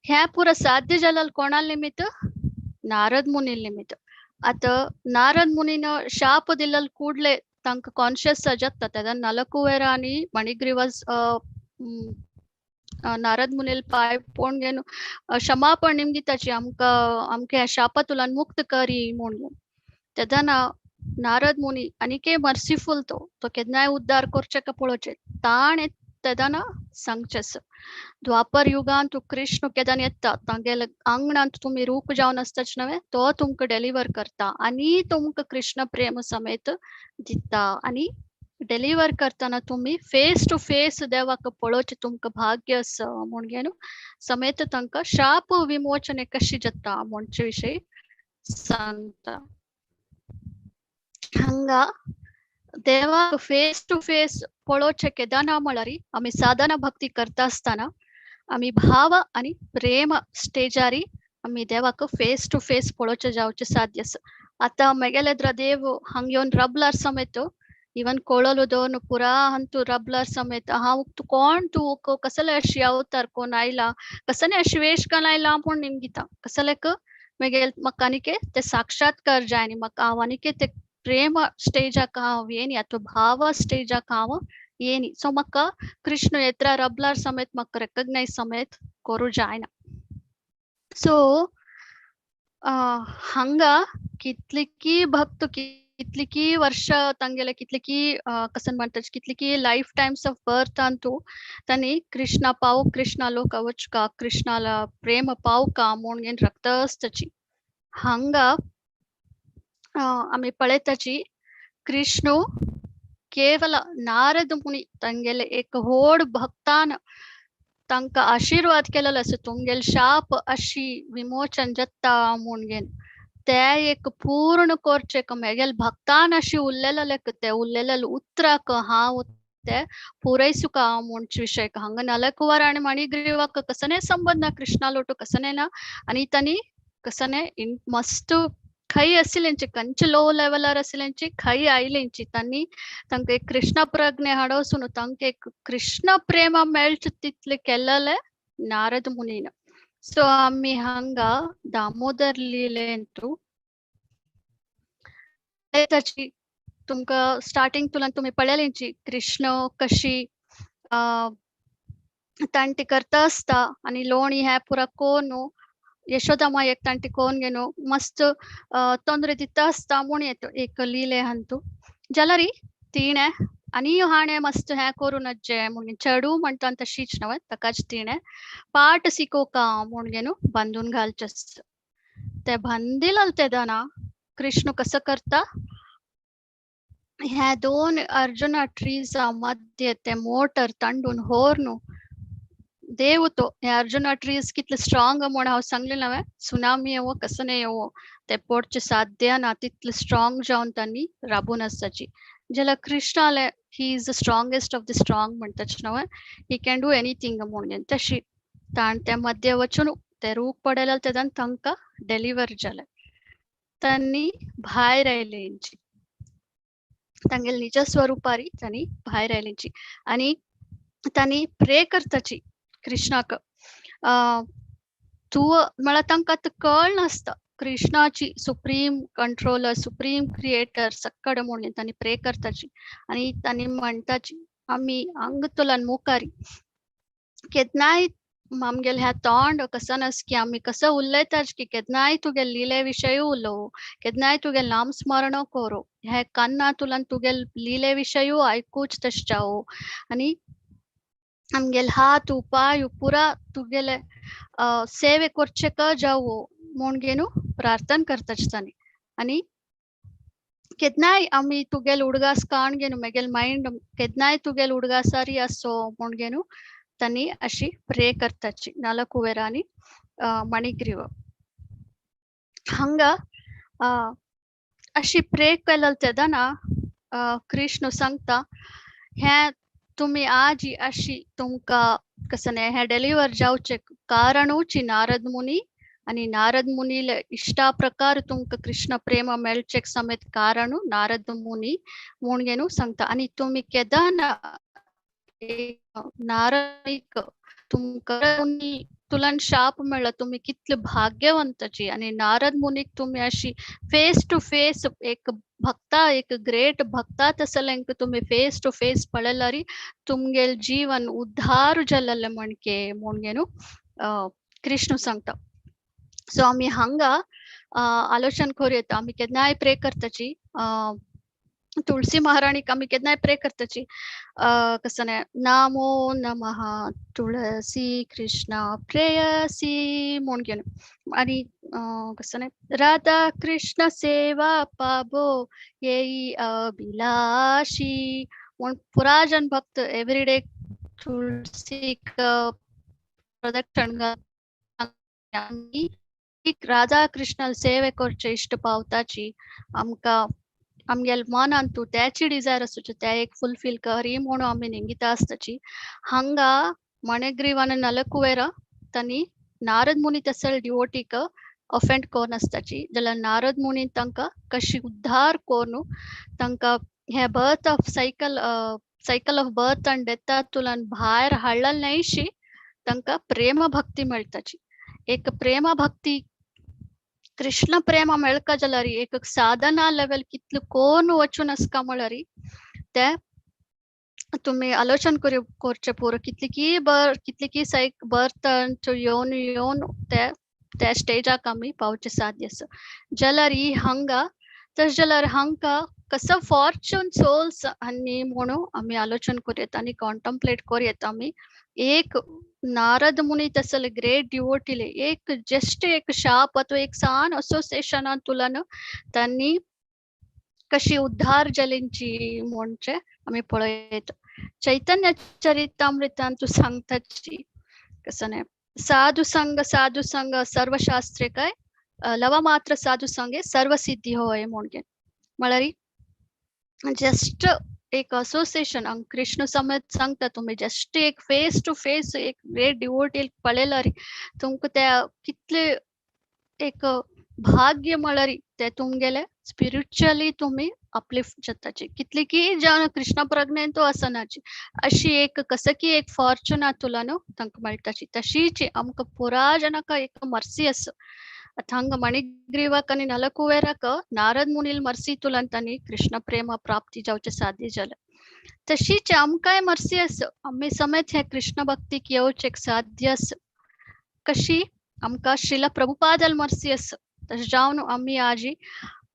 [SPEAKER 7] हे पुरा साध्य जालें कोणा निमित्त नारद मुनी निमित्त आता नारद मुनीन शाप दिल्लें कूडले तांकां कॉन्शियस जाता तेदा नलकुवेर आनी मणिग्रीवाज नारद मुनील पाय पोण घेवन क्षमापण निमदिताची आमकां ह्या शापातुल्यान मुक्त करी म्हूण तेदा नारद मुनी आनीके मर्सीफुल तो केन्नाय उद्धार करचे का पळोवचे ताणें तेदाना सांगचेस द्वापर युगांत कृष्ण केदान येता तांगेले अंगणांत तुमी रूप जावन आसताच न्हय तो तुमकां डेलिव्हर करता आनी तुमकां कृष्ण प्रेम समेत दिता आनी डेलिव्हर करताना तुम्ही फेस टू फेस देवाक पळोवचे तुमकां भाग्य आसा म्हूण घेवन समेत तांकां शाप विमोचने कशी जाता म्हणचे विशयी सांगता हांगा देवाक फेस टू फेस पळोवचे केदाना म्हळ्यार आमी साधना भक्ती करता आसतना आमी भाव आनी प्रेम स्टेजारी आमी देवाक फेस टू फेस पळोवचे जावचे साध्य आसा आतां मेगेलेद्र देव हांगा येवन रबलार समेत इवन कोळलो दोन पुरा हंतु रबलार समेत हांव तू कोण तू कसले अशी अवतार कोण आयला कसले अशी वेश कोण आयला म्हूण निमगिता कसलेक मेगेल म्हाका आनीके ते साक्षात्कार जाय आनी म्हाका हांव आनीके ते प्रेम स्टेजाक हांव येनी अथवा भाव स्टेजाक हांव येनी सो म्हाका कृष्ण येत्रा रबलार समेत म्हाका रेकग्नायज समेत करू जायना सो हांगा कितली की भक्त कितली की वर्ष तांगेले कितली की कसन म्हणटा कितली की life times of birth Antu तांणी कृष्णा पाव कृष्णा लोक वचका कृष्णाला प्रेम पावका म्हूण घेवन रक्ता आसताची हांगा आमी पळयताची कृष्ण केवल नारद मुनी तांगेले एक व्हड भक्तान तांकां आशीर्वाद केलेलो आसा तुमगेल शाप अशी विमोचन जाता म्हूण घेवन ते एक पूर्ण करचे मेगेल भक्तान अशी उरलेले ते उरलेले उतराक हांव ते पुरयसुका म्हणचे विशय हांगा नलकुवार आनी मणिग्रीवाक कसने संबंध ना कृष्णा लोटू कसने ना आनी तांणी कसने मस्त खंय आशिल्लेंची खंयचे लो लेवलार आशिल्लेंची खंय आयलेंची तांणी तांकां एक कृष्ण प्रज्ञे हाडोसून तांकां एक कृष्ण प्रेम मेळचे तितले केलेले नारद मुनीन सो आमी हांगा दामोदर लिलेंतू ताची तुमकां स्टार्टिंग तुलान तुमी पळयलेंची कृष्ण कशी तांटी करता आसता आनी लोणी हे पुरा कोण यशोदा मायेक तांटी कोण घेवन मस्त तोंदरे दिता आसता म्हूण येता एक लिले हंतू जाल्यार तिणे आनी हाणें मस्त हें करून जे म्हूण चेडू म्हणटा तशीच न्हय ताकाच तिणें पाट शिकोवका म्हूण घेवन बांदून घालचे ते बांदिल्ले तेदाना कृष्ण कसं करता हे दोन अर्जुना ट्रीजा मध्ये ते मोटर तांडून होर्न देव तो हे अर्जुना ट्रीज कितले स्ट्रॉंग म्हूण हांव सांगलें न्हय सुनामी येवो कसने येवो ते पडचे साध्य ना तितले स्ट्रॉंग जावन तांणी राबून आसताची जाल्यार कृष्णाले he is the strongest of the strong म्हणटाच न्हय ही कॅन डू एनीथींग म्हूण तशी ताण ते मध्ये वचून ते रूप पडलेले तेदान तांकां डेलिव्हर जालें तांणी भायर आयलेंची तांगेल निज स्वरुपारी तांणी भायर आयलेंची आनी तांणी प्रे करताची कृष्णाक तू म्हळ्यार तांकां आतां कळ नासता कृष्णाची सुप्रीम कंट्रोलर सुप्रीम क्रिएटर सक्कड म्हणून तांणी प्रे करताची आनी तांणी म्हणटाची आमी हांगा तुलान मुखारी केन्नाय आमगेल ह्या तोंड कसन अस की आम्ही कसं उलयताच की केदनाय तुगे लिले विषयी उलोवू केदनाय तुगे नाम स्मरण करू हे कान्ना तुलन तुगे लिले विषयी ऐकूच तश्चावू आणि आमगेल हात उपाय पुरा तुगेले सेवे कोरचेक जावू म्हणून प्रार्थना करताच आणि केदनाय आम्ही तुगेल उडगास काणगेनु मेगेल माइंड केदनाय तुगेल उडगासारी असो म्हणून तनी अशी प्रे करताची नालकुवेरानी मणिग्रीव हंग अशी प्रे केलं तेदना कृष्ण सांगता हे तुम्ही आज अशी तुमका कसने हे डिलिव्हर जावचे कारणूची नारद मुनी आणि नारद मुनीला इष्टा प्रकार तुमका कृष्ण प्रेम मेळचेक समेत कारण नारद मुनी म्हणून सांगता आणि तुम्ही केदाना नारद तुलन शाप मिळला तुम्ही कितले भाग्यवंतची आणि नारद मुनीक तुम्ही अशी फेस टू फेस एक भक्ता एक ग्रेट भक्ता तसलेंक तुम्ही फेस टू फेस पळलारी तुमगेल जीवन उद्धार जलल म्हणके म्हणून कृष्ण सांगता सो आम्ही हंगा आलोचन करूया आम्ही केदनाय प्रे करताची तुलसी महाराणी आम्ही केदनाय प्रे करताची कसने नामो नमः तुळसी कृष्ण प्रेयसी म्हणून आणि कसने राधा कृष्ण सेवा पाबो येई अभिलाषी म्हणून पुराजन भक्त एव्हरीडे तुलसी प्रदक्षिण राधा कृष्ण सेवे करचे इष्ट पावताची आमका आमगेल मन अंतू त्याची डिझायर असुची त्या एक फुलफिल करी म्हणून आम्ही निंगिता असताची हंगा मणिग्रीवन नलकुवेर तनी नारद मुनी तसल डिवोटीक ऑफेंड कोन असताची जला नारद मुनी तंका कशी उद्धार कोनु तंका हे birth of cycle of birth and death तुलन भायर हाडल नाहीशी तंका प्रेम भक्ती मेळताची एक प्रेम भक्ती कृष्ण प्रेम मेळका जलारी एक साधना लेवल कितल कोण वचून असका म्हळारी ते तुम्ही आलोचन करचे पुरो कितली की सायक बर्थ येऊन त्या स्टेजाक आम्ही पावचे साध्य अस जलारी हंगा तस जलार हंका कसं फॉर्च्यून सोल्स आणि म्हणून आम्ही आलोचन करूयात आणि कॉन्टम्प्लेट करूयात आम्ही एक नारद मुनी तसल ग्रेट डिवोटीले एक जस्ट एक शाप अथवा एक सान असोसिएशन तुलन त्यांनी कशी उद्धार जलींची म्हणचे आम्ही पळयत चैतन्य चरितामृतान तू सांगताची कसं नाही साधु संग सर्वशास्त्रे काय लवा मात्र साधु संगे सर्व सिद्धी होय म्हणून मलारी जस्ट एक असोसिएशन कृष्ण समेत सांगता तुम्ही जस्ट एक फेस टू फेस एक ग्रेट डिवोटी पळेलारी तुमक त्या कितले एक भाग्य मळारी ते तुमगेले स्पिरिच्युअली तुम्ही अपलिफ्ट जाताची कितली की जन कृष्ण प्रज्ञेन तो असनाची अशी एक कसं की एक फॉर्च्युना तुला तंक मेळटाची तशीची आमक पुरा जनक एक मर्सी अस हंग मणिग्रीवक आणि नलकुवेरक नारद मुनील मर्सी तुलंतनी कृष्ण प्रेम प्राप्ती जावचे साध्य जल तशीच आमकाय मर्सी अस आम्ही समेत हे कृष्ण भक्ती येवचे साध्य अस कशी आमका श्रीला प्रभुपादल मर्सी अस तस जाऊन आम्ही आजी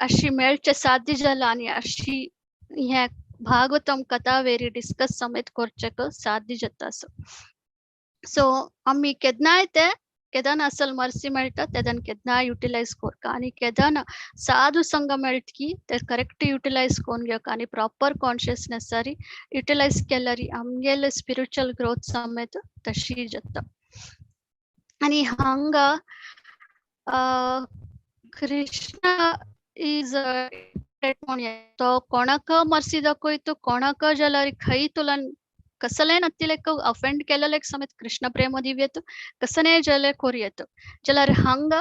[SPEAKER 7] अशी मेळचे साध्य जल आणि अशी ह्या भागवतम कथा वेरी डिस्कस समेत करचेक साध्य जाता अस सो आम्ही केदनाय ते केदान असल मर्सी मेळटा तेदन केदना युटिलाइज कोरका आणि केदान साधु संग मेळट की ते करेक्ट युटिलाइज कोन घेवका आणि प्रॉपर कॉन्शियसनेस सारी युटिलाइज केल्यारी आमगेल स्पिरिच्युअल ग्रोथ समेत तशी जाता आणि हांगा कृष्ण इज तो कोणाक मर्सी दाखोयतो कोणाक जलारी खई तुलन कसले नत्तिलेक अफेंड केलेले समेत कृष्ण प्रेम दिव्यत कसने जले कोरियत जलार हंग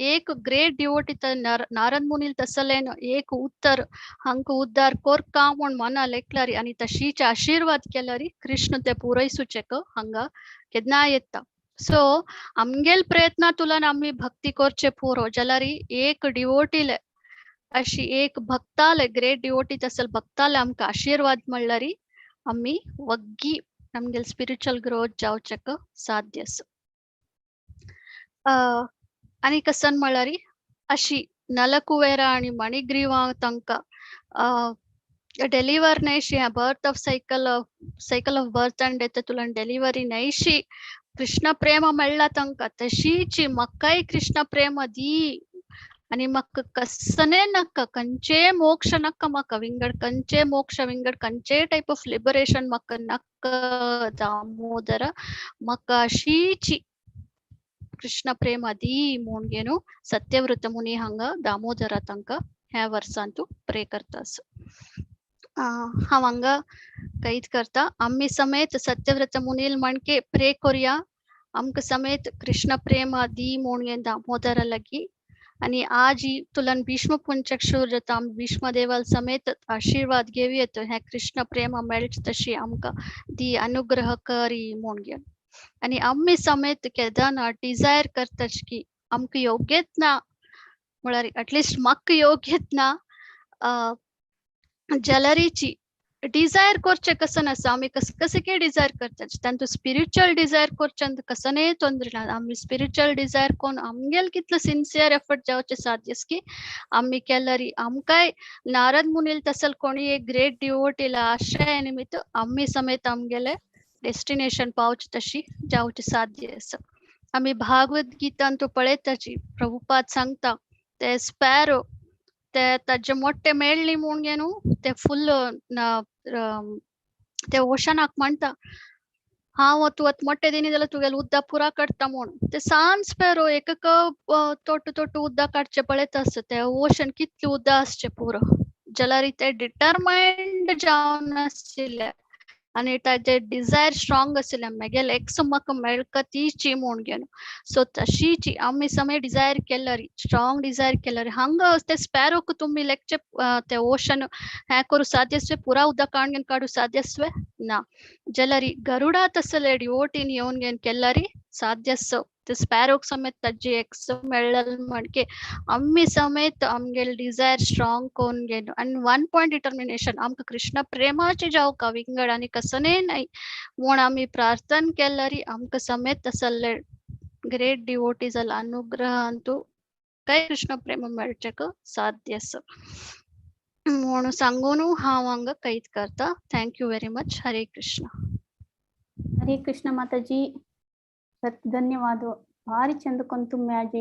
[SPEAKER 7] एक ग्रेट डिवोटी नारद मुनील तसलेन एक उत्तर हंक उद्धार कोर का म्हण मना लेखलारी आणि तशीच आशीर्वाद केलारी कृष्ण ते पुरैसुचेक हंगा केदना येता सो आमगेल प्रयत्न तुलन आम्ही भक्ती करचे पुरो जलारी एक डिवोटीले अशी एक भक्ताले ग्रेट डिवोटी तसल भक्ताले आमका आशीर्वाद म्हणलारी आम्ही वग्गी नमगेल स्पिरिच्युअल ग्रोथ जावचेक साध्य अस आणि कसन म्हळ्यारी अशी नलकुवेर आणि मणिग्रीवा तंक डेलिव्हर नाहीशी birth of cycle of birth and death तुला डेलिव्हरी नाहीशी कृष्ण प्रेम मेळ्ळा तंक तशीची मक्काई कृष्ण प्रेम दी आणि मग कसने नक्क कंचे मोक्ष नक्क मक विंगड कंचे मोक्ष विंगड कंचे टाइप ऑफ लिबरेशन मक नक्क दामोदर मक अशीची कृष्ण प्रेम अदी म्हणून सत्यव्रत मुनी हंग दामोदर तंक ह्या वर्सांतू प्रे करतास हा हंग कैद करता आम्ही समेत सत्यव्रत मुनील म्हणके प्रे करूया आमक समेत कृष्ण प्रेम अदी म्हणून दामोदर लगी आणि आज तुलन भीष्म पंचक्षूर जाता भीष्म देवाल समेत आशीर्वाद घेवी येतो ह्या कृष्ण प्रेम मेळच तशी आमका दी अनुग्रह करी म्हणून आणि आम्ही समेत केदाना डिझायर करताच की आमक योग्यत ना म्हळ्यार अटलिस्ट मक योग्यत ना जलरीची डिझायर करचे कसं नसं आम्ही कसे के डिझायर करतात त्यांतू स्पिरिच्युअल डिझायर करच्यान कसने तोंदरे ना आम्ही स्पिरिच्युअल डिझायर कोण आमगेल कितलं सिन्सियर एफर्ट जावचे साध्यस की आम्ही केल्यारी आमकाय नारद मुनील तसल कोणी एक ग्रेट डिवोटीला आश्रय निमित्त आम्ही समेत आमगेले डेस्टिनेशन पावच तशी जावची साध्य असं आम्ही भागवत गीतांतू पळयताची प्रभुपाद सांगता ते स्पॅरो ते ताजे मोठे मेळ्ळी म्हणून ते फुल ते ओशनाक म्हणता हांव तू आत मोठे दिनी जाल्यार तुगेलो उद्दा पुरा करता म्हणून ते सांज स्पॅरो एक तोट उद्दा काडचे पळयता आसता ते ओशन कितले उद्दा आसचे पुरो जाल्यार ते डिटरमाइंड जावन आशिल्ले आणि ताजे डिझायर स्ट्रॉंग आशिल्ले मगेल एक्स म्हाका मेळका तीची म्हणून सो तशीची आम्ही समय डिझायर केल्यारी स्ट्रॉंग डिझायर केल्यारी हांग ते स्पॅरोक तुम्ही लेक्चे ते ओशन हे करू साध्यस्वे पुरा उदक काडू साध्यस्वे ना जाल्यार गरुडा तसले डिवोटीन येवन घेवन केल्यारी साध्यस ते स्पॅरोक समेत ताजी एक्स मेळ्ळल म्हणके आम्ही समेत आमगेल डिझायर स्ट्रॉंग कोन घेन आणि 1 पॉइंट डिटर्मिनेशन आमकां कृष्ण प्रेमाचे जावका विंगड आणि कसने नाही म्हूण आम्ही प्रार्थना केल्यारी आमकां समेत तसले ग्रेट डिवोटी जाला अनुग्रहांतू काय कृष्ण प्रेम मेळचेक साध्य आसा म्हणून सांगून हांव हांगा कैद करता thank you very much Hare Krishna
[SPEAKER 22] Hare Krishna माताजी धन्यवाद भारी चंद कोन तुम्ही आज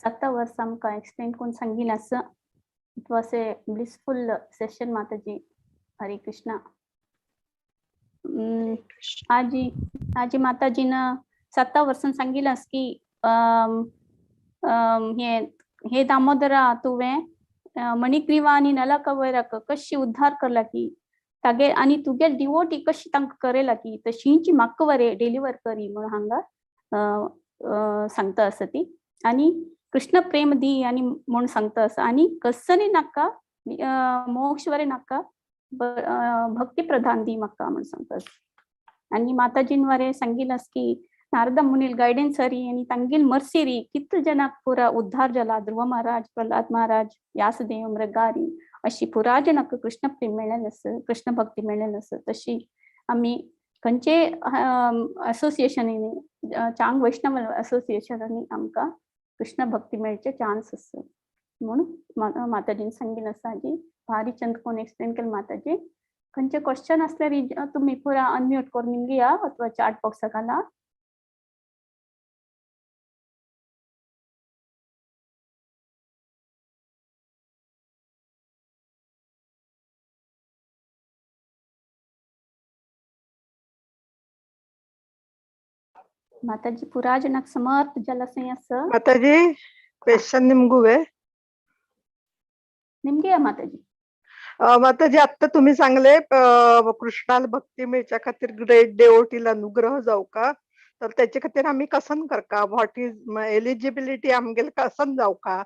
[SPEAKER 22] 7 वर्ष आमकां एक्सप्लेन कोन सांगिल्लें आसा it was a blissful session माताजी हरे कृष्णा आजी माताजीन 7 वर्षां सांगिल्लें की हे दामोदरा तुवें मणिग्रीवा आनी नलकुवेराक कशी उद्धार करला की तागे आनी तुगे डिवोटी कशी तांकां करेला की तशींची म्हाका वरे डिलिव्हर करी म्हणून हांगा सांगता आसा ती आनी कृष्ण प्रेम दी आनी म्हणून सांगता आसा आनी कसनी नाका मोक्ष वरे नाका भक्ती प्रधान दी म्हाका म्हणून सांगता आसा आनी माताजीन वरे सांगिल्लें की नारद मुनील गायडन्स हरी आनी तांगेल मर्सी कितले जनाक पुरा उद्धार जाला ध्रुव महाराज प्रल्हाद महाराज व्यासदेव मृगारी अशी पुरा जनाक कृष्ण प्रेम मेळ्ळेलें आसा कृष्ण भक्ती मेळ्ळेली आसा तशी आमी खंयचे असोसिएशनींनी चांग वैष्णव असोसिएशनांनी आमकां कृष्ण भक्ती मेळचे चान्स आसा म्हणून माताजीन सांगिल्लें आसा जी भारी चंद कोण एक्सप्लेन केलें माताजी खंयचे क्वेश्चन आसल्यार तुमी पुरा अनम्यूट करून घेया अथवा चॅट बॉक्साक घाला ಮಾತಾಜಿ ಪುರಾಜನಕ್ ಸಮರ್ಥ ಜಲಸಂಯಸ
[SPEAKER 8] ಮಾತಾಜಿ ಕ್ವೆಶ್ಚನ್ ನಿಮ್ಗುವೆ
[SPEAKER 22] ನಿಮ್ಗೆ ಮಾತಾಜಿ
[SPEAKER 8] माताजी आता तुम्ही सांगले कृष्णाला भक्ती मिळच्या खातीर ग्रेट डेवोटीला अनुग्रह जाऊ का तर त्याच्या खातीर आम्ही कसन करका व्हॉट इज एलिजिबिलिटी आमगेल कसन जाऊ का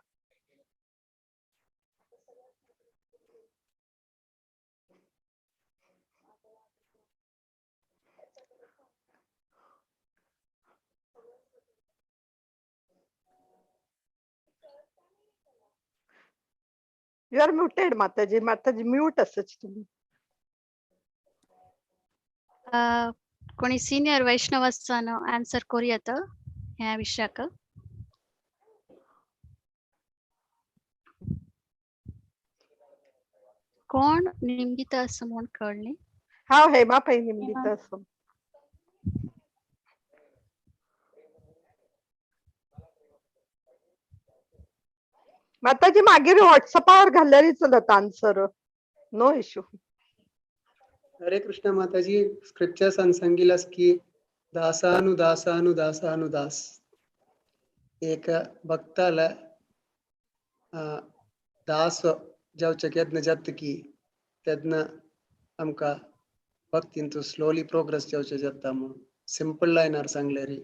[SPEAKER 8] यू आर म्युटेड माताजी माताजी म्यूट असच तुम्ही
[SPEAKER 7] कोणी सिनियर वैष्णवांनो आन्सर करूयात ह्या विषयाक कोण निमित्त असं म्हणून कळले?
[SPEAKER 8] हा हेमाबाई निमित्त असं. माताजी मागीर व्हॉट्सअपावर घाल्ल्यारी चलता आन्सर, नो इश्यू.
[SPEAKER 6] हरे कृष्ण माताजी, स्क्रिप्चर्स सांगितलं की दासानुदास एक भक्ताला दास जावचे यत्न जात की त्यातनं आमका भक्तींतू स्लोली प्रोग्रेस जावचे जाता म्हणून सिंपल लायनार सांगले रे.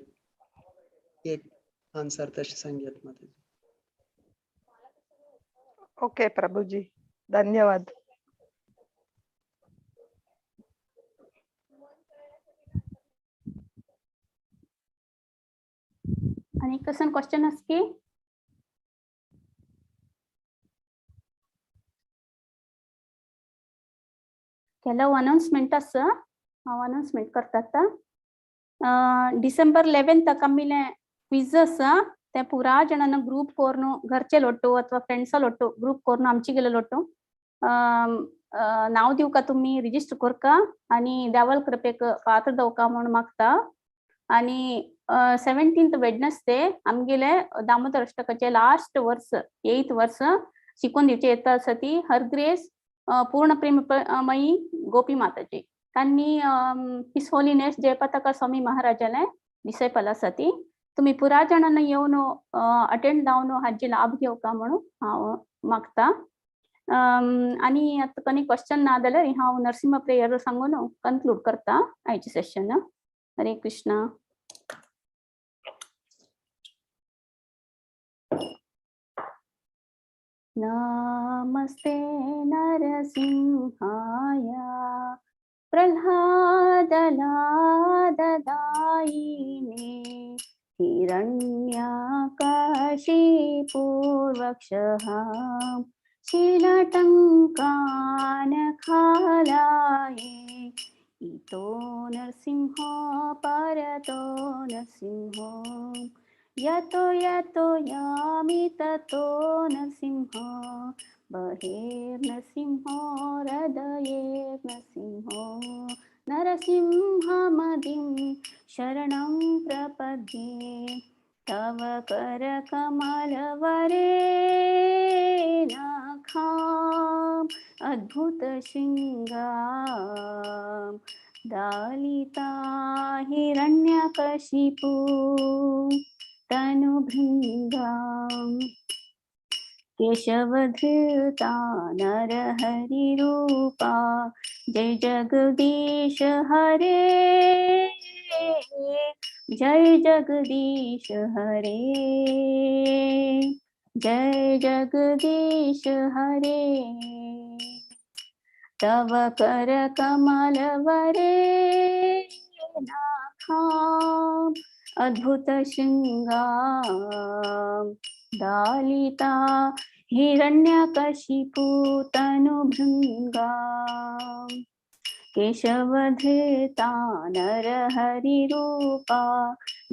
[SPEAKER 6] एक आन्सर तशी सांगितलं माताजी.
[SPEAKER 8] ओके प्रभुजी, धन्यवाद.
[SPEAKER 22] आणि कसन क्वेश्चन आस की ಕೆಲವು ಅನೌನ್ಸ್ಮೆಂಟ್ ಅಸ ಅನೌನ್ಸ್ಮೆಂಟ್ करतात. डिसेंबर 11 कमीले क्विझस ते पुरा जणांना ग्रुप कोरनो घरचे लोटो अथवा फ्रेंड्स लोटो ग्रुप कोरनो आमची गेले लोटो नाव देऊ का तुम्ही रजिस्टर कर का आणि देवाल कृपेक पात्र जाऊ का म्हणून मागता. आणि 17th वेडनेसडे आमगेले दामोदर अष्टकाचे लास्ट वर्स 8th वर्स शिकून दिवचे येता सती हर ग्रेस पूर्ण प्रेममयी गोपी माताजी त्यांनी हिस होलीनेस जयपताका स्वामी महाराजाने डिसेपल सती तुम्ही पुरा जणांना येऊन अटेंड जाऊन हाजी लाभ घेऊ का म्हणून हांव मागता. आणि आता कनी क्वेश्चन ना जाल्यार हांव नरसिंह प्रेयर सांगून कन्क्लूड करता आयचे सेशन. हरे कृष्ण. नमस्ते नरसिंहाय प्रह्लादलाददायिने हिरण्यकशिपूर्वक्षः शीलटङ्कानखालाये इतो नरसिंहो परतो नरसिंहो यतो यतो यामि ततो नरसिंहो बहिर्नरसिंहो हृदये नरसिंहो नरसिंहमदिं शरणं प्रपद्ये तव करकमलवरेणाखाम् अद्भुतशृङ्गां दालिता हिरण्यकशिपु तनुभृङ्गाम् केशवधृता नरहरिरूपा जय जगदीश हरे जय जगदीश हरे जय जगदीश हरे तव करकमलवरेणाखाम् अद्भुतशृङ्गां दालिता हिरण्यकशिपु तनुभृङ्गाम् केशवधृता नरहरिरूपा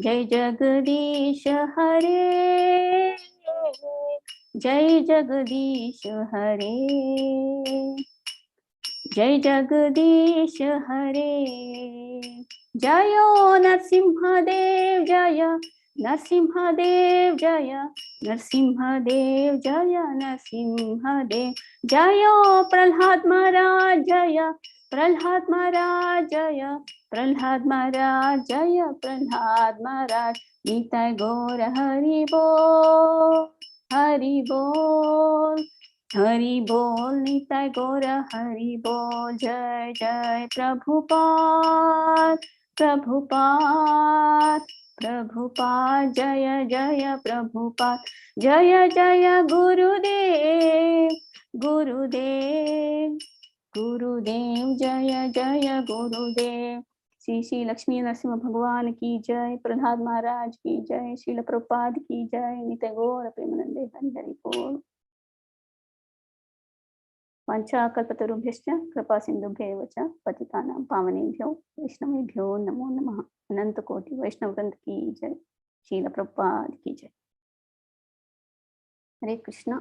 [SPEAKER 22] जय जगदीश हरे जय जगदीश हरे जय जगदीश हरे जयो नरसिंहदेव जय नरसिंहदेव जय नरसिंहदेव जय नरसिंहदेव जयो प्रह्लाद महाराज जय प्रह्लाद महाराज जय प्रह्लाद महाराज जय प्रह्लाद महाराज निताय गौर हरि बोल हरि बोल हरि बोल निताय गौर हरि बोल जय जय प्रभुपाद प्रभुपाद प्रभुपाद जय जय प्रभुपाद जय जय गुरुदेव गुरुदेव गुरुदेव जय जय गुरुदेव श्री श्री लक्ष्मी नरसिंह भगवान की जय प्रह्लाद महाराज की जय श्रील प्रभुपाद की जय नित्य गौर प्रेमानंदे हरि हरि बोल वाञ्छाकल्पतरुभ्यश्च कृपा सिन्धुभ्येव च पतितानां पावनेभ्यो वैष्णवेभ्यो नमो नमः। अनंत कोटि वैष्णव वृंद की जय। श्रील प्रभुपाद की जय। हरे कृष्ण।